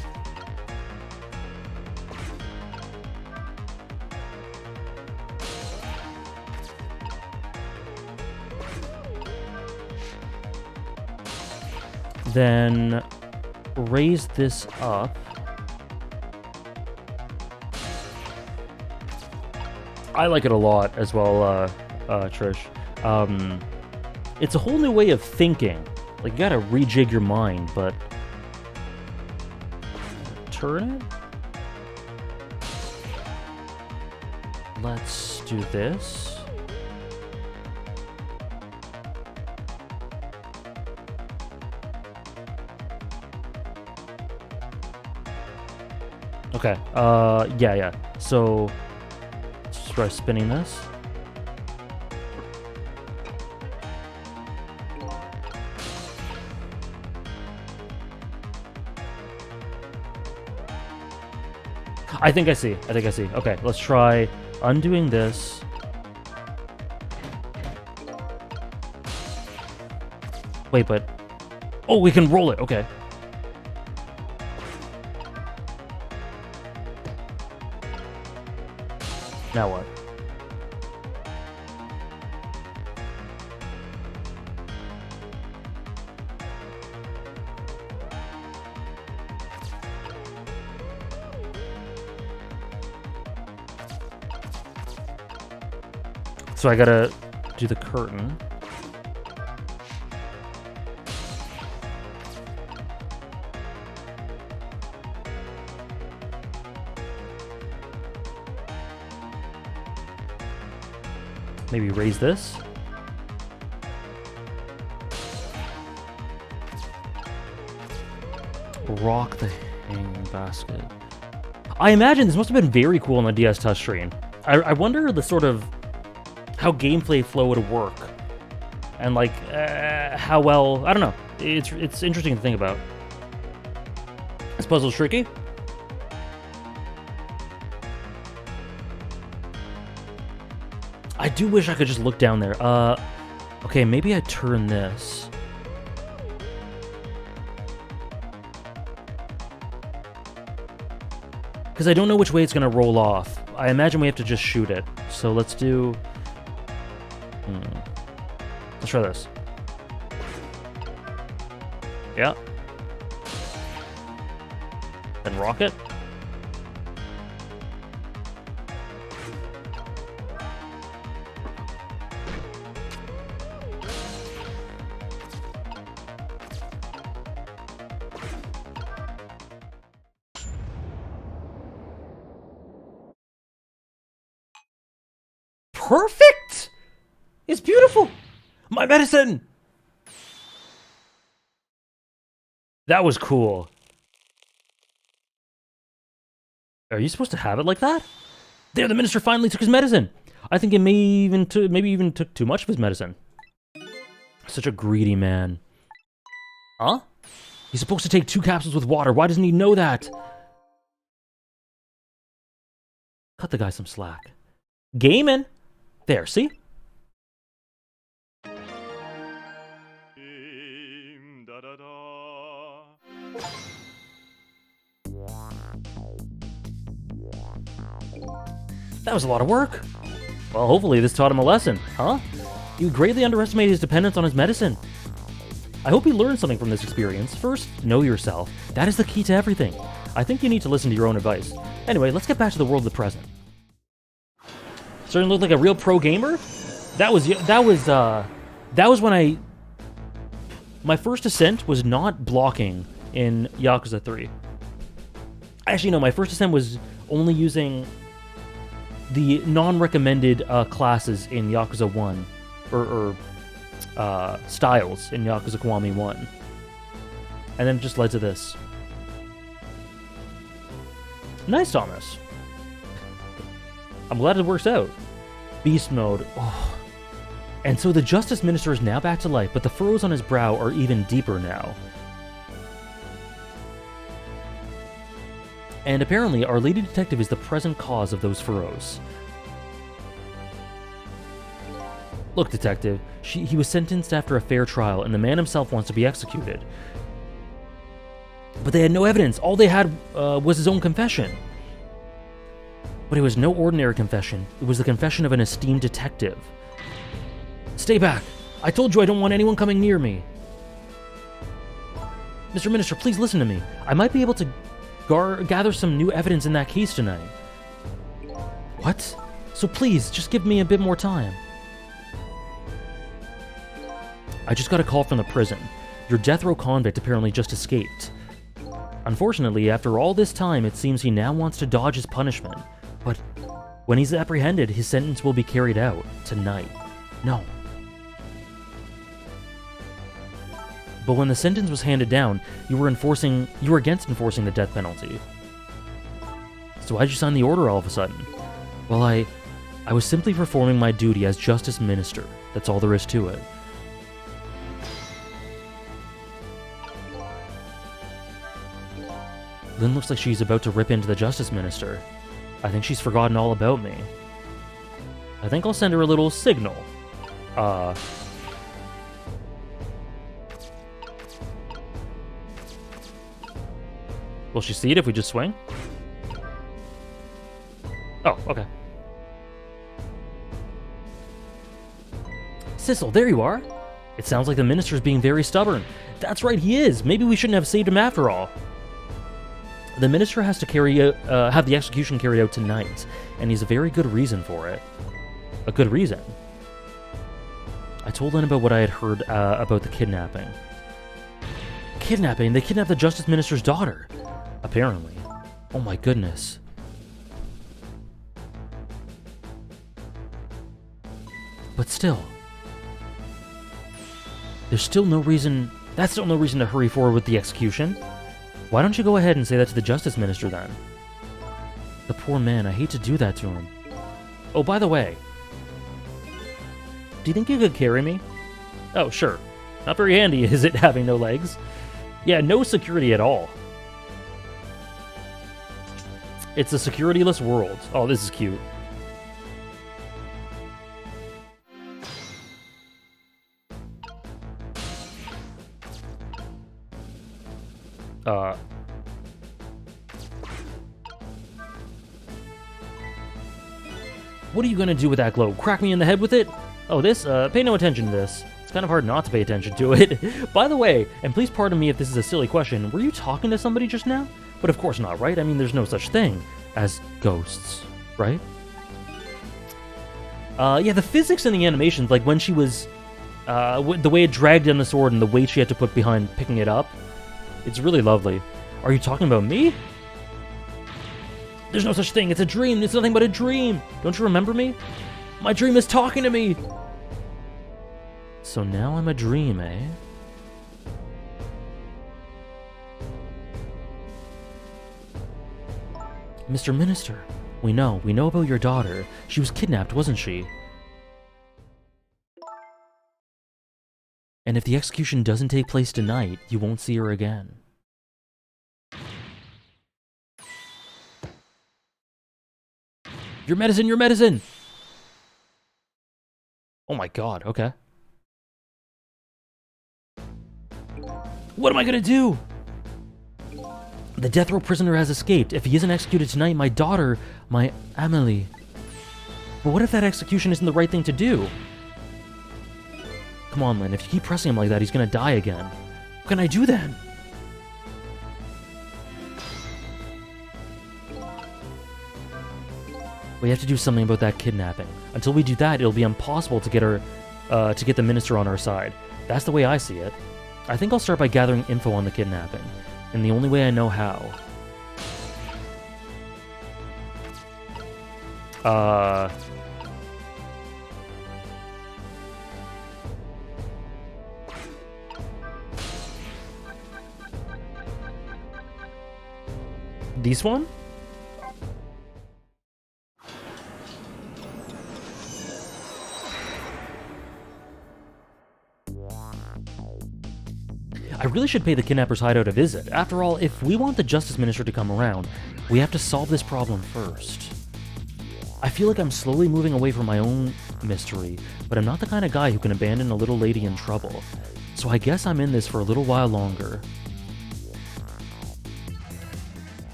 Then raise this up. I like it a lot as well, Trish. It's a whole new way of thinking. Like, you gotta rejig your mind, but... Turn it? Let's do this. Okay, yeah. So, let's try spinning this. I think I see. Okay, let's try undoing this. Wait, but... Oh, we can roll it. Okay. Now what? So I gotta do the curtain. Maybe raise this. Rock the hanging basket. I imagine this must have been very cool on the DS touchscreen. I wonder the sort of how gameplay flow would work, and like how well. I don't know. It's interesting to think about. This puzzle's tricky. I do wish I could just look down there. Okay, maybe I turn this. Because I don't know which way it's going to roll off. I imagine we have to just shoot it. So let's do... Let's try this. Yeah. Then rocket. Perfect! It's beautiful! My medicine! That was cool. Are you supposed to have it like that? There, the minister finally took his medicine! I think it maybe even took too much of his medicine. Such a greedy man. Huh? He's supposed to take 2 capsules with water. Why doesn't he know that? Cut the guy some slack. Gaming! There, see? That was a lot of work. Well, hopefully this taught him a lesson, huh? You greatly underestimated his dependence on his medicine. I hope you learned something from this experience. First, know yourself. That is the key to everything. I think you need to listen to your own advice. Anyway, let's get back to the world of the present. Starting to look like a real pro gamer? That was when my first ascent was not blocking in Yakuza 3. Actually, no, my first ascent was only using the non-recommended classes in Yakuza 1, or styles in Yakuza Kiwami 1. And then it just led to this. Nice, Thomas. I'm glad it works out. Beast mode. Oh. And so the Justice Minister is now back to life, but the furrows on his brow are even deeper now. And apparently, our lady detective is the present cause of those furrows. Look, detective, he was sentenced after a fair trial, and the man himself wants to be executed. But they had no evidence. All they had was his own confession. But it was no ordinary confession. It was the confession of an esteemed detective. Stay back. I told you I don't want anyone coming near me. Mr. Minister, please listen to me. I might be able to gather some new evidence in that case tonight. What? So please, just give me a bit more time. I just got a call from the prison. Your death row convict apparently just escaped. Unfortunately, after all this time, it seems he now wants to dodge his punishment. But when he's apprehended, his sentence will be carried out tonight. No. But when the sentence was handed down, you were against enforcing the death penalty. So why'd you sign the order all of a sudden? Well, I was simply performing my duty as Justice Minister. That's all there is to it. Lynn looks like she's about to rip into the Justice Minister. I think she's forgotten all about me. I think I'll send her a little signal. Will she see it if we just swing? Oh, okay. Sissel, there you are. It sounds like the minister's being very stubborn. That's right, he is. Maybe we shouldn't have saved him after all. The minister has to have the execution carried out tonight, and he's a very good reason for it. A good reason. I told Lynn about what I had heard about the kidnapping. Kidnapping? They kidnapped the Justice Minister's daughter. Apparently. Oh my goodness. But still. That's still no reason to hurry forward with the execution. Why don't you go ahead and say that to the Justice Minister, then? The poor man, I hate to do that to him. Oh, by the way, do you think you could carry me? Oh, sure. Not very handy, is it, having no legs? Yeah, no security at all. It's a securityless world. Oh, this is cute. What are you gonna do with that globe? Crack me in the head with it? Oh, this? Pay no attention to this. It's kind of hard not to pay attention to it. By the way, and please pardon me if this is a silly question, were you talking to somebody just now? But of course not, right? I mean, there's no such thing as ghosts, right? Yeah, the physics in the animations, like when she was, the way it dragged down the sword and the weight she had to put behind picking it up, it's really lovely. Are you talking about me? There's no such thing. It's a dream. It's nothing but a dream. Don't you remember me? My dream is talking to me. So now I'm a dream, eh? Mr. Minister, we know about your daughter. She was kidnapped, wasn't she? And if the execution doesn't take place tonight, you won't see her again. Your medicine, your medicine! Oh my god, okay. What am I gonna do? The death row prisoner has escaped. If he isn't executed tonight, my daughter, my Amelie. But what if that execution isn't the right thing to do? Come on, Lynn, if you keep pressing him like that, he's gonna die again. What can I do then? We have to do something about that kidnapping. Until we do that, it'll be impossible to get the minister on our side. That's the way I see it. I think I'll start by gathering info on the kidnapping, and the only way I know how. This one? I really should pay the kidnapper's hideout a visit. After all, if we want the Justice Minister to come around, we have to solve this problem first. I feel like I'm slowly moving away from my own mystery, but I'm not the kind of guy who can abandon a little lady in trouble. So I guess I'm in this for a little while longer.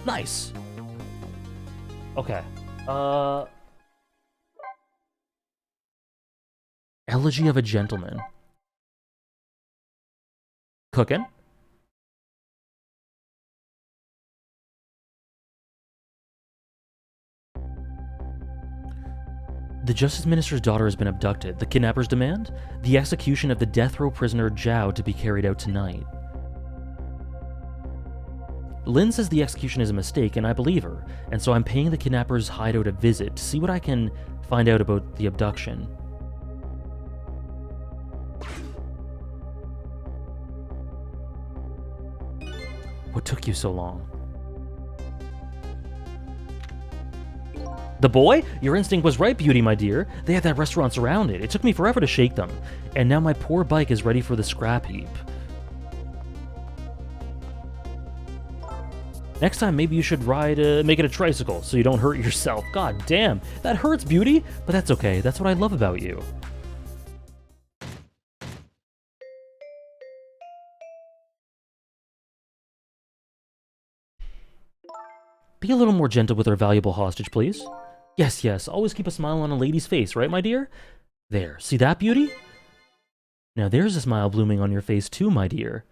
Nice! Okay. Elegy of a Gentleman. Cooking? The Justice Minister's daughter has been abducted. The kidnappers demand the execution of the death row prisoner Zhao to be carried out tonight. Lynn says the execution is a mistake, and I believe her, and so I'm paying the kidnappers' hideout a visit to see what I can find out about the abduction. What took you so long? The boy? Your instinct was right, Beauty, my dear. They had that restaurant surrounded. It took me forever to shake them. And now my poor bike is ready for the scrap heap. Next time, maybe you should make it a tricycle so you don't hurt yourself. God damn, that hurts, Beauty. But that's okay. That's what I love about you. Be a little more gentle with our valuable hostage, please. Yes, yes, always keep a smile on a lady's face, right, my dear? There, see that, Beauty? Now there's a smile blooming on your face too, my dear.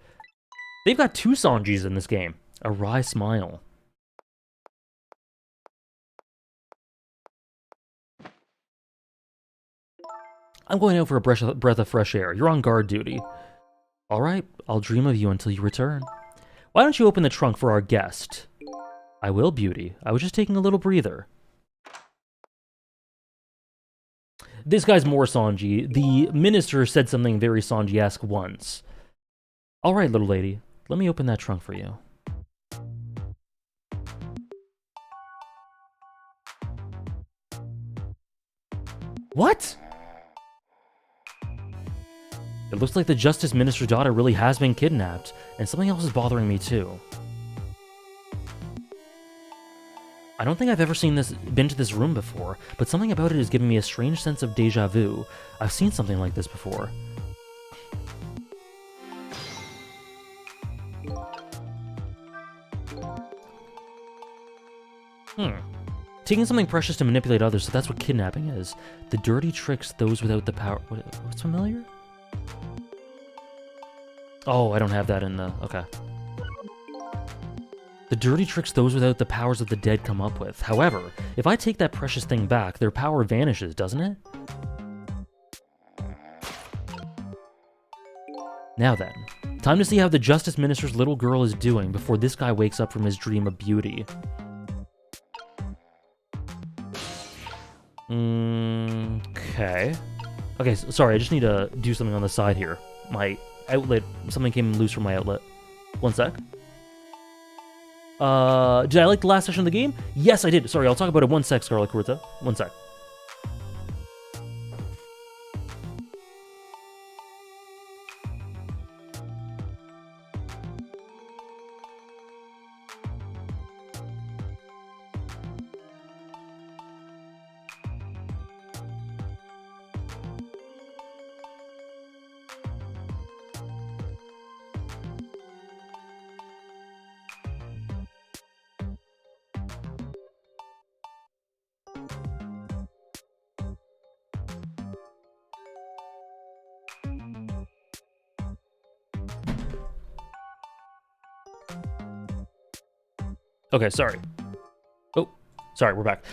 They've got two Sanjis in this game. A wry smile. I'm going out for a breath of fresh air. You're on guard duty. All right, I'll dream of you until you return. Why don't you open the trunk for our guest? I will, Beauty. I was just taking a little breather. This guy's more Sanji. The minister said something very Sanji-esque once. All right, little lady. Let me open that trunk for you. What? It looks like the Justice Minister's daughter really has been kidnapped, and something else is bothering me too. I don't think I've ever been to this room before, but something about it is giving me a strange sense of déjà vu. I've seen something like this before. Taking something precious to manipulate others, so that's what kidnapping is. The dirty tricks those without the power... What's familiar? Oh, I don't have that in the... Okay. The dirty tricks those without the powers of the dead come up with. However, if I take that precious thing back, their power vanishes, doesn't it? Now then, time to see how the Justice Minister's little girl is doing before this guy wakes up from his dream of beauty. Okay. Okay, sorry, I just need to do something on the side here. My outlet, something came loose from my outlet. One sec. Did I like the last session of the game? Yes, I did. Sorry, I'll talk about it one sec, Scarlet Kurita. One sec. Okay, sorry. Oh, sorry, we're back.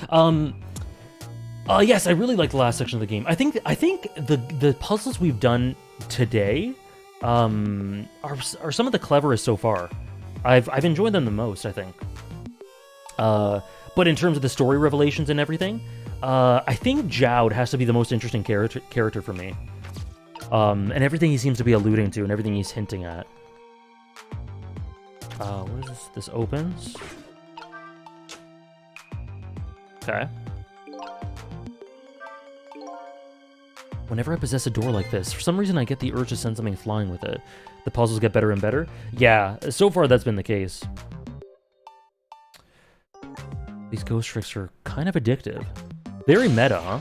Yes, I really like the last section of the game. I think the puzzles we've done today, are some of the cleverest so far. I've enjoyed them the most, I think. But in terms of the story revelations and everything, I think Jowd has to be the most interesting character for me. And everything he seems to be alluding to and everything he's hinting at. What is this? This opens. Okay. Whenever I possess a door like this, for some reason I get the urge to send something flying with it. The puzzles get better and better. Yeah, so far that's been the case. These ghost tricks are kind of addictive. Very meta, huh?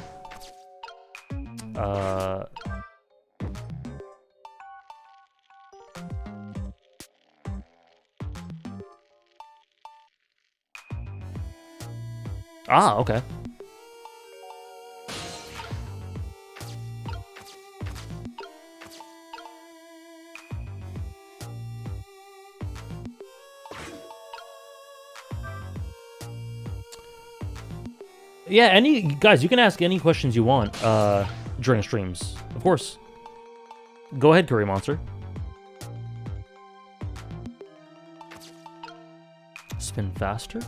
Ah, okay. Yeah, guys, you can ask any questions you want during streams, of course. Go ahead, Curry Monster. Spin faster?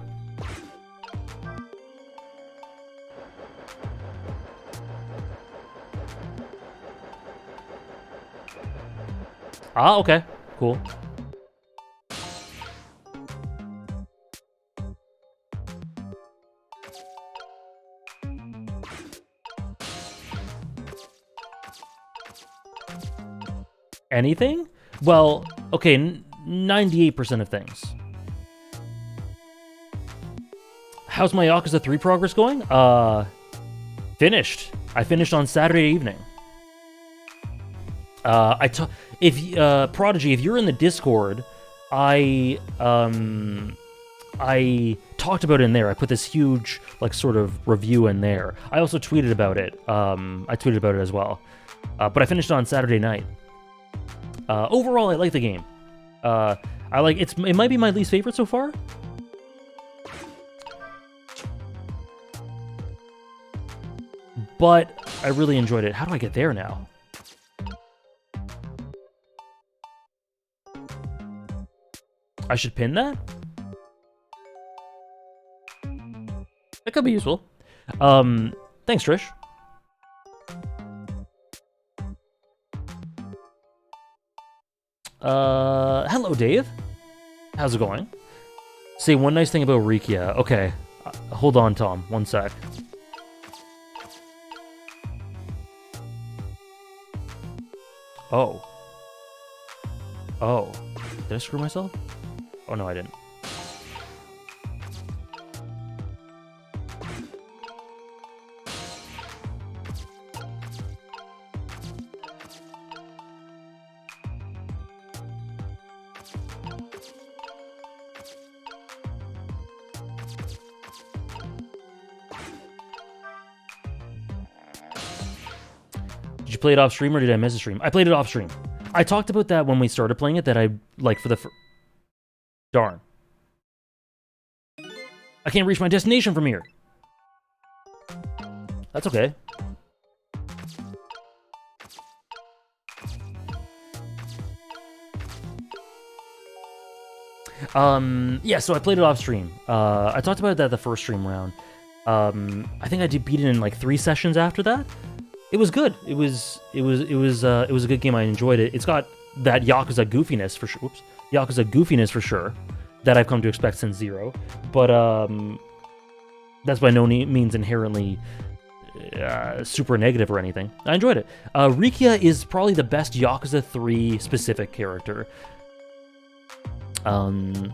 Ah, okay. Cool. Anything? Well, okay, 98% of things. How's my Yakuza 3 progress going? Finished. I finished on Saturday evening. Prodigy, if you're in the Discord, I talked about it in there. I put this huge, like, sort of review in there. I also tweeted about it. I tweeted about it as well. But I finished on Saturday night. Overall, I like the game. It might be my least favorite so far. But I really enjoyed it. How do I get there now? I should pin that? That could be useful. Thanks, Trish. Hello, Dave. How's it going? Say one nice thing about Rikia. Okay. Hold on, Tom. One sec. Oh. Oh. Did I screw myself? Oh, no, I didn't. Did you play it off stream or did I miss a stream? I played it off stream. I talked about that when we started playing it, that I, like, for the darn. I can't reach my destination from here. That's okay. Yeah, so I played it off stream. I talked about that the first stream round. I think I did beat it in like 3 sessions after that. It was good. It was a good game. I enjoyed it. It's got that Yakuza goofiness for sure. Whoops, Yakuza goofiness for sure that I've come to expect since Zero. But that's by no means inherently super negative or anything. I enjoyed it. Rikia is probably the best Yakuza 3 specific character. And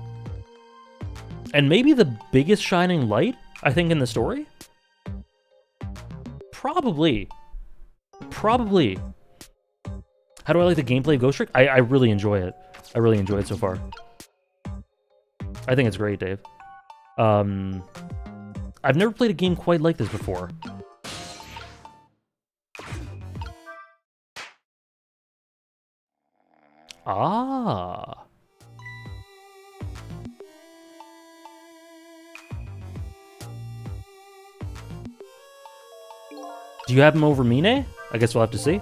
maybe the biggest shining light, I think, in the story? Probably. How do I like the gameplay of Ghost Trick? I really enjoy it. I really enjoy it so far. I think it's great, Dave. I've never played a game quite like this before. Ah. Do you have him over Mine? I guess we'll have to see.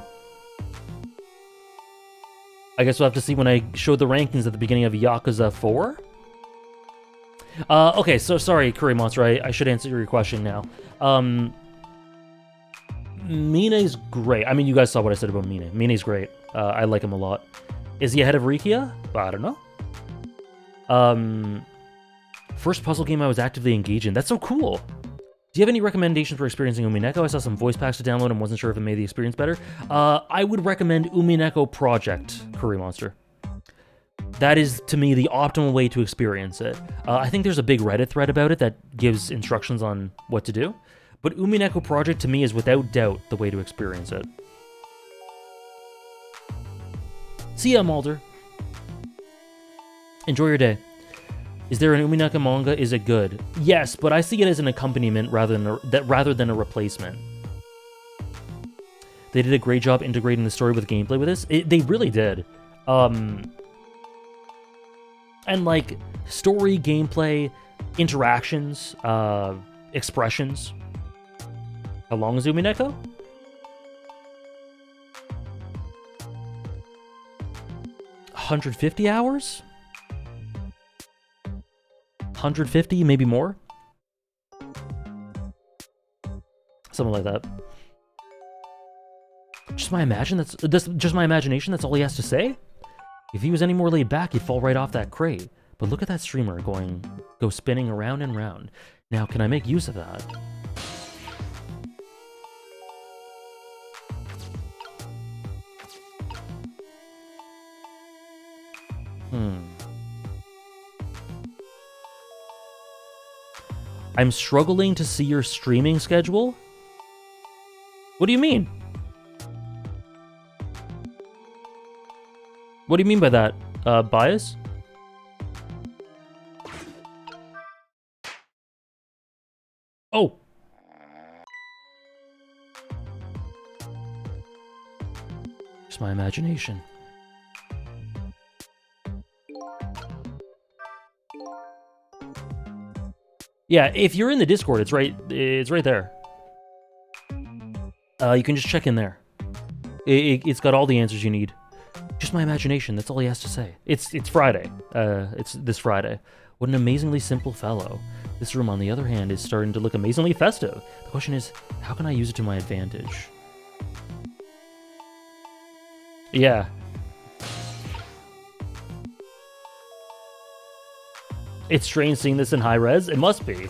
I guess we'll have to see when I show the rankings at the beginning of Yakuza 4. Okay, so sorry, Curry Monster, I should answer your question now. Mine's great. I mean, you guys saw what I said about Mine. Mine's great. I like him a lot. Is he ahead of Rikia? I don't know. First puzzle game I was actively engaged in. That's so cool. Do you have any recommendations for experiencing Umineko? I saw some voice packs to download and wasn't sure if it made the experience better. I would recommend Umineko Project, Curry Monster. That is, to me, the optimal way to experience it. I think there's a big Reddit thread about it that gives instructions on what to do. But Umineko Project, to me, is without doubt the way to experience it. See ya, Mulder. Enjoy your day. Is there an Umineko manga? Is it good? Yes, but I see it as an accompaniment rather than a replacement. They did a great job integrating the story with gameplay with this. They really did. And like story, gameplay, interactions, expressions. How long is Umineko? $150 hours? 150, maybe more? Something like that. Just my imagination, that's all he has to say? If he was any more laid back, he'd fall right off that crate. But look at that streamer go spinning around and round. Now, can I make use of that? I'm struggling to see your streaming schedule? What do you mean? What do you mean by that? Bias? Oh! Just my imagination. Yeah, if you're in the Discord, it's right there. You can just check in there. It's got all the answers you need. Just my imagination, that's all he has to say. It's Friday. It's this Friday. What an amazingly simple fellow. This room, on the other hand, is starting to look amazingly festive. The question is, how can I use it to my advantage? Yeah. It's strange seeing this in high res. It must be.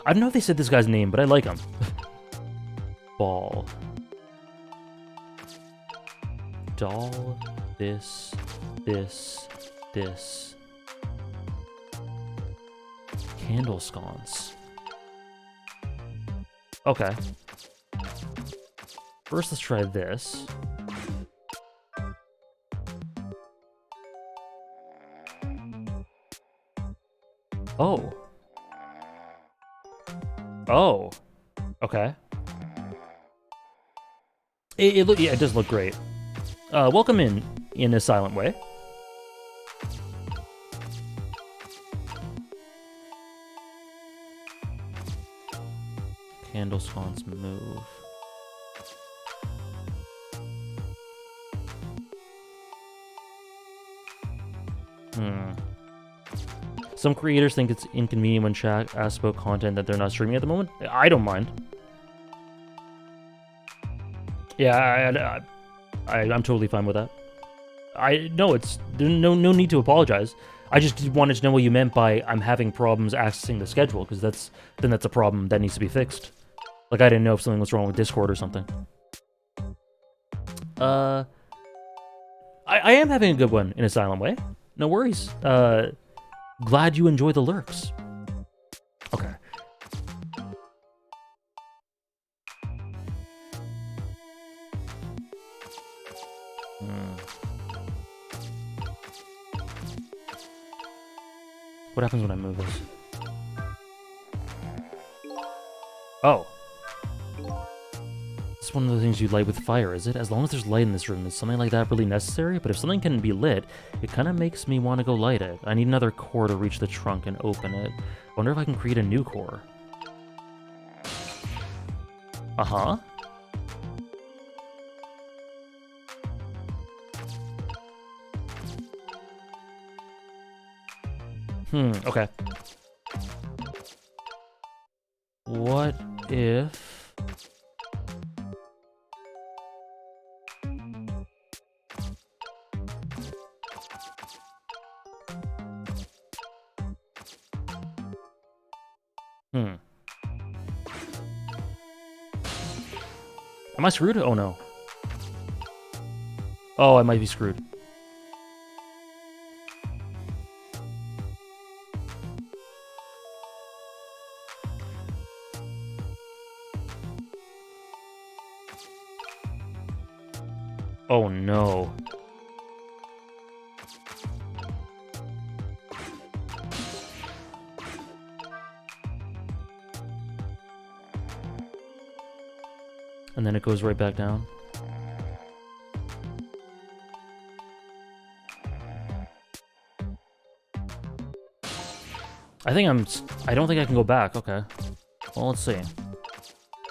I don't know if they said this guy's name, but I like him. Ball. Doll. This. Candle sconce. Okay. First, let's try this. Oh. Oh. Okay. Yeah, it does look great. Welcome in a silent way. Candle sconce move. Some creators think it's inconvenient when chat asks about content that they're not streaming at the moment. I don't mind. Yeah, I'm totally fine with that. There's no need to apologize. I just wanted to know what you meant by I'm having problems accessing the schedule, because that's a problem that needs to be fixed. Like, I didn't know if something was wrong with Discord or something. I am having a good one in a silent way. No worries. Glad you enjoy the lurks. Okay. What happens when I move this? Oh. It's one of the things you light with fire, is it? As long as there's light in this room, is something like that really necessary? But if something can be lit, it kind of makes me want to go light it. I need another core to reach the trunk and open it. I wonder if I can create a new core. Uh-huh. Okay. What if... Am I screwed? Oh no. Oh, I might be screwed. Oh no. And then it goes right back down. I don't think I can go back. Okay. Well, let's see.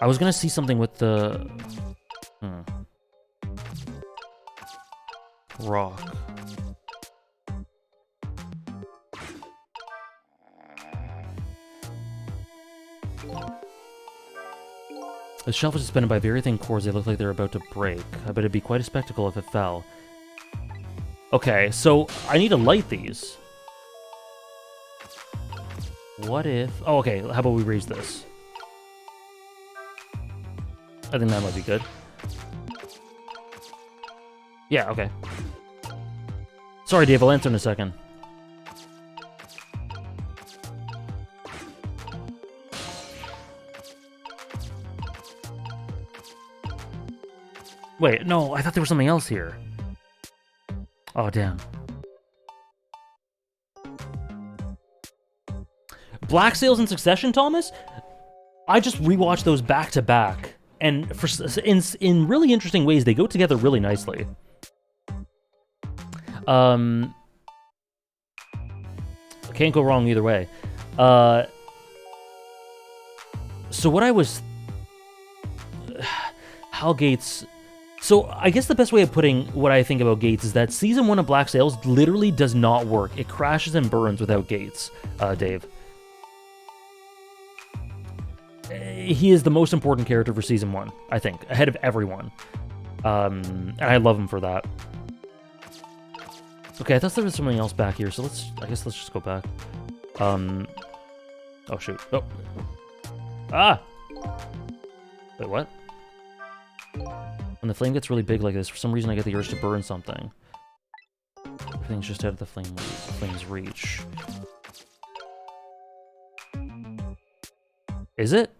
I was gonna see something with the... rock. The shelf is suspended by very thin cords. They look like they're about to break. I bet it'd be quite a spectacle if it fell. Okay, so I need to light these. What if... Oh, okay, how about we raise this? I think that might be good. Yeah, okay. Sorry, Dave, I'll answer in a second. Wait, no, I thought there was something else here. Oh, damn. Black Sails in Succession, Thomas? I just rewatched those back to back, and in really interesting ways, they go together really nicely. Can't go wrong either way. So what I was... Hal Gates... So I guess the best way of putting what I think about Gates is that Season 1 of Black Sails literally does not work. It crashes and burns without Gates, Dave. He is the most important character for Season 1, I think, ahead of everyone. And I love him for that. Okay, I thought there was something else back here, so I guess let's just go back. Oh shoot. Oh. Ah! Wait, what? When the flame gets really big like this, for some reason I get the urge to burn something. Everything's just out of the flame's reach. Is it?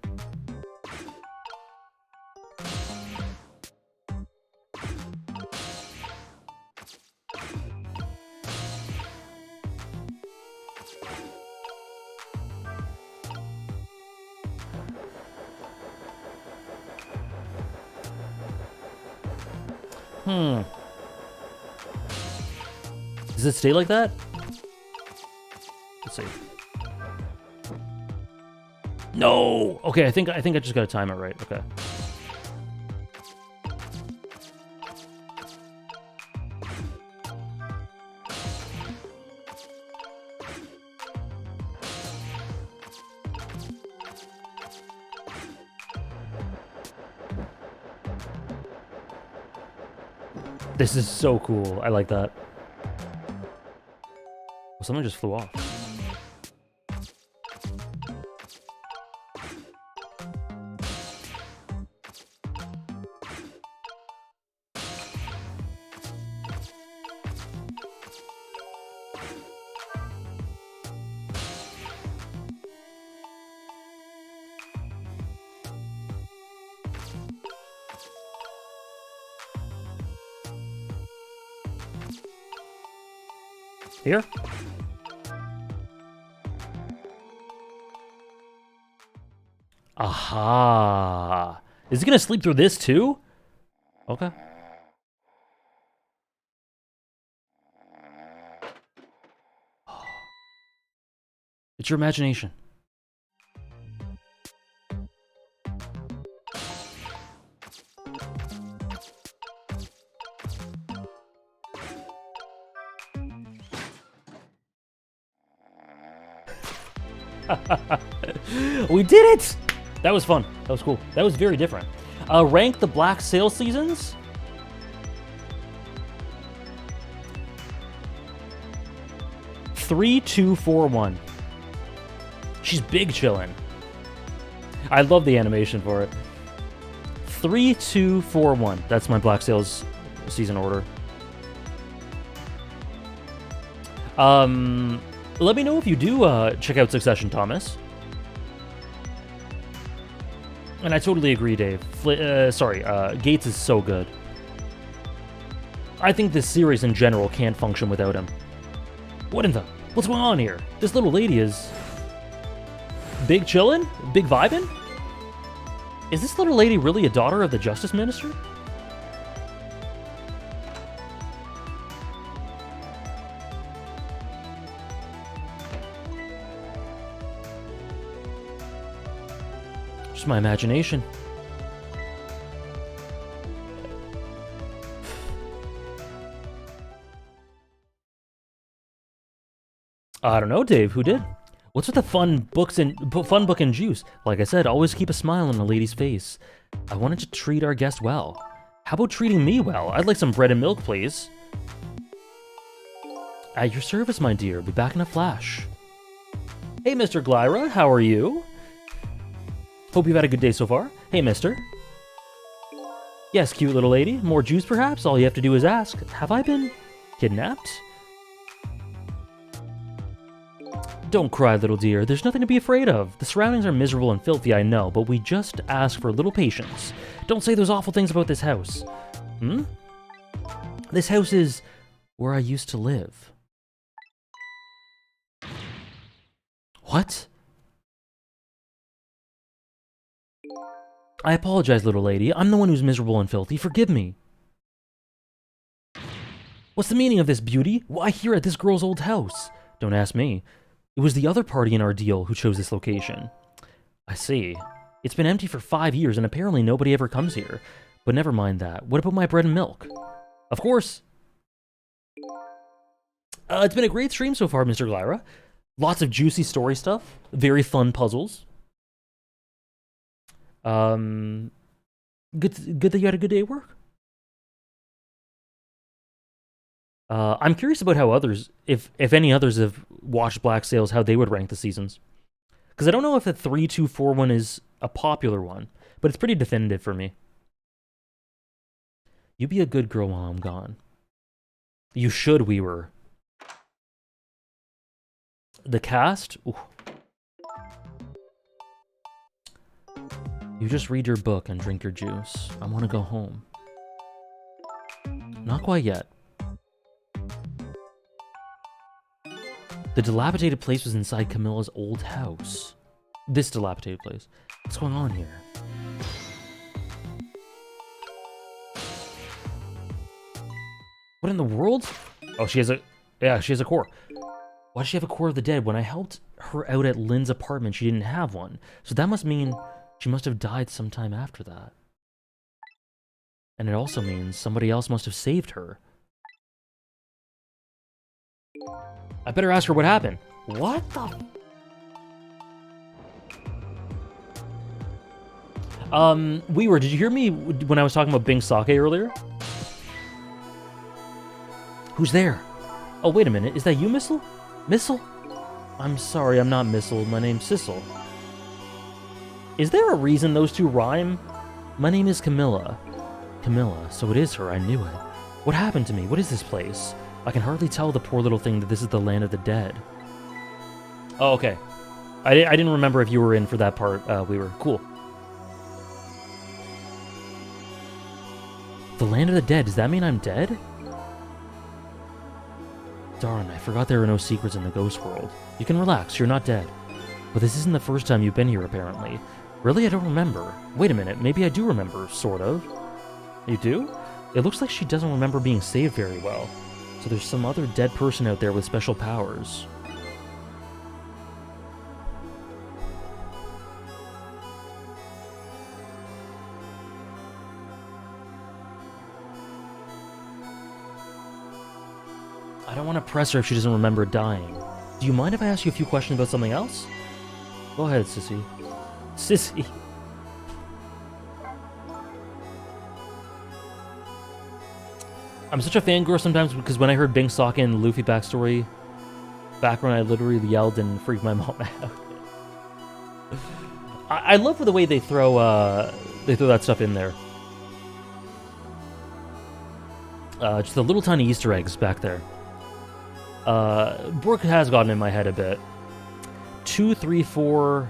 Does it stay like that? Let's see. No! Okay, I think I just gotta time it right. Okay. This is so cool. I like that. Well, someone just flew off. Here? Aha! Is he gonna sleep through this too? Okay. It's your imagination. We did it! That was fun. That was cool. That was very different. Rank the Black Sail seasons. Three, 2, 4, 1. She's big chillin'. I love the animation for it. 3, 2, 4, 1. That's my Black Sails season order. Let me know if you do check out Succession, Thomas. And I totally agree, Dave. Gates is so good. I think this series in general can't function without him. What's going on here? This little lady is... big chillin'? Big vibin'? Is this little lady really a daughter of the Justice Minister? Just my imagination. I don't know, Dave. Who did? What's with the fun book and juice? Like I said, always keep a smile on a lady's face. I wanted to treat our guest well. How about treating me well? I'd like some bread and milk, please. At your service, my dear. Be back in a flash. Hey, Mr. Glyra. How are you? Hope you've had a good day so far. Hey, mister. Yes, cute little lady. More juice, perhaps? All you have to do is ask. Have I been kidnapped? Don't cry, little dear. There's nothing to be afraid of. The surroundings are miserable and filthy, I know, but we just ask for a little patience. Don't say those awful things about this house. This house is where I used to live. What? I apologize, little lady. I'm the one who's miserable and filthy. Forgive me. What's the meaning of this, beauty? Why here at this girl's old house? Don't ask me. It was the other party in our deal who chose this location. I see. It's been empty for 5 years, and apparently nobody ever comes here. But never mind that. What about my bread and milk? Of course. It's been a great stream so far, Mr. Glyra. Lots of juicy story stuff. Very fun puzzles. Good that you had a good day at work. I'm curious about how others, if any others have watched Black Sails, how they would rank the seasons. Because I don't know if the 3-2-4 one is a popular one, but it's pretty definitive for me. You be a good girl while I'm gone. You should, Weaver. The cast? Ooh. You just read your book and drink your juice. I want to go home. Not quite yet. The dilapidated place was inside Camilla's old house. This dilapidated place. What's going on here? What in the world? Oh, she has a core. Why does she have a core of the dead? When I helped her out at Lynn's apartment, she didn't have one. So that must mean she must have died sometime after that. And it also means somebody else must have saved her. I better ask her what happened. What the... Weaver, did you hear me when I was talking about Bing Sake earlier? Who's there? Oh, wait a minute. Is that you, Missile? Missile? I'm sorry, I'm not Missile. My name's Sissel. Is there a reason those two rhyme? My name is Camilla. Camilla, so it is her. I knew it. What happened to me? What is this place? I can hardly tell the poor little thing that this is the land of the dead. Oh, okay. I didn't remember if you were in for that part, Weaver. Cool. The land of the dead, does that mean I'm dead? Darn, I forgot there were no secrets in the ghost world. You can relax, you're not dead. But this isn't the first time you've been here, apparently. Really? I don't remember. Wait a minute, maybe I do remember, sort of. You do? It looks like she doesn't remember being saved very well. So there's some other dead person out there with special powers. I don't want to press her if she doesn't remember dying. Do you mind if I ask you a few questions about something else? Go ahead, Sissy. Sissy. I'm such a fangirl sometimes because when I heard Bing Sake and Luffy backstory background, I literally yelled and freaked my mom out. I love the way they throw that stuff in there. Just the little tiny Easter eggs back there. Brooke has gotten in my head a bit. 2, 3, 4...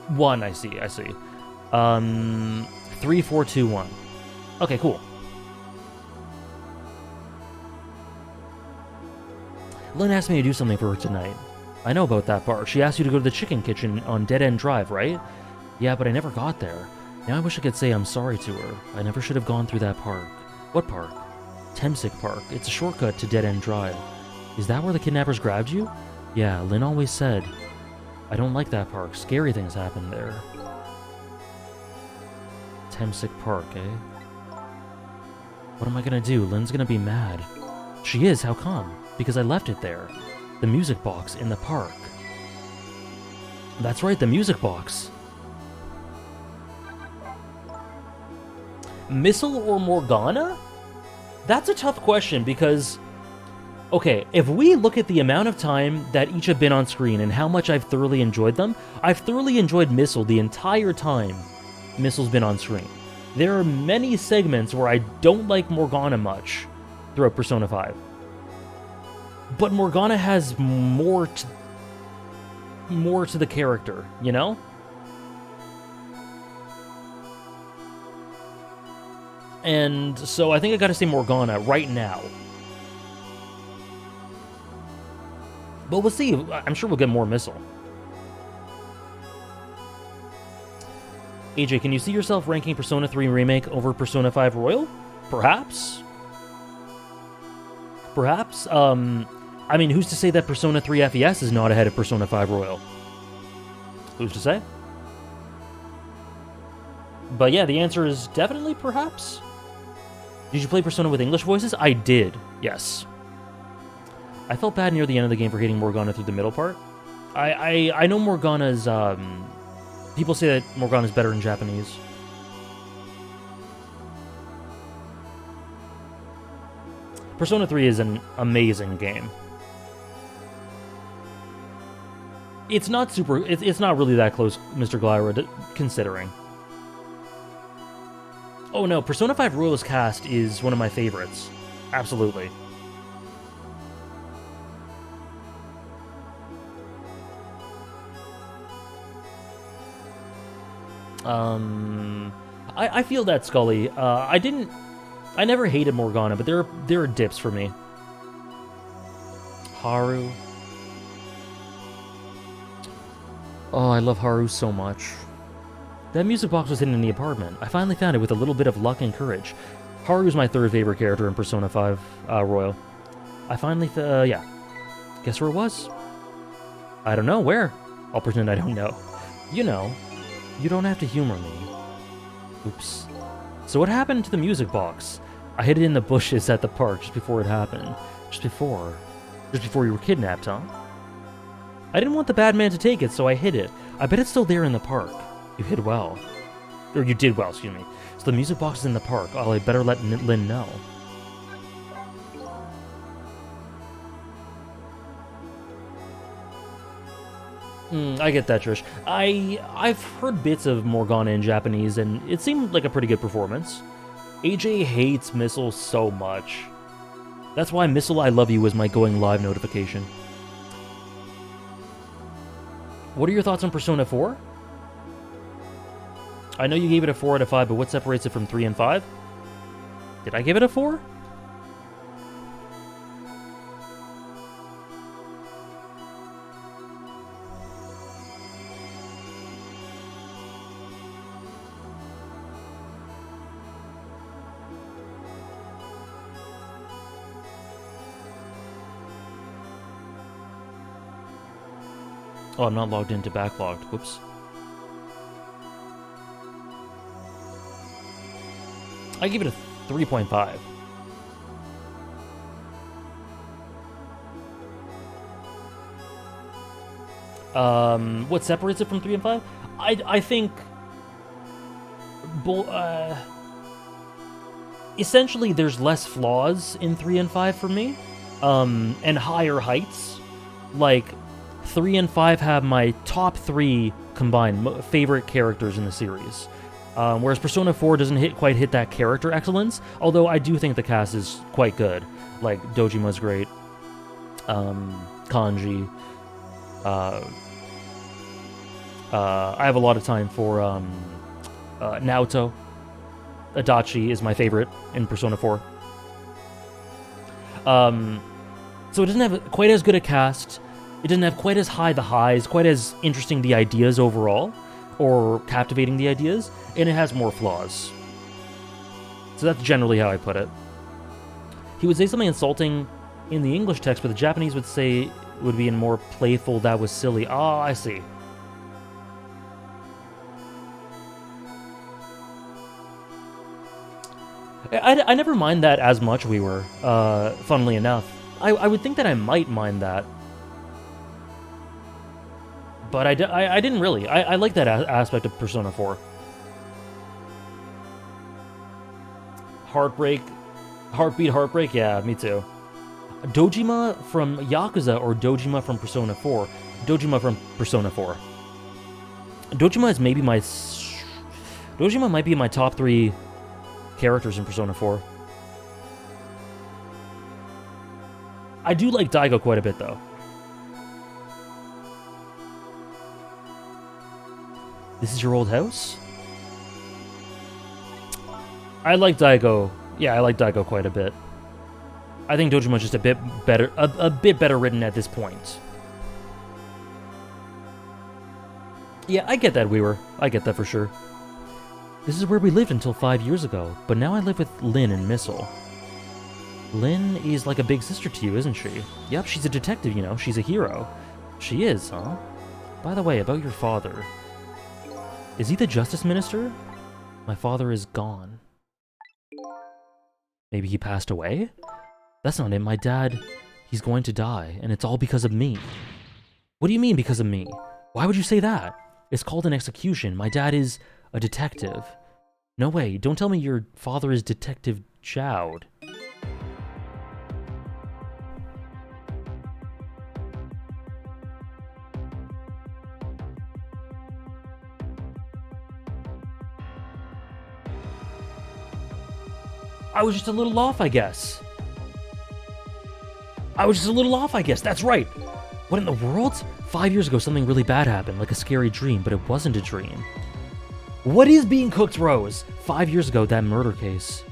1, I see. 3, 4, 2, 1. Okay, cool. Lynn asked me to do something for her tonight. I know about that part. She asked you to go to the chicken kitchen on Dead End Drive, right? Yeah, but I never got there. Now I wish I could say I'm sorry to her. I never should have gone through that park. What park? Temsic Park. It's a shortcut to Dead End Drive. Is that where the kidnappers grabbed you? Yeah, Lynn always said. I don't like that park. Scary things happen there. Temsic Park, eh? What am I gonna do? Lynn's gonna be mad. She is, how come? Because I left it there. The music box in the park. That's right, the music box. Missile or Morgana? That's a tough question because... Okay, if we look at the amount of time that each have been on screen and how much I've thoroughly enjoyed them, I've thoroughly enjoyed Missile the entire time Missile's been on screen. There are many segments where I don't like Morgana much throughout Persona 5. But Morgana has more to the character, you know? And so I think I gotta say Morgana right now. But we'll see. I'm sure we'll get more Missile. AJ, can you see yourself ranking Persona 3 Remake over Persona 5 Royal? Perhaps? Perhaps? I mean, who's to say that Persona 3 FES is not ahead of Persona 5 Royal? Who's to say? But yeah, the answer is definitely perhaps. Did you play Persona with English voices? I did, yes. I felt bad near the end of the game for hating Morgana through the middle part. I know Morgana's, people say that Morgana's better in Japanese. Persona 3 is an amazing game. It's not super... It's not really that close, Mr. Glyra, considering. Oh no, Persona 5 Royalist Cast is one of my favorites. Absolutely. I feel that, Scully. I never hated Morgana, but there are dips for me. Haru. Oh, I love Haru so much. That music box was hidden in the apartment. I finally found it with a little bit of luck and courage. Haru's my third favorite character in Persona 5 Royal. I finally, yeah. Guess where it was? I don't know, where? I'll pretend I don't know. You know, you don't have to humor me. Oops. So what happened to the music box? I hid it in the bushes at the park just before it happened. Just before you were kidnapped, huh? I didn't want the bad man to take it, so I hid it. I bet it's still there in the park. You hid well. Or you did well, excuse me. So the music box is in the park. Oh, I better let Lynn know. I get that, Trish. I've heard bits of Morgana in Japanese, and it seemed like a pretty good performance. AJ hates Missile so much. That's why Missile I Love You was my going live notification. What are your thoughts on Persona 4? I know you gave it a 4 out of 5, but what separates it from 3 and 5? Did I give it a 4? Oh, I'm not logged into Backlogged. Whoops. I give it a 3.5. What separates it from 3 and 5? I think... essentially, there's less flaws in 3 and 5 for me. And higher heights. Like... 3 and 5 have my top 3 combined favorite characters in the series. Whereas Persona 4 doesn't quite hit that character excellence, although I do think the cast is quite good. Like, Dojima's great. Kanji. I have a lot of time for Naoto. Adachi is my favorite in Persona 4. So it doesn't have quite as good a cast. It doesn't have quite as high the highs, quite as interesting the ideas overall, or captivating the ideas, and it has more flaws. So that's generally how I put it. He would say something insulting in the English text, but the Japanese would say would be in more playful, that was silly. Oh, I see. I never mind that as much, we were, funnily enough. I would think that I might mind that. But I didn't really. I like that aspect of Persona 4. Heartbreak. Heartbreak? Yeah, me too. Dojima from Yakuza or Dojima from Persona 4? Dojima from Persona 4. Dojima is maybe my... Dojima might be my top 3 characters in Persona 4. I do like Daigo quite a bit, though. This is your old house? I like Daigo. Yeah, I like Daigo quite a bit. I think Dojima's just a bit better, a bit better written at this point. Yeah, I get that, Weaver. I get that for sure. This is where we lived until 5 years ago, but now I live with Lynn and Missile. Lynn is like a big sister to you, isn't she? Yep, she's a detective, you know. She's a hero. She is, huh? By the way, about your father. Is he the Justice Minister? My father is gone. Maybe he passed away? That's not it, my dad. He's going to die, and it's all because of me. What do you mean, because of me? Why would you say that? It's called an execution. My dad is a detective. No way, don't tell me your father is Detective Chowd. I was just a little off, I guess. That's right. What in the world? 5 years ago, something really bad happened, like a scary dream, but it wasn't a dream. What is being cooked, Rose? 5 years ago, that murder case.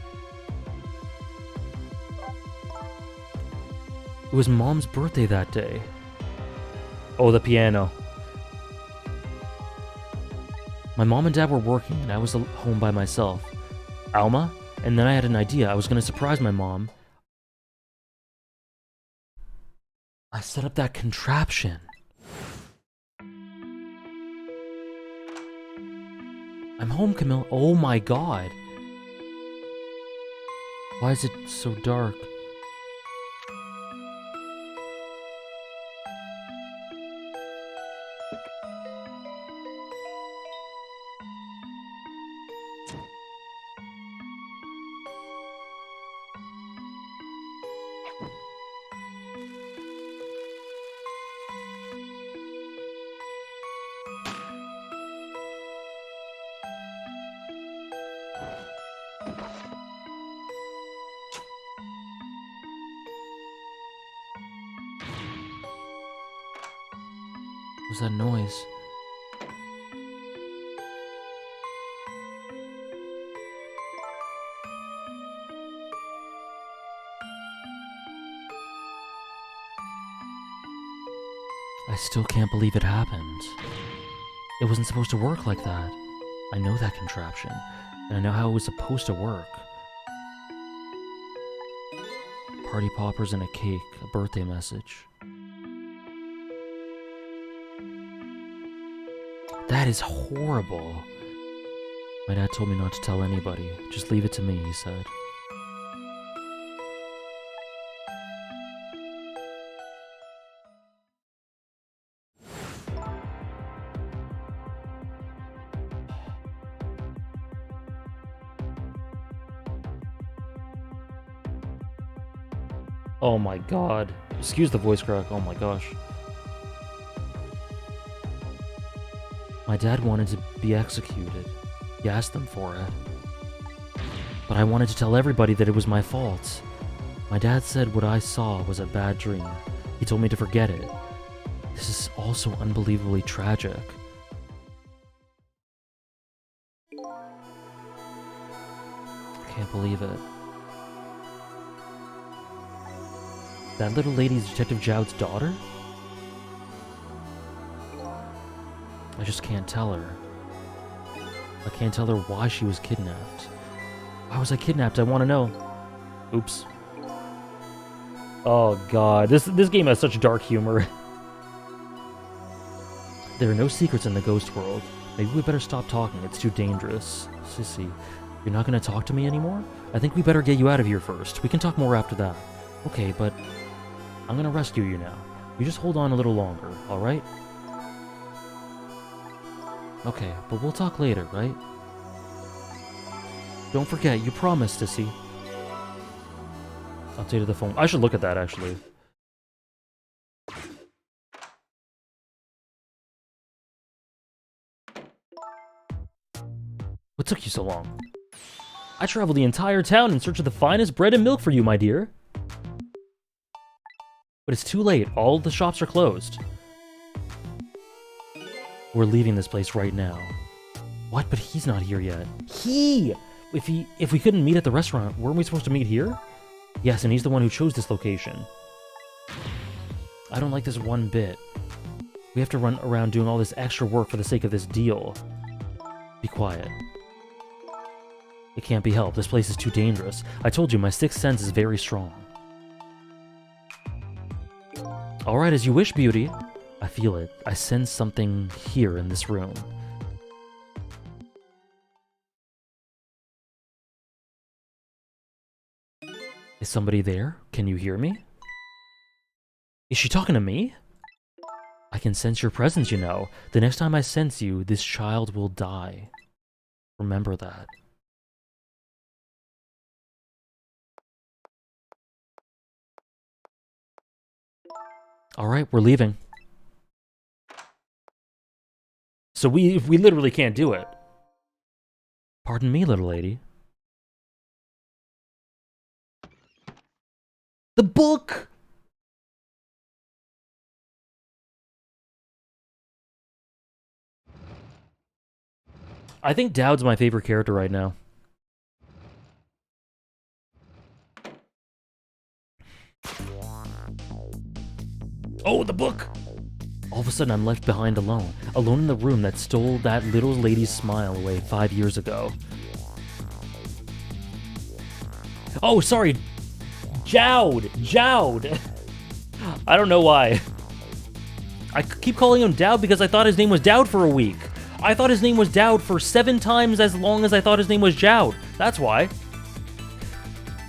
It was Mom's birthday that day. Oh, the piano. My mom and dad were working, and I was home by myself. Alma? And then I had an idea. I was going to surprise my mom. I set up that contraption. I'm home, Camille. Oh my god. Why is it so dark? What was that noise? I still can't believe it happened. It wasn't supposed to work like that. I know that contraption, and I know how it was supposed to work. Party poppers and a cake, a birthday message. That is horrible. My dad told me not to tell anybody. Just leave it to me, he said. Oh my god. Excuse the voice crack, oh my gosh. My dad wanted to be executed. He asked them for it. But I wanted to tell everybody that it was my fault. My dad said what I saw was a bad dream. He told me to forget it. This is also unbelievably tragic. I can't believe it. That little lady's Detective Jowd's daughter? I just can't tell her. I can't tell her why she was kidnapped. Why was I kidnapped? I want to know. Oops. Oh god, this game has such dark humor. There are no secrets in the ghost world. Maybe we better stop talking, it's too dangerous. Sissy, you're not gonna talk to me anymore? I think we better get you out of here first. We can talk more after that. Okay, but I'm gonna rescue you now. You just hold on a little longer, alright? Okay, but we'll talk later, right? Don't forget, you promised, Sissy. Updated the phone. I should look at that, actually. What took you so long? I traveled the entire town in search of the finest bread and milk for you, my dear. But it's too late. All the shops are closed. We're leaving this place right now. What? But he's not here yet. If we couldn't meet at the restaurant, weren't we supposed to meet here? Yes, and he's the one who chose this location. I don't like this one bit. We have to run around doing all this extra work for the sake of this deal. Be quiet. It can't be helped. This place is too dangerous. I told you, my sixth sense is very strong. Alright, as you wish, Beauty. I feel it. I sense something here in this room. Is somebody there? Can you hear me? Is she talking to me? I can sense your presence, you know. The next time I sense you, this child will die. Remember that. Alright, we're leaving. So we literally can't do it. Pardon me, little lady. The book! I think Dowd's my favorite character right now. Oh, the book! All of a sudden, I'm left behind alone in the room that stole that little lady's smile away 5 years ago. Oh, sorry. Jowd! I don't know why. I keep calling him Dowd because I thought his name was Dowd for a week. I thought his name was Dowd for 7 times as long as I thought his name was Jowd. That's why.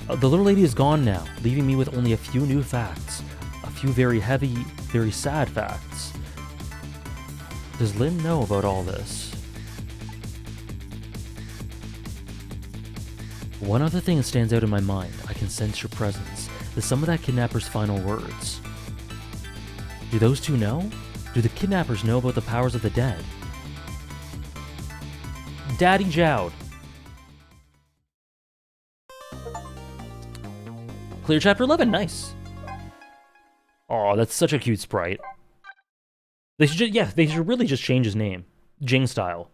The little lady is gone now, leaving me with only a few new facts. A few very heavy, very sad facts. Does Lynn know about all this? One other thing that stands out in my mind. I can sense your presence. The sum of that kidnapper's final words. Do those two know? Do the kidnappers know about the powers of the dead? Daddy Jowd. Clear chapter 11, nice. Oh, that's such a cute sprite. They should really just change his name. Jing style.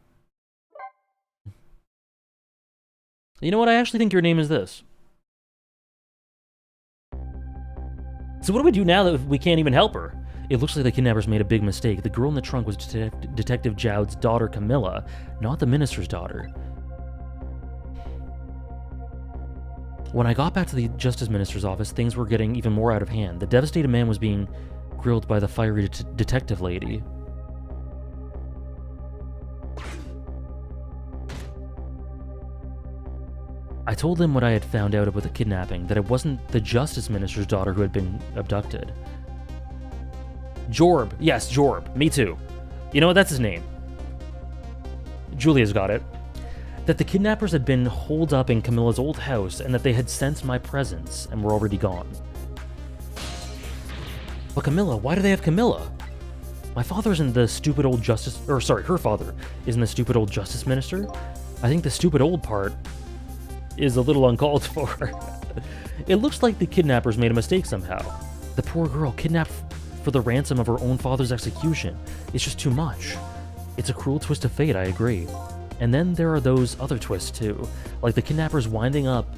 You know what? I actually think your name is this. So what do we do now that we can't even help her? It looks like the kidnappers made a big mistake. The girl in the trunk was Detective Jowd's daughter, Camilla, not the minister's daughter. When I got back to the Justice Minister's office, things were getting even more out of hand. The devastated man was being grilled by the fiery detective lady. I told him what I had found out about the kidnapping, that it wasn't the Justice Minister's daughter who had been abducted. Jorb. Yes, Jorb. Me too. You know what? That's his name. Julia's got it. That the kidnappers had been holed up in Camilla's old house and that they had sensed my presence and were already gone. But Camilla, why do they have Camilla? My father isn't the stupid old justice, or sorry, her father isn't the stupid old justice minister. I think the stupid old part is a little uncalled for. It looks like the kidnappers made a mistake somehow. The poor girl kidnapped for the ransom of her own father's execution. It's just too much. It's a cruel twist of fate, I agree. And then there are those other twists too, like the kidnappers winding up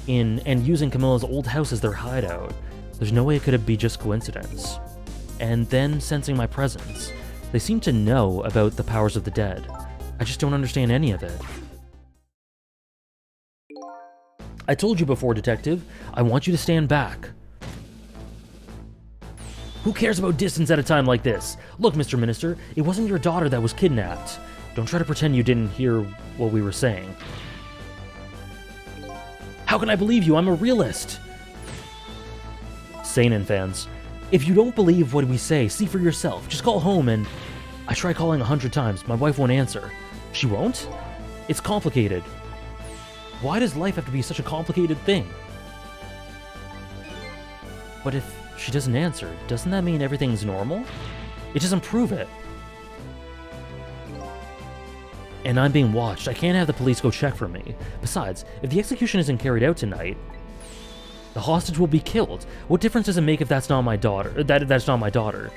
in and using Camilla's old house as their hideout. There's no way it could be just coincidence. And then sensing my presence. They seem to know about the powers of the dead. I just don't understand any of it. I told you before, Detective. I want you to stand back. Who cares about distance at a time like this? Look, Mr. Minister, it wasn't your daughter that was kidnapped. Don't try to pretend you didn't hear what we were saying. How can I believe you? I'm a realist. Seinen fans, if you don't believe what we say, see for yourself. Just call home and... I try calling 100 times. My wife won't answer. She won't? It's complicated. Why does life have to be such a complicated thing? But if she doesn't answer, doesn't that mean everything's normal? It doesn't prove it. And I'm being watched. I can't have the police go check for me. Besides, if the execution isn't carried out tonight, the hostage will be killed. What difference does it make if that's not my daughter? That's not my daughter.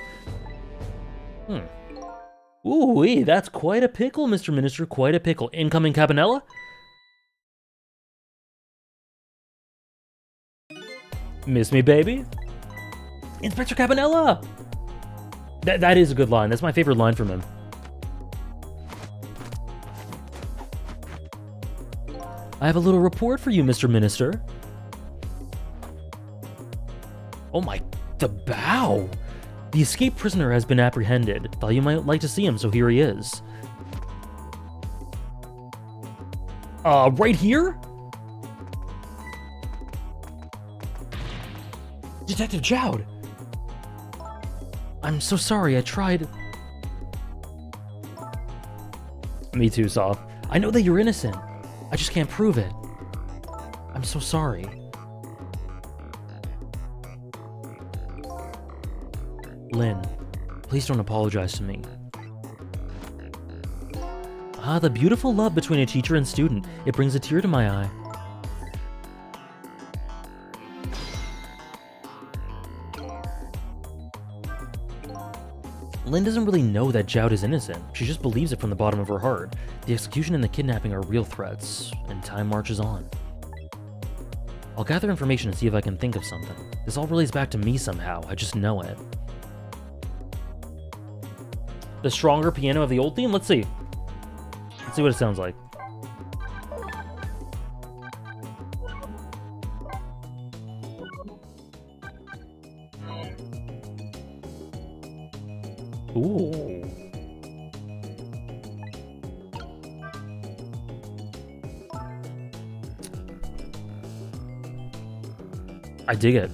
Ooh-wee, that's quite a pickle, Mr. Minister. Quite a pickle. Incoming Cabanela? Miss me, baby? Inspector Cabanela! That is a good line. That's my favorite line from him. I have a little report for you, Mr. Minister. Oh my, the bow! The escaped prisoner has been apprehended. Thought you might like to see him, so here he is. Right here? Detective Jowd! I'm so sorry, I tried... Me too, Saw. I know that you're innocent. I just can't prove it. I'm so sorry. Lynn, please don't apologize to me. Ah, the beautiful love between a teacher and student. It brings a tear to my eye. Lynn doesn't really know that Joud is innocent. She just believes it from the bottom of her heart. The execution and the kidnapping are real threats, and time marches on. I'll gather information and see if I can think of something. This all relates back to me somehow, I just know it. The stronger piano of the old theme? Let's see. Let's see what it sounds like. Ooh. I dig it.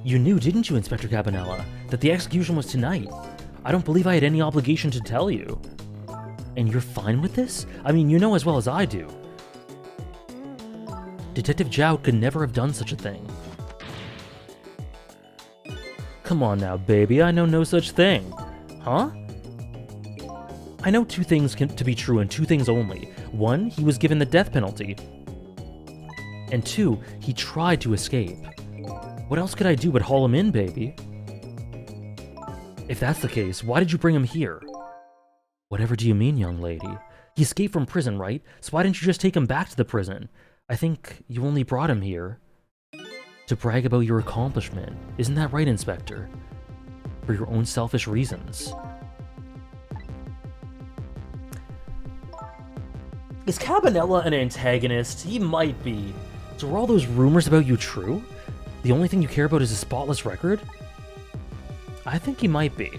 You knew, didn't you, Inspector Cabanela, that the execution was tonight? I don't believe I had any obligation to tell you. And you're fine with this? I mean, you know as well as I do. Detective Joud could never have done such a thing. Come on now, baby, I know no such thing. Huh? I know two things to be true and two things only. One, he was given the death penalty. And two, he tried to escape. What else could I do but haul him in, baby? If that's the case, why did you bring him here? Whatever do you mean, young lady? He escaped from prison, right? So why didn't you just take him back to the prison? I think you only brought him here to brag about your accomplishment. Isn't that right, Inspector? For your own selfish reasons. Is Cabanela an antagonist? He might be. So were all those rumors about you true? The only thing you care about is a spotless record? I think he might be.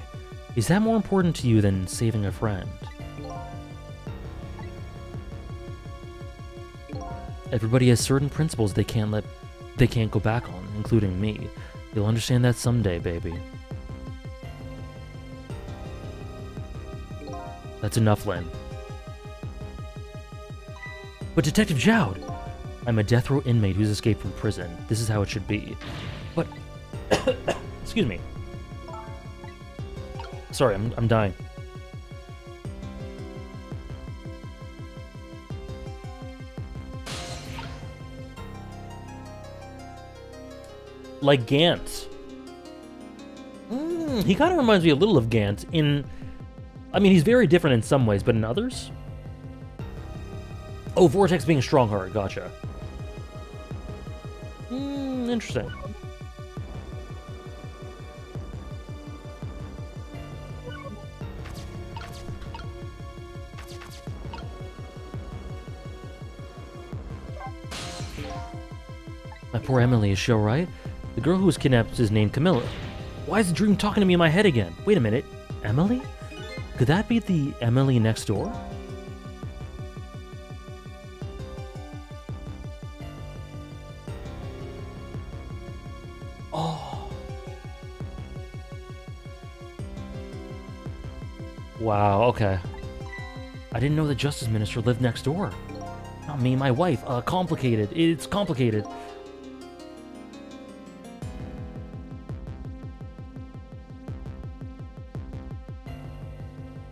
Is that more important to you than saving a friend? Everybody has certain principles they can't go back on, including me. You'll understand that someday, baby. That's enough, Lynn. But Detective Joud! I'm a death row inmate who's escaped from prison. This is how it should be. But... Excuse me. Sorry, I'm dying. Like Gant. He kind of reminds me a little of Gant in... I mean, he's very different in some ways, but in others? Oh, Vortex being Strongheart, gotcha. Interesting. My poor Emily, is she alright? The girl who was kidnapped is named Camilla. Why is the dream talking to me in my head again? Wait a minute. Emily? Could that be the Emily next door? Oh. Wow, okay. I didn't know the Justice Minister lived next door. Not me, my wife. Complicated. It's complicated.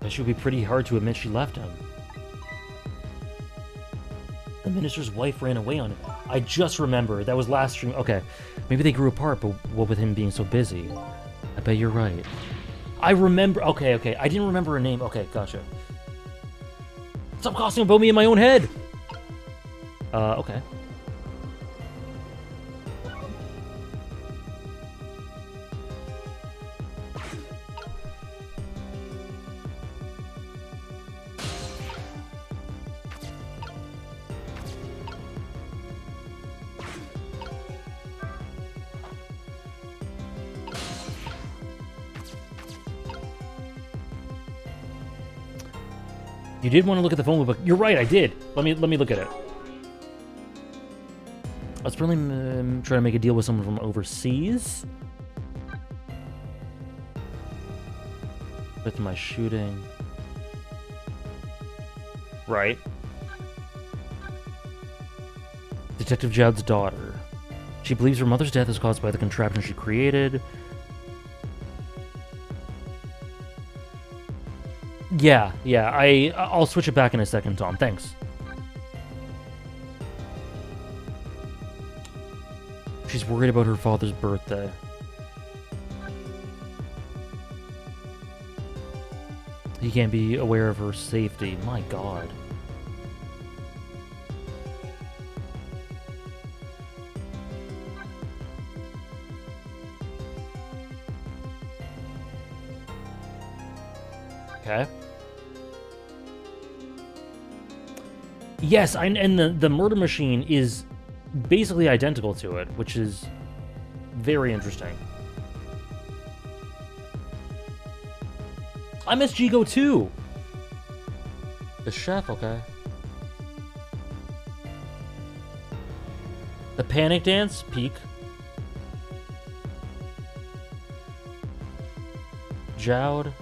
It should be pretty hard to admit she left him. The minister's wife ran away on him. I just remember. That was last stream. Okay. Maybe they grew apart, but what with him being so busy? I bet you're right. I remember. Okay. I didn't remember her name. Okay, gotcha. Stop costing about me in my own head! Okay. You did want to look at the phone book. You're right, I did. Let me look at it. I was probably trying to make a deal with someone from overseas. With my shooting. Right. Detective Joud's daughter. She believes her mother's death is caused by the contraption she created. Yeah, I'll switch it back in a second, Tom. Thanks. She's worried about her father's birthday. He can't be aware of her safety. My god. Okay. Yes, and the murder machine is basically identical to it, which is very interesting. I miss Jigo too. The chef, okay. The panic dance, peak. Jowd.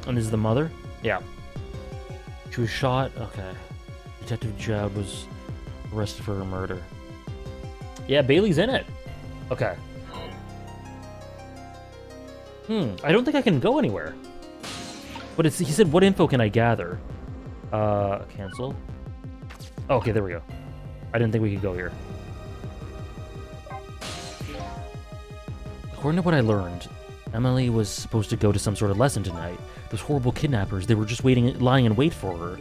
And this is the mother? Yeah. She was shot? Okay. Detective Jowd was arrested for her murder. Yeah, Bailey's in it. Okay. I don't think I can go anywhere. But he said, what info can I gather? Cancel. Oh, okay, there we go. I didn't think we could go here. According to what I learned, Emily was supposed to go to some sort of lesson tonight. Those horrible kidnappers, they were just lying in wait for her.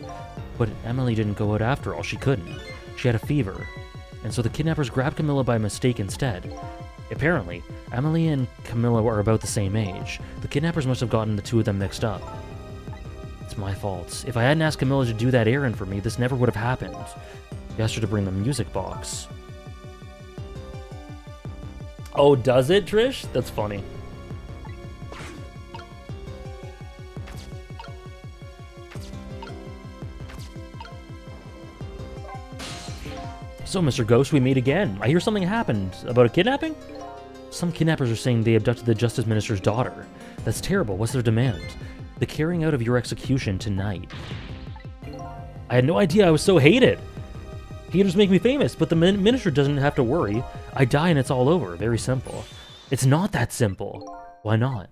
But Emily didn't go out after all. She couldn't. She had a fever. And so the kidnappers grabbed Camilla by mistake instead. Apparently, Emily and Camilla are about the same age. The kidnappers must have gotten the two of them mixed up. It's my fault. If I hadn't asked Camilla to do that errand for me, this never would have happened. I asked her to bring the music box. Oh, does it, Trish? That's funny. So, Mr. Ghost, we meet again. I hear something happened. About a kidnapping? Some kidnappers are saying they abducted the Justice Minister's daughter. That's terrible. What's their demand? The carrying out of your execution tonight. I had no idea I was so hated. Haters make me famous, but the minister doesn't have to worry. I die and it's all over. Very simple. It's not that simple. Why not?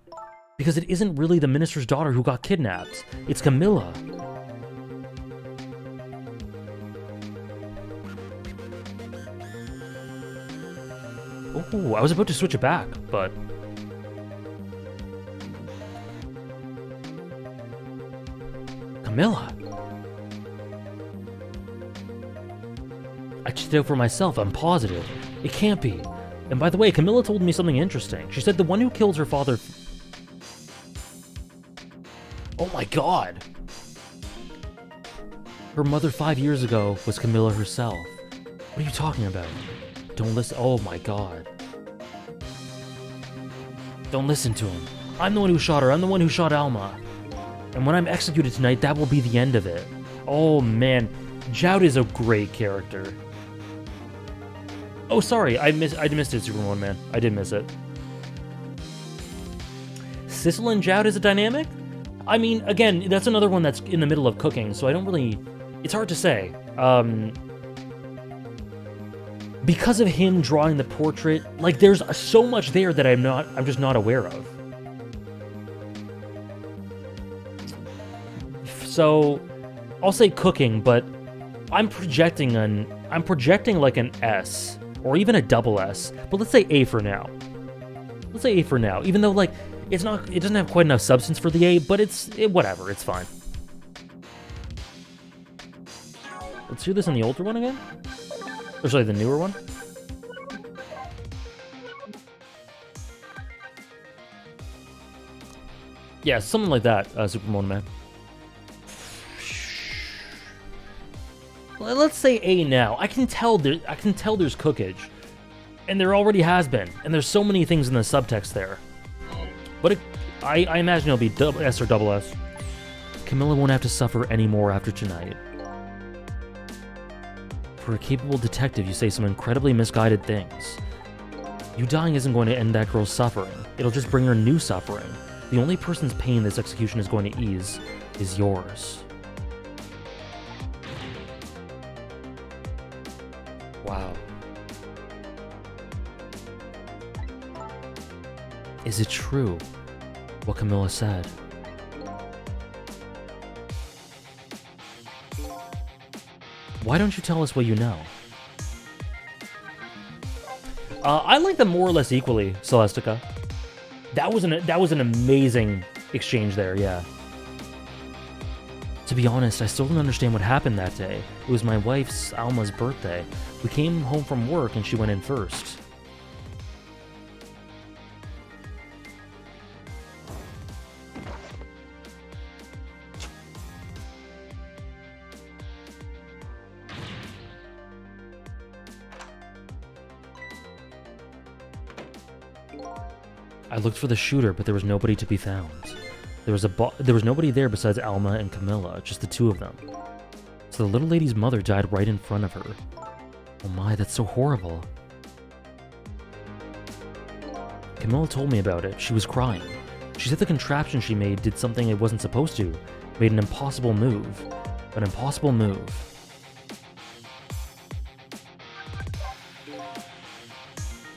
Because it isn't really the minister's daughter who got kidnapped. It's Camilla. Ooh, I was about to switch it back, but... Camilla? I checked it out for myself, I'm positive. It can't be. And by the way, Camilla told me something interesting. She said the one who killed her father... Oh my god! Her mother 5 years ago was Camilla herself. What are you talking about? Don't listen. Oh my god. Don't listen to him. I'm the one who shot her. I'm the one who shot Alma. And when I'm executed tonight, that will be the end of it. Oh man. Jowd is a great character. Oh, sorry. I missed it, Superman Man. I did miss it. Sissel and Jowd is a dynamic? I mean, again, that's another one that's in the middle of cooking, so I don't really... It's hard to say. Because of him drawing the portrait, like, there's so much there that I'm just not aware of. So, I'll say cooking, but I'm projecting like an S, or even a double S, but let's say A for now. Let's say A for now, even though, like, it doesn't have quite enough substance for the A, but whatever, it's fine. Let's do this in the older one again? Or sorry, the newer one? Yeah, something like that, Superman Man. Let's say A now. I can tell there's cookage. And there already has been. And there's so many things in the subtext there. But I imagine it'll be double S or double S. Camilla won't have to suffer anymore after tonight. For a capable detective, you say some incredibly misguided things. You dying isn't going to end that girl's suffering. It'll just bring her new suffering. The only person's pain this execution is going to ease is yours. Wow. Is it true, what Camilla said? Why don't you tell us what you know? I like them more or less equally, Celestica. That was an amazing exchange there, yeah. To be honest, I still don't understand what happened that day. It was my wife's, Alma's, birthday. We came home from work and she went in first. I looked for the shooter, but there was nobody to be found. There was nobody there besides Alma and Camilla, just the two of them. So the little lady's mother died right in front of her. Oh my, that's so horrible. Camilla told me about it. She was crying. She said the contraption she made did something it wasn't supposed to. Made an impossible move. An impossible move.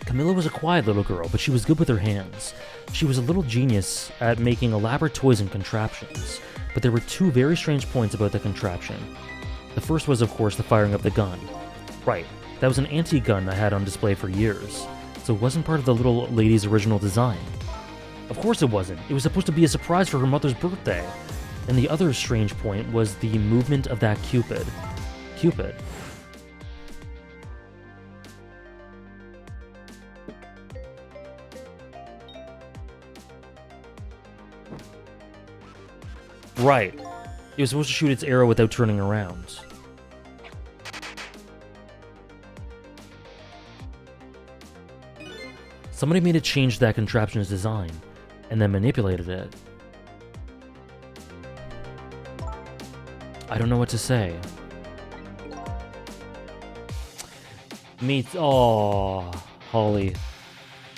Camilla was a quiet little girl, but she was good with her hands. She was a little genius at making elaborate toys and contraptions, but there were two very strange points about the contraption. The first was, of course, the firing of the gun. Right, that was an antique gun I had on display for years, so it wasn't part of the little lady's original design. Of course it wasn't. It was supposed to be a surprise for her mother's birthday. And the other strange point was the movement of that Cupid. Cupid. Right. It was supposed to shoot its arrow without turning around. Somebody made it change that contraption's design, and then manipulated it. I don't know what to say. Aww, Holly.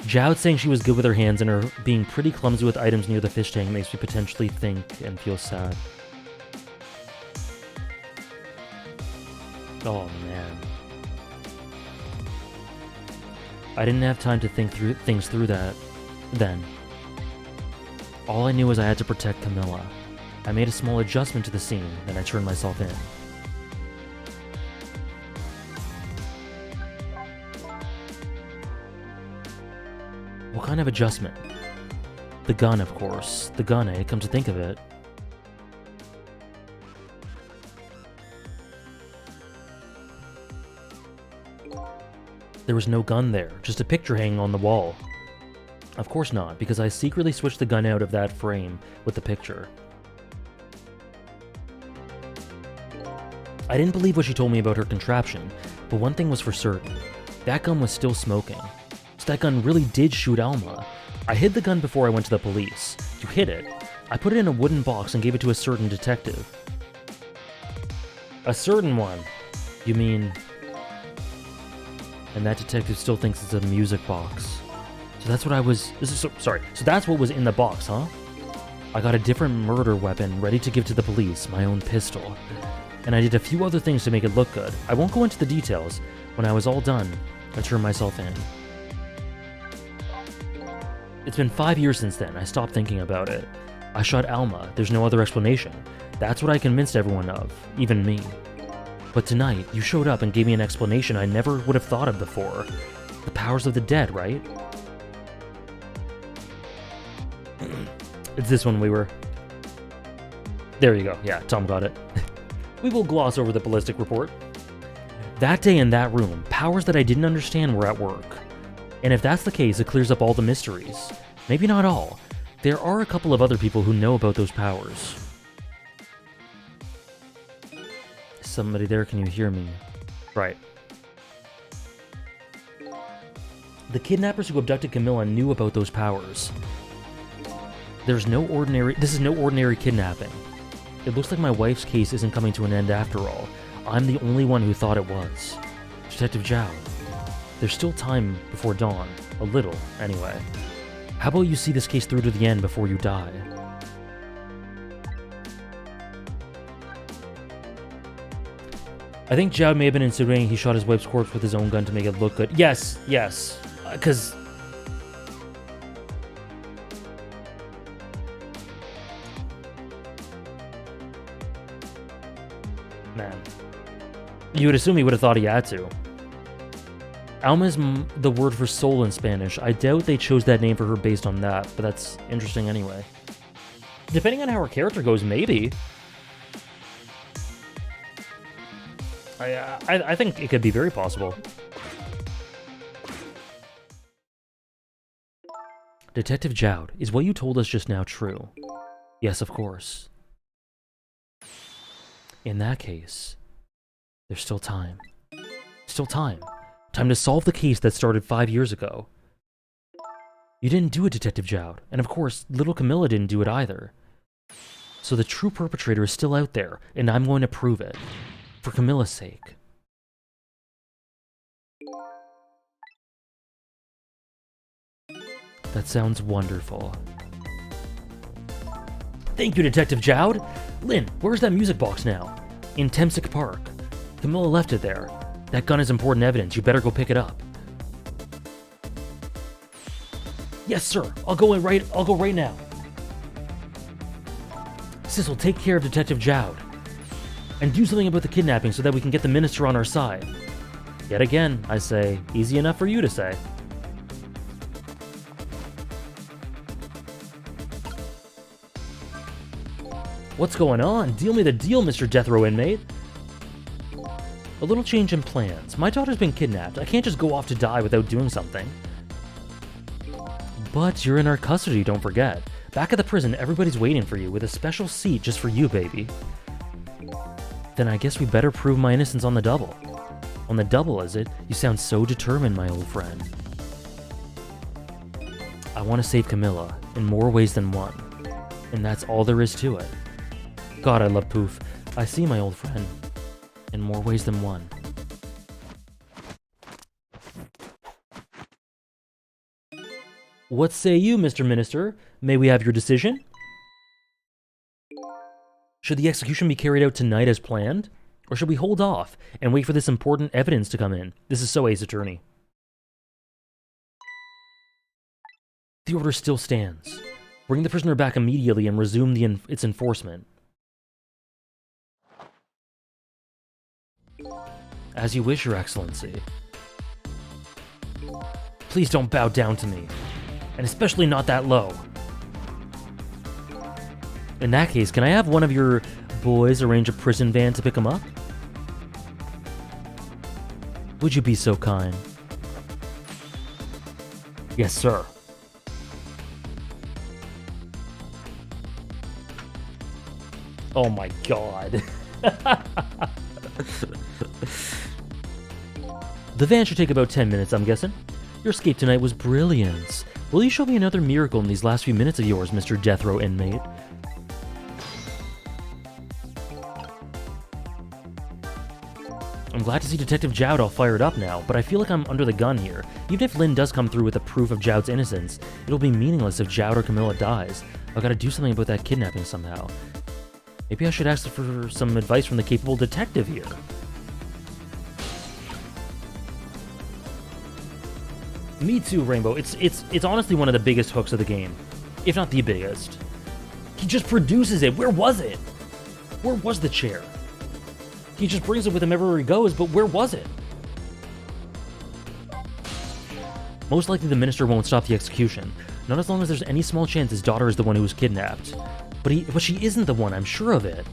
Jowd saying she was good with her hands and her being pretty clumsy with items near the fish tank makes me potentially think and feel sad. Oh man. I didn't have time to think things through that then. All I knew was I had to protect Camilla. I made a small adjustment to the scene, then I turned myself in. What kind of adjustment? The gun, of course. The gun, eh? Come to think of it. There was no gun there, just a picture hanging on the wall. Of course not, because I secretly switched the gun out of that frame with the picture. I didn't believe what she told me about her contraption, but one thing was for certain. That gun was still smoking. So that gun really did shoot Alma. I hid the gun before I went to the police. You hid it. I put it in a wooden box and gave it to a certain detective. A certain one? You mean... And that detective still thinks it's a music box. So that's what I was... Sorry. So that's what was in the box, huh? I got a different murder weapon ready to give to the police, my own pistol. And I did a few other things to make it look good. I won't go into the details. When I was all done, I turned myself in. It's been 5 years since then. I stopped thinking about it. I shot Alma. There's no other explanation. That's what I convinced everyone of, even me. But tonight, you showed up and gave me an explanation I never would have thought of before. The powers of the dead, right? It's this one we were... There you go. Yeah, Tom got it. We will gloss over the ballistic report. That day in that room, powers that I didn't understand were at work. And if that's the case, it clears up all the mysteries. Maybe not all. There are a couple of other people who know about those powers. Somebody there, can you hear me? Right. The kidnappers who abducted Camilla knew about those powers. This is no ordinary kidnapping. It looks like my wife's case isn't coming to an end after all. I'm the only one who thought it was. Detective Jowd. There's still time before dawn. A little, anyway. How about you see this case through to the end before you die? I think Jowd may have been insinuating he shot his wife's corpse with his own gun to make it look good. Yes, yes. Because... Man. You would assume he would have thought he had to. Alma is the word for soul in Spanish. I doubt they chose that name for her based on that, but that's interesting anyway. Depending on how her character goes, maybe. I think it could be very possible. Detective Jowd, is what you told us just now true? Yes, of course. In that case, there's still time. Still time. Time to solve the case that started 5 years ago. You didn't do it, Detective Jowd, and of course, little Camilla didn't do it either. So the true perpetrator is still out there, and I'm going to prove it. For Camilla's sake. That sounds wonderful. Thank you, Detective Jowd! Lynn, where's that music box now? In Temsic Park. Camilla left it there. That gun is important evidence. You better go pick it up. Yes, sir. I'll go right now. Sissel, take care of Detective Jowd. And do something about the kidnapping so that we can get the minister on our side. Yet again, I say, easy enough for you to say. What's going on? Deal me the deal, Mr. Death Row inmate. A little change in plans. My daughter's been kidnapped. I can't just go off to die without doing something. But you're in our custody, don't forget. Back at the prison, everybody's waiting for you with a special seat just for you, baby. Then I guess we better prove my innocence on the double. On the double, is it? You sound so determined, my old friend. I want to save Camilla, in more ways than one. And that's all there is to it. God, I love Poof. I see, my old friend. In more ways than one. What say you, Mr. Minister? May we have your decision? Should the execution be carried out tonight as planned? Or should we hold off and wait for this important evidence to come in? This is so Ace Attorney. The order still stands. Bring the prisoner back immediately and resume its enforcement. As you wish, Your Excellency. Please don't bow down to me. And especially not that low. In that case, can I have one of your boys arrange a prison van to pick him up? Would you be so kind? Yes, sir. Oh my god. The van should take about 10 minutes, I'm guessing. Your escape tonight was brilliant. Will you show me another miracle in these last few minutes of yours, Mr. Death Row inmate? I'm glad to see Detective Jowd all fired up now, but I feel like I'm under the gun here. Even if Lynn does come through with a proof of Jowd's innocence, it'll be meaningless if Jowd or Camilla dies. I've got to do something about that kidnapping somehow. Maybe I should ask for some advice from the capable detective here. Me too, Rainbow. It's honestly one of the biggest hooks of the game, if not the biggest. He just produces it. Where was it? Where was the chair? He just brings it with him everywhere he goes, but where was it? Most likely the minister won't stop the execution, not as long as there's any small chance his daughter is the one who was kidnapped. But she isn't the one, I'm sure of it.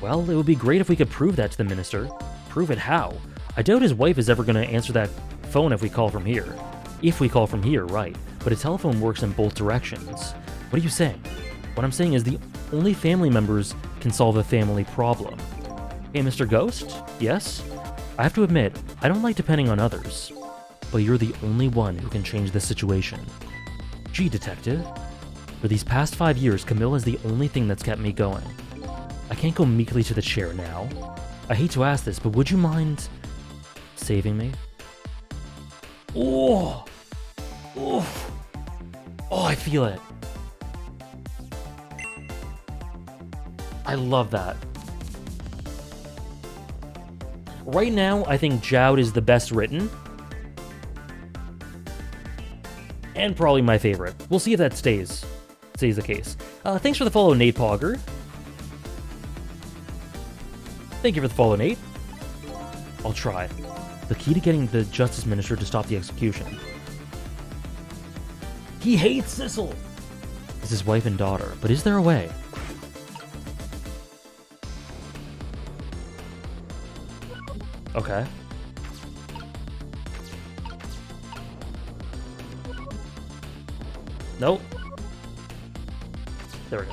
Well, it would be great if we could prove that to the minister. Prove it how? I doubt his wife is ever going to answer that phone if we call from here. If we call from here, right. But a telephone works in both directions. What are you saying? What I'm saying is the only family members can solve a family problem. Hey, Mr. Ghost? Yes? I have to admit, I don't like depending on others. But you're the only one who can change the situation. Gee, Detective. For these past 5 years, Camilla's the only thing that's kept me going. I can't go meekly to the chair now. I hate to ask this, but would you mind saving me? Oh! Oh! Oh, I feel it. I love that. Right now, I think Jowd is the best written. And probably my favorite. We'll see if that stays the case. Thanks for the follow, Nate Pogger. Thank you for the follow, Nate. I'll try. The key to getting the Justice Minister to stop the execution. He hates Sissel! It's his wife and daughter, but is there a way? Okay. Nope. There we go.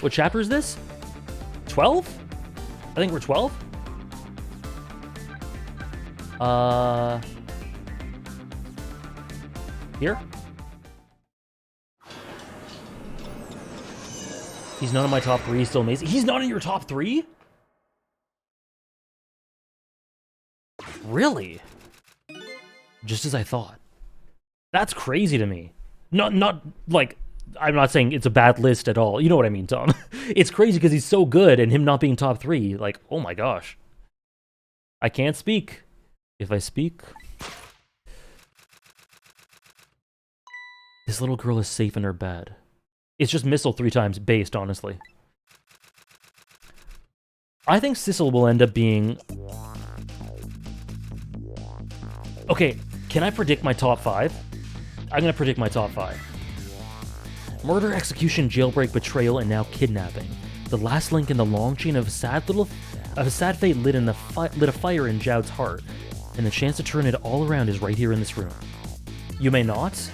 What chapter is this? 12? I think we're 12? Here? He's not in my top 3, still amazing. He's not in your top 3? Really? Just as I thought. That's crazy to me. Not like, I'm not saying it's a bad list at all. You know what I mean, Tom. It's crazy because he's so good and him not being top 3. Like, oh my gosh. I can't speak. If I speak... This little girl is safe in her bed. It's just missile 3 times based, honestly. I think Sissel will end up being... Okay, can I predict my top 5? I'm gonna predict my top 5. Murder, execution, jailbreak, betrayal, and now kidnapping. The last link in the long chain of sad fate lit a fire in Jowd's heart, and the chance to turn it all around is right here in this room. You may not.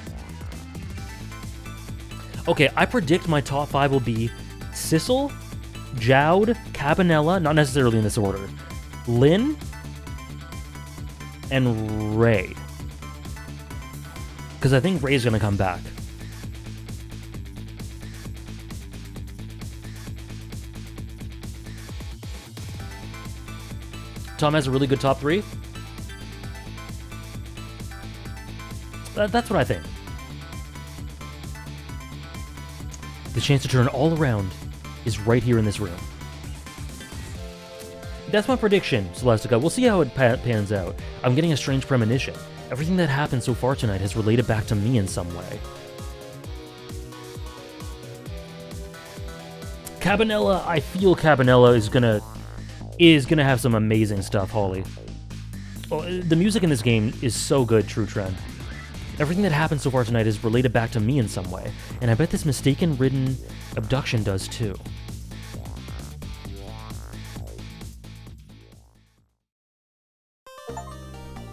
Okay, I predict my top 5 will be Sissel, Jowd, Cabanela, not necessarily in this order, Lynn, and Ray. Because I think Ray's gonna come back. Tom has a really good top 3. That's what I think. The chance to turn all around is right here in this room. That's my prediction, Celestica. We'll see how it pans out. I'm getting a strange premonition. Everything that happened so far tonight has related back to me in some way. Cabanela, I feel Cabanela is gonna have some amazing stuff, Holly. Oh, the music in this game is so good, True Trend. Everything that happened so far tonight is related back to me in some way, and I bet this mistaken-ridden abduction does too.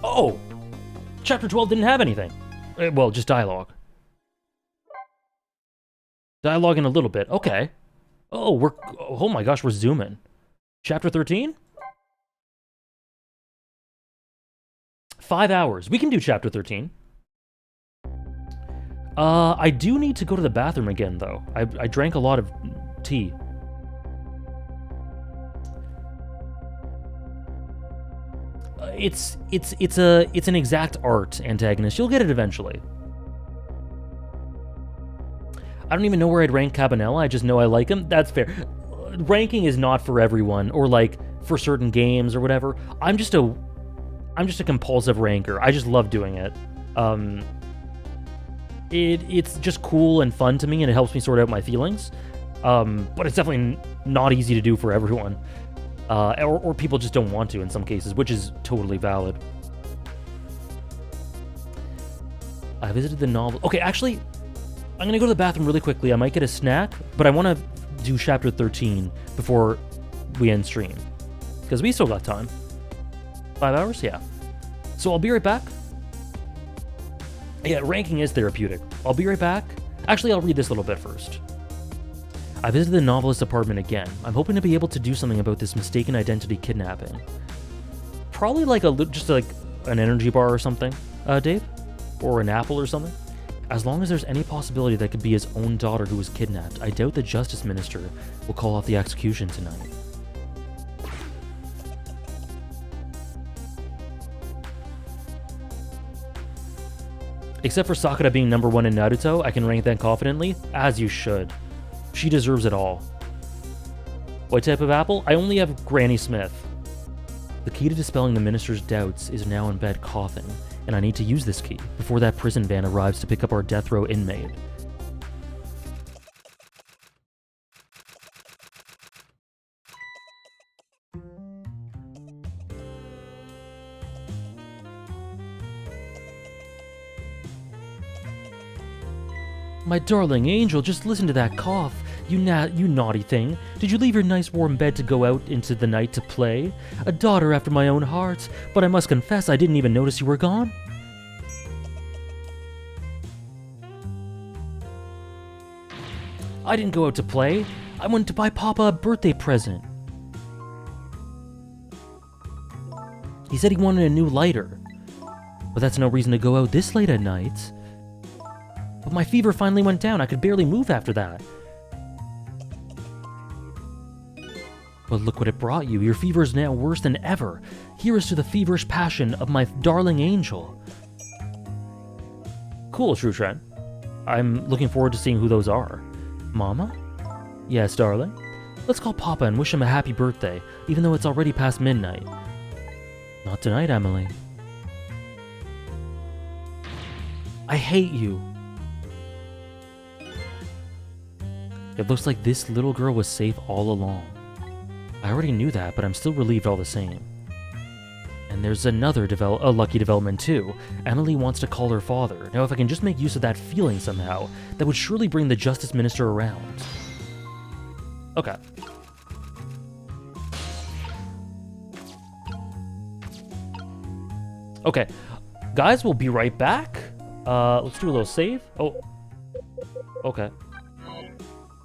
Oh! Chapter 12 didn't have anything. Well, just dialogue. Dialogue in a little bit. Okay. Oh my gosh, we're zooming. Chapter 13? 5 hours. We can do chapter 13. I do need to go to the bathroom again, though. I drank a lot of tea. It's an exact art antagonist. You'll get it eventually. I don't even know where I'd rank Cabanela. I just know I like him. That's fair. Ranking is not for everyone, or like for certain games or whatever. I'm just a compulsive ranker. I just love doing it. It's just cool and fun to me, and it helps me sort out my feelings. But it's definitely not easy to do for everyone. Or people just don't want to in some cases, which is totally valid. I visited the novel. Okay, actually, I'm gonna go to the bathroom really quickly. I might get a snack, but I want to do chapter 13 before we end stream. Because we still got time. 5 hours? Yeah. So I'll be right back. Yeah, ranking is therapeutic. I'll be right back. Actually, I'll read this little bit first. I visited the novelist's apartment again. I'm hoping to be able to do something about this mistaken identity kidnapping. Probably like just like an energy bar or something, Dave? Or an apple or something? As long as there's any possibility that could be his own daughter who was kidnapped, I doubt the Justice Minister will call off the execution tonight. Except for Sakura being number 1 in Naruto, I can rank that confidently, as you should. She deserves it all. What type of apple? I only have Granny Smith. The key to dispelling the minister's doubts is now in bed coughing, and I need to use this key before that prison van arrives to pick up our death row inmate. My darling angel, just listen to that cough. You naughty thing. Did you leave your nice warm bed to go out into the night to play? A daughter after my own heart, but I must confess I didn't even notice you were gone. I didn't go out to play. I went to buy Papa a birthday present. He said he wanted a new lighter. But that's no reason to go out this late at night. But my fever finally went down. I could barely move after that. But look what it brought you. Your fever is now worse than ever. Here is to the feverish passion of my darling angel. Cool, True Trent. I'm looking forward to seeing who those are. Mama? Yes, darling? Let's call Papa and wish him a happy birthday, even though it's already past midnight. Not tonight, Emily. I hate you. It looks like this little girl was safe all along. I already knew that, but I'm still relieved all the same. And there's another lucky development too. Emily wants to call her father. Now if I can just make use of that feeling somehow, that would surely bring the Justice Minister around. Okay. Okay. Guys, we'll be right back. Let's do a little save. Oh. Okay.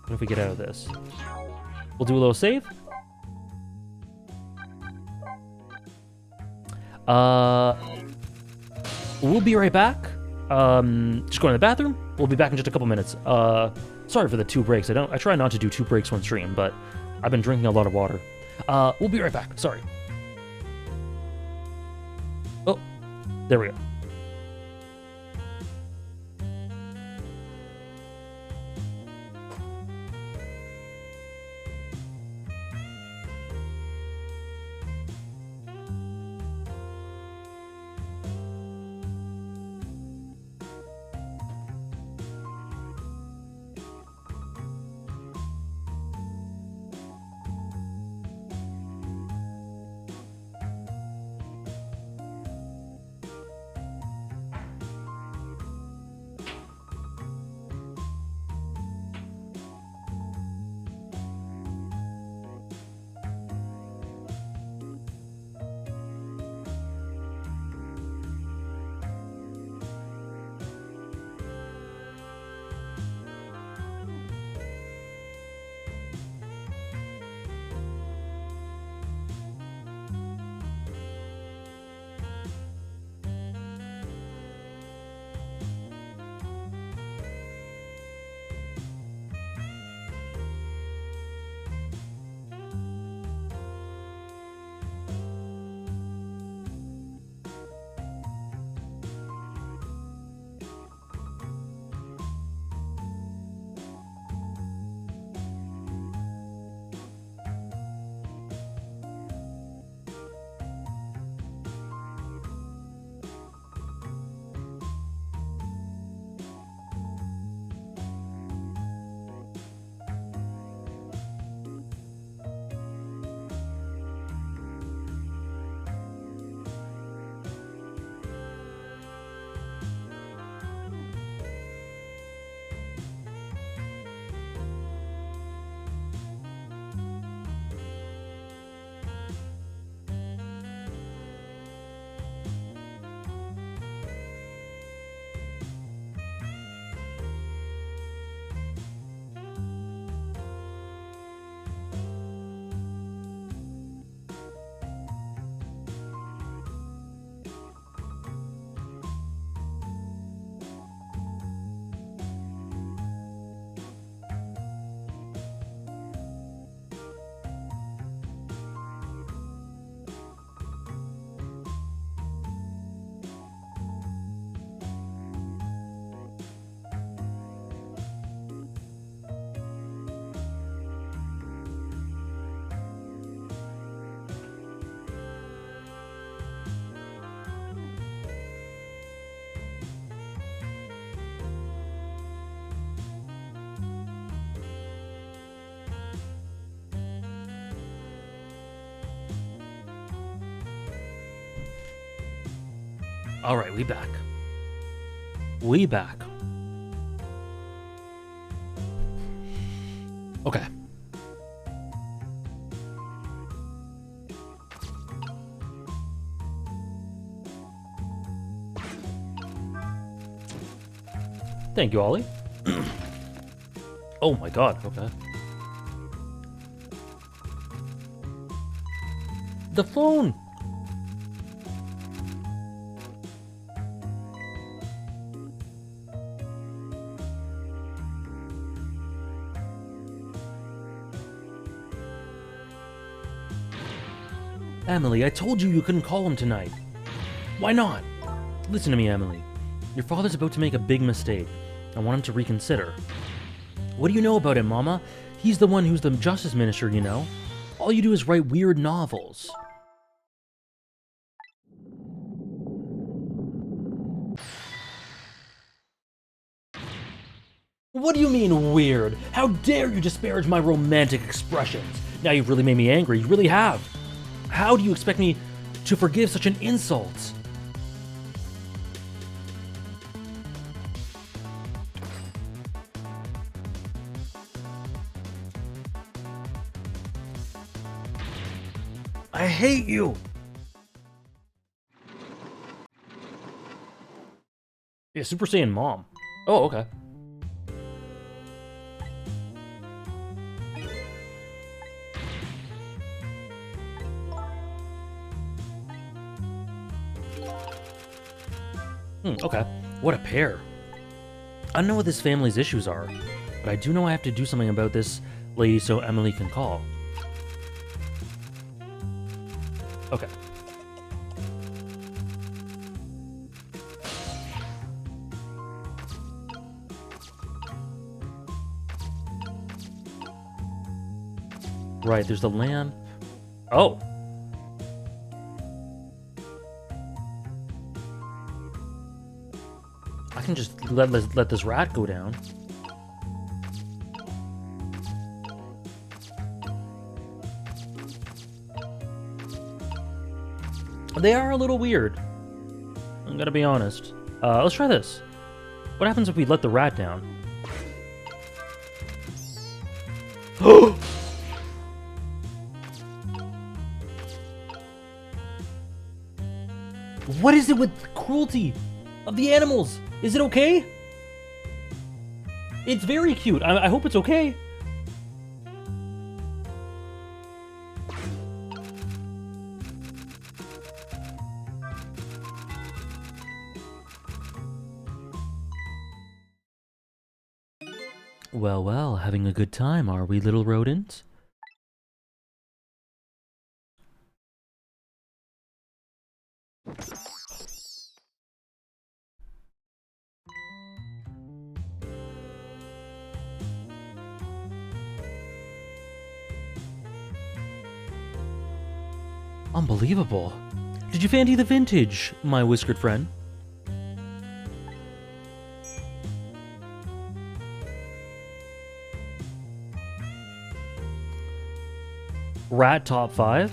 What if we get out of this? We'll do a little save. We'll be right back. Just going to the bathroom. We'll be back in just a couple minutes. Sorry for the 2 breaks. I try not to do 2 breaks one stream, but I've been drinking a lot of water. We'll be right back. Sorry. Oh, there we go. All right, we back. We back. Okay. Thank you, Ollie. Oh my god, okay. The phone! Emily, I told you couldn't call him tonight. Why not? Listen to me, Emily. Your father's about to make a big mistake. I want him to reconsider. What do you know about him, Mama? He's the one who's the justice minister, you know? All you do is write weird novels. What do you mean, weird? How dare you disparage my romantic expressions? Now you've really made me angry, you really have. How do you expect me to forgive such an insult? I hate you! Yeah, Super Saiyan Mom. Oh, okay. Okay. What a pair. I don't know what this family's issues are, but I do know I have to do something about this lady so Emily can call. Okay. Right, there's the lamp. Oh! I can just let this rat go down. They are a little weird. I'm gonna be honest. Let's try this. What happens if we let the rat down? What is it with cruelty of the animals? Is it okay? It's very cute. I hope it's okay. Well, well, having a good time, are we, little rodents? Unbelievable. Did you fancy the vintage, my whiskered friend? Rat top 5?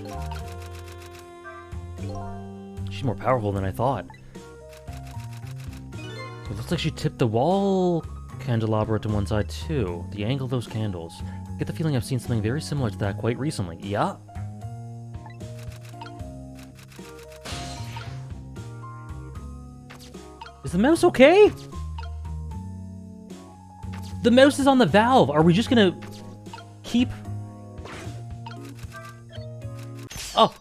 She's more powerful than I thought. It looks like she tipped the wall candelabra to one side too. The angle of those candles. I get the feeling I've seen something very similar to that quite recently. Yeah. Is the mouse okay? The mouse is on the valve. Are we just gonna keep... Oh.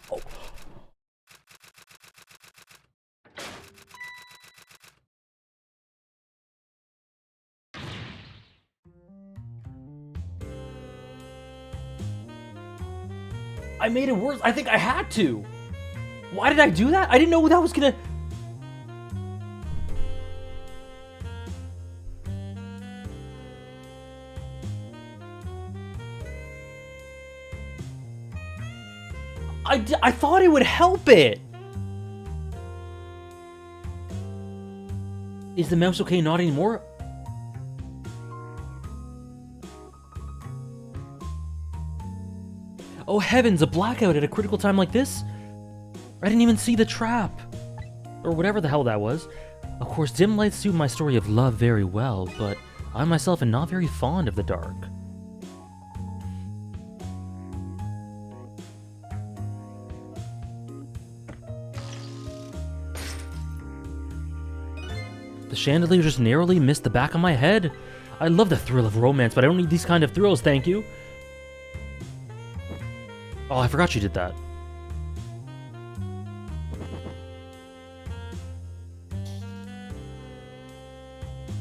I made it worse. I think I had to. Why did I do that? I didn't know that was gonna... I thought it would help it. Is the mouse okay? Not anymore? Oh heavens, a blackout at a critical time like this? I didn't even see the trap. Or whatever the hell that was. Of course, dim lights suit my story of love very well, but I myself am not very fond of the dark. The chandelier just narrowly missed the back of my head. I love the thrill of romance, but I don't need these kind of thrills, thank you. Oh, I forgot she did that.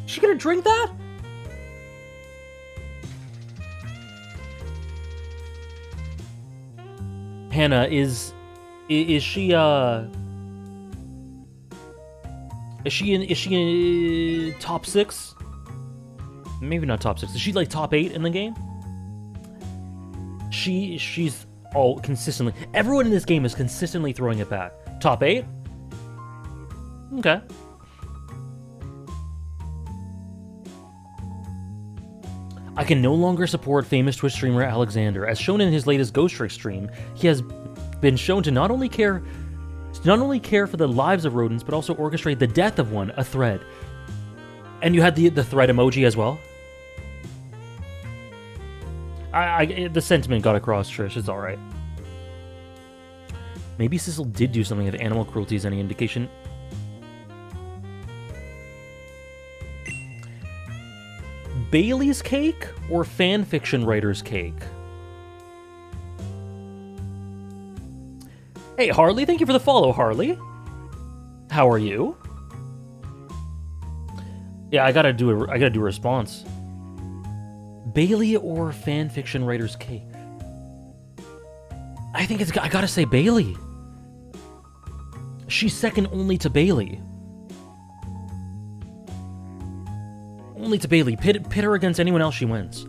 She gonna drink that? Hannah, is she Is she in top 6? Maybe not top 6. Is she like top 8 in the game? She's consistently. Everyone in this game is consistently throwing it back. Top 8? Okay. I can no longer support famous Twitch streamer Alexander. As shown in his latest Ghost Trick stream, he has been shown to not only care for the lives of rodents, but also orchestrate the death of one, a thread. And you had the thread emoji as well? The sentiment got across, Trish. It's alright. Maybe Sissel did do something if animal cruelty is any indication. Bailey's cake or fanfiction writer's cake? Hey, Harley, thank you for the follow, Harley. How are you? Yeah, I gotta do a response. Bailey or fanfiction writer's cake? I gotta say Bailey. She's second only to Bailey. Only to Bailey. Pit her against anyone else, she wins.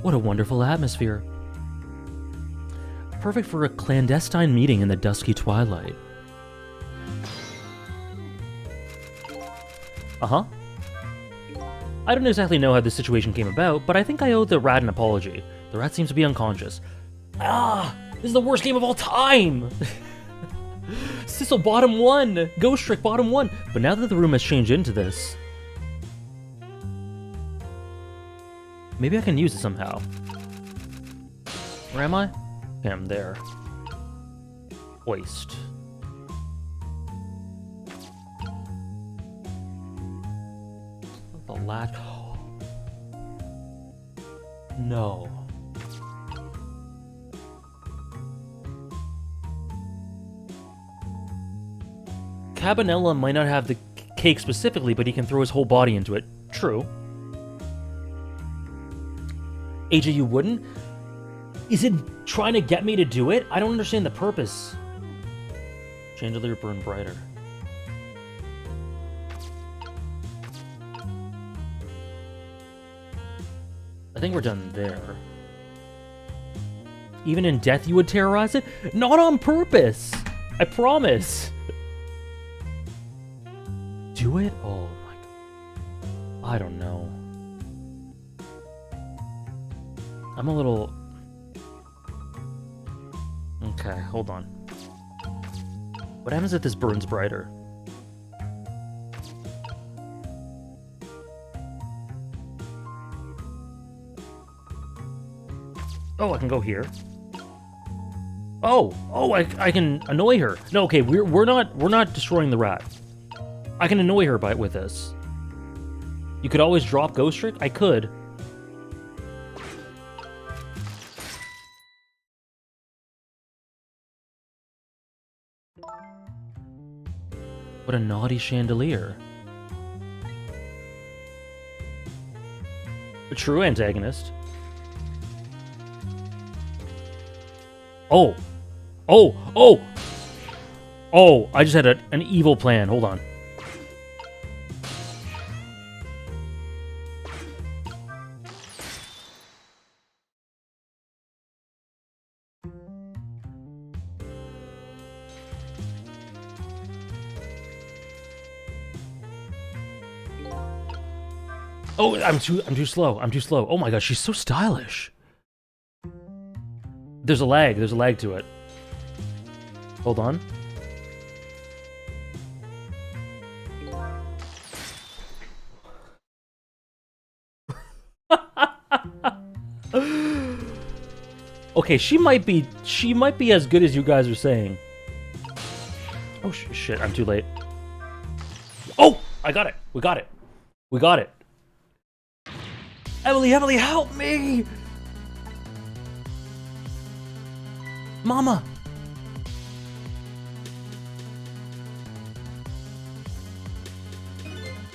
What a wonderful atmosphere. Perfect for a clandestine meeting in the dusky twilight. Uh-huh. I don't exactly know how this situation came about, but I think I owe the rat an apology. The rat seems to be unconscious. Ah! This is the worst game of all time! Sissel bottom 1! Ghost Trick bottom 1! But now that the room has changed into this... maybe I can use it somehow. Where am I? Okay, I'm there. Hoist. The latch. No. Cabanella might not have the cake specifically, but he can throw his whole body into it. True. AJ, you wouldn't? Is it trying to get me to do it? I don't understand the purpose. Chandelier burn brighter. I think we're done there. Even in death you would terrorize it? Not on purpose! I promise! Do it? Oh my god. I don't know. I'm a little... okay, hold on. What happens if this burns brighter? Oh, I can go here. Oh, I can annoy her. No, okay, we're not destroying the rat. I can annoy her with this. You could always drop Ghost Trick? I could. What a naughty chandelier. A true antagonist. Oh! Oh! Oh! Oh! I just had an evil plan. Hold on. Oh, I'm too slow. I'm too slow. Oh my gosh, she's so stylish. There's a lag to it. Hold on. Okay, she might be as good as you guys are saying. Oh shit, I'm too late. Oh! I got it. We got it. We got it. Emily, Emily, help me! Mama!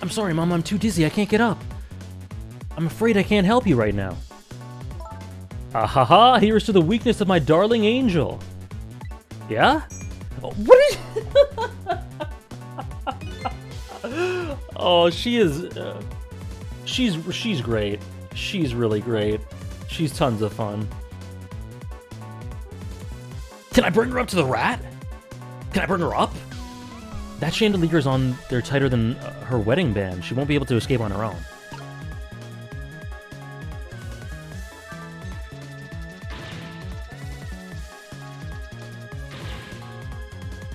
I'm sorry, Mama, I'm too dizzy. I can't get up. I'm afraid I can't help you right now. Ahaha, here's to the weakness of my darling angel. Yeah? Oh, what is... Oh, she is... she's great. She's really great. She's tons of fun. Can I bring her up to the rat? Can I bring her up? That chandelier's on there tighter than her wedding band. She won't be able to escape on her own.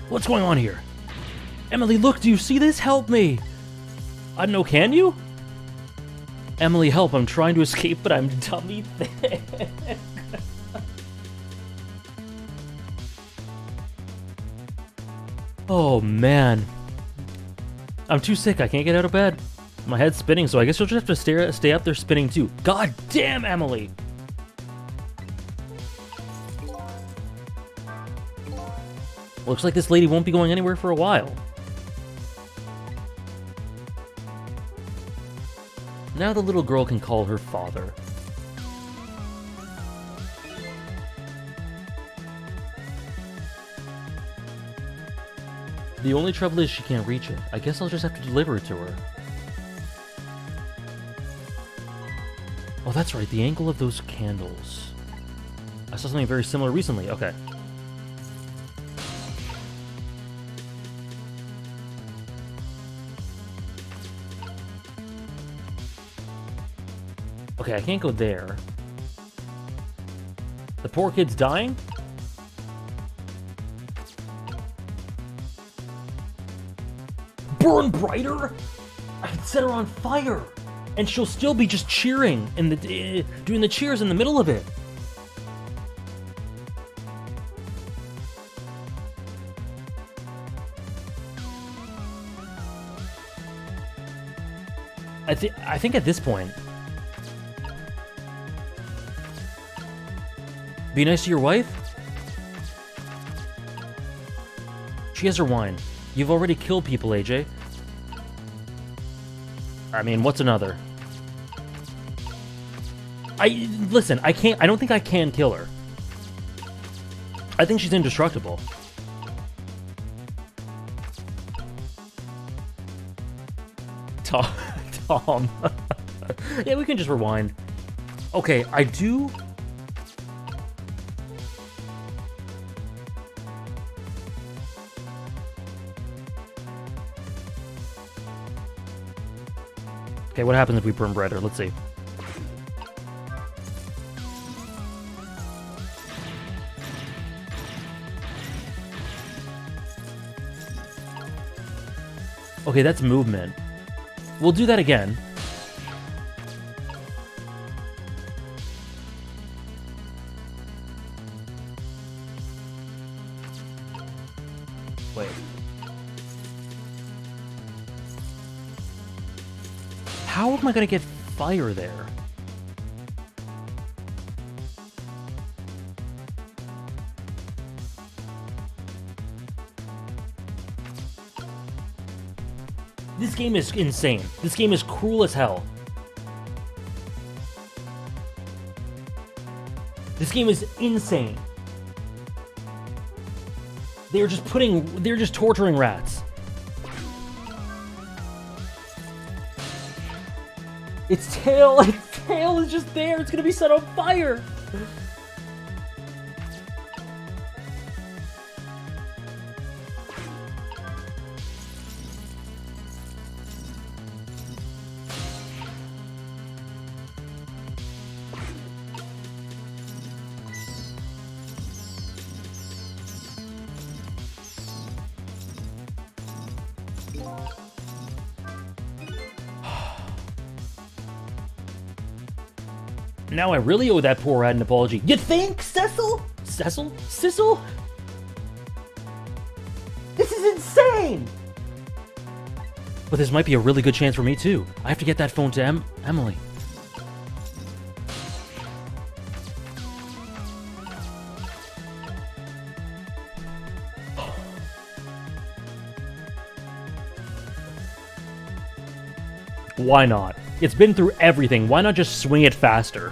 What's going on here? Emily, look, do you see this? Help me! I don't know, can you? Emily, help, I'm trying to escape, but I'm dummy thick. Oh, man. I'm too sick, I can't get out of bed. My head's spinning, so I guess you'll just have to stay up there spinning too. God damn, Emily! Looks like this lady won't be going anywhere for a while. Now the little girl can call her father. The only trouble is she can't reach it. I guess I'll just have to deliver it to her. Oh, that's right, the angle of those candles. I saw something very similar recently. Okay. Okay, I can't go there. The poor kid's dying? Burn brighter? I could set her on fire, and she'll still be just cheering and doing the cheers in the middle of it. I think at this point, be nice to your wife? She has her wine. You've already killed people, AJ. I mean, what's another? Listen, I don't think I can kill her. I think she's indestructible. Tom. Yeah, we can just rewind. Okay, I do... Okay, what happens if we burn brighter? Let's see. Okay, that's movement. We'll do that again. Wait. How am I gonna get fire there? This game is insane. This game is cruel as hell. This game is insane. They're just torturing rats. Its tail is just there. It's gonna be set on fire. Now I really owe that poor rat an apology. You think, Cecil? Cecil? This is insane! But this might be a really good chance for me, too. I have to get that phone to Emily. Why not? It's been through everything. Why not just swing it faster?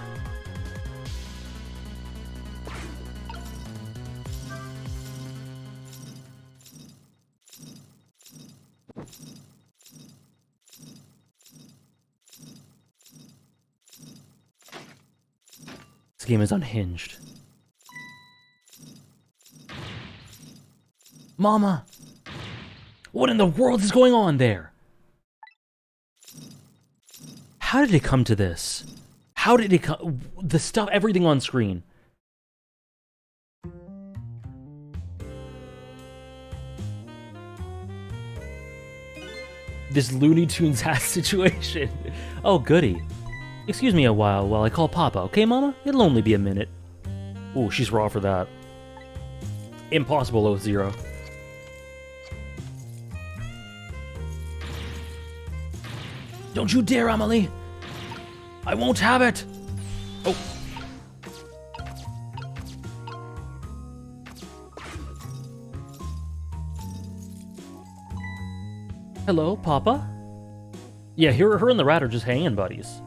This game is unhinged. Mama! What in the world is going on there? How did it come to this? How did it come? The stuff, everything on screen. This Looney Tunes ass situation. Oh, goody. Excuse me a while I call Papa, okay, Mama? It'll only be a minute. Ooh, she's raw for that. Impossible, Zero. Don't you dare, Amelie! I won't have it! Oh. Hello, Papa? Yeah, her and the rat are just hanging buddies.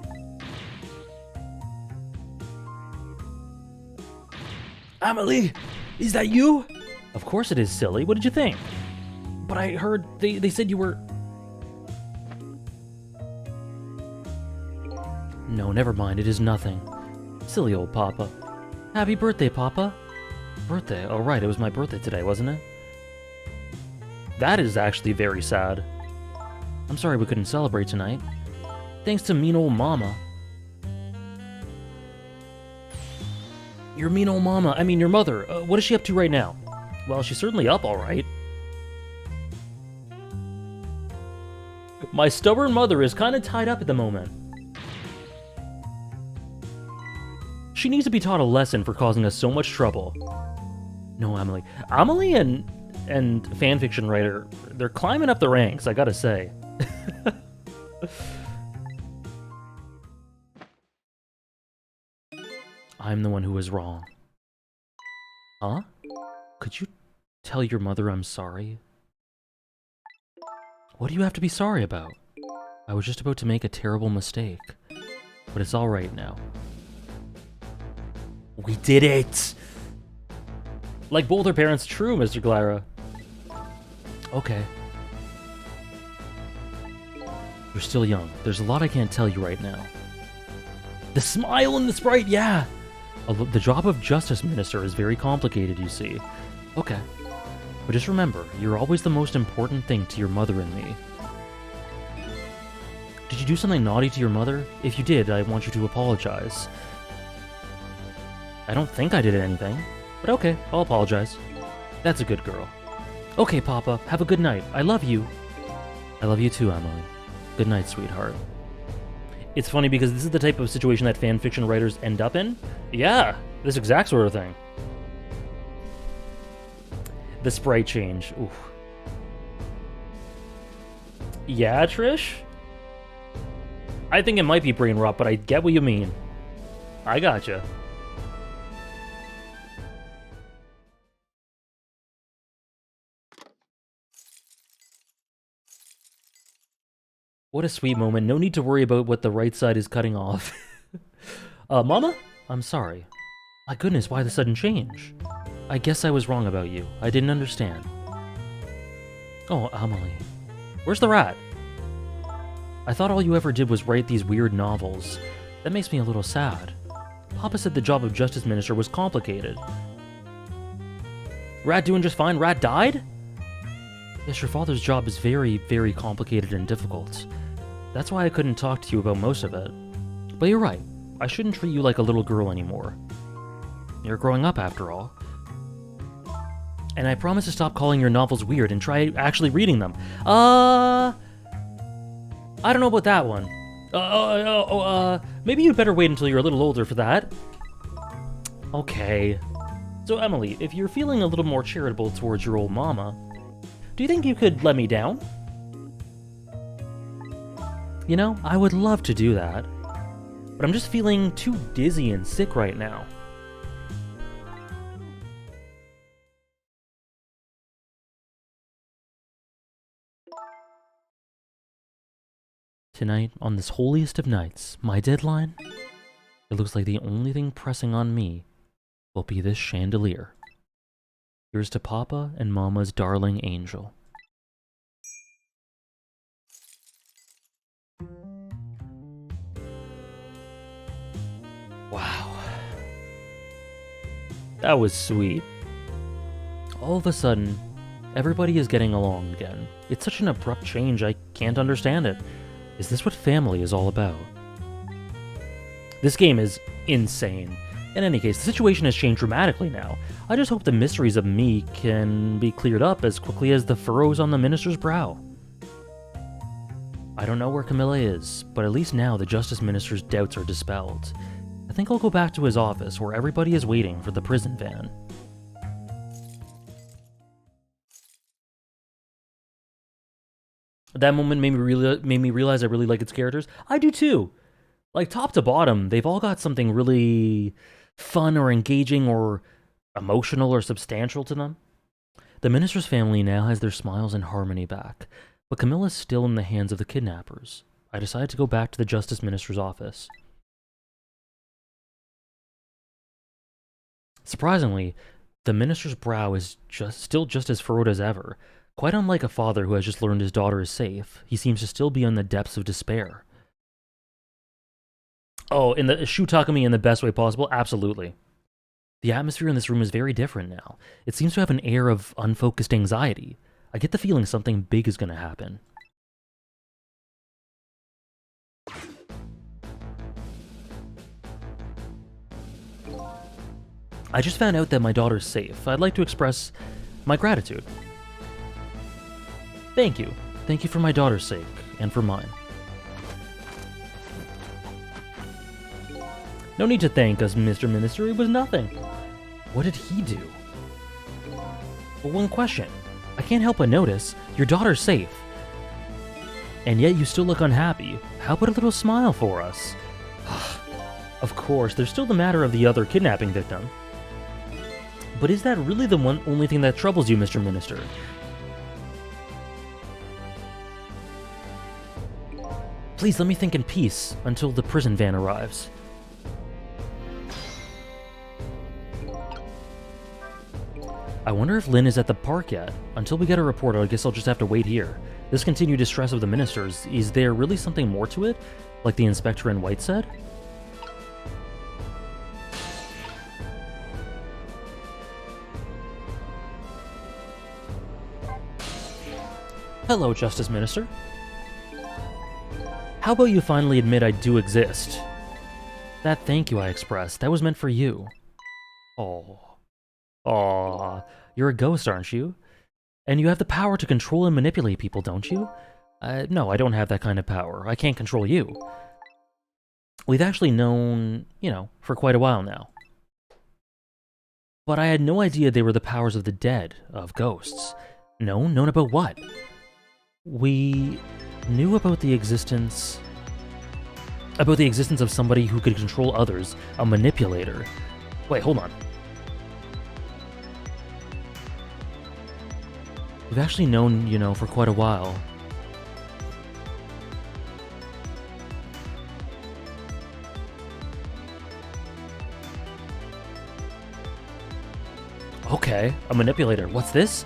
Amelie! Is that you? Of course it is, silly. What did you think? But I heard they said you were... No, never mind. It is nothing. Silly old Papa. Happy birthday, Papa. Birthday? Oh, right. It was my birthday today, wasn't it? That is actually very sad. I'm sorry we couldn't celebrate tonight. Thanks to mean old Mama. Your mean old Mama. I mean, your mother. What is she up to right now? Well, she's certainly up all right. My stubborn mother is kind of tied up at the moment. She needs to be taught a lesson for causing us so much trouble. No, Amelie. Amelie and fanfiction writer, they're climbing up the ranks, I gotta say. I'm the one who was wrong. Huh? Could you tell your mother I'm sorry? What do you have to be sorry about? I was just about to make a terrible mistake. But it's alright now. We did it! Like both our parents, true, Mr. Glara. Okay. You're still young. There's a lot I can't tell you right now. The smile and the sprite, yeah! The job of Justice Minister is very complicated, you see. Okay. But just remember, you're always the most important thing to your mother and me. Did you do something naughty to your mother? If you did, I want you to apologize. I don't think I did anything, but okay, I'll apologize. That's a good girl. Okay, Papa, have a good night. I love you. I love you too, Emily. Good night, sweetheart. It's funny because this is the type of situation that fanfiction writers end up in. Yeah, this exact sort of thing. The sprite change. Oof. Yeah, Trish? I think it might be brain rot, but I get what you mean. I gotcha. What a sweet moment. No need to worry about what the right side is cutting off. Mama? I'm sorry. My goodness, why the sudden change? I guess I was wrong about you. I didn't understand. Oh, Amelie. Where's the rat? I thought all you ever did was write these weird novels. That makes me a little sad. Papa said the job of Justice Minister was complicated. Rat doing just fine? Rat died? Yes, your father's job is very, very complicated and difficult. That's why I couldn't talk to you about most of it. But you're right. I shouldn't treat you like a little girl anymore. You're growing up, after all. And I promise to stop calling your novels weird and try actually reading them. I don't know about that one. Maybe you'd better wait until you're a little older for that. Okay. So, Emily, if you're feeling a little more charitable towards your old mama, do you think you could let me down? You know, I would love to do that, but I'm just feeling too dizzy and sick right now. Tonight, on this holiest of nights, my deadline? It looks like the only thing pressing on me will be this chandelier. Here's to Papa and Mama's darling angel. Wow. That was sweet. All of a sudden, everybody is getting along again. It's such an abrupt change, I can't understand it. Is this what family is all about? This game is insane. In any case, the situation has changed dramatically now. I just hope the mysteries of me can be cleared up as quickly as the furrows on the minister's brow. I don't know where Camilla is, but at least now the Justice Minister's doubts are dispelled. I think I'll go back to his office where everybody is waiting for the prison van. That moment made me realize I really like its characters. I do too. Like, top to bottom, they've all got something really fun or engaging or emotional or substantial to them. The minister's family now has their smiles and harmony back, but Camilla's still in the hands of the kidnappers. I decided to go back to the Justice Minister's office. Surprisingly, the minister's brow is still just as furrowed as ever. Quite unlike a father who has just learned his daughter is safe, he seems to still be in the depths of despair. Oh, in the Shutakami in the best way possible? Absolutely. The atmosphere in this room is very different now. It seems to have an air of unfocused anxiety. I get the feeling something big is going to happen. I just found out that my daughter's safe. I'd like to express my gratitude. Thank you. Thank you for my daughter's sake, and for mine. No need to thank us, Mr. Minister. It was nothing. What did he do? Well, one question. I can't help but notice your daughter's safe. And yet you still look unhappy. How about a little smile for us? Of course, there's still the matter of the other kidnapping victim. But is that really the only thing that troubles you, Mr. Minister? Please let me think in peace until the prison van arrives. I wonder if Lynn is at the park yet. Until we get a report, I guess I'll just have to wait here. This continued distress of the ministers, is there really something more to it? Like the inspector in white said? Hello, Justice Minister. How about you finally admit I do exist? That thank you I expressed, that was meant for you. Oh. Aw, you're a ghost, aren't you? And you have the power to control and manipulate people, don't you? No, I don't have that kind of power. I can't control you. We've actually known, for quite a while now. But I had no idea they were the powers of the dead, of ghosts. No, known about what? We knew about the existence of somebody who could control others, a manipulator. Wait, hold on. We've actually known, for quite a while. Okay, a manipulator. What's this?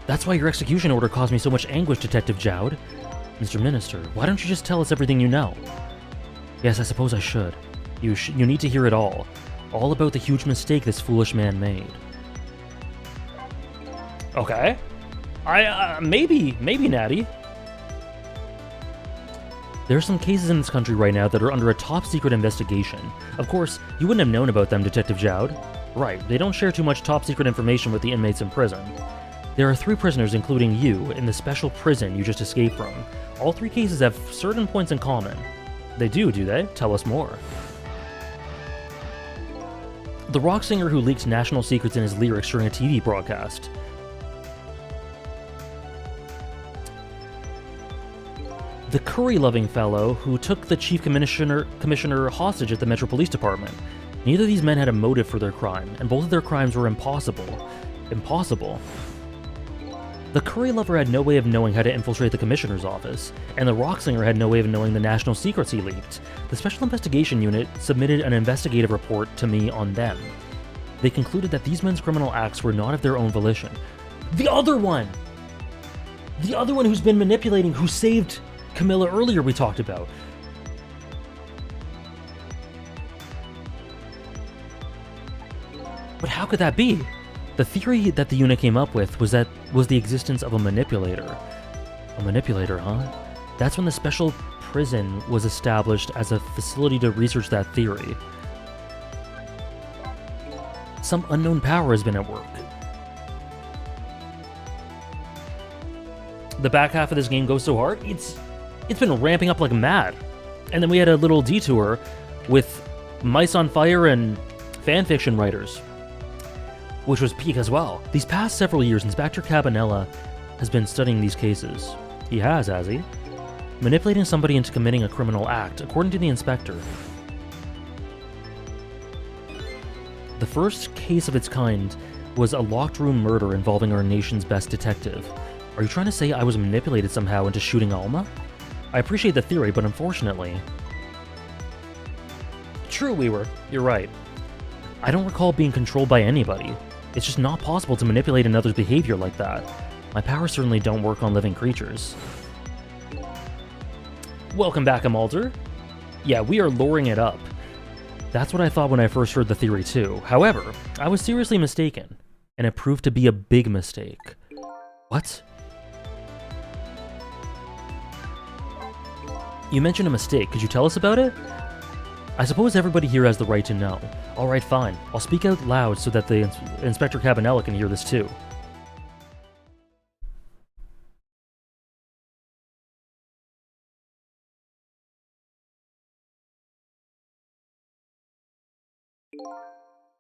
That's why your execution order caused me so much anguish, Detective Jowd. Mr. Minister, why don't you just tell us everything you know? Yes, I suppose I should. You need to hear it all. All about the huge mistake this foolish man made. Okay. Maybe, Natty. There are some cases in this country right now that are under a top-secret investigation. Of course, you wouldn't have known about them, Detective Jowd. Right, they don't share too much top-secret information with the inmates in prison. There are 3 prisoners, including you, in the special prison you just escaped from. All 3 cases have certain points in common. They do they? Tell us more. The rock singer who leaked national secrets in his lyrics during a TV broadcast. The curry-loving fellow who took the chief commissioner hostage at the Metro Police Department. Neither of these men had a motive for their crime, and both of their crimes were impossible. Impossible. The curry lover had no way of knowing how to infiltrate the commissioner's office, and the rock singer had no way of knowing the national secrets he leaked. The Special Investigation Unit submitted an investigative report to me on them. They concluded that these men's criminal acts were not of their own volition. The other one! The other one who's been manipulating, who saved Camilla earlier we talked about. But how could that be? The theory that the unit came up with was the existence of a manipulator. A manipulator, huh? That's when the special prison was established as a facility to research that theory. Some unknown power has been at work. The back half of this game goes so hard, it's been ramping up like mad. And then we had a little detour with Mice on Fire and fanfiction writers, which was peak as well. These past several years, Inspector Cabanela has been studying these cases. He has he? Manipulating somebody into committing a criminal act, according to the inspector. The first case of its kind was a locked room murder involving our nation's best detective. Are you trying to say I was manipulated somehow into shooting Alma? I appreciate the theory, but unfortunately... True, Weaver. You're right. I don't recall being controlled by anybody. It's just not possible to manipulate another's behavior like that. My powers certainly don't work on living creatures. Welcome back, Amalder. Yeah, we are luring it up. That's what I thought when I first heard the theory too. However, I was seriously mistaken, and it proved to be a big mistake. What? You mentioned a mistake. Could you tell us about it? I suppose everybody here has the right to know. Alright, fine. I'll speak out loud so that the Inspector Cabanela can hear this too.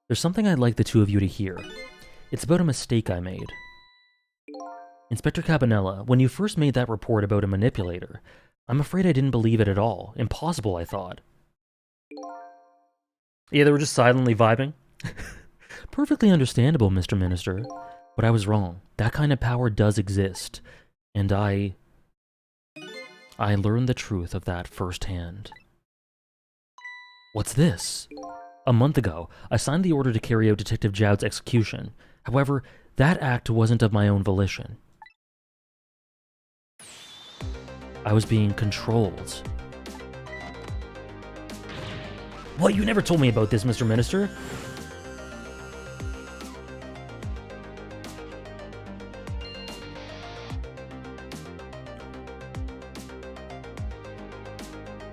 There's something I'd like the two of you to hear. It's about a mistake I made. Inspector Cabanela, when you first made that report about a manipulator, I'm afraid I didn't believe it at all. Impossible, I thought. Yeah, they were just silently vibing. Perfectly understandable, Mr. Minister. But I was wrong. That kind of power does exist. And I learned the truth of that firsthand. What's this? A month ago, I signed the order to carry out Detective Jowd's execution. However, that act wasn't of my own volition. I was being controlled. What? You never told me about this, Mr. Minister.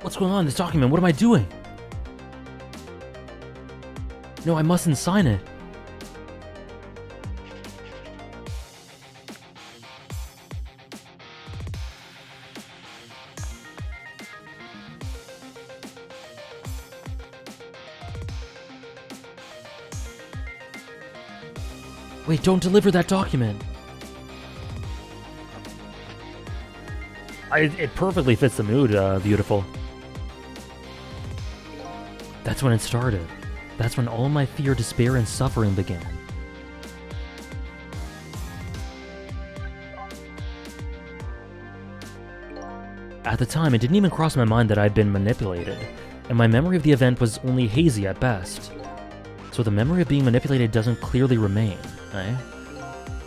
What's going on in this document? What am I doing? No, I mustn't sign it. Wait, don't deliver that document. It perfectly fits the mood, beautiful. That's when it started. That's when all my fear, despair, and suffering began. At the time, it didn't even cross my mind that I'd been manipulated, and my memory of the event was only hazy at best. So the memory of being manipulated doesn't clearly remain, eh?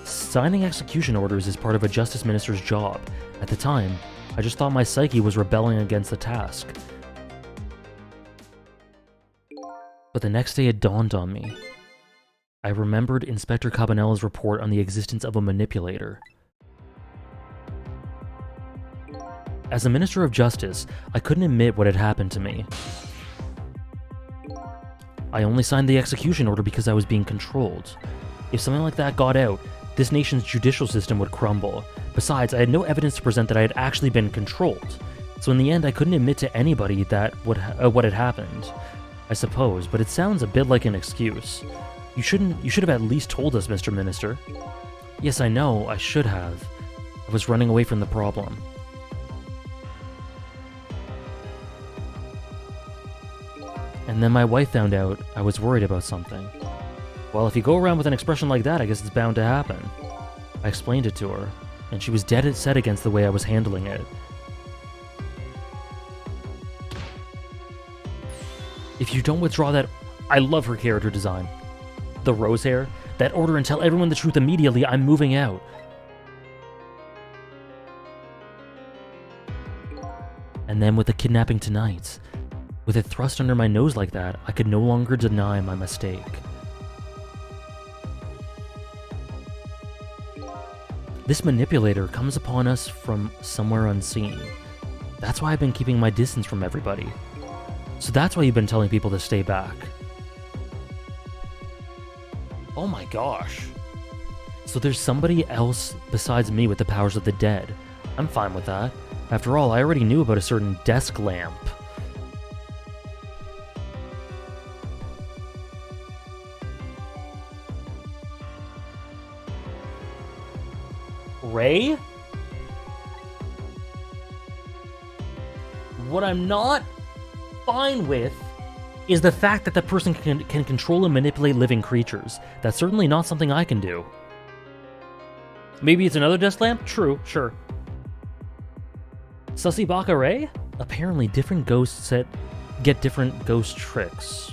Signing execution orders is part of a justice minister's job. At the time, I just thought my psyche was rebelling against the task. But the next day it dawned on me. I remembered Inspector Cabanela's report on the existence of a manipulator. As a Minister of Justice, I couldn't admit what had happened to me. I only signed the execution order because I was being controlled. If something like that got out, this nation's judicial system would crumble. Besides, I had no evidence to present that I had actually been controlled. So in the end, I couldn't admit to anybody that what had happened. I suppose, but it sounds a bit like an excuse. You should have at least told us, Mr. Minister. Yes, I know, I should have. I was running away from the problem. And then my wife found out I was worried about something. Well, if you go around with an expression like that, I guess it's bound to happen. I explained it to her, and she was dead set against the way I was handling it. If you don't withdraw that... I love her character design. The rose hair, that order and tell everyone the truth immediately, I'm moving out. And then with the kidnapping tonight, with it thrust under my nose like that, I could no longer deny my mistake. This manipulator comes upon us from somewhere unseen. That's why I've been keeping my distance from everybody. So that's why you've been telling people to stay back. Oh my gosh. So there's somebody else besides me with the powers of the dead. I'm fine with that. After all, I already knew about a certain desk lamp. Ray? What I'm not fine with is the fact that that person can control and manipulate living creatures. That's certainly not something I can do. Maybe it's another desk lamp? True, sure. Sussy Baka Ray? Apparently different ghosts get different ghost tricks.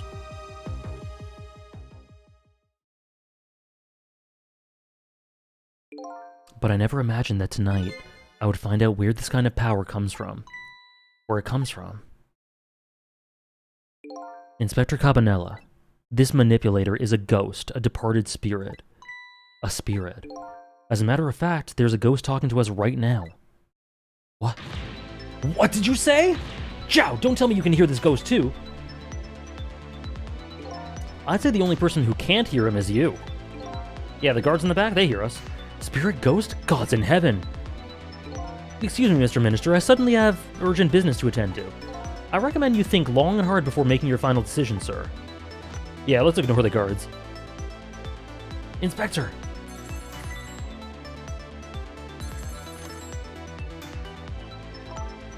But I never imagined that tonight I would find out where this kind of power comes from. Where it comes from. Inspector Cabanela. This manipulator is a ghost, a departed spirit. A spirit. As a matter of fact, there's a ghost talking to us right now. What? What did you say? Zhao, don't tell me you can hear this ghost too. I'd say the only person who can't hear him is you. Yeah, the guards in the back, they hear us. Spirit ghost? Gods in heaven. Excuse me, Mr. Minister, I suddenly have urgent business to attend to. I recommend you think long and hard before making your final decision, sir. Yeah, let's ignore the guards. Inspector!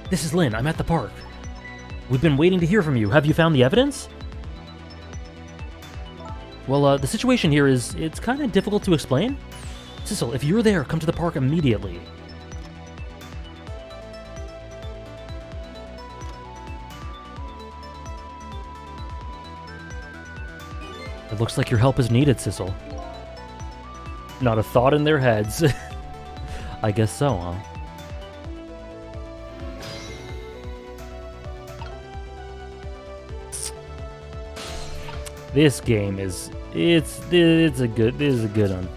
This is Lin, I'm at the park. We've been waiting to hear from you. Have you found the evidence? Well, the situation here is, it's kind of difficult to explain. Sissel, if you're there, come to the park immediately. It looks like your help is needed, Sissel. Not a thought in their heads. I guess so, huh? This game is... This is a good one.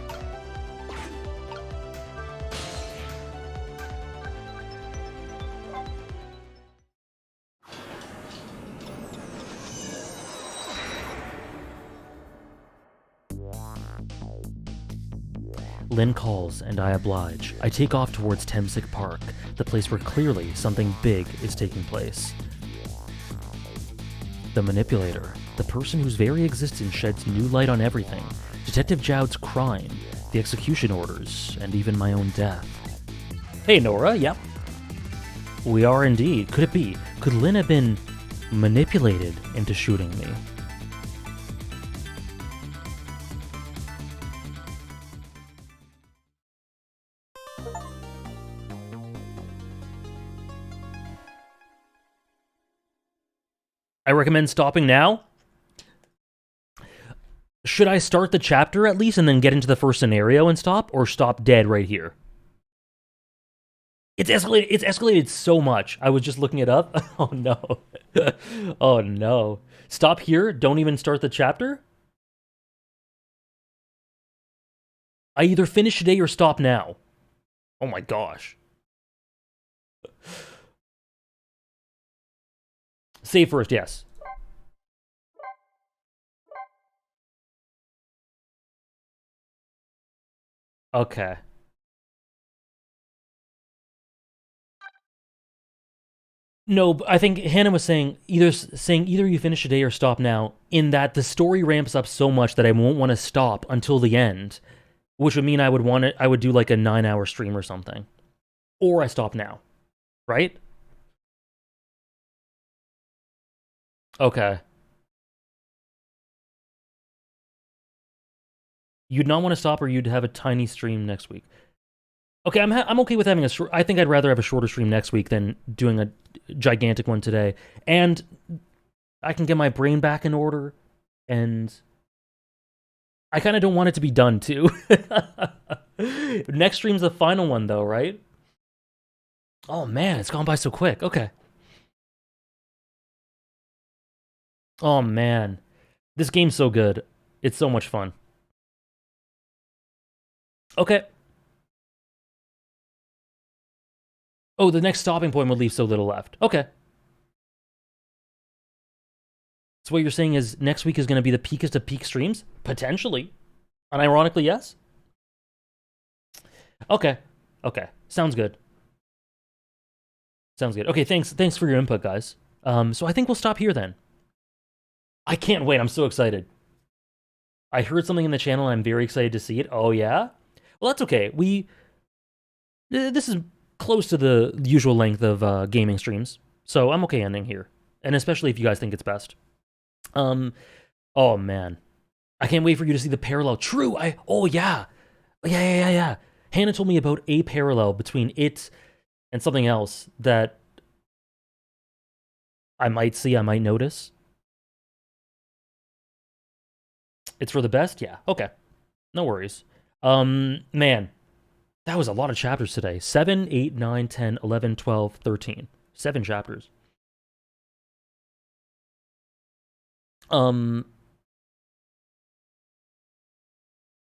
Lin calls, and I oblige. I take off towards Temsic Park, the place where clearly something big is taking place. The manipulator, the person whose very existence sheds new light on everything, Detective Zhao's crime, the execution orders, and even my own death. Hey, Nora, yep. We are indeed. Could it be? Could Lin have been manipulated into shooting me? I recommend stopping now. Should I start the chapter at least and then get into the first scenario and stop, or stop dead right here? It's escalated so much. I was just looking it up. Oh no. Oh no. Stop here, don't even start the chapter? I either finish today or stop now. Oh my gosh. Save first, yes. Okay. No, I think Hannah was saying either you finish today or stop now, in that the story ramps up so much that I won't want to stop until the end, which would mean I would do like a 9-hour stream or something. Or I stop now. Right? Okay. You'd not want to stop, or you'd have a tiny stream next week. Okay, I'm okay with having a I think I'd rather have a shorter stream next week than doing a gigantic one today. And I can get my brain back in order, and I kind of don't want it to be done, too. Next stream's the final one, though, right? Oh, man, it's gone by so quick. Okay. Oh, man. This game's so good. It's so much fun. Okay. Oh, the next stopping point would leave so little left. Okay. So what you're saying is next week is going to be the peakest of peak streams? Potentially. Unironically, yes? Okay. Okay. Sounds good. Sounds good. Okay, thanks for your input, guys. So I think we'll stop here then. I can't wait. I'm so excited. I heard something in the channel and I'm very excited to see it. Oh, yeah? Well, that's okay. This is close to the usual length of gaming streams, so I'm okay ending here. And especially if you guys think it's best. Oh, man. I can't wait for you to see the parallel. True! Oh, yeah! Yeah. Hannah told me about a parallel between it and something else that I might see, I might notice. It's for the best? Yeah, okay. No worries. Man, that was a lot of chapters today. 7, 8, 9, 10, 11, 12, 13. 7 chapters. No,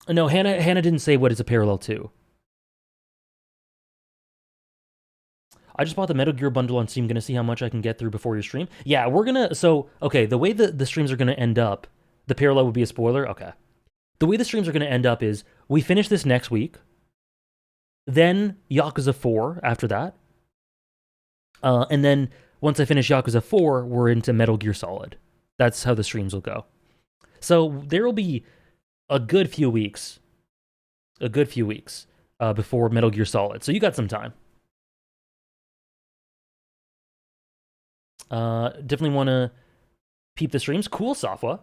Hannah didn't say what it's a parallel to. I just bought the Metal Gear bundle on Steam. Gonna see how much I can get through before your stream. Yeah, we're gonna... So, okay, the way the streams are gonna end up, the parallel would be a spoiler? Okay. The way the streams are gonna end up is, we finish this next week, then Yakuza 4 after that, and then once I finish Yakuza 4, we're into Metal Gear Solid. That's how the streams will go. So there will be a good few weeks before Metal Gear Solid. So you got some time. Definitely want to peep the streams. Cool, Safwa.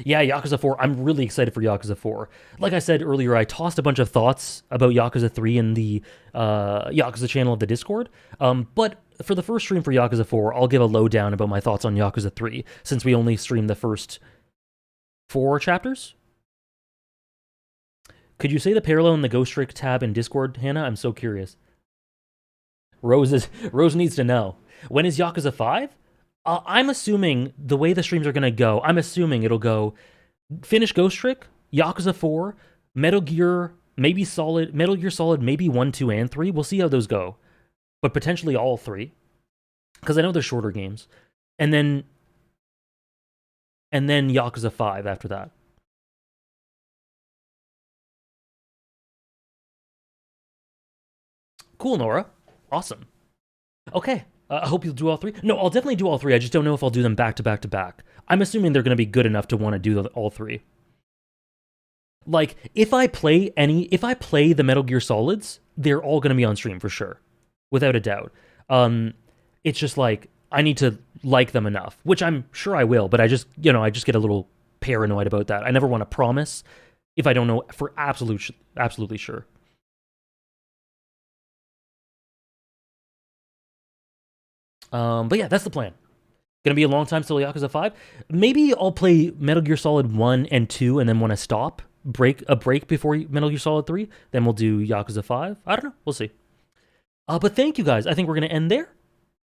Yeah, Yakuza 4. I'm really excited for Yakuza 4. Like I said earlier, I tossed a bunch of thoughts about Yakuza 3 in the Yakuza channel of the Discord. But for the first stream for Yakuza 4, I'll give a lowdown about my thoughts on Yakuza 3, since we only streamed the first 4 chapters. Could you say the parallel in the Ghost Trick tab in Discord, Hannah? I'm so curious. Rose needs to know. When is Yakuza 5? I'm assuming the way the streams are going to go, I'm assuming it'll go finish Ghost Trick, Yakuza 4, Metal Gear, maybe Solid, Metal Gear Solid, maybe 1, 2, and 3. We'll see how those go. But potentially all 3. Because I know they're shorter games. And then Yakuza 5 after that. Cool, Nora. Awesome. Okay. I hope you'll do all 3. No, I'll definitely do all 3. I just don't know if I'll do them back to back to back. I'm assuming they're going to be good enough to want to do all 3. Like, if I play the Metal Gear Solids, they're all going to be on stream for sure. Without a doubt. It's just like, I need to like them enough, which I'm sure I will, but I just get a little paranoid about that. I never want to promise if I don't know for absolutely sure. But yeah, that's the plan. Gonna be a long time till Yakuza 5. Maybe I'll play Metal Gear Solid 1 and 2 and then when I stop, a break before Metal Gear Solid 3, then we'll do Yakuza 5. I don't know. We'll see. But thank you guys. I think we're gonna end there.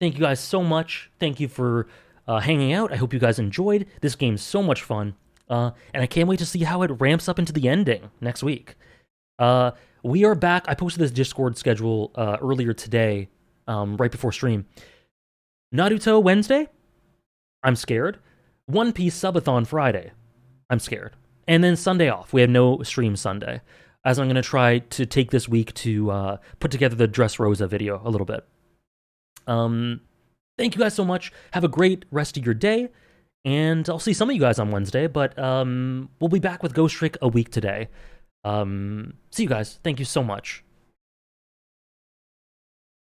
Thank you guys so much. Thank you for hanging out. I hope you guys enjoyed. This game's so much fun. And I can't wait to see how it ramps up into the ending next week. We are back. I posted this Discord schedule earlier today, right before stream. Naruto Wednesday, I'm scared. One Piece Subathon Friday, I'm scared. And then Sunday off. We have no stream Sunday, as I'm going to try to take this week to put together the Dressrosa video a little bit. Thank you guys so much. Have a great rest of your day, and I'll see some of you guys on Wednesday, but we'll be back with Ghost Trick a week today. See you guys. Thank you so much.